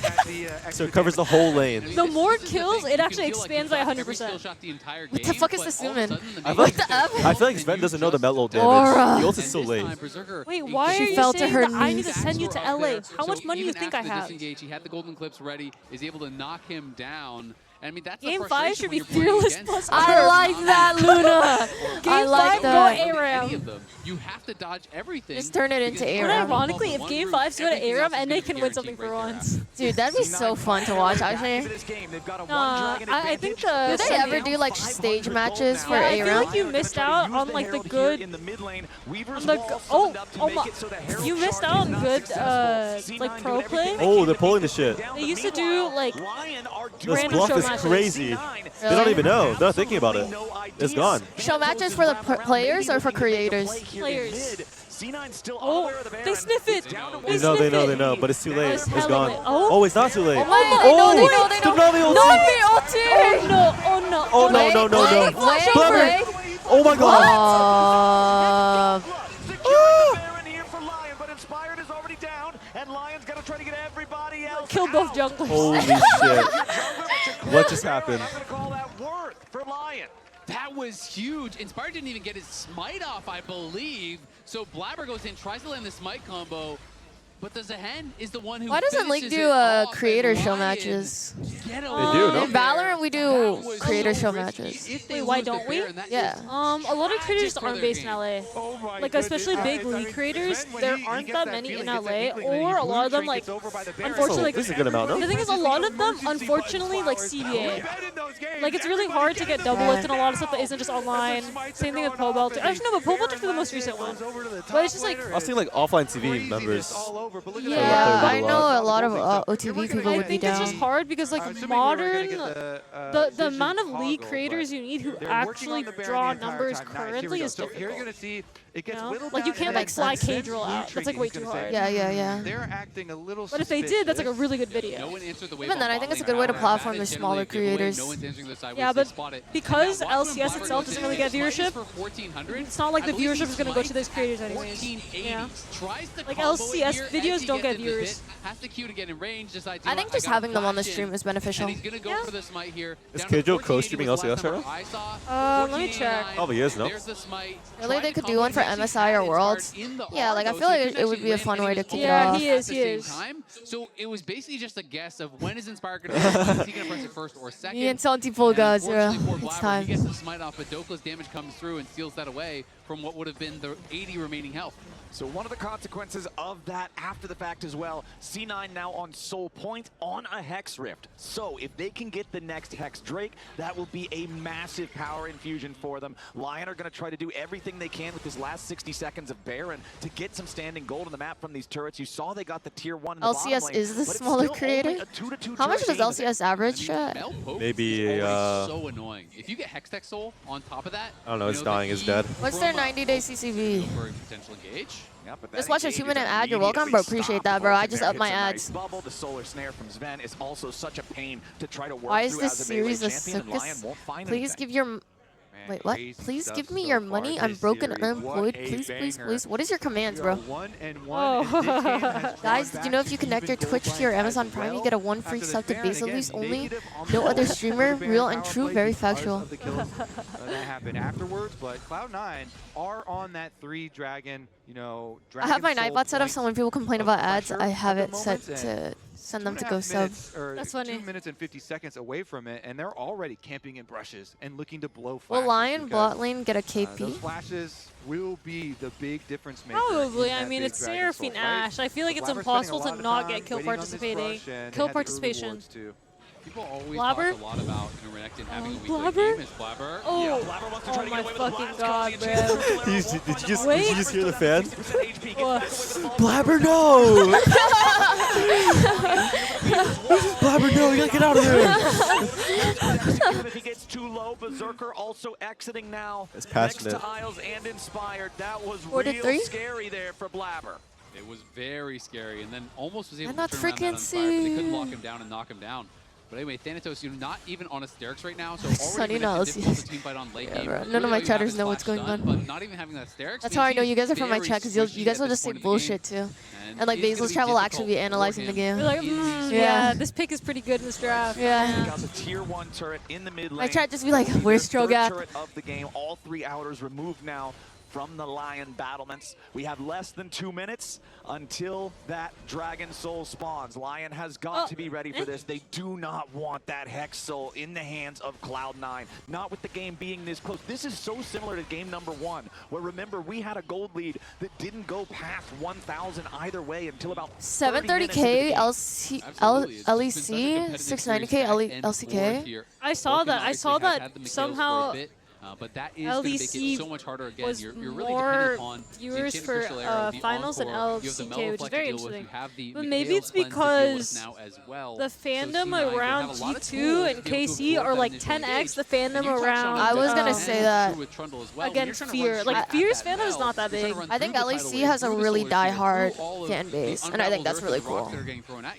So it covers the whole lane. The more kills, it actually expands by 100%. What the fuck is the summon? I feel like Sven doesn't know the melt damage. Aura. The ult is so late. Wait, why She are you fell to saying her that I need to knees. send you to LA? How much money do you even think I after the have? disengage, he had the golden clips ready, is able to knock him down, And I mean, that's Game the 5 should frustration be when you're playing fearless against plus I like that, Luna. Game 5, go ARAM. You have to dodge everything. Just turn it into But ARAM. ironically, if Game 5's go to ARAM and they can win something for once. Dude, that'd be so fun to watch, actually. I think the... Do they ever do, like, stage matches for I feel ARAM? like you missed out on, like, the good... You missed out on good, like, pro play. Oh, they're pulling the shit. They used to do, like, This random bluff show is matches. crazy. They don't even know. They're not thinking about it. It's gone. Show matches for the players or for creators? Players. Oh, they sniff it. They know, but it's too late. It's gone. Oh. Oh, it's not too late. Oh, they know. the Navi ulti. Navi ulti! Oh, no. Wait. Oh, my God. Kill both junglers. Holy shit. What just happened? That was huge. Inspired didn't even get his smite off, I believe. So Blabber goes in, tries to land the smite combo. But the Zehen is the one who Why doesn't League finishes do it off, creator and show Lion matches? get They do, away no? In Valorant, we do creator show risky. matches. If they Wait, why lose the don't we? fair, and that Yeah. is A lot of creators tragic for aren't their based in game. LA. Like, especially big league creators, there aren't that many in LA, or a lot of them, like, unfortunately, This is a good amount, no? the thing is, a lot of them, unfortunately, like CBA. Like, it's really hard to get double lift and a lot of stuff that isn't just online. Same thing with Pobelter. Actually, no, but Pobelter for the most recent one. But it's just like... I was seeing like offline TV members. Yeah, I know a lot of OTV people I would be think it's down. just hard because, like, modern, the amount of league creators you need who actually draw numbers currently is difficult. It gets whittled Like, you down can't, and like, fly it's K-Drill out. That's, like, way too hard. Yeah. They're acting a little But if they did, that's, like, a really good video. Even then, I think it's a good way to platform the smaller creators. Yeah, but because LCS itself doesn't really get viewership, it's not like the viewership is going to go to those creators anyways. Yeah. Like, LCS videos don't get viewers. I think just having them on the stream is beneficial. Is Kidjo co-streaming LCS right now? Let me check. Probably is, no? Really, they could do one for MSI or Worlds. Yeah, like, I feel like it would be a fun way to kick it off. Yeah, he is. So it was basically just a guess of when is Inspire going to press it. Is he going to press it first or second? Me and Santi Full guys, yeah. It's time. He gets the smite off, but Dokla's damage comes through and steals that away from what would have been the 80 remaining health. So one of the consequences of that after the fact as well, C9 now on Soul Point on a Hex Rift. So if they can get the next Hex Drake, that will be a massive power infusion for them. LYON are going to try to do everything they can with this last 60 seconds of Baron to get some standing gold on the map from these turrets. You saw they got the tier 1 in the bottom LCS lane, is the but it's smaller still creator? only a 2-2 How much turret does game. LCS average? Maybe so annoying. If you get Hextech Soul on top of that, I don't know, it's dying, it's dead. What's their 90-day CCV? For a potential engage. Yeah, but Just watch a 2-minute ad. You're welcome, bro. Appreciate that, bro. I just upped my ads. Bubble, the solar snare from Sven is also such a pain to try to work Why is through this as a melee series a champion, and LYON circus? won't find Please anything. give your... Wait, what? Please give me your money. I'm broken and unemployed. Please. What is your commands, bro? Guys, did you know if you connect your Twitch to your Amazon Prime, you get a 1 free sub to Basil Leafs only? No other streamer. Real and true. Very factual. That happened afterwards, but Cloud9 are on that 3 dragon, I have my Nightbot set up, so when people complain about ads, I have it set to send them to go sub. That's funny. 2 minutes and 50 seconds away from it, and they're already camping in brushes and looking to blow flashes. Will LYON bot lane get a KP? Those flashes will be the big difference maker. Probably. in I that mean, big it's Dragon Seraphine Soul fight. Ashe. I feel like it's Blabber's impossible spending a to lot not of get kill time waiting on this participating. brush and Kill had the early participation. wards too. People always Blabber? talk a lot about Interact having a weekly Blabber? game. Is Blabber? Oh, Blabber wants to oh try to my get away with the fucking blast god, coming bro. Did you just hear the fan? What? Blabber, no! Blabber, no, you gotta get out of there! If he gets too low, Berserker also exiting now. It's Next passionate. to Isles and Inspired. That was 4-3? real scary there for Blabber. It was very scary, and then almost was able I'm to not turn around that freaking Inspire, but they couldn't lock seeing. him down and knock him down. But anyway, Thanatos, not even on Asterix right now, so Sunny already knows. difficult to team fight on late Yeah, game. bro. Really None of my all you have chatters is know what's Flash going Stun, on. But not even having that Asterix. That's how I know you guys are from my very chat, because squishy you guys will at just say this point in the game. bullshit too. And like it's gonna Basil's be chat will difficult actually be for analyzing the him. game. You're like, yeah, this pick is pretty good in this draft. Yeah. Got the tier 1 turret in the mid lane. My chat just be like, where's Third Strogap? turret of the game. All 3 outers removed now from the Lion battlements. We have less than 2 minutes until that Dragon Soul spawns. Lion has got to be ready for this. They do not want that Hex Soul in the hands of Cloud9. Not with the game being this close. This is so similar to game number 1, where remember we had a gold lead that didn't go past 1,000 either way until about 730k LEC, 690k LCK. I saw that somehow. But that is going to make it so much harder again. Was you're really more dependent on viewers the for finals and LCK, which is very interesting. But maybe it's because the fandom around G2 and KC are like 10x the fandom around. I was gonna say that against Fear. Like Fear's fandom is not that big. I think LEC has a really die-hard fan base, and I think that's really cool.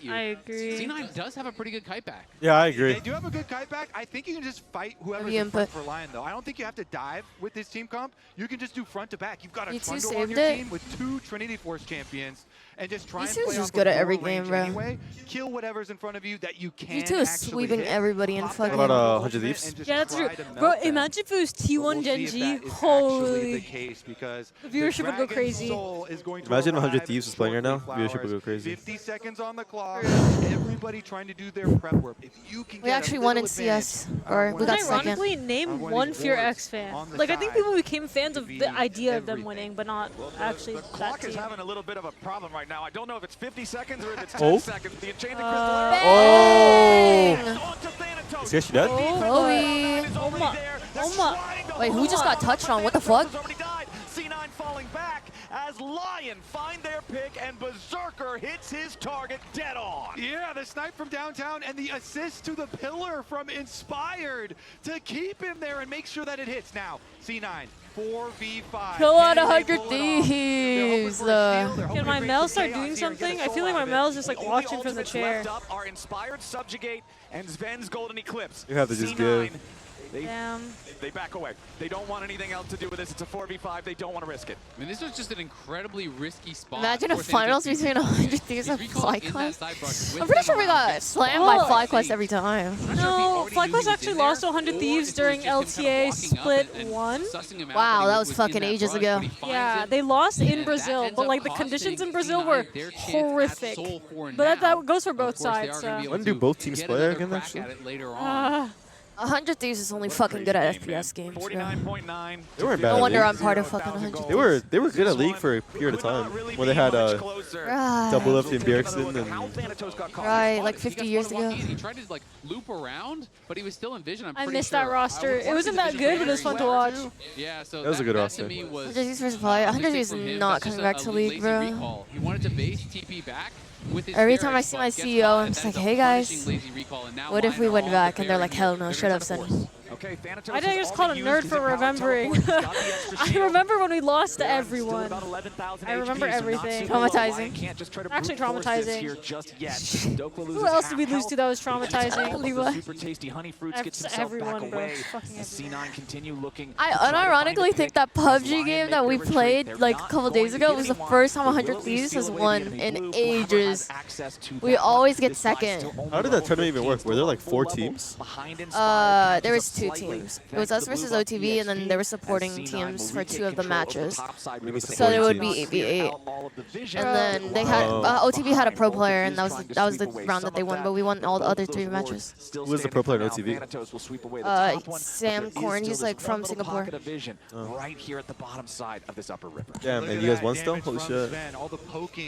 I agree. C9 does have a pretty good kite back. Yeah, I agree. They do have a good kite back. I think you can just fight whoever's in front for Lion, though. I don't think you have to dive with this team comp. You can just do front to back. You've got a Trundle on your team with 2 Trinity Force champions, and just try and play just good at every game, bro. Anyway. Kill whatever's in front of you that you can. G2 is sweeping everybody in fucking. What about 100 Thieves? Yeah, that's true. Bro, imagine if it was T1 Gen G. Holy. The viewership would go crazy. Imagine 100 Thieves is playing right now. Viewership would go crazy. 50 seconds on the clock. Everybody trying to do their prep work. If you can we actually won in CS, or we got second. Ironically, name one Fear X fan. Like, I think people became fans of the idea of them winning, but not actually that Clock team. is having a little bit of a problem right now. I don't know if it's 50 seconds or if it's 10 seconds. The Enchanted Crystal Oh! Is she dead? Chloe! Wait, who just got touched on? What the fuck? C9 falling back as Lion find their pick and Berserker hits his target dead on. Yeah, the snipe from downtown and the assist to the pillar from Inspired to keep him there and make sure that it hits. Now, C9, 4v5. Kill out 100 Thieves. Can my Mel start doing something? I feel like my Mel's just like watching from the chair. Left up are Inspired Subjugate and Sven's Golden Eclipse. You have to just give. They back away. They don't want anything else to do with this. It's a 4v5. They don't want to risk it. I mean, this was just an incredibly risky spot. Imagine a finals between 100 Thieves and FlyQuest. I'm pretty sure we got slammed by FlyQuest every time. No, FlyQuest actually lost to 100 Thieves during LTA Split 1. Wow, that was fucking ages ago. Yeah, they lost in Brazil, but like the conditions in Brazil were horrific. But that goes for both sides. When do both teams play again, actually? 100 Thieves is only fucking good at FPS games. 49.9. They weren't bad. No wonder I'm part of fucking 100. They were good at League for a period of time when they had Double Lift and Bjergsen and right, like 50 years ago. He tried to like loop around, but he was still in vision. I missed that roster. It wasn't that good, but it was fun to watch. Yeah, so that was a good roster. 100 Thieves versus Fly. 100 Thieves is not coming back to League, bro. He wanted to base TP back. Every time I see my CEO, I'm just like, hey guys, what if we went back? And they're like, hell no, shut up, Sonny. I think I just called a nerd for remembering. I remember when we lost to everyone. I remember everything. Traumatizing. Actually traumatizing. Who else did we lose to that was traumatizing? Everyone, bro. I unironically think that PUBG game that we played like a couple days ago was the first time 100 Thieves has won in ages. We always get second. How did that tournament even work? Were there like 4 teams? There was 2 teams. It was us versus OTV, and then there were supporting teams for 2 of the matches. So there would be 8v8. And then they had OTV had a pro player, and that was the round that they won. But we won all the other 3 matches. Who was the pro player in OTV? Sam Korn. He's like from Singapore. Right here at the bottom side of this upper river. Damn, and you guys won still? Holy shit.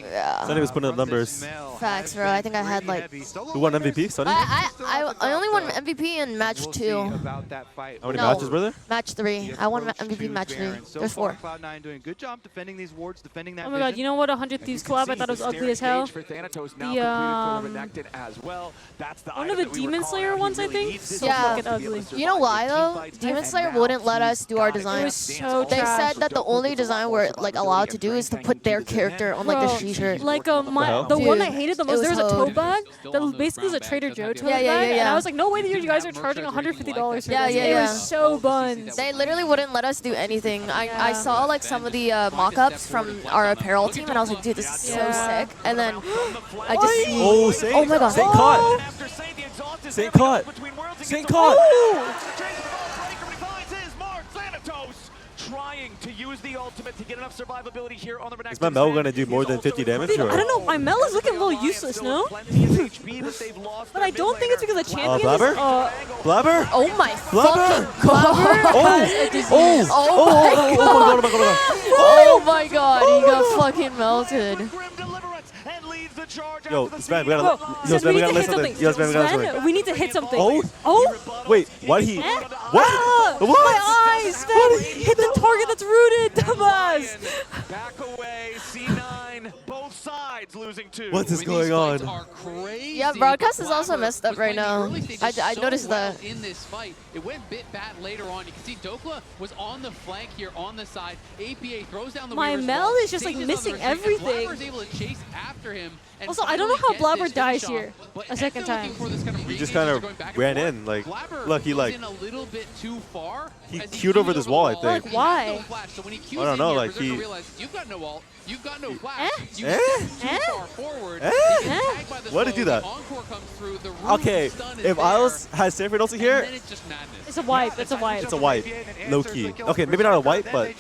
Yeah. Sonny was putting up numbers. Facts, bro. I think I had like. Who won MVP? Sonny? I only won MVP in match 2. How many matches were there? Match 3. I won MVP match 3. There's 4. Cloud9 doing good job defending these wards, defending that. Oh my god, you know what? 100 Thieves collab, I thought it was ugly as hell. One of the Demon Slayer ones, I think. So fucking ugly. You know why though? Demon Slayer wouldn't let us do our design. It was so They said that the only design we're like allowed to do is to put their character on like the t-shirt. Like the one I hated the most, there was a tote bag that basically was a Trader Joe tote bag, and I was like, no way that you guys are charging $150 for this. It was so buns. They literally wouldn't let us do anything. I saw like some of the mock-ups from our apparel team, and I was like, dude, this is so sick. And then I just see, oh my god, Saint caught. Saint caught. Saint caught. Trying to use the ultimate to get enough survivability here on the Is my Mel gonna do more than 50 damage? Dude, Or? I don't know. My Mel is looking a little useless, no? But I don't think it's because the champion Blabber? is... Blabber? Oh my Blabber? fucking Blabber has a disease. Oh my god. Oh my god, he got fucking melted. Yo, Sven, we gotta let something. Yo, Sven, we gotta let something. We need to hit something. Oh? Wait, why did he? What? Ah, What? my eyes, Sven! Hit the target that's rooted, dumbass! Back away, C9, both sides losing 2. What is going on? Yeah, broadcast is also messed up right now. I noticed that. In this fight, it went bit bad later on. You can see Dokla was on the flank here, on the side. APA throws down the My Weaver's Mel wall, is just like stages on the missing retreat, and everything. Blabber's able to chase after him. And Also, I don't know how finally get Blabber this dies finish here off, but a second Hector time. looking for this kind of He just re-engage kind as of they're going back and ran forth. in. Like, Blabber look, he was like in a little bit too far. he as queued over this wall, I the think. Like, why? So when he queues I don't in know, here, like, Berserker he- realizes, you've got no ult, you've got no flash, you Eh? step too far forward, Eh? he gets tagged by the Why did he do slow, that? the encore comes through, the root Okay, stun is if there, Isles has Sanford ulti here, and then it's just madness. It's a wipe. It's a wipe. it's a wipe. Low key. Okay, maybe not a wipe, but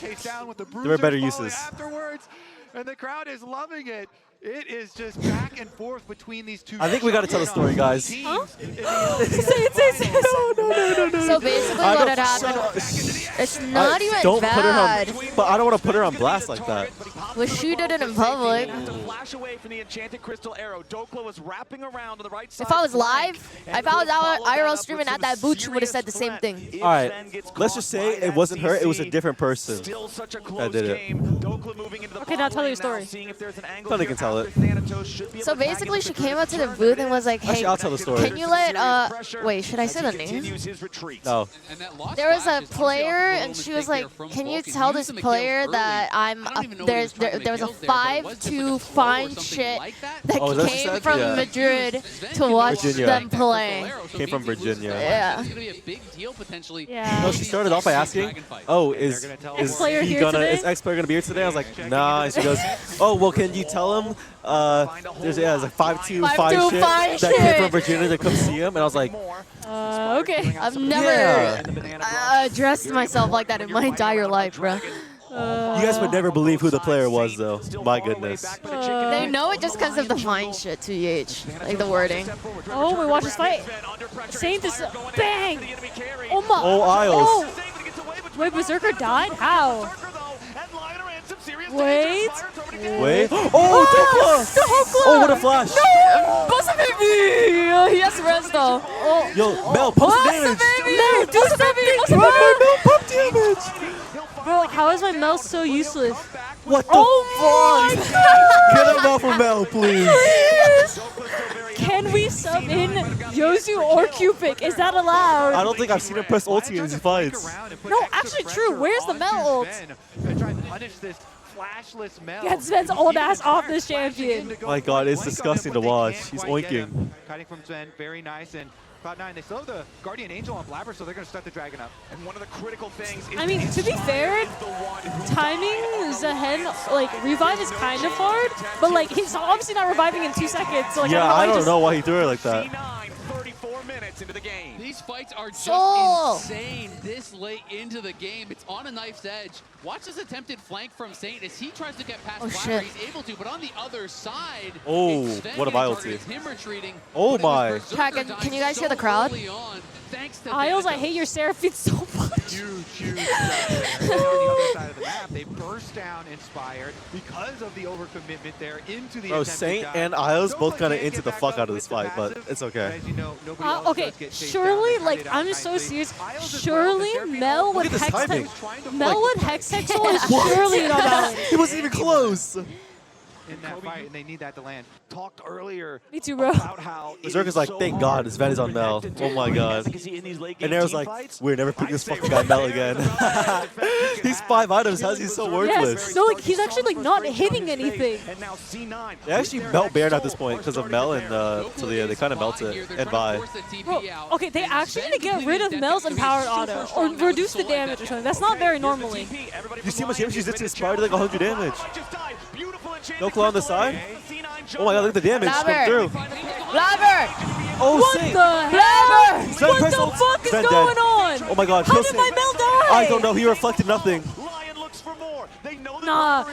there are better uses. Afterwards, and the crowd is loving it. It is just back and forth between these two. I think we gotta tell the story, guys. Huh? So basically what had happened, it's not even Don't put her bad. on, but I don't want to put her on blast like that. Well, she did it in public. Flash away from the enchanted crystal arrow. Dokla was wrapping around on the right side. If I was live, if I was out IRL streaming at that booth, she would have said the same thing. All right, let's just say it wasn't her; it was a different person Still such a that close did game. it. Dokla moving into the Okay, now tell your story. seeing if there's an angle Nobody here can tell it. after Thanatos should be able So to tag basically, him she with the came good up to the return, booth but and was like, Actually, "Hey, I'll tell the story. can you let wait, should I say the name?" continues his retreat. No. And that lost There was flash a is honestly player, off a and little she was mistake like, there from "Can you Vulcan. tell He this used the player McGills that early. I'm I don't even know what he was trying to there was a McGills there, but it was just like a 5-2 throw or fine something shit like that. that Oh, is that what she came said? from Yeah. Madrid to watch Virginia. them play." Came from Virginia. Yeah. It's gonna be a big deal potentially. Yeah. No, she started off by asking, "Oh, is X-Player he here gonna? today? Is X-Player gonna be here today?" I was like, "Nah." And she goes, "Oh, well, can you tell him there's a 5-2 5-2 shit fine that came shit. from Virginia to come see him?" And I was like, Okay. I've never addressed myself like that in my entire life, bro. "You guys would never believe who the player was, though. My goodness." They know it just because of the fine shit, 2EH, like the wording. Oh, we watch this fight. Saint is bang. Oh my. Oh, Isles. Oh. Wait, Berserker died? How? Wait. Wait. Oh, Dokla! Oh, what a flash! Bust a baby! He has res though. Oh. Yo, Mel, pump some damage! No, do something! Mel, pump damage! Bro, how is my Mel so useless? What the Oh fuck? my god! Get him off of Mel, please! Can we sub in Yozu or Cupid? Is that allowed? I don't think I've seen him press ulti in these fights. No, actually true. Where's the Mel ult? Try and punish this flashless Mel. Get Sven's old ass off this champion. My god, it's disgusting to watch. He's oinking. Cutting from Sven, very nice. And Cloud9, they slow the Guardian Angel on Blabber, so they're going to start the Dragon up. And one of the critical things is I mean, to be fair, timing Zehen, like, revive is kind of hard, but, like, he's obviously not reviving in 2 seconds. So, like, Yeah, I I don't don't know why he threw her like that. 34 minutes into the game. These fights are just Soul. insane this late into the game. It's on a knife's edge. Watch this attempted flank from Saint as he tries to get past Oh, Blabber. shit. He's able to, but on the other side, Oh, it's Sven what a getting vile targeted, team. it's him retreating. Oh but it was my. Berserker Chat, dying can you guys so hear the crowd? early on, thanks to Isles, I Thanatos. hate your Seraphine so much. Huge. On the other side of the map, they burst down Inspired because of the overcommitment there into the Bro, attempted Saint dive. and Isles both Dokla kind of can't into get the back fuck up out of this with the fight, but passive, it's okay. As you know, nobody else Okay, does get chased surely, down. They like, cut it out I'm so nicely. serious. Isles as well, Surely the Seraphine Mel ult- would Look at this hex timing. Mel would hex Hexel is surely not balanced. He wasn't even close. in that fight, and they need that to land. Talked earlier Me too, bro. about how it Berserker's is like, so thank hard God, Sven is on Mel. Oh my god. And Arrow's like, we're never picking this fucking guy Mel again. These 5 items, how's he so worthless? Yes, no, like, he's actually, like, not hitting anything. And now C9. They actually melt Baron at this point because of Mel, and so yeah, they kind of melt it and buy. Bro, okay, they actually need to get rid of Mel's empowered auto or reduce the damage or something. That's not very normally. You see how much damage she did to Inspired? Like 100 damage. No claw on the side. Oh my god, look at the damage come through. Blabber! Oh, What Saint. the hell? Sven What press the ult. fuck is Sven going dead. on? Oh my god, How kill did Saint. my Mel die? I don't know, he reflected nothing. Nah,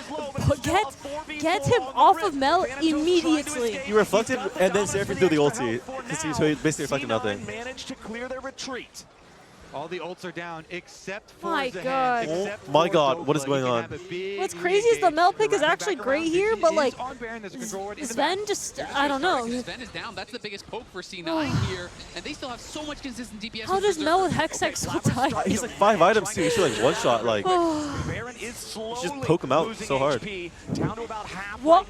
get him off of Mel immediately. He reflected, and then Seraphine threw the ulti. Because he basically reflected nothing. Managed to clear their retreat. All the ults are down except for My God. Oh my God, what is going on? What's crazy is the Mel pick is actually great here, but like Sven just, I don't know. Sven is down. That's the biggest poke for C9 here, and they still have so much consistent DPS. How does Mel with Hextech so tight? He's like 5 items too. He should like one shot. Like, just poke him out so hard. What?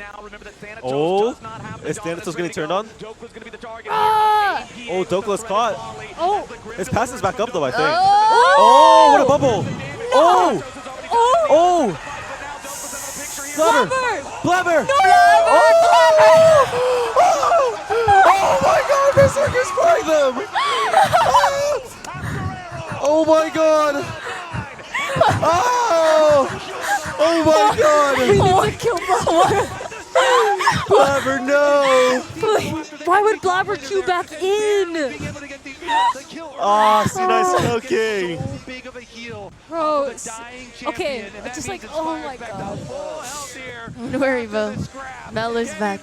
Oh, is Thanatos getting turned on? Ah! Oh, Dokla's caught. Oh, His pass is back up though, I think. Oh! What a bubble! No! Oh! Oh! Blabber! Blabber! No! Oh my God! Berserker's flying them! Oh my God! Oh! Oh my God! We need to kill Blabber. Blabber, no! Why would Blabber queue back in? Ah, C9's choking. Bro, okay, just like, oh my God. Don't worry, bro. Mel is back.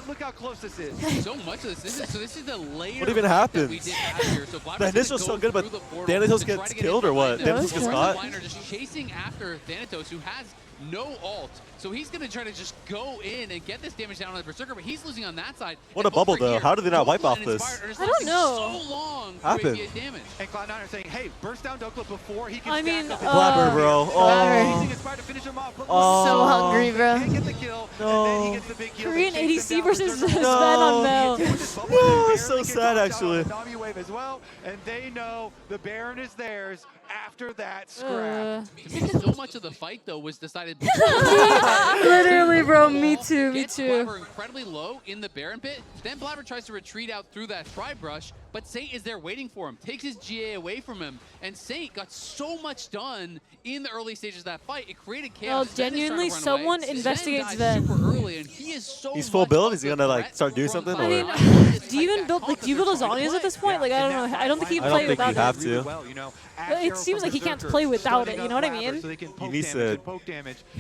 Look how close this is. So much of this. This is the later. What even happens? We did here. So The initial's so good, but Thanatos gets killed or what? Thanatos gets caught? Just chasing after Thanatos, who has no ult. So he's going to try to just go in and get this damage down on the Berserker, but he's losing on that side. What a bubble, though. How did they not wipe off this? I don't know. So long happened. damage. And Cloud9 are saying, hey, burst down Dokla before he can I mean, Blabber, bro. Oh. So hungry, bro. No. Korean ADC versus Sven on Mel. No, it's so sad, actually. As well, and they know the Baron is theirs after that scrap. So much of the fight, though, was decided. Literally, bro. Me too. Me Gets too. Blabber incredibly low in the Baron pit. Then Blabber tries to retreat out through that Tri-Brush, but Saint is there waiting for him, takes his GA away from him, and Saint got so much done in the early stages of that fight. It created chaos. Well, genuinely, someone investigates Sven. Super early, and he is so He's full build? Is he gonna like start doing something? I mean, do you even build lasagnas at this point? Like, I don't know. I don't think he can play without it. I don't think you have to. But it seems like he can't play without it. You know what I mean? He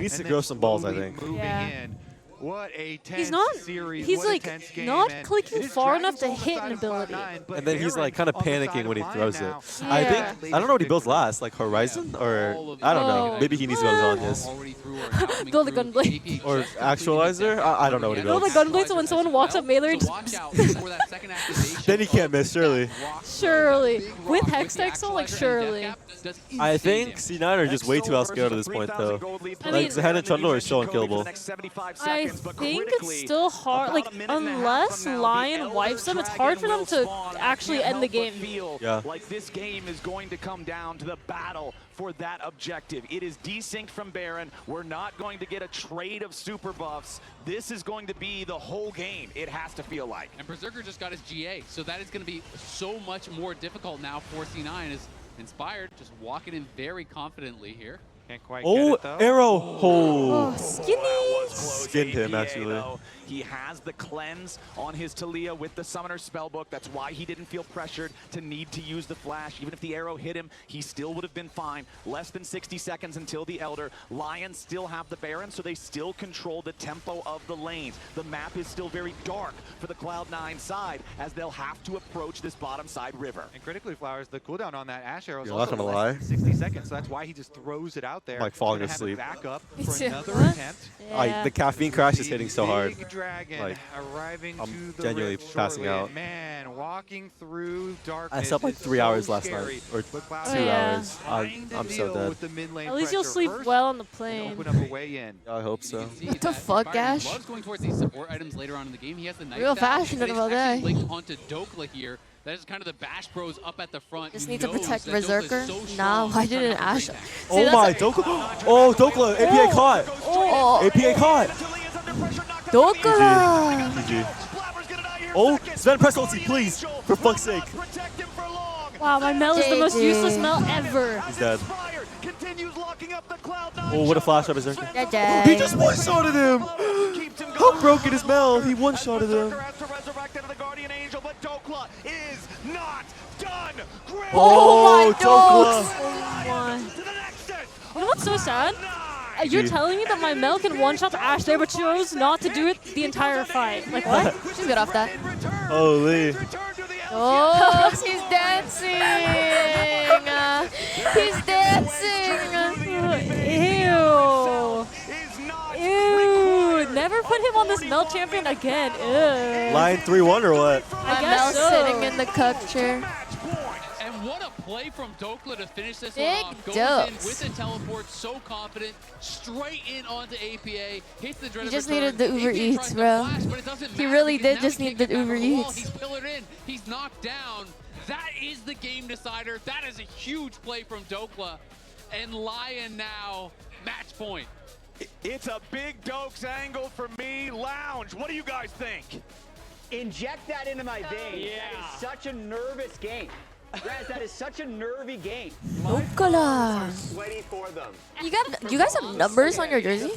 needs to grow some balls, I think. Yeah. What a tense He's not. series. He's what a like tense game, not and clicking far enough to hit an ability. And then he's like kind of panicking when he throws it. Yeah. I think, I don't know what he builds last, like Horizon? Or, I don't know. Maybe he needs to go on his. Build a gunblade. Or Actualizer? I don't know what he Build a builds. gunblade so when someone walks up melee and just Then he can't miss, surely. surely. With Hextech, so like surely. I think C9 are just way too outscaled at this point, though. Like, Zahan and Trundle are so unkillable. I think it's still hard, like, unless Lion wipes them, it's hard for them to actually end the game. Yeah. Like this game is going to come down to the battle for that objective. It is desynced from Baron. We're not going to get a trade of super buffs. This is going to be the whole game, it has to feel like. And Berserker just got his GA, so that is going to be so much more difficult now for C9 as Inspired just walking in very confidently here. Can't quite Oh, get it, though. arrow! Oh, Oh, skinny! skinned him, actually. He has the cleanse on his Talia with the Summoner Spellbook. That's why he didn't feel pressured to need to use the flash. Even if the arrow hit him, he still would have been fine. Less than 60 seconds until the Elder. Lions still have the Baron, so they still control the tempo of the lanes. The map is still very dark for the Cloud9 side as they'll have to approach this bottom side river. And critically, Flowers, the cooldown on that Ash arrow is You're not also gonna less lie. than 60 seconds, so that's why he just throws it out there. Like falling Gonna have it asleep. back up Me for too. another What? attempt. Yeah. The caffeine crash is hitting so hard. Big dragon Like, arriving I'm to the genuinely rift passing shortly. out. Man, walking through darkness. I slept like is 3 so hours last scary. night, or But 2 Cloud9 yeah. hours. trying to I'm so deal dead. with the mid lane At least you'll pressure sleep first well on the and plane. open up a way in. I hope so. What the fuck, Ash? Loves going towards these support items later on in the game. He has the knife Real staff. passionate He's about actually that. linked onto Dokla here. That is kind of the Bash Bros up at the front. Just He need to knows protect that Dokla is Berserker. so Nah, strong. why He's trying didn't to Ash? break that. Oh my, Dokla! Oh, Dokla! APA caught! Oh, APA caught! Dokla! GG. Oh, Sven, press ulti, please! For fuck's sake. Wow, my Mel is the most JJ. useless Mel ever. He's dead. Oh, what a flash up, Berserker. JJ. He just one-shotted him! How broken is Mel? He one-shotted him. Oh my Dokla! dogs! Oh my. You know what's so sad? You're telling me that my Mel can one-shot the Ashe there, but chose not to do it the entire fight. Like, what? She's good off that. Holy. Oh, he's dancing. He's dancing. Ew. Ew. Never put him on this Mel champion again. Ew. Line 3-1 or what? I guess Mel's sitting in the cup chair. And what a play from Dokla to finish this Big one off. Goes dose. in with the teleport, so confident, straight in onto APA, hits the dreaded He just return. needed the Uber Eats, bro. He really did just need the Uber Eats. He's pillared in. He's knocked down. That is the game decider. That is a huge play from Dokla. And Lion now, match point. It's a big Dokes angle for me. Lounge, what do you guys think? Inject that into my veins. That is such a nervous game. Raz, that is such a nervy game. Dokla. Sweaty for them. You guys have numbers on your jersey?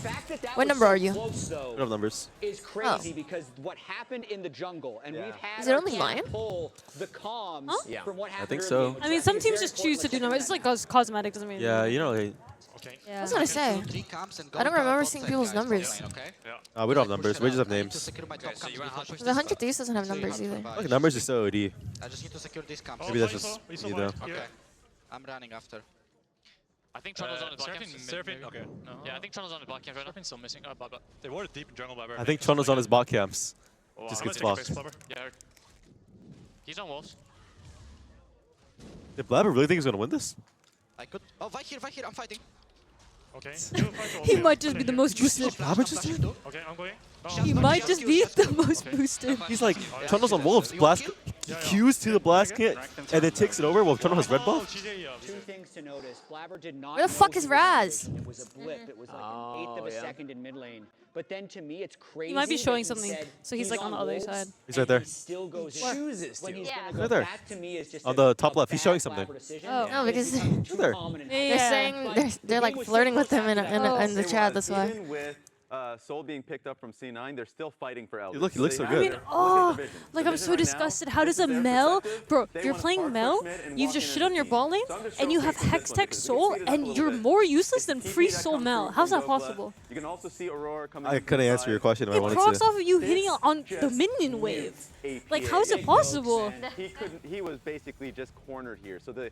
What number are you? Close, though, I don't have numbers. is crazy because what happened in the jungle, and we've had Is it our only camp Lion? pull the comms from what happened. I think earlier. so. I mean, some teams just choose to do numbers. It's like cosmetic, doesn't mean. Yeah, you know, I was gonna say. I don't remember seeing people's numbers. we don't have numbers. We just have names. The 100 Thieves doesn't have numbers either. Look, numbers is so OD. I just need to secure these camps. Maybe that's just me though. Okay. I'm running after. I think Trundle's on his black camps. Okay. No. Yeah, I think Trundle's on his black camps right now. Seraphin's still missing. But they warded deep in jungle. I think Trundle's on his bot camps. Oh, Just I'm gets gonna take a fucked. base, Blubber. Yeah, I heard. He's on wolves. Did Blabber really think he's gonna win this? I could. Oh, fight here, I'm fighting. Okay. He might just be the most boosted. Blabber just did? Okay, I'm going. He might just be the most boosted. He's like, Trundle's on Wolves. Blast Qs to the blast kit, and then takes it over while Trundle has red buff. Two things to notice. Blabber did not Where the fuck know is he was on Raz? base. It was a blip. It was like an eighth of a second in mid lane. But then to me, it's crazy. He might be that showing he something, said so he's like on the other Wolves, side. He's right there. He still goes in. Chooses when he's gonna go. Right there. That to me is just On the top left, he's showing something. Oh, no, because there. they're saying they're like flirting with him in the chat. That's why. Even with Soul being picked up from C9, they're still fighting for Elders. Look, he looks so they good. have- I mean, look at oh, the vision. like The I'm vision so right now, disgusted. How does a from their Mel, perspective, bro? they You're wanna playing spark Mel. push mid and You've walk just in shit as on a your team. ball lane, So I'm just and you have showcasing this Hex one Tech because we can Soul, speed it up a and little you're bit. more useless than It's free TP that Soul comes Mel. through How's from that Dokla. possible? You can also see Aurora coming I in from couldn't the answer your side. question if I It wanted procs to. off of you This hitting on the just minion wave. APA. Like, how is it possible? He was basically just cornered here. So the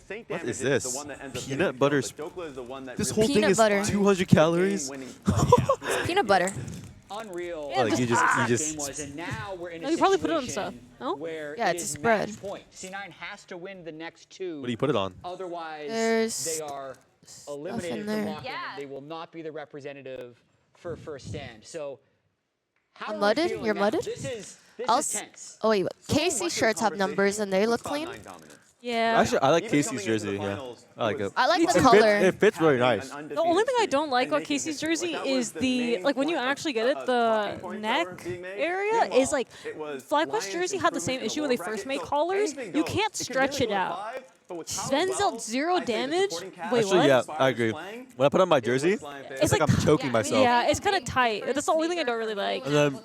Saint What damage is this? the one that ends up Peanut getting butter. killed, but Dokla is the one that This really whole thing Peanut is butter. 200 calories. Peanut butter. Unreal. Yeah, like you just game was, and now we're in a No, you probably put it on situation stuff. No? where Yeah, it it's a is spread. match point. C9 has to win the next two. What do you put it on? Otherwise, There's they are in eliminated there. from locking, and they will not be the representative for first stand. So, how I'm are we mudded? feeling You're now? mudded? This is I'll tense. Oh wait, Casey shirts have numbers and they look clean. Yeah. Actually, I like Casey's jersey. Yeah, I like it. I like the It color. fits really nice. The only thing I don't like about Casey's jersey is the, like when you actually get it, the neck area is like, FlyQuest jersey had the same issue when they first made collars. You can't stretch it out. Sven's dealt 0 damage. Wait, Actually, what? yeah, I agree. When I put on my jersey, it's like I'm choking myself. Yeah, it's kind of tight. That's the only thing I don't really like. And then,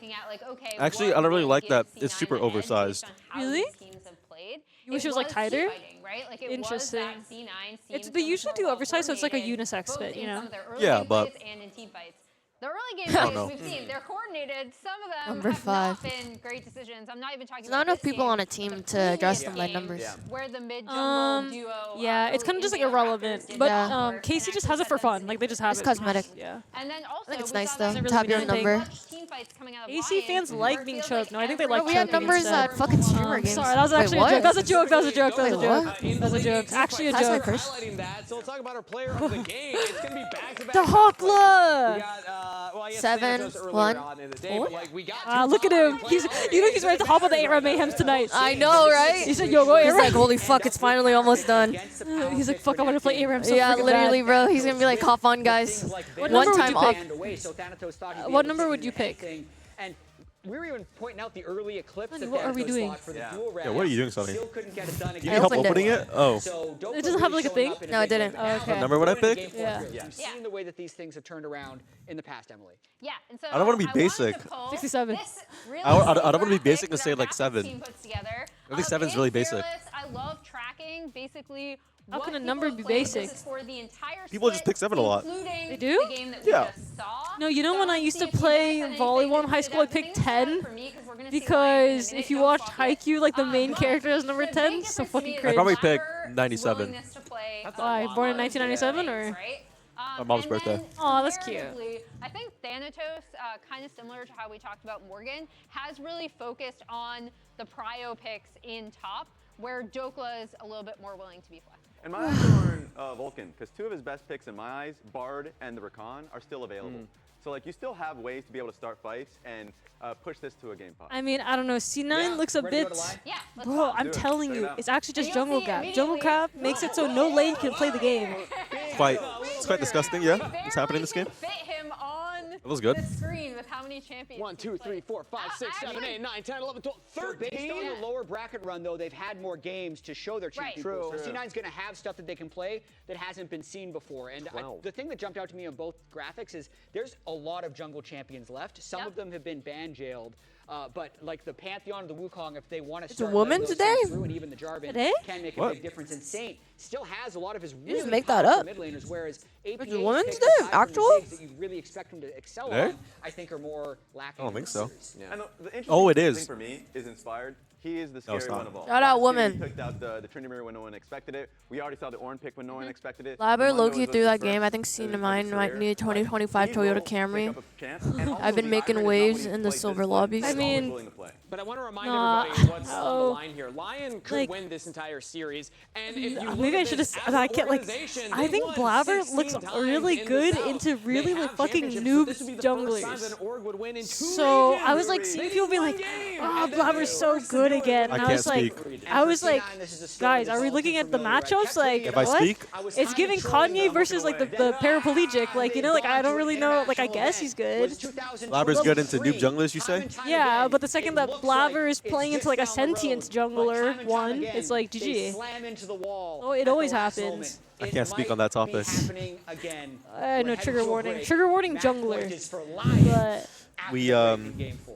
actually, I don't really like that it's super oversized. Really? You wish it was like tighter? Right? Like Interesting. They usually do oversized, so it's like a unisex fit, you know? Yeah, but and in team fights. The early game I don't plays know. we've seen, they're coordinated. Some of them Number have 5. not been great decisions. I'm not even talking There's not about enough this people game, on a team to address them by game numbers. where the mid jungle duo. Yeah, it's kind of just like irrelevant. But Casey just has it for fun. Like they just have It's it. cosmetic. Yeah. And then also, I think it's we nice saw though that to have your number. team fights coming out of AC fans like being choked. No, I think they like We had choking numbers instead. at fucking streamer games. Sorry, that was actually Wait, a joke. what? That was a joke. That was a joke. That was a Wait, joke. what? That was a joke. Actually a That's my joke. purse. Highlighting that, so we'll talk about our player of the game. It's going to be back-to-back. The Hawkla! We got, well, I guess 7, Santos earlier 1. on in the day, but, like, we got Look at him. He's, you know he's ready to hop on the Era Mayhems tonight. I know, right? He said, yo, go He's Era. like, holy fuck, it's finally almost done. He's like, fuck, I want to play Era. I'm so Yeah, freaking literally, bad. bro. He's gonna be like, hop on, guys. What One number would time you off. pick? What number would you pick? And we were even pointing out the early eclipse that What are we Thanatos doing? fought for the dual Yeah, what are you doing, Sonny? Still couldn't get it done You again. need help opened it. opening it? Oh. So Dokla It doesn't have like a really thing? showing up in No, I big way. didn't. Oh, okay. What number would I pick? Yeah. You've seen the way that these things have turned around in the past, Emily. Yeah, and so I don't want to be wanted basic. pull 67. this really I don't want to be smart basic pick and say that like Raptors 7. team puts together. I think 7's really basic. I love tracking basically How what can a people number have be played. basic? This is for the entire People just split, pick 7 a lot. including They do? the game that we Yeah. just saw. No, you know So when I let's used see to if you play guys have volleyball in anything high to school, I put down. picked The thing that's 10 fun for me, 'cause we're gonna see Lion in a because minute, if you no watched fuck it. Haikyuu, like the main But character is number the big 10, difference so to me fucking is I crazy. probably picked Blabber's 97. willingness to play Why? Born in a lot of 1997 or? games, right? My mom's And birthday. then Oh, that's cute. comparatively, I think Thanatos, kind of similar to how we talked about Morgan, has really focused on the prio picks in top, where Dokla is a little bit more willing to be flexible. And my eyes are on Vulcan, because 2 of his best picks in my eyes, Bard and the Rakan, are still available. So like you still have ways to be able to start fights and push this to a game pot. I mean, I don't know. C9 looks a Ready to go bit. to line? Yeah, let's Bro, go. I'm Do it. telling Check it you, out. it's actually just And you'll jungle see cap. Jungle immediately- cap makes it so no lane can play the game. It's quite disgusting, yeah. It's happening in this game. Fit him on That was good. the screen with how many champions. 1, 2, 3, 4, 5, 6, 7, 8, 9, 10, 11, 12, So based 13. on the lower bracket run, though, they've had more games to show their Right. champion. True. So C9's going to have stuff that they can play that hasn't been seen before. And the thing that jumped out to me on both graphics is there's a lot of jungle champions left. Some of them have been ban jailed. But like the Pantheon of the Wukong, if they want to It's a start woman letting those come today? through, and even the Jarvan Today? can make a What? big difference. And Saint still has a lot of his just really make that powerful up. mid laners, whereas APA's a woman picks, today? aside from the Actual? bigs that you really expect him to excel Today? on, I think are more lacking. I don't in think this so. series. And the interesting Oh, it thing is. for me is Inspired. He is the No, it's scary not. one of all. Shout out Last year, woman. We picked out the Trinity Mirror when no one expected it. We already saw the Ornn pick when no one expected it. Blabber The one low-key that through was that the game. I first think in his C9 might career. need a 2025 He will Toyota pick Camry. up a chance, and also I've been the making irony is not waves what he's in the played silver this lobbies. split, I he's always mean- willing to play. But I want to remind Nah, everybody what's on no. the line here. Lion could Like- win this entire series, and if you look Maybe at I should this just. as I an can't like. organization, I they think won Blabber 16 looks times really in the good South. into They really have like fucking championships, noob but this would be the first time junglers. that an org would win in 2 So regions. I was like They seeing did people being one like, game, "Oh, and then Blabber's they so forced good to do it. again." I And I can't was like, speak. I was like, This is a story guys, that's are we all looking too at the familiar. I matchups? kept Like, thinking If I what? speak, It's giving Kanye versus like the paraplegic. Like, you know, like I don't really know. Like, I guess he's good. Blabber's good into noob junglers, you say? Yeah, but the second that Blabber is playing into like a sentient jungler one, it's like GG. Slam into the wall. Oh, it at the always last happens. moment. I It can't speak might on that be topic. happening again. No We're headed trigger to a warning. break. Trigger warning Match jungler. point is for Lion But after We, breaking game 4.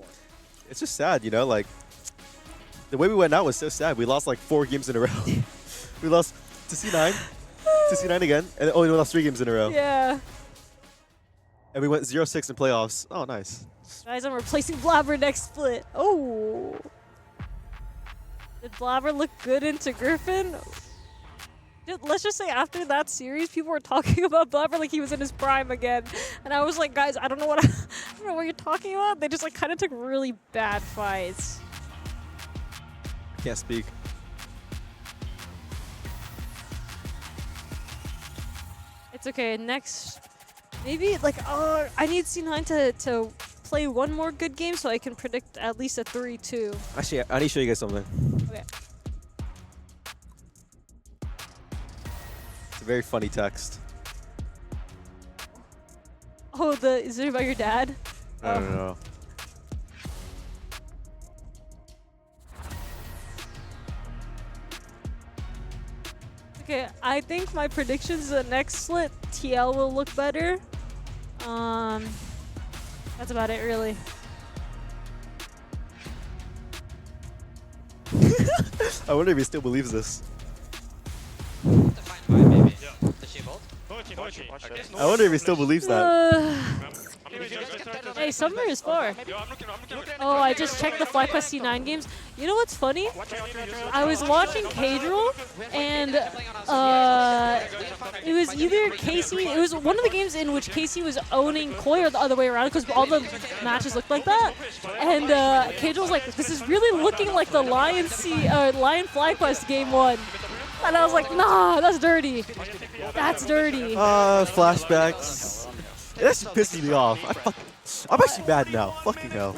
It's just sad, you know, like the way we went out was so sad. We lost like 4 games in a row. We lost to C9, to C9 again, and we lost 3 games in a row. yeah, And we went 0-6 in playoffs. Oh, nice. guys, I'm replacing Blabber next split. Oh, did Blabber look good into Griffin? Let's just say after that series, people were talking about Blabber like he was in his prime again, and I was like, guys, I don't know what I don't know what you're talking about. They just like kind of took really bad fights. I can't speak. It's okay. Next, maybe like I need C9 to play one more good game so I can predict at least a 3-2. Actually, I need to show you guys something. Okay. It's a very funny text. Oh, is it about your dad? No. Okay, I think my predictions the next split TL will look better. That's about it really. I wonder if he still believes this. I wonder if he still believes that. Hey, Summer is far. Oh, I just checked the FlyQuest C9 games. You know what's funny? I was watching Cadril, and it was either Casey. It was one of the games in which Casey was owning Koi, or the other way around, because all the matches looked like that. And Cadril was like, "This is really looking like the Lion FlyQuest game 1." And I was like, "Nah, that's dirty. That's dirty." Flashbacks. It actually pisses me off. I'm actually mad now. Fucking hell.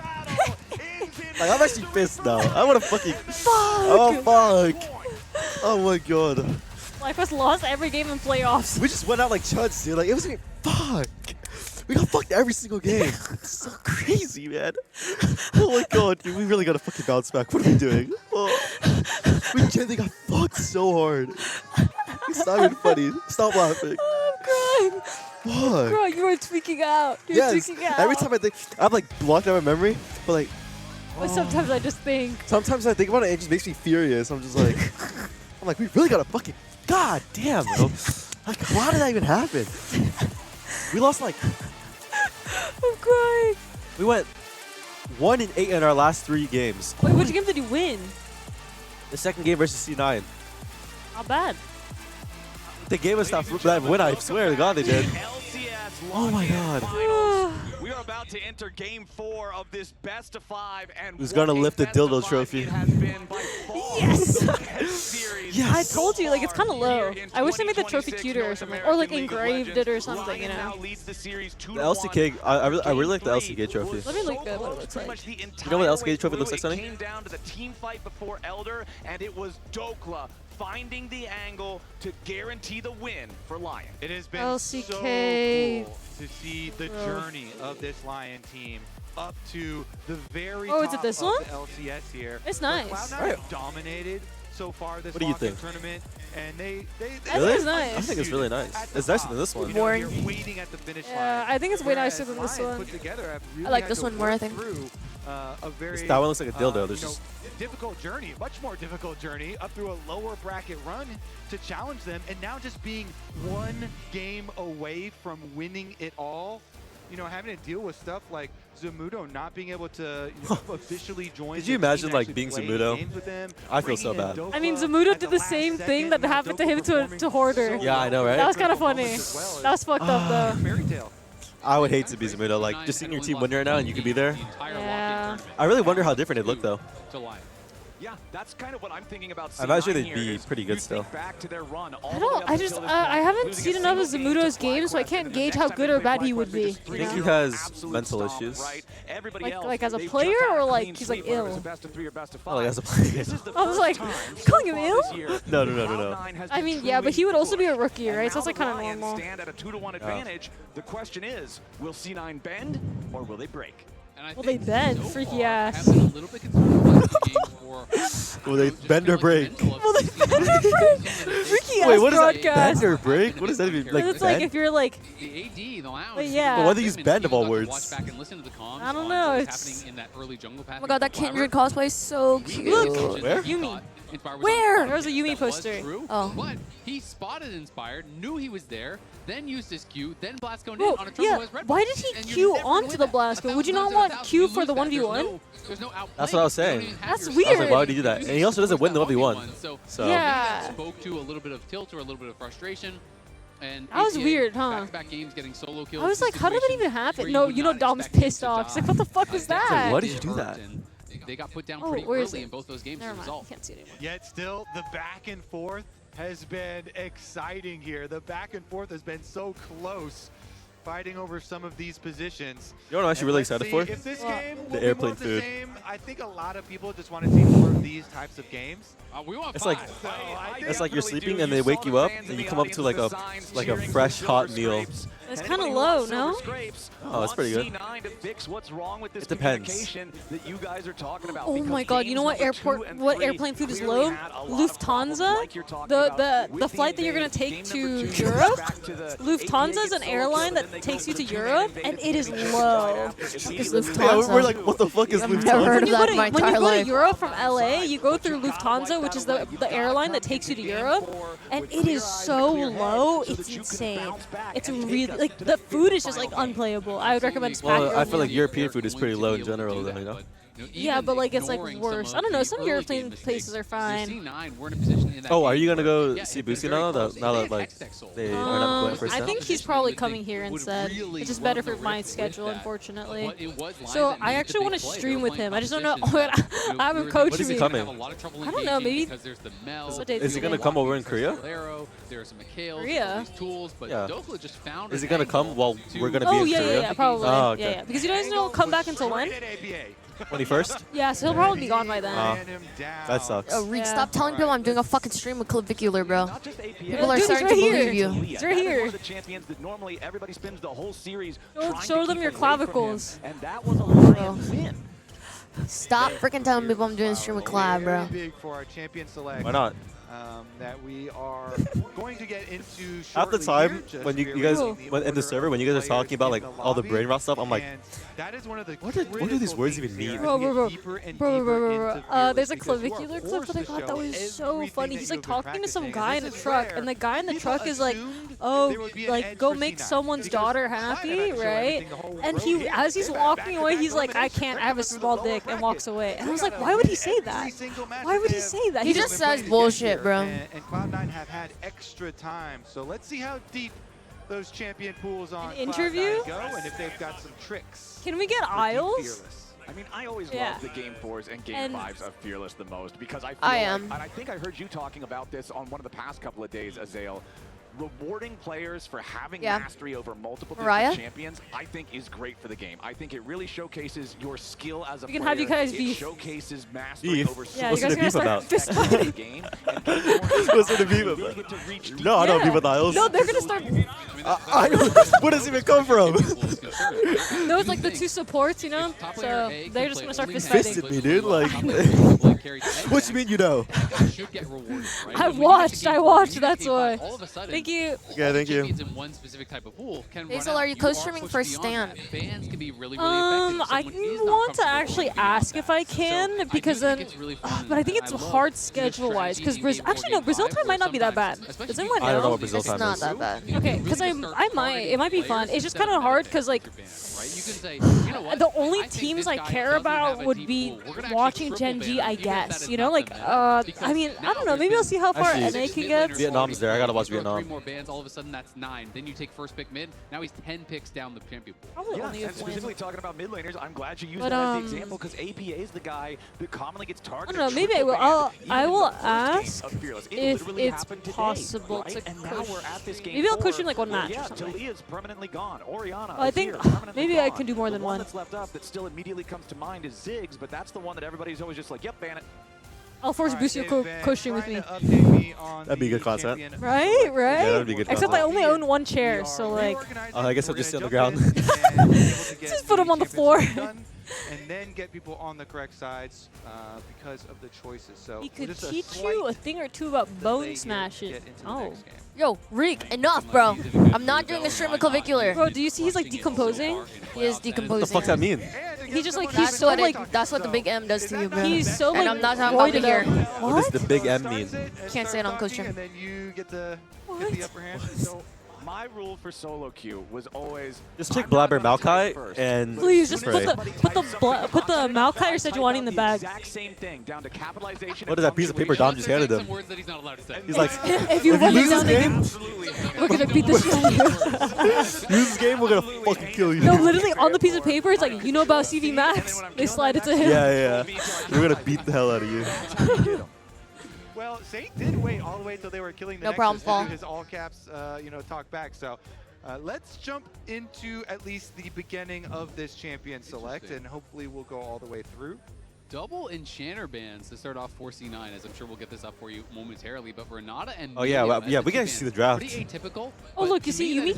Like, I'm actually pissed now. I want to fucking... Fuck! Oh, fuck. Oh, my God. FlyQuest lost every game in playoffs. We just went out like chuds, dude. Like, it was like, fuck. We got fucked every single game. It's so crazy, man. Oh, my God, dude. We really got to fucking bounce back. What are we doing? Oh. We genuinely got fucked so hard. It's not even funny. Stop laughing. Oh, I'm crying. Fuck. Bro, you were tweaking out. You're Yes. tweaking out. Every time I think, I've like blocked out my memory, but like, But sometimes I just think. sometimes I think about it, it just makes me furious. I'm just like, I'm like, we really got to fucking, god damn, bro. Like, why did that even happen? We lost like, I'm crying. we went 1-8 in our last 3 games. Wait, which game did you win? The second game versus C9. Not bad. They gave us that win, I swear to God they did. Oh my god. We are about to enter game 4 of this best of 5, and Who's gonna lift the dildo trophy? Yes! Yes! I told you, like, it's kind of low. I wish they made the trophy cuter or something. Or, like, engraved it or something, you know? The LCK, I really like the LCK trophy. Let me look at what it looks like. You know what the LCK trophy looks like, Sonny? Came down to the team fight before Elder, and it was Dokla finding the angle to guarantee the win for Lion. It has been LCK. so cool to see the journey of this Lion team up to the very top is it this of one? the LCS here. It's nice. Cloud9 have dominated so far this What do you think? tournament, and they I think it's nice. I think it's really nice. It's nicer than this one. Boring. You're waiting at the finish line. Yeah, I think it's way nicer than this one. I like this one more, I think. That one looks like a dildo. There's just difficult journey, much more difficult journey, up through a lower bracket run to challenge them, and now just being 1 game away from winning it all. You know, having to deal with stuff like Zamudo not being able to officially join. Could you imagine like being Zamudo? I feel so bad. I mean, Zamudo did the same thing that happened to him to Hoarder. Yeah, I know, right? That was kind of funny. That was fucked up, though. I would hate to be Zamudo. Like, just seeing your team win right now and you could be there. Yeah. I really wonder how different it'd look, though. Yeah, that's kind of what I'm thinking about. I imagine they'd be pretty good still. I haven't seen enough of Zamudo's games, so I can't gauge how good or bad he would be. I think he has mental issues. Like as a player, or like he's like ill? Oh, like as a player. I was like, calling him ill? No. I mean, yeah, but he would also be a rookie, right? So it's like kind of normal. Stand at a 2-to-1 advantage. The question is, will C9 bend or will they break? Will they bend? Freaky ass. Will they bend or break? Will they bend or break? Freaky ass Wait, what is that? broadcast. Bend or break? What does that mean? Like it's bend? like if you're like the AD, the lounge. But yeah. But why do you use bend of all words? Watch back and listen to the comms I don't on know. what's It's happening in that early jungle path. Oh my god, that Kindred cosplay is so cute. Look, Where? Yumi. Inspired was Where? on There was a Yumi that was poster. true, Oh. But he spotted Inspired, knew he was there, then used his Q, then Blastcone in Bro, on a turtle yeah. was red. Why did he Q onto the Blasco? Would you not want Q for the 1v1? There's no outplay. That's what I was saying. That's I was weird. like, why would he do that? And he also doesn't win the 1v1. So Yeah. That spoke to a little bit of tilt or a little bit of frustration. And That was ATA, weird, huh? Back-to-back games getting solo kills. I was like, how did that even happen? No, you know Dom's pissed off. He's like, what the fuck was that? Why did you do that? They got put down Oh, pretty where is early it? in both those games Never as a mind. result. Can't see it anymore. Yet still, the back and forth has been exciting here. The back and forth has been so close, fighting over some of these positions. You know what I'm actually really excited for? If this game will The be airplane more of the food. same, I think a lot of people just want to see more of these types of games. We want It's like five. it's like you're sleeping and they wake you up and you come up to like a fresh hot meal. It's kind of low, no? Oh, that's pretty good. It depends. Oh my god, you know what airplane food is low? Lufthansa? The flight that you're gonna take to Europe? Lufthansa is an airline that takes you to Europe, and it is low. Is Lufthansa? Yeah, we're like, what the fuck is I've never heard Lufthansa? of that in my When you entire go to life. Europe from LA, you go through Lufthansa, which is the airline that takes you to Europe, and it is so low, it's insane. It's really, like, the food is just, like, unplayable. I would recommend just pack Well, your I own feel like meal. European food is pretty low in general, though, you know? Yeah, but, like, it's, like, worse. I don't know, some European places are fine. Oh, are you gonna go see Boosie now that like they are not playing first I time? think he's probably coming here instead, which is better for my schedule, unfortunately. So I actually want to stream with him. I just don't know. I have him coaching When is he me. coming? I don't know. Maybe. What day Is he gonna come over in Korea? Korea? Yeah. Is he gonna come while we're gonna be Oh in yeah, Korea? yeah, probably. Oh, okay. Yeah, yeah. Because you guys don't come back until when? 21st? Yeah, so he'll probably be gone by then. That sucks. Oh, Reek, stop telling people I'm doing a fucking stream with Clavicular, bro. People are Dude, starting he's to right believe here. you. He's right here. Show them your clavicles. Bro. Stop freaking telling people I'm doing a stream with Clav, bro. Big for our champion select. Why not? that we are going to get into Half the shortly time here, when you just guys rearranging in the order server, of when you guys are players talking about like in the all the lobby, brain rot stuff, I'm like, and that is one of the what do these words even mean? Bro. There's a clavicular clip that I got that was so funny. He's like talking to some guy in a truck, and the guy in the truck is like, "Oh, like go make someone's daughter happy, right?" And he, as he's walking away, he's like, "I can't, I have a small dick," and walks away. And I was like, "Why would he say that? Why would he say that?" He just says bullshit, bro. And Cloud9 have had extra time, so let's see how deep those champion pools on interview Cloud9 go, and if they've got some tricks. Can we get Isles? I mean, I always Yeah. love the Game 4s and Game 5s of Fearless the most because I feel and I think I heard you talking about this on one of the past couple of days, Azael. Rewarding players for having mastery over multiple different champions, I think, is great for the game. I think it really showcases your skill as a player. We can have you guys it beef. showcases mastery over yeah, you guys are gonna start fist fighting. What's the beef about? No, I don't beef with Isles. No, they're gonna start. Where does it even come from? Those like the two supports, you know. So they're just gonna start fist fighting. Fisted me, dude. Like, what you mean you know? I watched. That's why. Thank you. Yeah, thank you. Basil, are you co-streaming for Stan? I want to actually ask if I can, because then, but I think it's hard schedule-wise. Because actually no, Brazil time might not be that bad. Does anyone know? I don't know what Brazil time is. It's not that bad. Okay, because it might be fun. It's just kind of hard because like the only teams I care about would be watching Gen G, I guess. You know, like I mean, I don't know. Maybe I'll see how far NA can get. Vietnam's there. I gotta watch Vietnam. More bans, all of a sudden that's 9. Then you take first pick mid. Now he's 10 picks down the champion pool. Probably only and specifically talking about mid laners, I'm glad you used but, that as the example because APA is the guy that commonly gets targeted. I don't know. Maybe I will. I will ask if it's possible to push. Maybe I'll push in like one match or something. Talia's permanently gone. Orianna. Well, I think maybe I can do more than one. The one that's left up that still immediately comes to mind is Ziggs, but that's the one that everybody's always just like, yep, ban it. I'll force Busio co-stream with me. That'd be good content. Right? Yeah, that'd be good Except I only own one chair, so like. I guess I'll just sit on the ground. Just put him on the floor. And then get people on the correct sides because of the choices. So he could teach you a thing or two about bone smashes. Oh. Yo, Reek, enough, bro. I'm not doing a stream with clavicular. Bro, do you see he's like decomposing? He is decomposing. What the fuck's that mean? He just like he's so like that's what the big M does to you, bro. He's so like. And I'm not talking about here. What does the big M mean? Can't say it on co-stream. And then you get the upper hand. So my rule for solo queue was always just take Blabber Maokai and please just put the Maokai or Sejuani in the bag. Exact same thing down to capitalization. What is that piece of paper Dom just handed him? He's like, if you lose this game, we're gonna beat the shit out of you. Lose this game, we're gonna fucking kill you. No, literally on the piece of paper, it's like, you know about CV Max? They slide it to him. Yeah. We're gonna beat the hell out of you. Well, Saint did wait all the way till they were killing the No problem, to Paul. do his all caps, talk back. So let's jump into at least the beginning of this champion select, and hopefully we'll go all the way through. Double Enchanter bans to start off 4C9, as I'm sure we'll get this up for you momentarily. But Renata and we can see the draft. Pretty atypical. Oh, look, you see Yumi?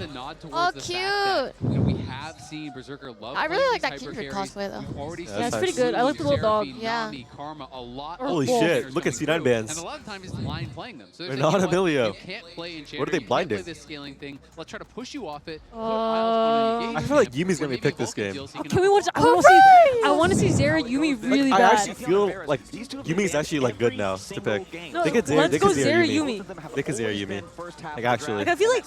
Oh, cute. We have seen Berserker love. I really like that Kindred cosplay, though. Yeah, it's pretty good. I like the little dog. Yeah. Karma a lot. Holy shit, look at C9 bands. And a lot of times it's blind playing them. So they're not Emilio. You can't play Enchanter. What are they blinding? You can't play this scaling thing. Let's try to push you off it. I feel like Yumi's gonna be picked this game. Oh, can we watch? I want to see Zera Yumi really bad. I actually feel like Yumi's actually like good now to pick. No, they could let's go Zera Yumi. Yumi. They could Zera Yumi. Like actually. Like I feel like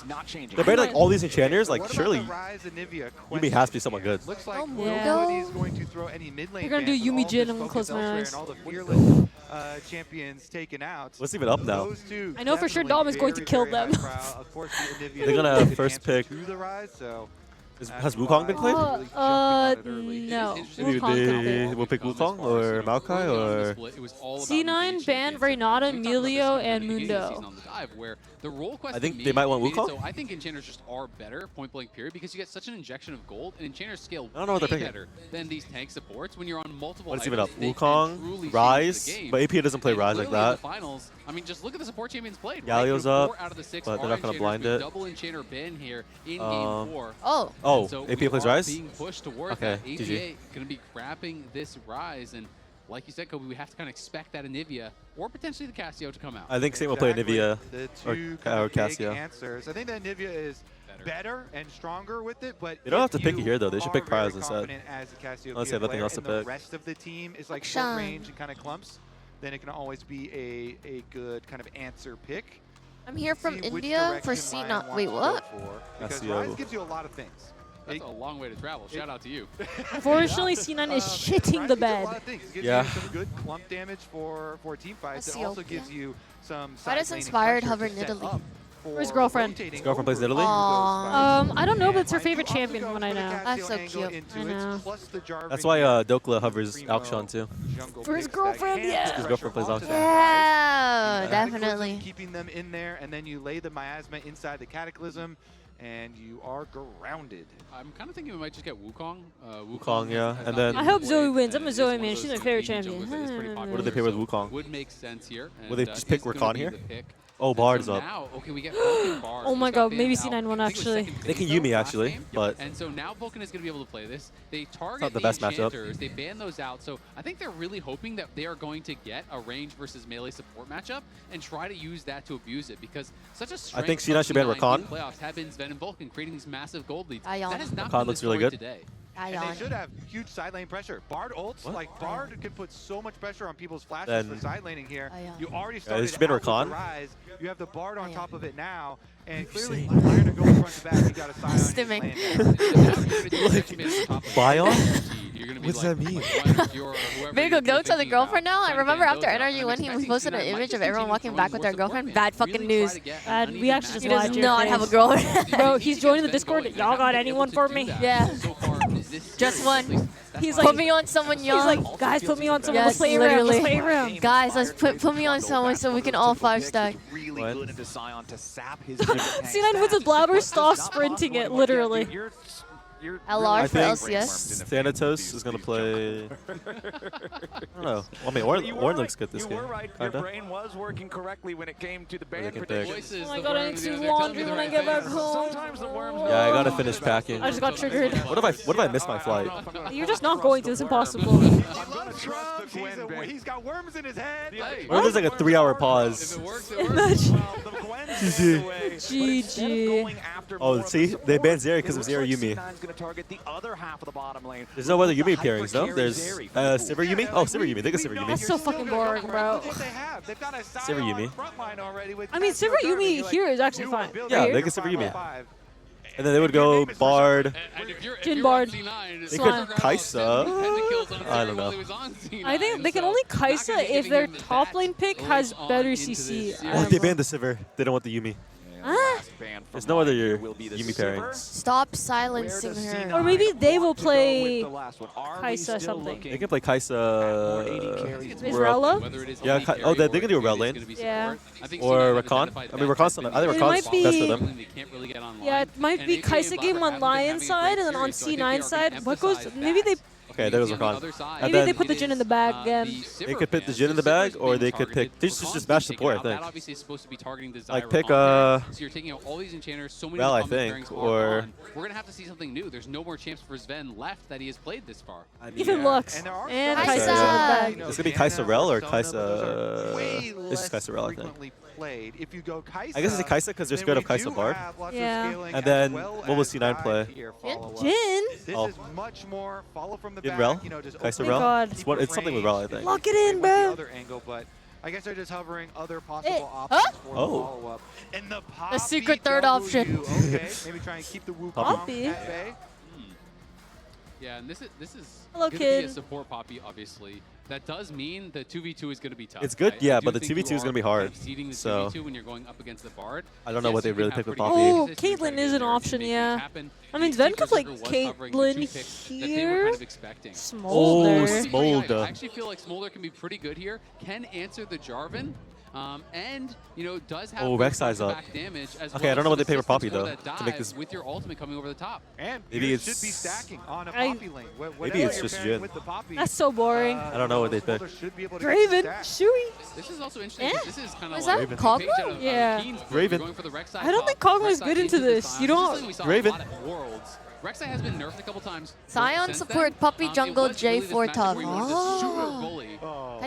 they're better like all these enchanters. Like surely Yumi has to be somewhat good. Looks like yeah. nobody's going to throw any mid lane. We're gonna do Yumi Jin. I'm gonna close my eyes. All the fearless champions taken out. What's even up now? I know for sure Dom is going to kill them. They're gonna first pick. Has Wukong been played? No. Maybe we'll pick Wukong or Maokai or C9 ban Renata, Emilio, and Mundo. I think they might want Wukong. So I think Enchanters just are better, point blank period, because you get such an injection of gold, and Enchanters scale I don't know what they're way picking. better than these tank supports when you're on multiple. What's even items. up? Wukong, Rise, but AP doesn't play Rise like that. Finals, I mean, just look at the support champions played. Galio's right? up, 4 out of the 6 but they're not gonna blind it. Double Enchanter Ben here in game 4. Oh, so AP plays Rise? Being pushed towards okay, that. APA going to be crapping this Rise, and like you said, Kobe, we have to kind of expect that Anivia or potentially the Cassio to come out. I think Saint will play Anivia The or two kind of big Cassio. answers. I think that Anivia is better and stronger with it, but They don't have if to pick it you here though. They should pick are very Prize instead. confident as a Cassiopeia Unless they have nothing player else to and the pick. rest of the team is like Sean. short range and kind of clumps, then it can always be a good kind of answer pick. I'm here from See which India for direction Lion C9. wants Wait, to go what? for, because Cassio. Rise gives you a lot of things. That's a long way to travel. Shout out to you. Unfortunately, C9 is shitting the bed. It gives Yeah. you some good clump damage for team fights. It also gives you some Why does side laning Inspired pressure hover to in set Italy? up Where's his for girlfriend? rotating His girlfriend plays over Italy? to those fights. I don't know, but it's her Might favorite also champion go from what for I the know. Cassio That's so angle cute. into I it, know. plus the Jarvan That's why and Dokla hovers Primo Alkshon too. jungle For his picks that girlfriend, can yeah. put His girlfriend pressure plays onto Alkshon. that Yeah, Rise. definitely. Cataclysm, keeping them in there, and then you lay the miasma inside the Cataclysm, and you are grounded. I'm kind of thinking we might just get Wukong. Wukong, yeah, has and not then- been I hope played, Zoe wins. I'm and a is Zoe one of man. those She's my sort of favorite indie champion. junglers that is pretty popular, What do they pair with so Wukong? Would make sense here. Would they and, just pick is gonna Rakan be here? the pick. Oh, And Bard's so up. now, okay, we get Vulcan Bard. Oh my who's got god, maybe banned C9 out. won I think it was actually. second They can phase, Yumi though, actually, last game. but And so now Vulcan is going to be able to play this. They target not the the best matchup. enchanters. They ban those out. So I think they're really hoping that they are going to get a range versus melee support matchup and try to use that to abuse it, because such a strength think C9 should ban of Rakan. in playoffs have been Sven and Vulcan creating these massive gold leads. LYON. That has not Rakan been the looks really story good. today. And they should have huge side lane pressure. Bard ults, like Bard can put so much pressure on people's flashes Then- for side laning here. Oh, yeah. You already they started should ban out with the Rakan. Rise. You have the Bard on top of it now, and What are you clearly saying? Lion are going front to back. You got a Scion. Bion? You're gonna be What's like, that mean? Biggle goats on the girlfriend now. I remember after NRG when he posted an image of everyone walking back with their girlfriend. Bad fucking news. We actually just He does lied to your not have a face. girlfriend. Bro, he's joining the Discord. Y'all got anyone for me? Yeah. Just one. He's Put like, me on someone he's young. like, guys, put me on someone. Yes, Let's play around. Let's literally. play around. Guys, let's put me on someone so we can all 5-stack. Really What? good into Scion to sap his C9 with his blabber, stop sprinting it, literally. LR I for think LCS. Thanatos is gonna play. I don't know. Well, I mean, Ornn looks good this You game. were right. Your Kinda. brain was working correctly when it came to the they band can pick. predictions. Oh my god, I need to do laundry when I get back home. Sometimes the worms Yeah, I gotta finish packing. I just got triggered. What if I miss my flight? You're just not going to. It's impossible. He's got worms in his head. What if there's like a 3-hour pause? Imagine. GG. Oh, see? They banned Zeri because of Zeri Yumi. There's no other Yumi pairings, though. There's Sivir Yumi? Oh, Sivir Yumi. They got Sivir That's Yumi. so fucking boring, bro. Sivir Yumi. I mean, Sivir Yumi here is actually fine. Yeah, Right they here. get Sivir Yumi. And then they would go Bard. Jin Bard. They could Kaisa. I don't know. I think they can only Kaisa if their top lane pick has better CC. Oh, they banned the Sivir. They don't want the Yumi. Huh? There's no other Yumi pairings. Stop silencing her. Or maybe they will play Kaisa something. They can play Kaisa. Rella? Yeah, they can do a Rel lane. Yeah. Or Rakan. I mean, Rakan's not. I think It Rakan's might be- best for them. Yeah, it might be Kaisa game on Lion side, and then on C9 side, what goes? Maybe they Okay, there goes Rakan. And maybe they then put the Jin in the bag again. they could pick the Jin in the bag, or they could pick. They just match support, I That think. obviously is supposed to be targeting the Like Zyra pick Rakan pick. So you're taking out all these enchanters, so many Rel, I combat think, pairings are or- on. We're gonna have to see something new. There's no more champs for Sven left that he has played this far. Even Lux and Kaisa in the bag. It's gonna be Kaisa Rel or Kaisa. It's just Kaisa Rel, I think. Played. If you go Kaisa, I guess it's Kaisa because they're scared of Kaisa Bard. Yeah. And then what will C9 play? Jin? This Oh. is much more follow from the Jin back, Rel? you know, just Kaisa open Rel? God. It's something with Rel, I think. Lock it in, the bro. other angle, but I guess they're just hovering other possible Huh? options for Oh. the follow-up. And the Poppy secret third double option. you. Okay, maybe try and keep the Wukong Poppy? at bay. Yeah, and this is Hello, going to be a kid. support Poppy, obviously. That does mean the 2v2 is going to be tough. It's good, I yeah, do but the think 2v2 you is gonna are be hard, exceeding the so- 2v2 when you're going up against the Bard. I don't know what they you can really have pick with pretty Poppy. good Oh, resistance, you try to Caitlyn get is in an there and option, make yeah. things happen. I mean, The Sven Seeker could play Berserker was covering the two Caitlyn picks that they were here. kind of expecting. Smolder. I Smolder. actually feel like Smolder can be pretty good here. Can answer the Jarvan. And, you know, does have Oh, good Rek'Sai's up. back damage as Okay, I well don't know what as they pay for assistance Poppy, for though, that to make dive this- with your ultimate coming over the top. And Maybe you it's should be just- stacking on a I- Poppy lane. Maybe it's you're just pairing Jhin. with the Poppy, That's so boring. I don't know what they pick. Smolder should be able to get the Draven, stack. Shui. This is also interesting. Eh? 'Cause This is kind of Was like that a Kog'Maw? page out of, Yeah. Keen's book. Raven. You're going for the Rek'Sai I don't top, think Kog'Maw is Rek'Sai good into the this. Sion. You This is don't- something we saw Raven. a lot at Worlds. Rek'Sai has been nerfed a couple times. Sion since support then. Puppy It Jungle was really this J4 matchup top. where you wanted to super Oh. bully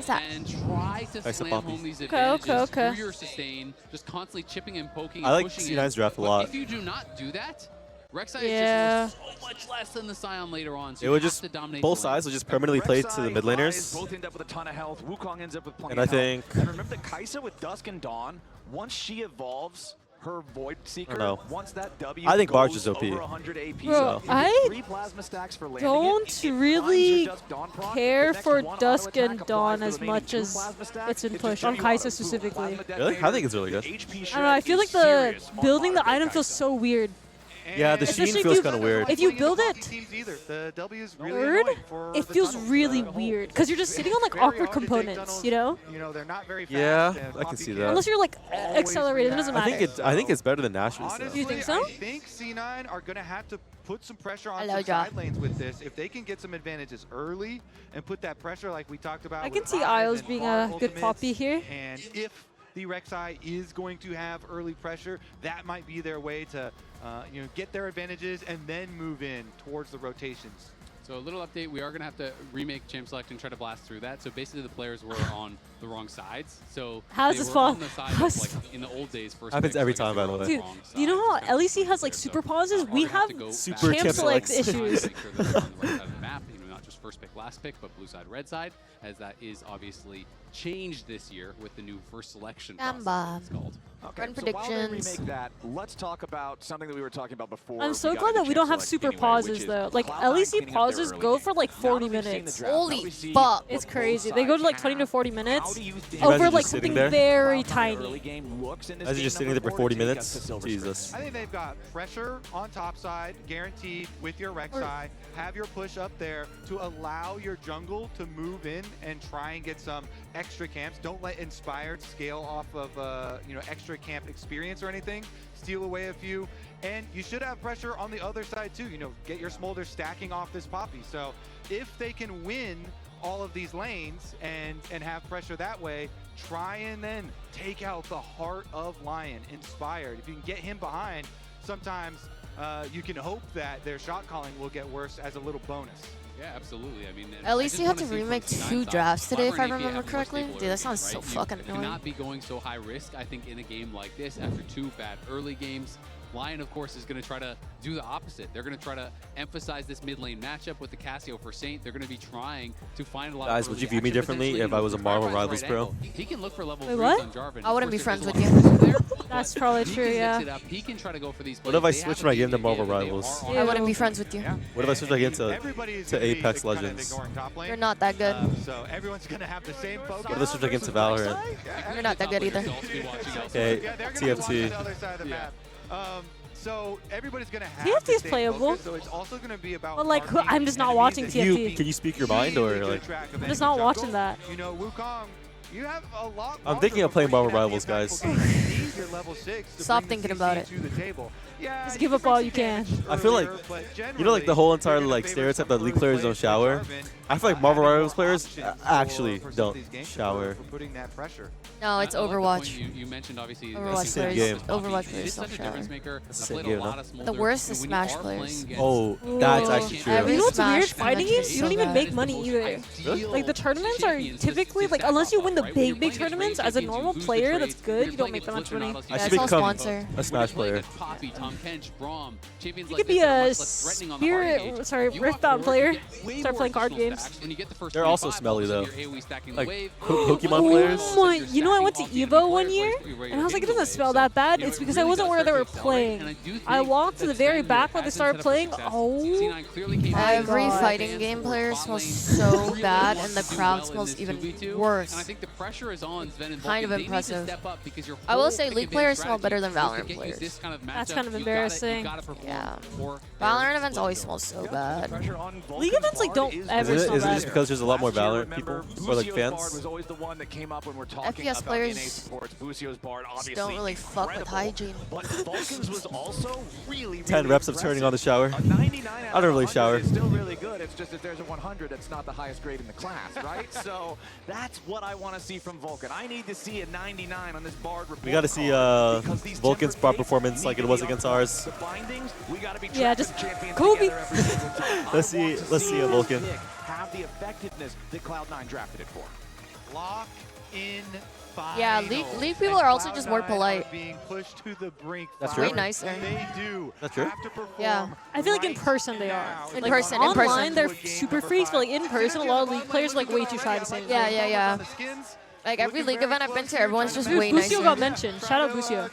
and try to slam home these advantages through your sustain, just constantly chipping and poking I and like pushing C9's draft a lot. If you do not do that, Rek'Sai is just worth so much less than the Scion later on. So it would just, both sides would just permanently play to the mid laners. Both end up with a ton of health. Wukong ends up with plenty And I of health. think... And remember that Kai'Sa with Dusk and Dawn, once she evolves her Void Seeker, once that W I think Barge is goes OP. over 100 AP, Bro, so I 3 plasma stacks for landing don't really care for Dusk and Dawn as much as it's been pushed on Kai'Sa specifically. Really? I think it's really good. I don't know, I feel like the building the item feels so weird. Yeah, the sheen feels kind of weird. If you build it the W is really third, annoying for it the feels tunnel. really weird because you're just sitting on like Very awkward hard to take components, tunnels. you know? You know, they're not very fast. Yeah, and I can Poppy see can that. Unless you're like accelerated, it doesn't matter. I think it's better than Nash's. Honestly, Do you think so? I think C9 are going to have to put some pressure on Hello, some Ja. side lanes with this. If they can get some advantages early and put that pressure like we talked about. I with can see Ryze Isles and being Bard a good ultimates, Poppy here. And if the Rek'Sai is going to have early pressure, that might be their way to get their advantages and then move in towards the rotations. So a little update, we are going to have to remake Champ Select and try to blast through that. So basically the players were on the wrong sides. So How's they this were fall? on the side of, like, in the old days, first Happens picks, every like, if time, they by were the on way. Dude, wrong you know side, how LEC has like super pauses? We have Super champ champ select selects. issues. Make sure that they're on the right side of the map, not just first pick, last pick, but blue side, red side, as that is obviously changed this year with the new first selection process, it's called. Okay, Run so while they predictions. remake that, let's talk about something that we were talking about before. I'm so we got glad into that we don't Champ have Select super anyway, pauses which is though. Like Cloud9 LEC cleaning up their pauses early go game. for like Now 40 that we've seen the minutes. draft, now Holy we see fuck. It's what crazy. both They go to like sides 20 to have. 40 How minutes do you think over Imagine like just sitting something there. very Cloud9 tiny. early game looks in this Imagine game just sitting number there for 4 40 to take us minutes. to Silver Jesus. Spring? I think they've got pressure on top side, guaranteed with your Rek'Sai. Have your push up there to allow your jungle to move in and try and get some extra camps. Don't let Inspired scale off of extra camp experience or anything. Steal away a few. And you should have pressure on the other side too. Get your Smolder stacking off this Poppy. So if they can win all of these lanes and have pressure that way, try and then take out the heart of LYON, Inspired. If you can get him behind, sometimes you can hope that their shot calling will get worse as a little bonus. Yeah, absolutely. I mean, At least I you just had to wanna see remake from C9 2 side, drafts today, if I Byron AP remember have more correctly. stable Dude, that early sounds game, so right? fucking You annoying. cannot be going so high risk, I think, in a game like this after 2 bad early games. LYON, of course, is going to try to do the opposite. They're going to try to emphasize this mid lane matchup with the Cassio for Saint. They're going to be trying to find a lot Guys, of would early you view me action, differently potentially, if I was a Marvel Firefly's Rivals right pro? angle. He can look for level Wait, 3s what? on Jarvan. I wouldn't Of be course, friends there's with a you. lot of pressure there, That's but probably he true, can yeah. mix it up. He can try to go for these What if plays. I They switch have my the game to game Marvel they are Rivals? on I wouldn't be friends with you. What if I switch my game to Everybody's to gonna be Apex kind of Legends? ignoring top lane. You're not that good. So everyone's going to have the same focus. What if I switch my game to Valorant? You're not that good either. Okay, Yeah, they're gonna be watching TFT. the other side of the map. So everybody's going to have TFT the is same playable. focus, so it's also going to be about But like, marking I'm just not enemies watching that TFT. Can you speak your mind or really like? good track of I'm enemy just not jungle. watching that. Wukong, you have a lot. I'm thinking of playing Marvel Rivals, guys. Stop thinking about it. Just give up all you can. I feel like, like the whole entire like stereotype that League players don't shower. I feel like Marvel Rivals players actually don't shower. No, it's I like the Overwatch. point you mentioned, obviously, Overwatch same players. game. Overwatch It players is don't such a shower. difference maker. That's I've the played same a game, lot no? of Smolder, The worst and is when Smash you are players. playing against Oh, that's Ooh. actually true. Every You know what's Smash weird? and Fighting Legends games, is you don't so even bad. make money either. Like the tournaments are typically like, unless you win the big tournaments, as a normal player that's good, you don't make that much money. I Yeah, should it's all become sponsor. a Smash player. Poppy, Tom Kench, Braum, champions You like could be this are a much less threatening on the hard spirit, gauge. sorry, You walk Riftbound forward, player. you get way Start more playing card additional games. stacks. When you get the first They're also 25, smelly all of a though. sudden you're AoE stacking Like wave. Pokemon players. Oh my, you know I went to EVO one year, and I was like, it doesn't smell that bad. It's because I wasn't where they were playing. I walked to the very back where they started playing. Oh, Every God. fighting game player smells so bad, and the crowd smells even worse. And I think the pressure is on Sven and Kind of Vulcan. They need to impressive. step up because your I will whole say pick League advantage players smell strategy better than is to Valorant get you players. this kind of That's matchup. kind of You embarrassing. gotta perform Yeah. for Valorant events always smell so bad. League events like don't ever Is smell it bad. just because there's a lot more Valorant people or like fans? was always the one that came up when we're talking FPS about players NA supports. Busio's Bard, obviously don't really fuck with incredible, hygiene. But Vulcan's was also really 10 reps of turning on the shower. A 99 out I don't really of 100 shower. is still really good. It's just if there's a 100, it's not the highest grade in the class, right? So that's what I want to see from Vulcan. I need to see a 99 on this Bard report. We got to see Vulcan's Bard performance like it was against ours. The bindings, we got to be Yeah, tracking just champions Kobe. together every single time. Let's see a Vulcan. Have the effectiveness that Cloud9 drafted it for. Lock in finals. Yeah, League people are also just more polite. Being pushed to the brink. That's Way true. nicer. They do. That's true. Have to perform. Yeah. I feel like in person they are. In Like person, online they're super freaks, but like in person, a lot of League players are like way too shy to say anything. Yeah. Like every League event I've been to, everyone's just way Busio nicer. got mentioned. Shout out Busio.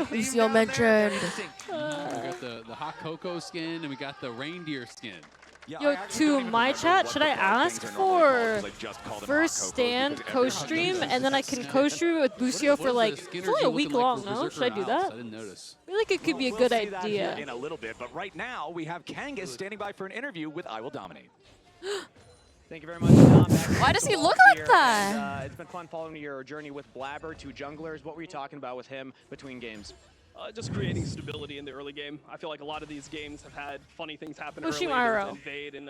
Busio mentioned. We got the hot cocoa skin and we got the reindeer skin. Yo, to my chat, should I ask for first stand co-stream and then I can co-stream with Busio for like, it's only a week long, no? Should I do that? I didn't notice. I feel like it could be a good idea. In a little bit, but right now we have Kangas standing by for an interview with I Will Dominate. Thank you very much, Dom. Why does he look like that? And, it's been fun following your journey with Blabber, 2 junglers. What were you talking about with him between games? Just creating stability in the early game. I feel like a lot of these games have had funny things happen early. Ushimaro. Invade and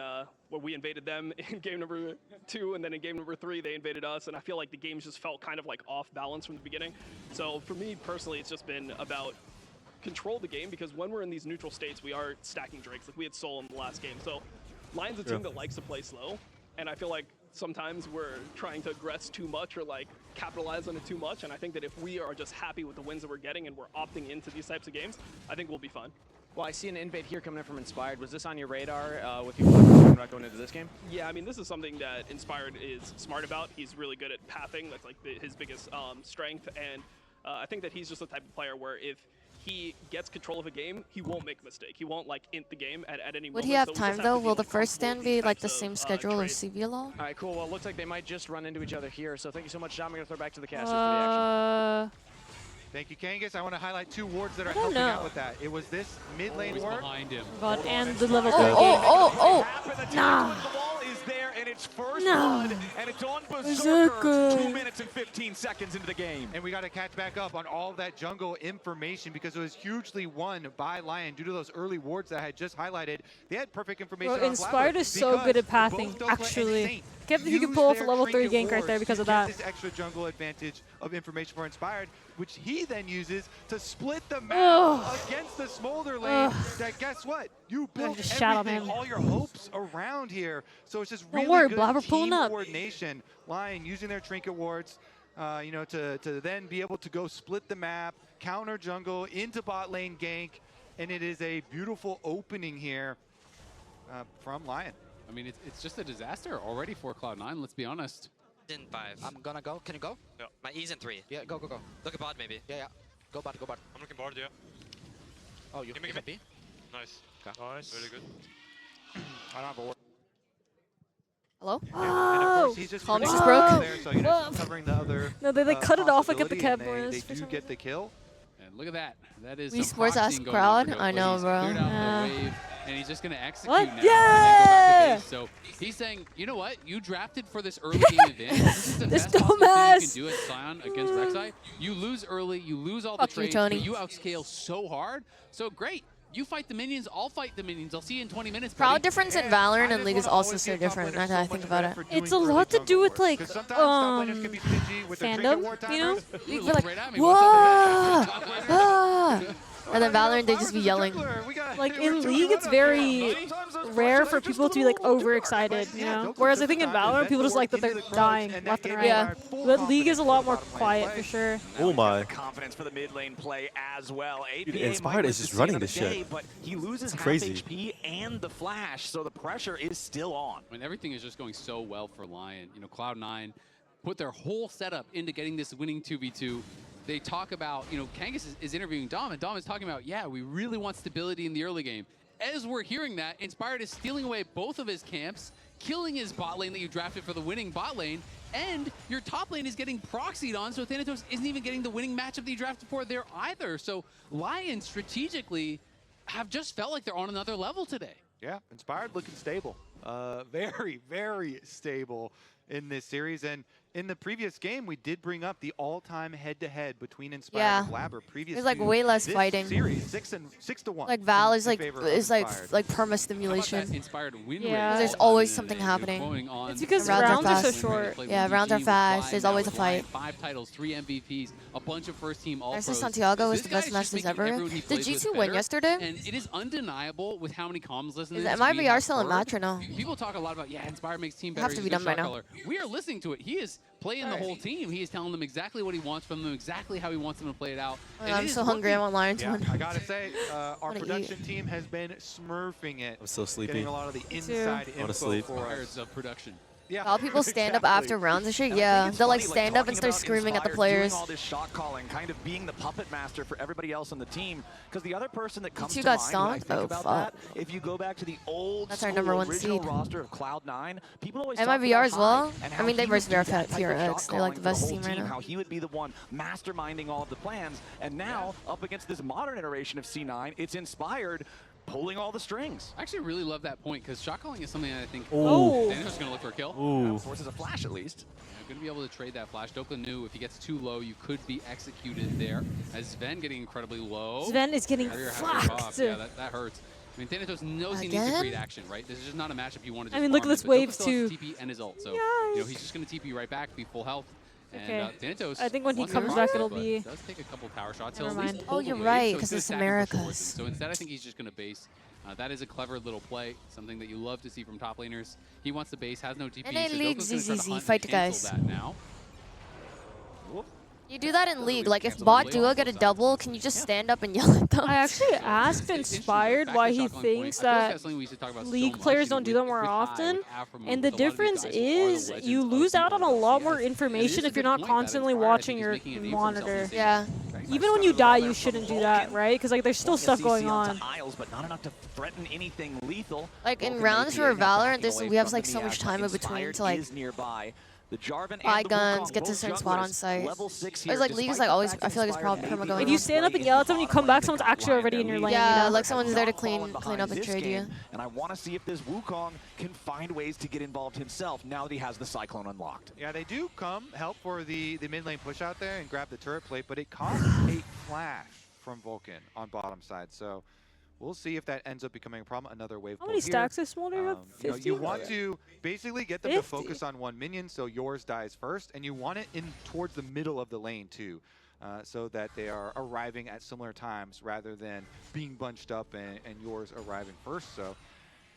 where we invaded them in game number 2, and then in game number 3 they invaded us, and I feel like the games just felt kind of like off balance from the beginning. So for me personally, it's just been about control the game, because when we're in these neutral states, we are stacking Drakes. Like we had Soul in the last game. So Lion's a team that likes to play slow, and I feel like sometimes we're trying to aggress too much or like capitalize on it too much, and I think that if we are just happy with the wins that we're getting and we're opting into these types of games, I think we'll be fine. Well, I see an invade here coming in from Inspired. Was this on your radar with you talking about going into this game? Yeah, I mean, this is something that Inspired is smart about. He's really good at pathing. That's like his biggest strength, and I think that he's just the type of player where if he gets control of a game, he won't make a mistake. He won't like int the game at any moment. Would he have so time though? Will the first stand be like the same schedule as CVLO? All right, cool. Well, it looks like they might just run into each other here. So thank you so much, John. We're going to throw back to the casters for the action. Thank you, Kangas. I want to highlight 2 wards that are helping out with that. It was this mid lane ward. Behind him. God, and the level 3 Nah. And it's first No. blood, and it's on Berserker 2 minutes and 15 seconds into the game. And we got to catch back up on all that jungle information because it was hugely won by Lion due to those early wards that I had just highlighted. They had perfect information. Bro, Inspired is so good at pathing, actually. Can't believe you can pull off a level 3 gank right there because of that. This extra jungle advantage of information for Inspired, which he then uses to split the map against the Smolder lane. That guess what? You built everything, all your hopes around here. So it's just really good team coordination. Lion using their trinket wards, you know, to then be able to go split the map, counter jungle into bot lane gank, and it is a beautiful opening here from Lion. I mean, it's just a disaster already for Cloud9, let's be honest. In 5. I'm gonna go. Can you go? Yeah. My E's in 3. Yeah, go. Look at bot maybe. Yeah. Go bot. I'm looking board, yeah. Oh, you can B? Nice. Nice. Really good. I don't have a ward. Hello? Oh! Comms just broke. There, so, you know, covering the other, no, they cut it off like at the possibility, cab and noise. They do get the kill. And look at that. That is Wii some Sports ass proxying going crowd. on for I know, He's bro. cleared out Yeah. the wave, and he's just going to execute What? now. Yeah! So he's saying, you know what? You drafted for this early game advantage. This is the This best possible thing dumbass. you can do at Scion against Rek'Sai. You lose early. You lose all the Fuck you, trades. Tony. But you outscale so hard. So great. You fight the minions. I'll fight the minions. I'll see you in 20 minutes. Crowd buddy. difference in Valorant and League is also so different. Now that I think about it. It's a lot to do with like fandom, you know? You'd be like, whoa! And then Valorant, they just be yelling. Like in League, it's very rare for people to be like overexcited, you know? Whereas I think in Valorant, people just like that they're dying left and right. Yeah. But League is a lot more quiet for sure. Oh my. Confidence for the mid lane play as well. Dude, Inspired is just running this shit. But he loses half crazy. HP and the flash, so the pressure is still on. I mean, everything is just going so well for Lion. You know, Cloud9 put their whole setup into getting this winning 2v2. They talk about, you know, Kangas is interviewing Dom, and Dom is talking about, yeah, we really want stability in the early game. As we're hearing that, Inspired is stealing away both of his camps, killing his bot lane that you drafted for the winning bot lane, and your top lane is getting proxied on, so Thanatos isn't even getting the winning matchup that you drafted for there either. So Lion strategically have just felt like they're on another level today. Yeah, Inspired looking stable. Very, very stable in this series. And in the previous game, we did bring up the all-time head-to-head between Inspired and Blabber. There's like way less fighting. Series 6-1. Like Val is like perma stimulation. Inspired win Yeah. There's always something happening. It's because rounds are so short. Yeah, rounds are fast. There's always a fight. 5 titles, 3 MVPs, a bunch of first-team All-Pros. Narcissus Santiago was the best Masters ever. Did G2 win yesterday? And it is undeniable with how many comms listen to Is this. MIBR still in match or no? People talk a lot about, Inspired makes team better. Have to be done by now. We are listening to it. He is playing the whole team. He is telling them exactly what he wants from them, exactly how he wants them to play it out. I'm so hungry. I want Lion to win. I gotta say, our production team has been smurfing it. I'm so sleepy. Getting a lot of the inside info for us. Of production. Yeah. All people stand up after rounds and shit. Yeah, they'll like stand up and start screaming at the players. Doing all this shot calling, kind of being the puppet master for everybody else on the team. Because the other person that comes to got mind stomped? when I think Oh, about that, if you go back to the old That's our number 1 original seed. roster of Cloud9, people always MIBR as well. and I how mean, they he would versus do that VRF type here of at shot X. They're like the calling best whole team right now. How he would be the one masterminding all of the plans. And now, up against this modern iteration of C9, it's Inspired pulling all the strings. I actually really love that point because shot calling is something that I think Daniel's going to look for a kill. Forces a flash at least. Going to be able to trade that flash. Dokla knew if he gets too low, you could be executed there. As Sven getting incredibly low. Sven is getting flacked. Yeah, that hurts. I mean, Thanatos knows he needs to create action, right? This is just not a matchup you want to just look at this wave too. TP and his ult, so he's just going to TP right back, be full health. And Thanatos, I think when he comes back, it'll be. Does take a couple power shots. Never mind. Oh, you're right, because it's Americas. So instead, I think he's just going to base. That is a clever little play, something that you love to see from top laners. He wants the base, has no TP. And in so League, Dokka's gonna try to hunt fight and the cancel guys. that now. You do that in League. Like, if bot duo get a double, can you just stand up and yell at them? I actually asked Inspired why he thinks that League players don't do that more often. And the difference is you lose out on a lot more information if you're not constantly watching your monitor. Yeah. Even when you die, you shouldn't do that, right? Because like there's still stuff going on. But not enough to threaten anything lethal. Like in rounds for Valorant, we have like so much time in between to like buy guns, get to a certain spot on site. It's like League is like always, I feel like it's probably perma going on. If you stand up and yell at someone, you come back, someone's actually already in your lane. Yeah, you know? like someone's there to clean up and trade you. And I want to see if this Wukong can find ways to get involved himself now that he has the Cyclone unlocked. Yeah, they do help for the mid lane push out there and grab the turret plate, but it costs a flash from Vulcan on bottom side. So we'll see if that ends up becoming a problem. Another wave. How many stacks is Smolder? 50? You want to basically get them to focus on one minion, so yours dies first, and you want it in towards the middle of the lane too, so that they are arriving at similar times rather than being bunched up and yours arriving first. So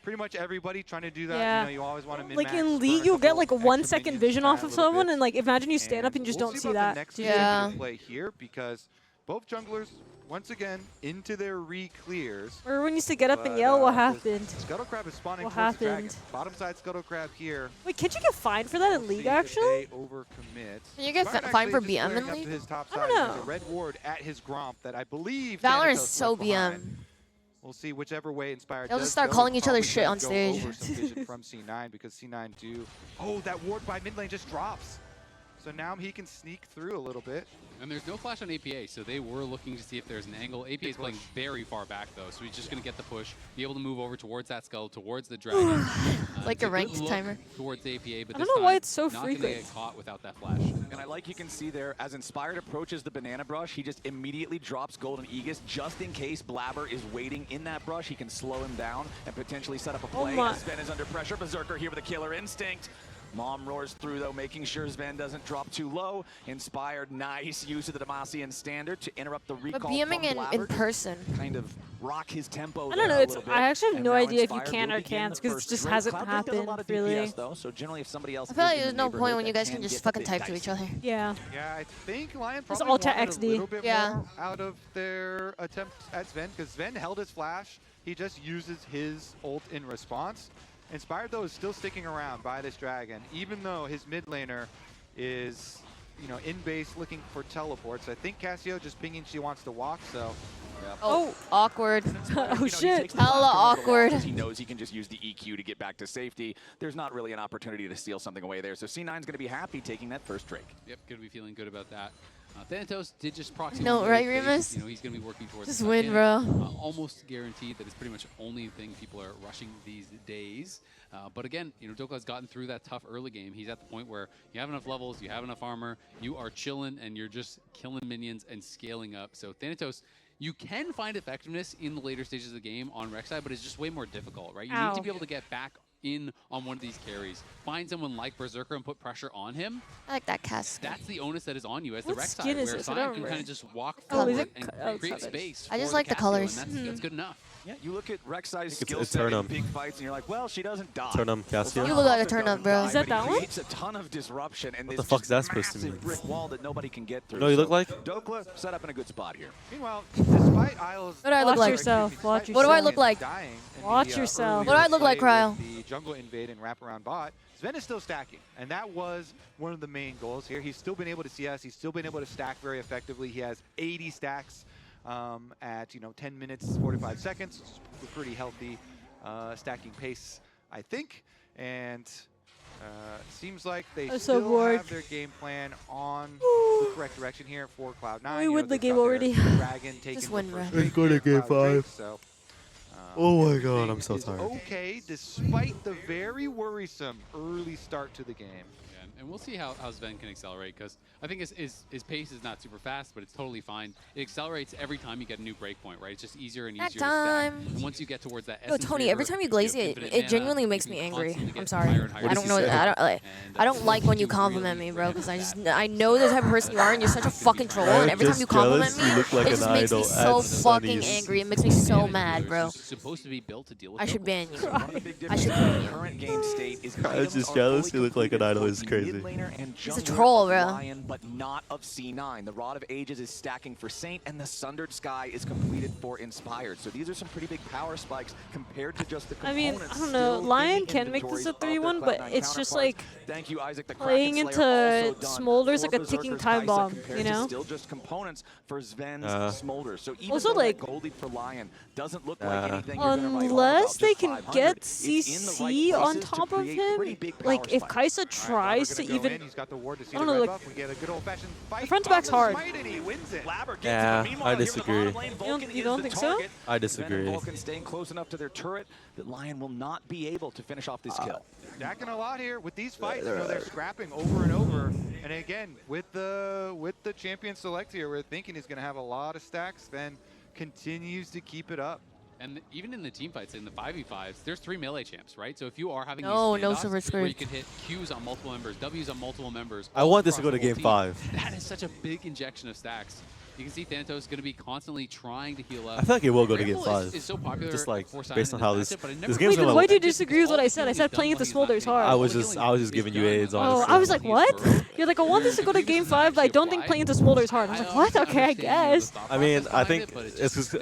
pretty much everybody trying to do that. Yeah. You know, you always want to min-max. Like in League, you'll get like a 1 second vision off of someone, and like imagine you stand up and you just don't see that. Next play here, because both junglers once again into their re-clears. Everyone used to get up and yell, what happened? Scuttle Crab is spawning What towards the happened? dragon. Bottom side Scuttle Crab here. Wait, can't you get fined for that in League, actually? Overcommit. Can you get fined for BM in League? I don't know. There's a red ward at his Gromp that I believe Valorant is Thanatos so left behind. BM. We'll see whichever way Inspired They'll does just start go. calling each other Probably shit on go stage. over some vision from C9 because C9 do. Oh, that ward by mid lane just drops. So now he can sneak through a little bit. And there's no flash on APA, so they were looking to see if there's an angle. APA is playing very far back, though, so he's just going to get the push, be able to move over towards that skull, towards the dragon. Like a ranked timer. Towards APA, but I don't know why it's so frequent. Not going to get caught without that flash. And I like you can see there, as Inspired approaches the banana brush, he just immediately drops Golden Aegis just in case Blabber is waiting in that brush. He can slow him down and potentially set up a play. my. Sven is under pressure. Berserker here with a killer instinct. Mom roars through, though, making sure Sven doesn't drop too low. Inspired, nice use of the Demacian standard to interrupt the recall. But BMing in person. Kind of rock his tempo. I don't know. It's I actually have no idea if you can or can't because it just hasn't happened, really. DPS, though, so generally if somebody else I feel like there's no point when you guys can just fucking type to each other. Yeah. Yeah, I think Lion It's probably Ultra wanted XD. a little bit Yeah. more out of their attempt at Sven, because Sven held his flash. He just uses his ult in response. Inspired, though, is still sticking around by this dragon, even though his mid laner is, in base looking for teleports. I think Cassio just pinging she wants to walk, so. Yeah. Oh, awkward. Oh, shit. Hella awkward. He knows he can just use the EQ to get back to safety. There's not really an opportunity to steal something away there, so C9's going to be happy taking that first Drake. Yep, going to be feeling good about that. Thanatos did just proxy. No, right, Remus? You know, he's going to be working towards just the win, bro. Almost guaranteed that it's pretty much the only thing people are rushing these days. But again, you know, Dokka's gotten through that tough early game. He's at the point where you have enough levels, you have enough armor, you are chilling, and you're just killing minions and scaling up. So Thanatos, you can find effectiveness in the later stages of the game on Rek'Sai, but it's just way more difficult, right? You need to be able to get back in on one of these carries. Find someone like Berserker and put pressure on him. I like that cast. That's the onus that is on you as What the skin Rek'Sai, is where this? Sion can kind of just walk Oh, forward and create space. I just for like the Cassio, colors. and that's good enough. Yeah, you look at Rek'Sai's It's skill set in Turnum. big fights, and you're like, well, she doesn't die. Turnum, Cassio. You look like a Turnum, bro. Is that that one? Creates a ton of disruption, and What the fuck is that supposed to mean? brick wall that nobody can get through. You know what you look like? Dokka set up in a good spot here. Meanwhile, despite Isles, What do I look like? Watch What do I look like? Watch yourself. What do I look like, Cryo? The jungle invade and wrap around bot. Sven is still stacking, and that was one of the main goals here. He's still been able to CS. He's still been able to stack very effectively. He has 80 stacks at 10 minutes 45 seconds. It's a pretty healthy stacking pace, I think. And seems like they still have their game plan on the correct direction here for Cloud9. We win the game already. Dragon taking Just win, bro. Let's go to game 5. So, oh my god, I'm so tired. okay, despite the very worrisome early start to the game. Yeah, and we'll see how Sven can accelerate, because I think his pace is not super fast, but it's totally fine. It accelerates every time you get a new breakpoint, right? It's just easier and easier to stack. Once you get towards that Yo, Tony, every time you glaze it, it genuinely makes me angry. I'm sorry. I don't know. I don't like when you compliment me, bro, because I know the type of person you are, and you're such a fucking troll. And every time you compliment me, it just makes me so fucking angry. It makes me so mad, bro. Supposed to be built to deal with. I should ban you. I should ban you. Current game state is I was just jealous. You look like an idol. It's crazy. He's a troll, bro. Lion, but not of C9. The Rod of Ages is stacking for Saint, and the Sundered Sky is completed for Inspired. So these are some pretty big power spikes compared to just the components. I don't know. Lion can make this a 3-1, but it's just like Thank you, Isaac. The playing into Smolder's like a ticking time bomb, you know? Still just components for Sven's Smolder. So even also, though like, that Goldie for Lion doesn't look like anything unless they can get CC on top of him, like if Kaisa tries to even, I don't know, like, the front to back's hard. Yeah, I disagree. You don't think so? I disagree. Vulcan staying close enough to their turret that Lion will not be able to finish off this kill. Stacking a lot here with these fights. They're scrapping over and over. And again, with the champion select here, we're thinking he's going to have a lot of stacks. Then continues to keep it up. And even in the team fights, in the 5v5s, there's 3 melee champs, right? So if you are having no these silver where you skirt. can hit Qs on multiple members, Ws on multiple members. I want this to go to game 5. That is such a big injection of stacks. You can see Thanatos is going to be constantly trying to heal up. I feel like it will go to game Ramble 5. Is so popular just like for based on how this game's Wait, gonna. why do you disagree with what I said? I said playing into Smolder's hard. I was just giving you aids. Honestly. Oh, I was like, what? You're like, I want this to go to game 5, but I don't think playing into Smolder's hard. I was like, what? Okay, I guess. I mean, I think it's just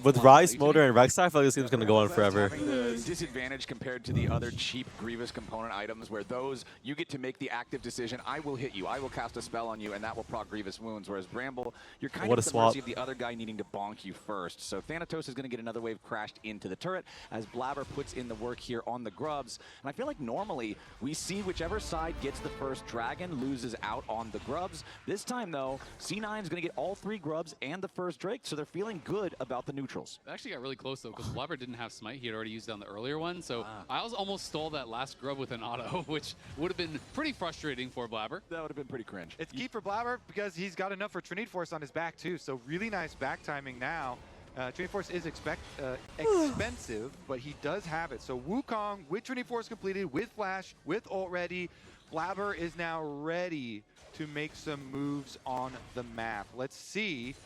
with Rise, Smolder, and Rek'Sai, I feel like this game's gonna go on forever. The disadvantage compared to the other cheap Grievous component items, where those you get to make the active decision. I will hit you. I will cast a spell on you, and that will proc Grievous wounds. Whereas Bramble, you're kind of at the mercy of the other guy needing to bonk you first. So Thanatos is going to get another wave crashed into the turret as Blabber puts in the work here on the grubs. And I feel like normally we see whichever side gets the first dragon loses out on the grubs. This time though, C9 is going to get all 3 grubs and the first Drake, so they're feeling good about the neutrals. It actually got really close though, because Blabber didn't have smite. He had already used it on the earlier one. So I almost stole that last grub with an auto, which would have been pretty frustrating for Blabber. That would have been pretty cringe. It's key for Blabber because he's got enough for Trinity Force on his back too. So really nice back timing now. Trinity Force is expensive, but he does have it. So Wukong with Trinity Force completed, with Flash, with ult ready. Blabber is now ready to make some moves on the map. Let's see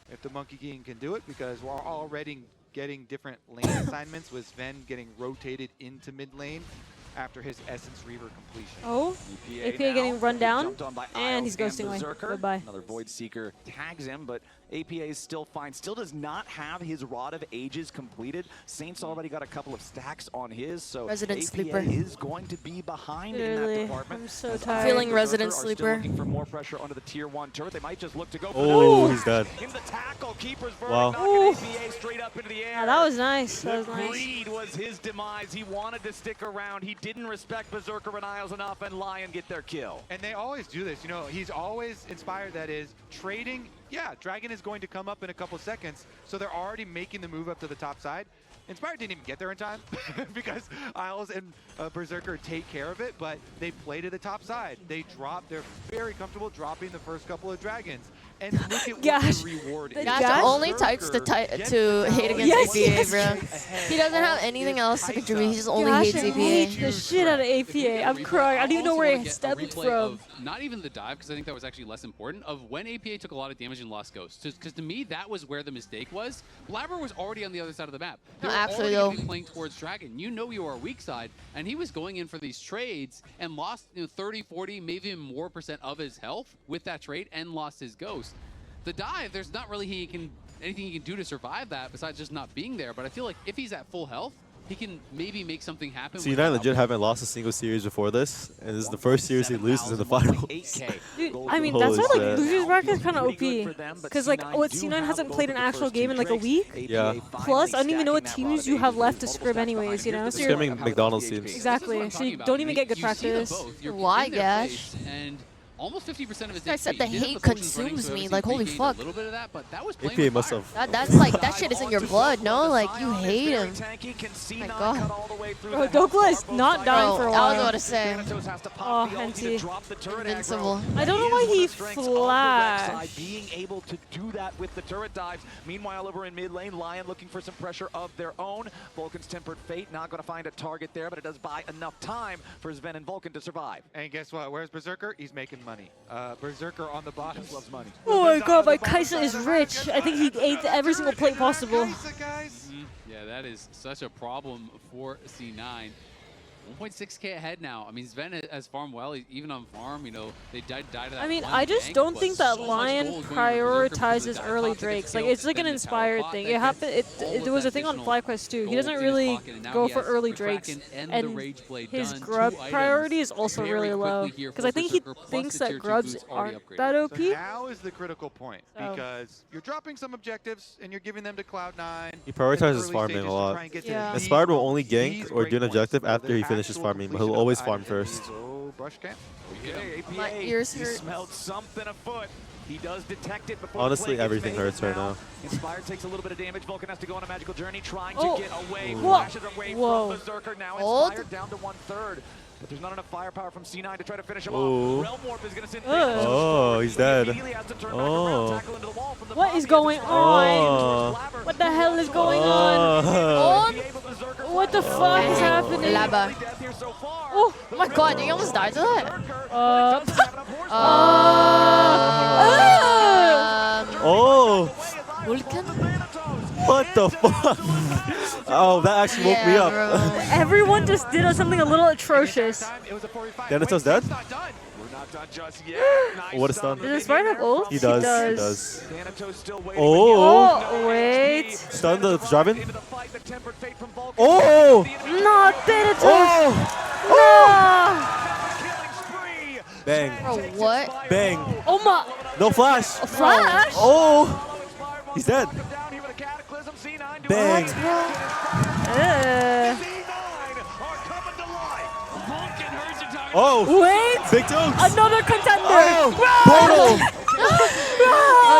if the Monkey King can do it, because we're already getting different lane assignments, with Sven getting rotated into mid lane after his Essence Reaver completion. Oh, APA getting run down, and he's ghosting lane. Goodbye. Another Void Seeker tags him, but APA is still fine. Still does not have his Rod of Ages completed. Saint's already got a couple of stacks on his, so Resident APA Sleeper is going to be behind in that department. I'm so As tired. Feeling Resident Berserker Sleeper. Looking for more pressure onto the tier 1 turret. They might just look to go for Oh, he's dead. in the tackle. Keeper's Wow. knocking APA straight up into the air. Yeah, that was nice. That was nice. Greed was his demise. He wanted to stick around. He didn't respect Berserker and Isles enough, and LYON get their kill. And they always do this. You know, he's always inspired, that is, trading. Yeah, Dragon is going to come up in a couple seconds, so they're already making the move up to the top side. Inspired didn't even get there in time because Isles and Berserker take care of it, but they play to the top side. They drop, they're very comfortable dropping the first couple of dragons. And look at what the reward is. Gash only types to hate against APA, bro. He doesn't have anything else to contribute. He just only hates APA. Hates the shit out of APA. I'm crying. I don't even know where he stepped from. Not even the dive, because I think that was actually less important, of when APA took a lot of damage and lost Ghost. Because to me, that was where the mistake was. Blabber was already on the other side of the map. They were actually, already playing towards Dragon. You know you are weak side, and he was going in for these trades and lost 30, 40, maybe even more % of his health with that trade and lost his Ghost. The dive, there's not really anything he can do to survive that besides just not being there. But I feel like if he's at full health, he can maybe make something happen. C9 legit haven't lost a single series before this, and this is the first series he loses in the finals. Dude, I mean, that's why like losers bracket is kind of OP, because like C9 hasn't played an actual game in like a week. Yeah. Plus, I don't even know what teams you have left to scrim anyways, you know. So scrimming McDonald's teams. Exactly. So you don't even get good practice. Why, Gash? And almost 50% of his I said the hate consumes me. Like, holy fuck. A little bit of that, but that was APA must have. That's like, that shit is in your blood, no? Like, you hate him. Oh my god. Bro, Dokla is not dying for a while. I was about to say. Oh, NT. Invincible. I don't know why he flashed. Being able to do that with the turret dives. Meanwhile, over in mid lane, LYON looking for some pressure of their own. Vulcan's Tempered Fate not going to find a target there, but it does buy enough time for Sven and Vulcan to survive. And guess what? Where's Berserker? He's making money. Berserker on the bottom loves money. Oh my god, my Kaisa is rich. I think he ate every single plate possible. Yeah, that is such a problem for C9. 1.6k ahead now. I mean, Sven has farmed well. Even on farm, you know, they died to that. I mean, I just don't think that LYON prioritizes early Drakes. Like, it's like an inspired thing. It happened. It was a thing on FlyQuest too. He doesn't really go for early Drakes, and his Grub priority is also really low. Because I think he thinks that Grubs aren't that OP. So now is the critical point, because you're dropping some objectives and you're giving them to Cloud9. He prioritizes farming a lot. Yeah. Inspired will only gank or do an objective after he finishes farming, but he'll always farm first. My ears hurt. He smelled something afoot. He does detect it before. Honestly, everything hurts right now. Inspired takes a little bit of damage. Vulcan has to go on a magical journey, trying to get away. Flashes away from Berserker. Now Inspired down to 1/3. But there's not enough firepower from C9 to try to finish him off. Realm Warp is going to send Oh, he's dead. Oh. What is going on? What the hell is going on? What the fuck is happening? Lava. Oh my god, he almost died to that. Oh. Vulcan? What the fuck? Oh, that actually woke me up. Everyone just did something a little atrocious. Denato's dead? What a stun. Does Inspired have ult? He does. Oh, wait. Stun the Jarvan? Oh! Not Thanatos! No! Bang. Bro, what? Bang. Oh my. No flash. A flash? Oh! He's dead. Bang. Oh! Wait! Big Tokes! Another contender! Oh!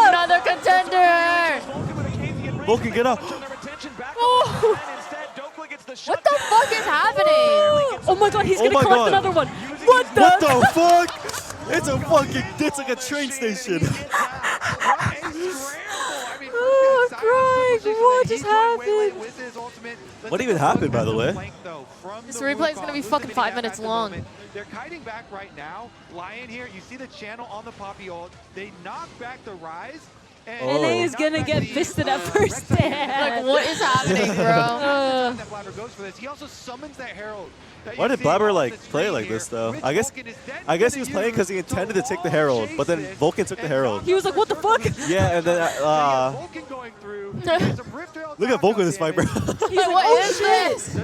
Another contender! Vulcan, get up! Oh. What the fuck is happening? Oh my god, he's gonna collect another one! What the? What the fuck? It's like a train station. Oh, I'm crying! What just happened? What even happened, by the way? This replay is gonna be fucking 5 minutes long. They're kiting back right now. LYON here, you see the channel on the Poppy ult. They knock back the Rise. And NA is gonna get fisted at first. Like, what is happening, bro? He also summons that Herald. Why did Blabber play like this though? I guess he was playing because he intended to take the Herald, but then Vulcan took the Herald. He was like, "What the fuck?" Yeah, and then look at Vulcan in this fight, bro. He's like, "What is this?"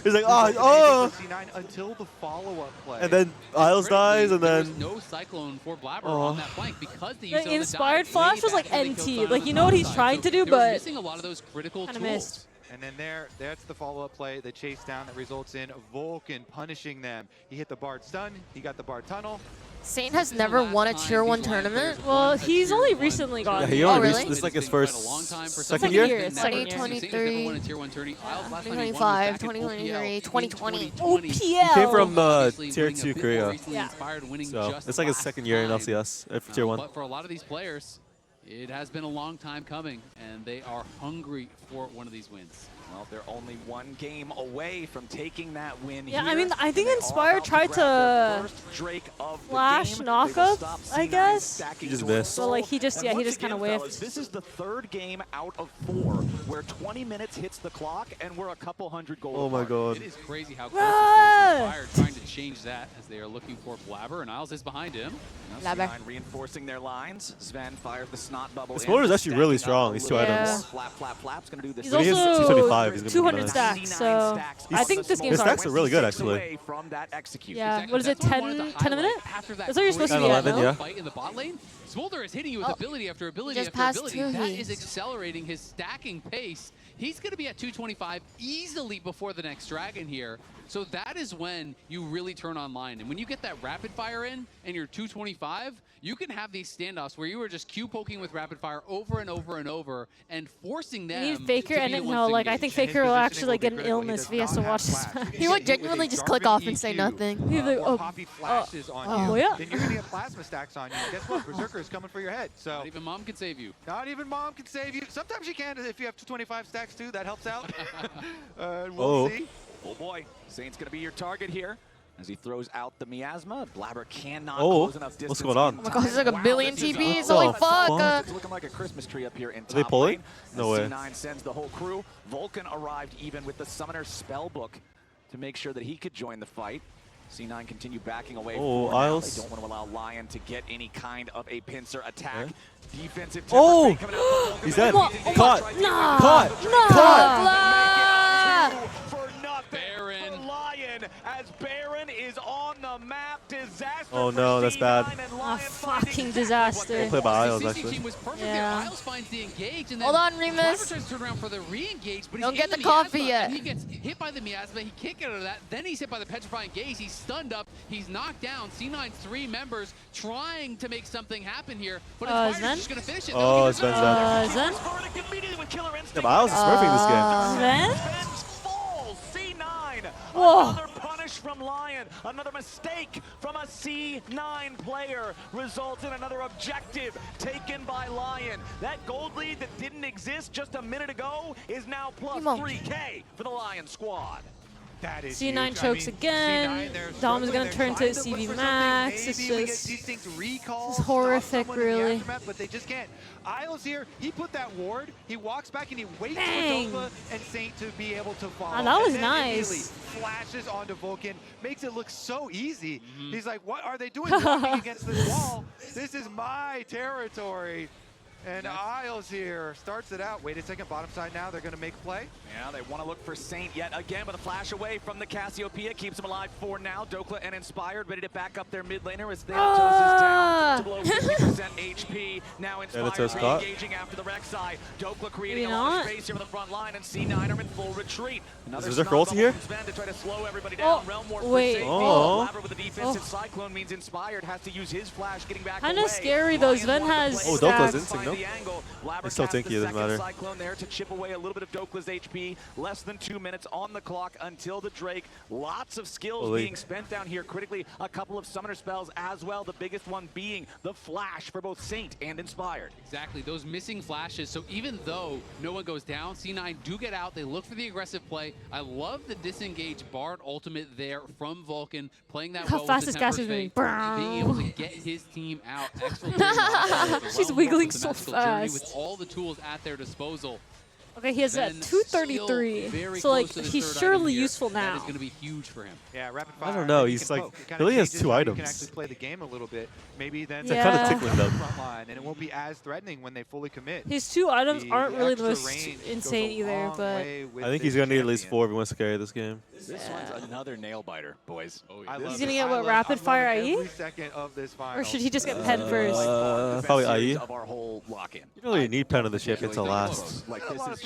He's like, "Oh." Until the follow-up play. And then Isles dies, and then there's no Cyclone for Blabber on that flank because they used Inspired Flash was like NT. Like, you know what he's trying to do, but missing a lot of those critical kinda tools. missed. And then that's the follow-up play, the chase down that results in Vulcan punishing them. He hit the Bard stun, he got the Bard tunnel. Saint has never won a Tier 1 tournament. Well, he's only recently gotten. Yeah, he only this is like his first second year. 2023, 2025, 2023, 2020. OPL. He came from Tier 2 Korea. Yeah. So it's like his second year in LCS, Tier 1. But for a lot of these players, it has been a long time coming, and they are hungry for one of these wins. Well, they're only one game away from taking that win. Yeah, here. I mean, I think Inspire tried to flash knockup, I guess. He just missed. But like he just kind of whiffed. Fellas, this is the third game out of 4 where 20 minutes hits the clock and we're a couple hundred goals. Oh my god. It is crazy how close Inspire trying to change that as they are looking for Blabber, and Isles is behind him. C9 reinforcing their lines. Sven fired the snot bubble. This motor is actually really strong. These two items. Flap's gonna do this. He's also 225. He's 200 stacks, so I think this game's his stacks are really good, actually. Yeah, what is it, 10 a minute? That's what you're supposed to be at, 11, no? yeah. Fight in the bot lane. Smolder is hitting you with ability after ability just after passed ability. 2 That heats. is accelerating his stacking pace. He's going to be at 225 easily before the next dragon here. So that is when you really turn online. And when you get that rapid fire in and you're 225, you can have these standoffs where you are just Q poking with rapid fire over and over and over and forcing them. You need Faker, to and be the no, ones to like I engage. think Faker will actually like get an illness if he has to watch this match. He would genuinely just click off and say nothing. He's like, oh, Poppy flashes on you, yeah. then you're gonna get plasma stacks on you. Guess what? Berserker is coming for your head. So Not even mom can save you. not even mom can save you. Sometimes you can if you have 225 stacks too. That helps out. Oh. We'll see. Oh boy, Saint's gonna be your target here. As he throws out the miasma, Blabber cannot Oh, close enough distance. what's going on? Oh my god, there's like a billion TPs. What Holy the fuck. fuck? It's looking like a Christmas tree up here in top they pulling? lane. No way. C9 sends the whole crew. Vulcan arrived even with the Summoner's Spellbook to make sure that he could join the fight. C9 continue backing away. Oh, for now. Isles. They don't want to allow LYON to get any kind of a pincer attack. Okay. Defensive. Oh! temper coming out of the He's dead. Vulcan. Caught. Nah. Caught. Nah. Caught. For nothing. Baron. For LYON, as Baron is on the map. Disaster. Oh no, that's bad. A fucking disaster. Play by Isles, The CC actually. team was perfect Yeah. there. Isles finds the engage, and then Hold on, Blabber Remus. tries to turn around for the re-engage, but Don't he's get in the coffee miasma, yet. and he gets hit by the miasma. He can't get out of that. Then he's hit by the petrifying gaze. He's stunned up. He's knocked down. C9's 3 members trying to make something happen here, but Inspire's Sven? just going to finish it. Oh, Sven's dead. Zen? Yeah, but Isles is smurfing this game. Sven? Falls. C9. Whoa. Another punish from LYON. Another mistake from a C9 player results in another objective taken by LYON. That gold lead that didn't exist just a minute ago is now plus 3K for the LYON squad. That is C9 huge. chokes I mean, again. C9, they're Dom is struggling. gonna They're turn to trying look CV for Max. something. It's Maybe we get just distinct recalls, it's stop horrific, someone in the really. aftermath, but they just can't. Isles here, he put that ward, he walks back and he waits Dang. for Dopa and Saint to be able to follow. Ah, that was and then nice. immediately flashes onto Vulcan, makes it look so easy. He's like, what are they doing walking against this wall? This is my territory. And Isles here starts it out. Wait a second, bottom side now, they're gonna make play. Yeah, they want to look for Saint yet again, but a flash away from the Cassiopeia keeps him alive for now. Dokla and Inspired ready to back up their mid laner as Thanatos is down to below 50% HP. Now Inspired Thanatos caught. re-engaging after the Rek'Sai. Dokla creating Maybe a lot of not. space here on the front line, and C9 are in full retreat. Another Berserker snub ulti here? bubble from Sven to try to slow everybody down. Oh, Realm Ward wait. for Saint. Oh. Blabber with a defensive cyclone means Inspired has to use his flash getting back Kinda away. scary though, LYON Sven want to has play Oh, it Dokla's back, instinct, find no? the angle. Blabber It's still casts the tanky, it doesn't second matter. cyclone there to chip away a little bit of Dokla's HP. Less than 2 minutes on the clock until the Drake. Lots of skills Holy. being spent down here. Critically, a couple of summoner spells as well. The biggest one being the flash for both Saint and Inspired. Exactly, those missing flashes. So even though no one goes down, C9 do get out. They look for the aggressive play. I love the disengage Bard ultimate there from Vulcan, playing that How well fast with this the gas Temper is moving. Fate, being able to get his team out. Excellent. She's wiggling so fast. With all the tools at their disposal. Okay, he has Then at still 233. very So like close to the he's third surely item here. useful That now. is going to be huge for him. Yeah, rapid fire. I don't know, He he's can like, poke. It he kinda only has changes 2 how items. You can actually play the game a little bit. Maybe then It's kinda Yeah. tickling them. front line, and it won't be as threatening when they fully commit. His 2 items The aren't really the extra most range goes insane a either, long but way with I think this he's gonna need at least champion. 4 if he wants to carry this game. This one's another nail biter, boys. I he's love gonna it. get I what, love- rapid I'm fire loving IE? every second of this final. Or should he just get pen first? Probably Best IE. series of our whole lock-in. You don't really need pen of the champion to last. Like this is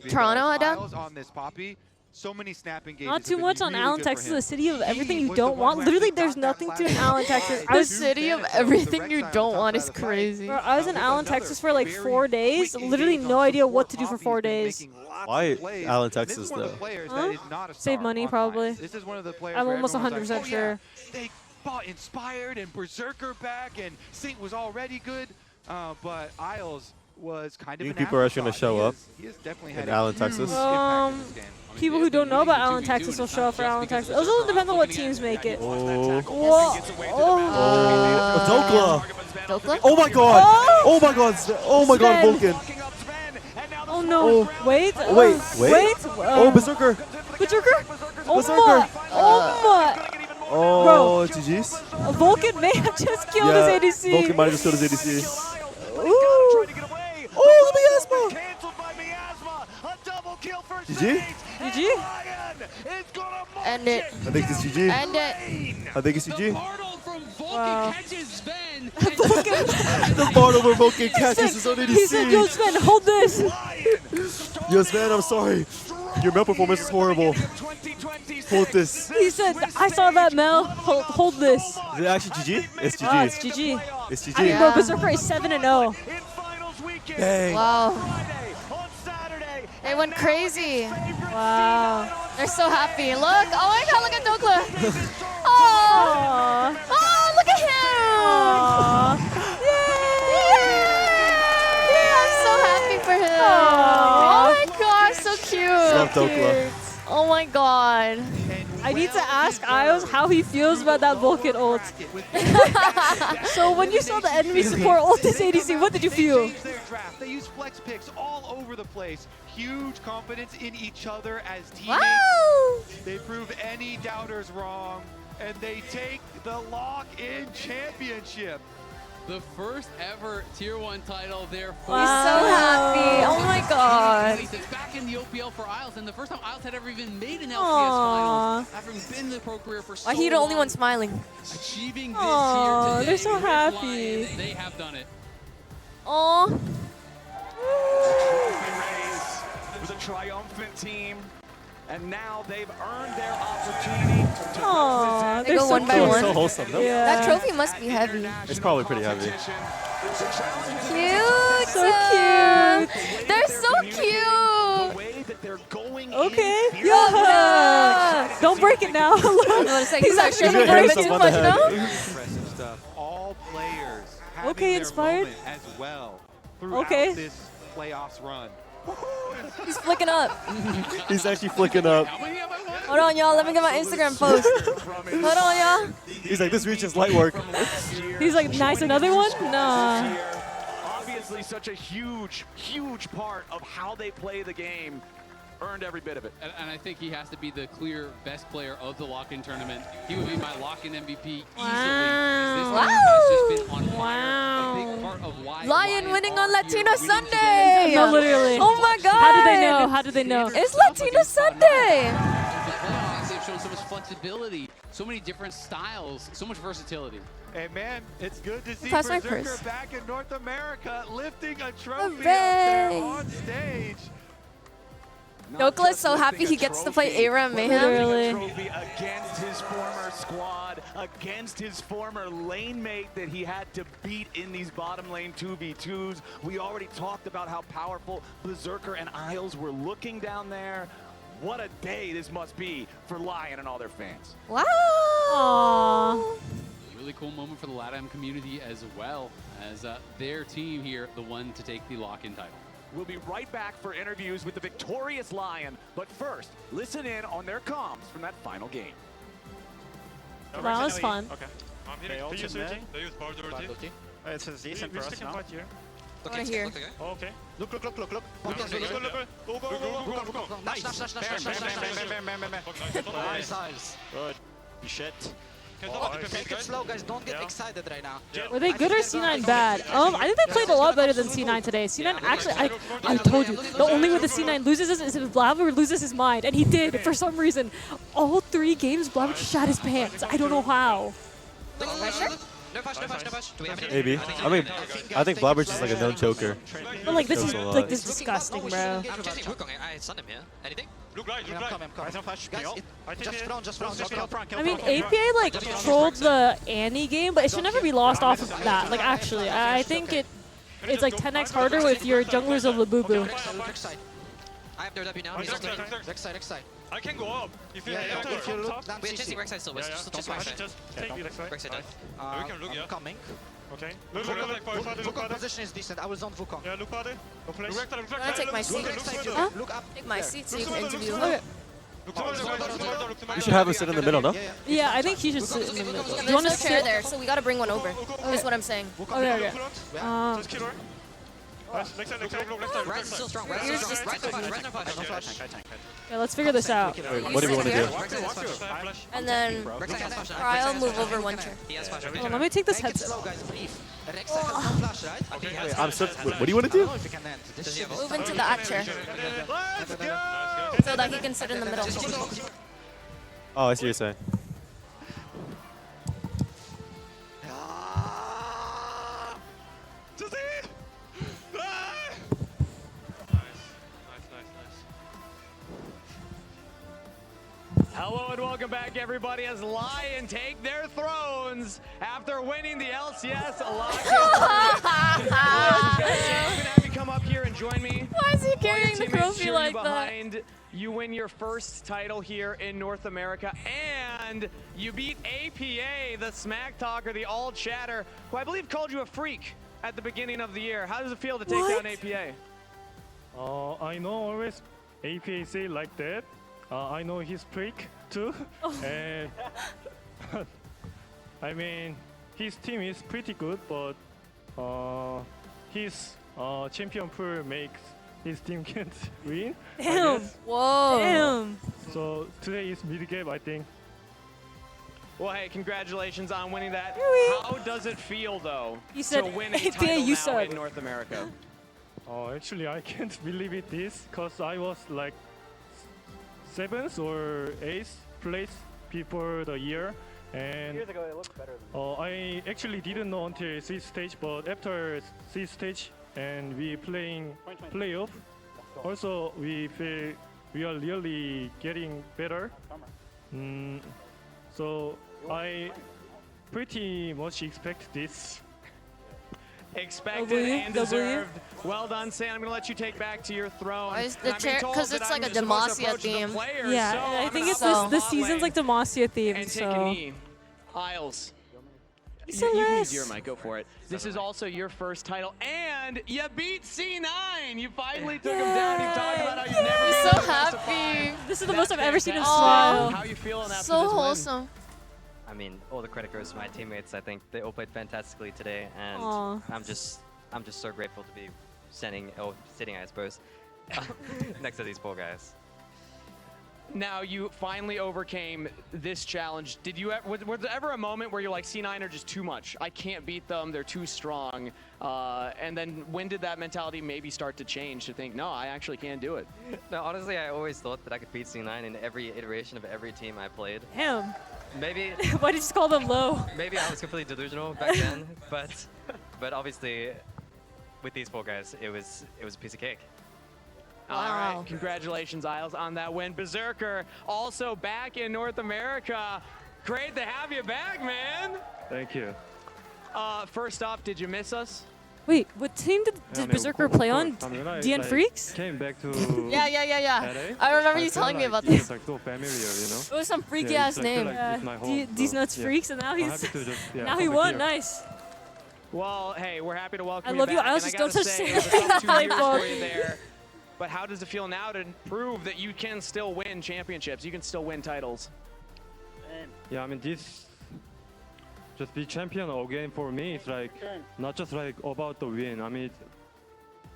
Toronto ada? Miles on this Poppy so many snapping games. Not too much on Allen, Texas, the city of everything you don't want. Literally, there's nothing to in Allen, Texas. The city of everything you don't want is crazy. Bro, I was in Allen, Texas for like 4 days. Literally no idea what to do for 4 days. Why Allen, Texas, though? Huh? Save money, probably. This is one of the players I'm where almost everyone's 100% like, oh, sure. yeah, they bought Inspired and Berserker back, and Sync was already good, but Isles was kind of You an think people are actually going to show up He has definitely had in Allen, Texas? People who don't know about Allen, Texas will show up for Allen, Texas. It also depends on what teams make it. Oh. Dokla. Dokla? Oh my god! Oh my god! Oh my god, Vulcan! Oh no! Wait! Wait! Oh, Berserker! Berserker! Oh Berserker! my! Oh my! Oh, GG's. Vulcan may have just killed his ADC. Vulcan might have just killed his ADC. Ooh! Oh, the miasma! GG? GG? End it. I think it's GG. End it. I think it's GG. Wow. The Bartle where Vulcan catches his own ADC. He said, yo, Sven, hold this. Yo, Sven, I'm sorry. Your Mel performance is horrible. Hold this. He said, I saw that, Mel. Hold this. Is it actually GG? It's GG. Oh, it's GG. It's GG. I mean, bro, Berserker is 7-0. Dang. Wow. They went crazy. Wow. They're so happy. Look. Oh my god, look at Dokla. Oh. Oh, look at him. Yeah, I'm so happy for him. Oh my gosh, so cute. Love Dokla. Oh my god. I need to ask Ios how he feels about that Vulcan ult. So when you saw the enemy support ult this ADC, what did you feel? They use flex picks all over the place. Huge confidence in each other as teammates. Wow. They prove any doubters wrong, and they take the lock-in championship. The first ever Tier 1 title there for He's so happy. Oh my god. It's back in the OPL for Isles, and the first time Isles had ever even made an LCS Aww. finals, having been in the pro career for so Why he the only one smiling? Achieving this Aww, here today. they're so with happy. Lion, they have done it. Aw. It was a triumphant team, and now they've earned their opportunity to Aww, They they're go so one by cute. one. So wholesome, no? Yeah. That trophy must be heavy. It's probably pretty heavy. Cute. So cute. They're so cute. Okay. Yeah. Don't break it now. He's actually He's gonna break break it. too much, no? Impressive stuff. All players having Okay, their Inspired. moment as well throughout Okay. this playoffs run. He's flicking up. He's actually flicking up. Hold on, y'all. Let me get my Instagram post. Hold on, y'all. He's like, this reaches light work. He's like, nice, another one? Nah. Obviously, such a huge, huge part of how they play the game. Earned every bit of it. And I think he has to be the clear best player of the lock-in tournament. He would be my lock-in MVP easily. This Wow. team has just been on fire. Wow. A big part of why Lion winning on are Latino here, winning Sunday. No, literally. Oh my god. How did they know? How did they know? It's Latino Sunday. the playoffs. They've shown so much flexibility, so many different styles, so much versatility. And man, it's good to see Pass my Berserker purse. back in North America, lifting a trophy Hooray. up there on stage. Dokla is so happy he gets to play ARAM Mayhem. Literally. Trophy against his former squad, against his former lane mate that he had to beat in these bottom lane 2v2s. We already talked about how powerful Berserker and Isles were looking down there. What a day this must be for Lion and all their fans. Wow. Aww. Really cool moment for the LATAM community as well, as their team here, the one to take the lock-in title. We'll be right back for interviews with the victorious Lion, but first, listen in on their comms from that final game. That was fun. Okay. They use Bard ulti. It's decent for us now. I want to hear. Oh, okay. Look. Go. Nice. Nice. Good. Shit. Take it slow, guys. Don't get excited right now. Were they good or C9 bad? I think they played a lot better than C9 today. C9 actually, I told you, the only way the C9 loses is if Blabber loses his mind, and he did for some reason. All 3 games, Blabber shot his pants. I don't know how. No push, no push, no push. Do we have any? Maybe. I think Blabber's just like a known choker. But like this is Chokes a lot. like this is disgusting, bro. I'm getting Wukong. I stunned him here. Anything? Look right, look right. Just front. I mean, APA like trolled the Annie game, but it should never be lost off of that. Like actually, I think it's like 10x harder with your junglers of Labubu. I have their W now. Rex side. I can go up. If you look, We're chasing Rek'Sai still. Just Rek'Sai. just take Rek'Sai. Rek'Sai dead. We can look, yeah. Coming. Okay. Look farther. Wukong position is decent. I will zone Wukong. Yeah, look farther. Go flash. I'm gonna take my seat. Huh? Look up. Take my seat so you can interview Okay. him. You should have us sit in the middle, no? Yeah, I think he should sit in the middle. Do you want to There's no chair sit there, so we gotta bring one over. Is what I'm saying. Okay. Just kill her. Next side. Red's still strong. Red's still strong. Red's no push. Yeah, let's figure this out. Wait, what do we want to do? And then I'll move over one chair. Oh, let me take this headset. Wait, I'm so. What do you want to do? Move into the chair. So that he can sit in the middle. Oh, I see what you're saying. Hello and welcome back, everybody, as LYON take their thrones after winning the LCS Have you come up here and join me? Why is he carrying the trophy like that? You win your first title here in North America, and you beat APA, the smack talker, the all chatter, who I believe called you a freak at the beginning of the year. How does it feel to take down APA? I know always APA say like that. I know he's freak too, and I mean his team is pretty good, but his champion pool makes his team can't win. Damn! Whoa! Damn! So today is mid game, I think. Well, hey, congratulations on winning that. How does it feel, though, You said to win a APA, title you now said. in North America? Actually, I can't believe it this, cause I was like 7th or 8th place before the year, and years ago it looked better than I actually didn't know until 6th stage, but after 6th stage and we playing playoff, also we feel we are really getting better. So I pretty much expect this. Expected and deserved. Well done, Sam. I'm going to let you take back to your throne. Why is the chair? Because it's like a Demacia theme. Yeah, I think it's this season's like Demacia theme. And take So. a knee. Isles. You can use your mic. Go for it. This is also your first title, and you beat C9. You finally took him down. You talked about how you've never He's been so happy. This is the most I've ever seen him fantastic. smile. How you feeling after So this win? wholesome. I mean, all the credit goes to my teammates. I think they all played fantastically today, and Aw. I'm just so grateful to be sitting, I suppose, next to these poor guys. Now you finally overcame this challenge. Did you? Was there ever a moment where you're like, C9 are just too much? I can't beat them. They're too strong. And then when did that mentality maybe start to change to think, no, I actually can do it? No, honestly, I always thought that I could beat C9 in every iteration of every team I played. Damn. Maybe. Why did you just call them low? Maybe I was completely delusional back then, but obviously, with these four guys, it was a piece of cake. All right, congratulations, Isles, on that win. Berserker also back in North America. Great to have you back, man. Thank you. First off, did you miss us? Wait, what team did Berserker play on? DN Freaks? Came back to Yeah. LA, I remember you telling me about this. It's like so familiar, you know? It was some freaky Yeah, ass it's like- name. feel like it's my home, These so, nuts yeah. freaks, and now I'm he's happy to just, yeah, now he come won. here. Nice. Well, hey, we're happy to welcome I you love you. back. I and also gotta don't touch say, the it was a tough 2 years ball. for you there. But how does it feel now to prove that you can still win championships? You can still win titles. Yeah, I mean, this just be champion again for me. It's like not just like about the win. I mean,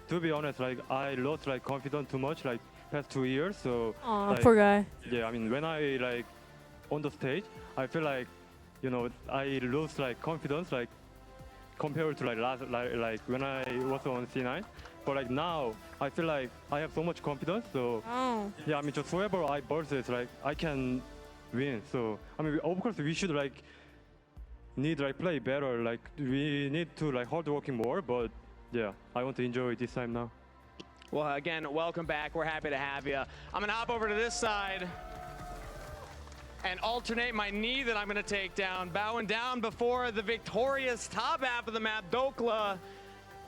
to be honest, like I lost like confidence too much like past 2 years. So Aw, like, poor guy. Yeah, I mean, when I like on the stage, I feel like, you know, I lose like confidence like compared to like last like when I was on C9. But like now, I feel like I have so much confidence. So yeah, I mean, just whoever I versus, like I can win. So I mean, of course, we should like need like play better. Like we need to like hard working more. But yeah, I want to enjoy this time now. Well, again, welcome back. We're happy to have you. I'm gonna hop over to this side and alternate my knee that I'm gonna take down. Bowing down before the victorious top half of the map, Dokla.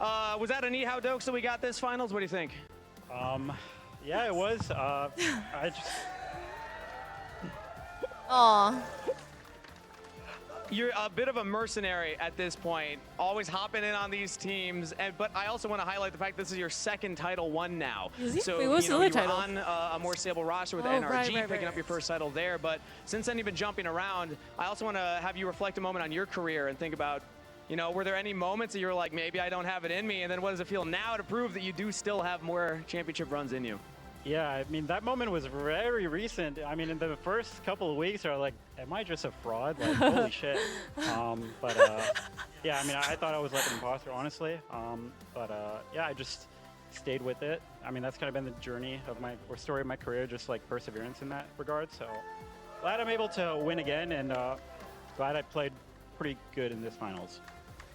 Was that a knee how Dokes that we got this finals? What do you think? Yeah, it was. I just. Aw. You're a bit of a mercenary at this point, always hopping in on these teams. But I also want to highlight the fact this is your second title won now. Is it? So Wait, what's the other you were title? on a more stable roster with NRG, picking up your first title there. But since then, you've been jumping around. I also want to have you reflect a moment on your career and think about, were there any moments that you were like, maybe I don't have it in me? And then what does it feel now to prove that you do still have more championship runs in you? Yeah, I mean, that moment was very recent. I mean, in the first couple of weeks, I was like, am I just a fraud? Like, holy shit. Yeah, I mean, I thought I was like an imposter, honestly. Yeah, I just stayed with it. I mean, that's kind of been the journey of or story of my career, just like perseverance in that regard. So glad I'm able to win again, and glad I played pretty good in this finals.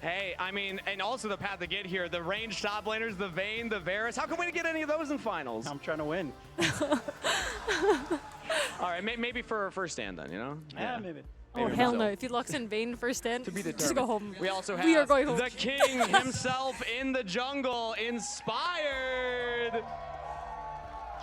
Hey, I mean, and also the path to get here, the range top laners, the Vayne, the Varus. How come we didn't get any of those in finals? I'm trying to win. All right, maybe for a first stand then, Yeah, maybe. Oh, hell no. If he locks in Vayne first stand, just go home. We also have are going home. the king himself in the jungle, Inspired.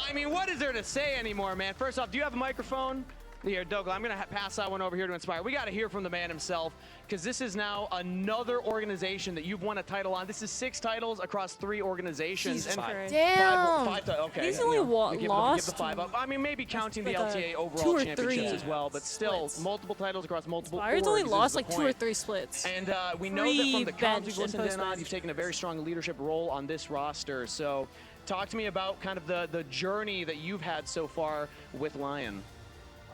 I mean, what is there to say anymore, man? First off, do you have a microphone? Here, Douglas, I'm going to pass that one over here to Inspire. We got to hear from the man himself, because this is now another organization that you've won a title on. This is 6 titles across 3 organizations. Jesus Christ. Damn. Five, okay. He's only lost. Give the 5 up. I mean, maybe counting the like LTA 2 overall or championships 3 as well, but still, multiple titles across multiple Inspired's orgs only is lost the like 2 or point. 3 splits. And we know that from the comms we've Pre-bench and listened in on, post-bench. you've taken a very strong leadership role on this roster. So talk to me about kind of the journey that you've had so far with LYON.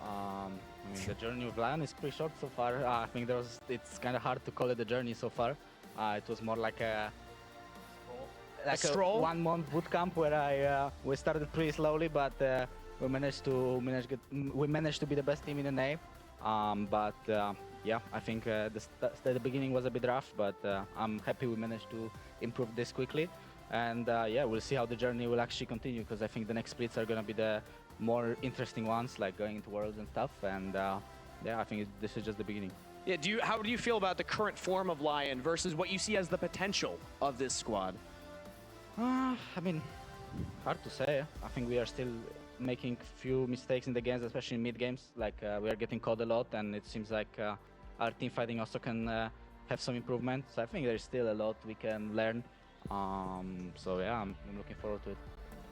I mean, the journey with LYON is pretty short so far. I think it's kind of hard to call it a journey so far. It was more like a stroll? 1 month boot camp where we started pretty slowly, but we managed to be the best team in the NA. Yeah, I think the beginning was a bit rough, but I'm happy we managed to improve this quickly. And yeah, we'll see how the journey will actually continue, because I think the next splits are going to be the more interesting ones, like going into Worlds and stuff. And yeah, I think this is just the beginning. Yeah, how do you feel about the current form of LYON versus what you see as the potential of this squad? I mean, hard to say. I think we are still making few mistakes in the games, especially in mid games. Like we are getting caught a lot, and it seems like our team fighting also can have some improvement. So I think there's still a lot we can learn. So yeah, I'm looking forward to it.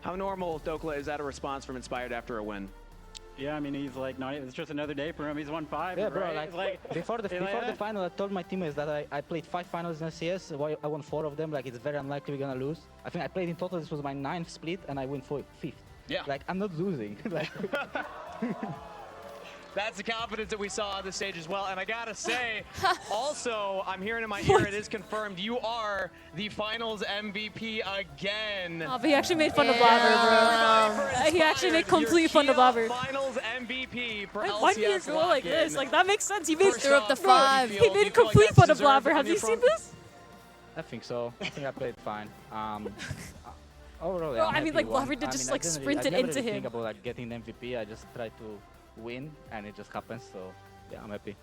How normal, Dokla, is that a response from Inspired after a win? Yeah, I mean, he's like, it's just another day for him. He's won 5. Yeah, bro, right? like before the final, I told my teammates that I played 5 finals in LCS. I won 4 of them. Like, it's very unlikely we're gonna lose. I think I played in total, this was my 9th split, and I win 5th. Yeah. Like, I'm not losing. Like, that's the confidence that we saw on the stage as well. And I gotta say, also, I'm hearing in my ear, it is confirmed, you are the finals MVP again. Oh, but he actually made fun of Blabber, bro. He actually made complete fun of Blabber. Finals MVP for LCS Why do you go like this? Like, that makes sense. He made Threw up the 5. He made complete fun of Blabber. Have you seen this? I think so. I think I played fine. Overall, Bro, I'm I mean, happy like, won. Blabber just, I like, didn't sprinted I never into really him. think about like getting the MVP. I just try to win, and it just happens. So yeah, I'm happy.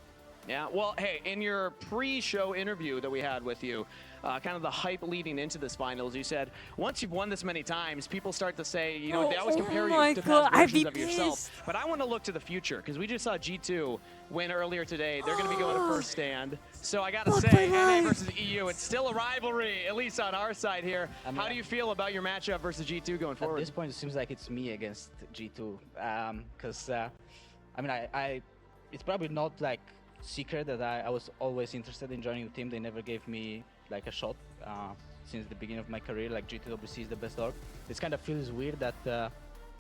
Yeah, well, hey, in your pre-show interview that we had with you, kind of the hype leading into this finals, you said, once you've won this many times, people start to say, they always compare you to past versions of yourself. But I want to look to the future, because we just saw G2 win earlier today. They're going to be going to first stand. So I got to say, NA versus EU, it's still a rivalry, at least on our side here. How do you feel about your matchup versus G2 going forward? At this point, it seems like it's me against G2, because, I mean, it's probably not like secret that I was always interested in joining the team. They never gave me like a shot since the beginning of my career. Like G2WC is the best org. This kind of feels weird that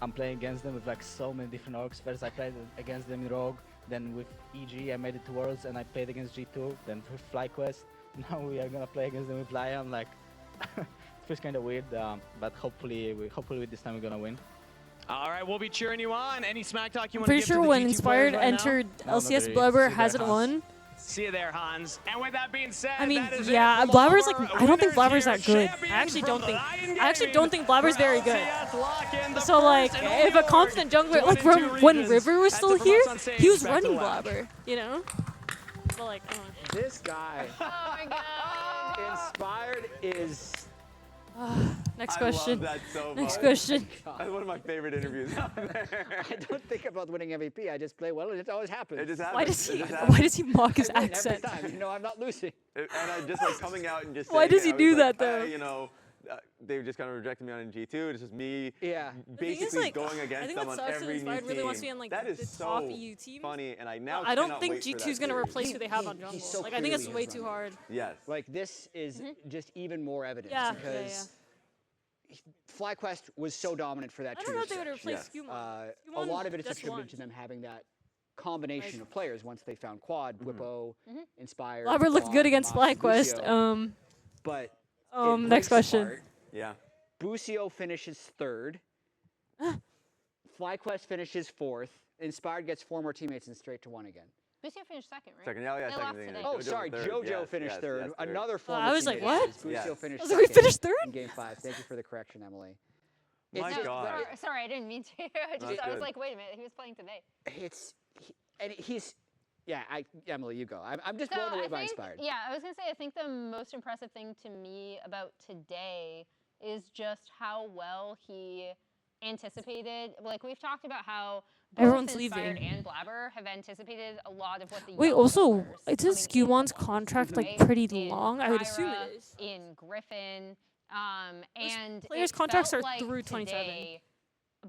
I'm playing against them with like so many different orgs. First I played against them in Rogue, then with EG I made it to Worlds and I played against G2, then with FlyQuest. Now we are gonna play against them with LYON. Like it feels kind of weird, but hopefully with this time we're gonna win. All right, we'll be cheering you on. Any smack talk you want to Pretty give sure to the when G2 Inspired players right entered now? LCS, Blabber hasn't won See you there, Hans. And with that being said, I mean, that is yeah, it from Blabber's our like, I don't think winners Blabber's here, that good. I champion actually from don't the think. Lion I actually Game don't think Blabber's for very good. LCS lock-in, the So like, first in if a Org confident jungler, to like win in from two when regions. River was That's still it from here, us on stage. he was Back to running the lounge. Blabber, you know. But like, I don't know. This guy. Oh my god. Inspired is. Next I question. love that so Next much. question. That's one of my favorite interviews out there. I don't think about winning MVP. I just play well, and it always happens. It just happens. Why does It he? just Why happens. does he mock his I win accent? every time. You know, I'm not losing. And I just like coming out and just Why saying does it, he I was do like, that, though? you know, they just kind of rejected me on G2. It's just me Yeah. basically like, going I against think them what on sucks is every new Inspired really team. wants to be on like That is the so top EU team. funny, and I now I don't cannot think wait for G2 that is gonna series. replace who they have on jungle. He's so Like I think it's clearly way in too front. hard. Yes. Like this is just even more evidence Yeah, because FlyQuest was so dominant for that. I don't know if they would two-year replace stretch. Skumon. A lot of it is just attributed to them having that combination of players once they found Quad, Whippo, Inspired. Blabber looked good against Mox, FlyQuest. Lucio. But it Next breaks question. apart. Yeah. Busio finishes third. FlyQuest finishes fourth. Inspired gets 4 more teammates and straight to 1 again. Busio finished second, right? Second, yeah, They second. lost today. Oh, Jojo sorry, third. JoJo Yes, finished yes, third. yes, third. Another former I was like, teammate what? Busio Yes. finished I was like, we second finished third? in Game 5. Thank you for the correction, Emily. My It's just- God. Sorry, I didn't mean to. I was good. like, wait a minute, he was playing today. He's yeah. Emily, you go. I'm just So blown away I by think, Inspired. yeah, I was gonna say I think the most impressive thing to me about today is just how well he anticipated. Like we've talked about how both Everyone's Inspired leaving. and Blabber have anticipated a lot of what the Wait, young also, players it's coming Skumon's in contract like right? pretty In long. I would assume Kyra, it is. in Griffin, and players' it contracts felt are like through 27. today,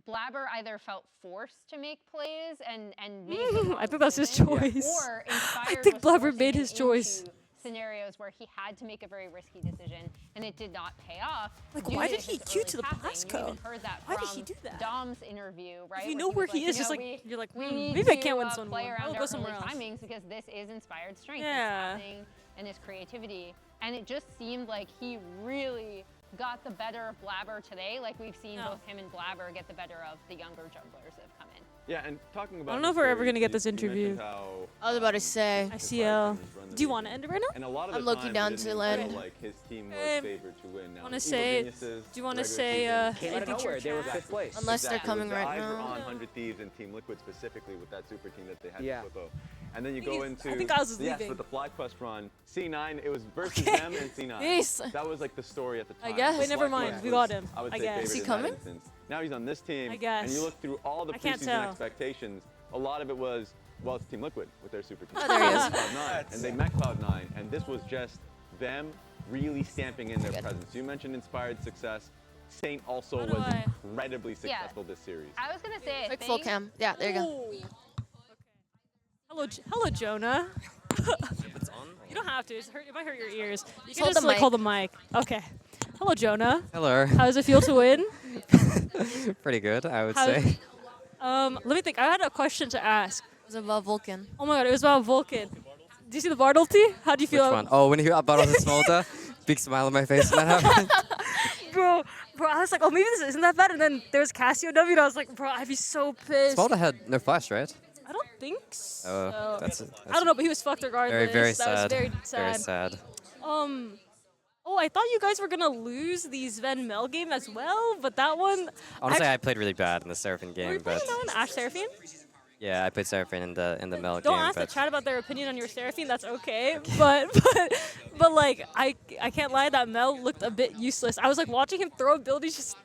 Blabber either felt forced to make plays and made I think that's his decisions, choice. or I Inspired think was Blabber forcing made him his choice. into scenarios where he had to make a very risky decision and it did not pay off. Like, due why to did he his queue early to the passing. Blasco? You even heard that Why did from he do that? Dom's interview, right? If you where know he where was he like, is, you just know, like you're like, we need maybe I to, can't win this one. play around I'll our go somewhere early else. timings because this is Inspired's strength. Yeah. His passing and his creativity. And it just seemed like he really got the better of Blabber today. Like we've seen both him and Blabber get the better of the younger jugglers that have come in. Yeah, and talking about. I don't know if we're ever gonna get this interview. I was about to say. ICL. Do you want to end it right now? And a lot of I'm the looking times down it to didn't land. feel like his team was Okay. favored to win. Now, Wanna Evil say- Geniuses, do you wanna regular say, season, Came out of nowhere. They were 5th place. Unless they're Exactly. coming The right eyes were now. on 100 Thieves and Team Liquid specifically with that super team that they had Yeah. with Flippo. And then you I go think into I think I was yes, leaving. with the FlyQuest run, C9, it was versus Okay. them and C9. Yes. That was like the story at the I time. guess. The Wait, never FlyQuest mind. We was, got him. I would I say guess. favored Is he in coming? that instance. Now he's on this team. I guess. And you look through all the I can't preseason tell. expectations, a lot of it was, well, it's Team Liquid with their super team. Oh, there he is. Cloud9, and they met Cloud9, and this was just them really stamping in their presence. You mentioned Inspired success. Saint also How do was I- incredibly successful this series. I was gonna say, I Like think, full cam. Yeah, there you go. Ooh. Hello, hello, Jonah. You don't have to. It might hurt your ears. You Just can hold just the like mic. hold the mic. Okay. Hello, Jonah. Hello. How does it feel to win? Pretty good, I would How- say. Let me think. I had a question to ask. It was about Vulcan. Oh my god, it was about Vulcan. Do you see the Bard ulti? How do you Which feel? one? Oh, when you got bottom of the smolder, big smile on my face when that happened. Bro, I was like, oh, maybe this isn't that bad. And then there's Cassio W, and I was like, bro, I'd be so pissed. Smolder had no flash, right? I don't think so. Oh, that's I don't know, but he was fucked regardless. very, very That sad. was very Very sad. sad. Oh, I thought you guys were gonna lose the Sven Mel game as well, but that one. Honestly, I played really bad in the Seraphine Were you game, playing but that one, Ash Seraphine? yeah, I played Seraphine in the Mel Don't game. ask the But chat about their opinion on your Seraphine. That's okay. But like I can't lie, that Mel looked a bit useless. I was like watching him throw abilities just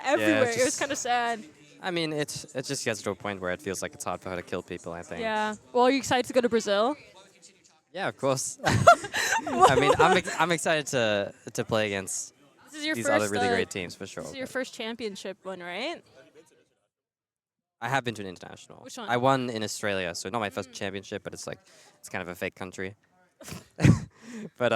everywhere. It was just- kind of sad. I mean, it just gets to a point where it feels like it's hard for her to kill people, I think. Yeah. Well, are you excited to go to Brazil? Yeah, of course. I mean, I'm excited to play against This is your these first, other really great teams for sure. This is your first championship one, right? I have been to an international. Which one? I won in Australia, so not my first championship, but it's kind of a fake country. But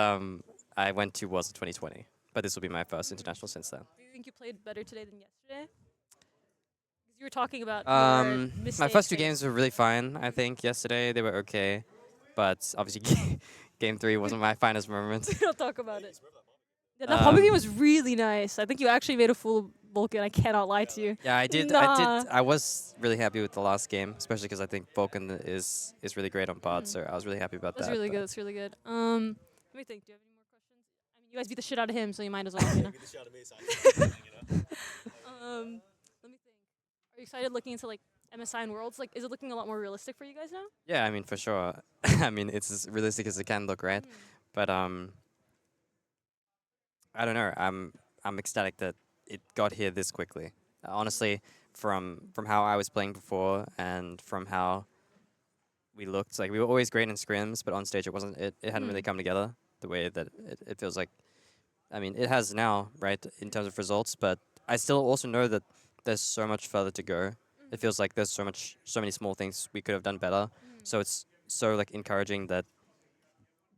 I went to Worlds of 2020, but this will be my first international since then. Do you think you played better today than yesterday? 'Cause you were talking about your mistakes. My first two games were really fine, I think. Yesterday, they were okay. But obviously, Game 3 wasn't my finest moment. We don't talk about it. Yeah, that public game was really nice. I think you actually made a Vulcan. I cannot lie to you. Yeah, I did. Nah. I was really happy with the last game, especially because I think Vulcan is really great on bot. So I was really happy about That's that. really good. That's really good. Let me think. Do you have any more questions? I mean, you guys beat the shit out of him, so you might as well. You know? Beat the shit out of me, so I let me think. Are you excited looking into like MSI and Worlds? Like, is it looking a lot more realistic for you guys now? Yeah, I mean for sure. I mean it's as realistic as it can look, right? But I don't know. I'm ecstatic that it got here this quickly. Honestly, from how I was playing before and from how we looked, like we were always great in scrims, but on stage it wasn't. It hadn't really come together the way that it feels like. I mean, it has now, right, in terms of results, but I still also know that there's so much further to go. It feels like there's so many small things we could have done better. So it's so like encouraging that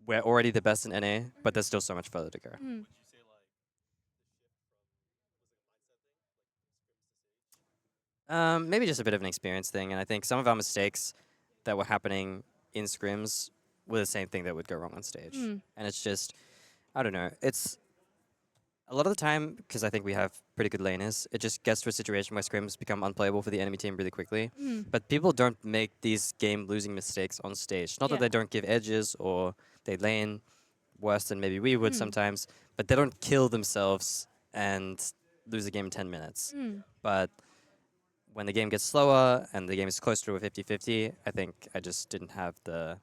we're already the best in NA, but there's still so much further to go. Maybe just a bit of an experience thing, and I think some of our mistakes that were happening in scrims were the same thing that would go wrong on stage. And it's just, I don't know, it's a lot of the time, because I think we have pretty good laners, it just gets to a situation where scrims become unplayable for the enemy team really quickly. But people don't make these game-losing mistakes on stage. Not that they don't give edges or they lane worse than maybe we would sometimes, but they don't kill themselves and lose a game in 10 minutes. But when the game gets slower and the game is closer to a 50-50, I think I just didn't have a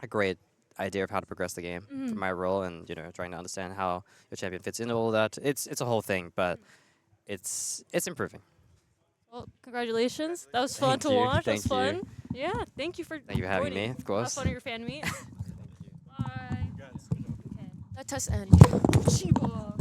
great idea of how to progress the game for my role, and trying to understand how your champion fits into all that. It's a whole thing, but it's improving. Well, congratulations. That was fun to watch. That was fun. Yeah, thank you for having me, of course. Have fun at your fan meet. Bye. Let us end. Chiba.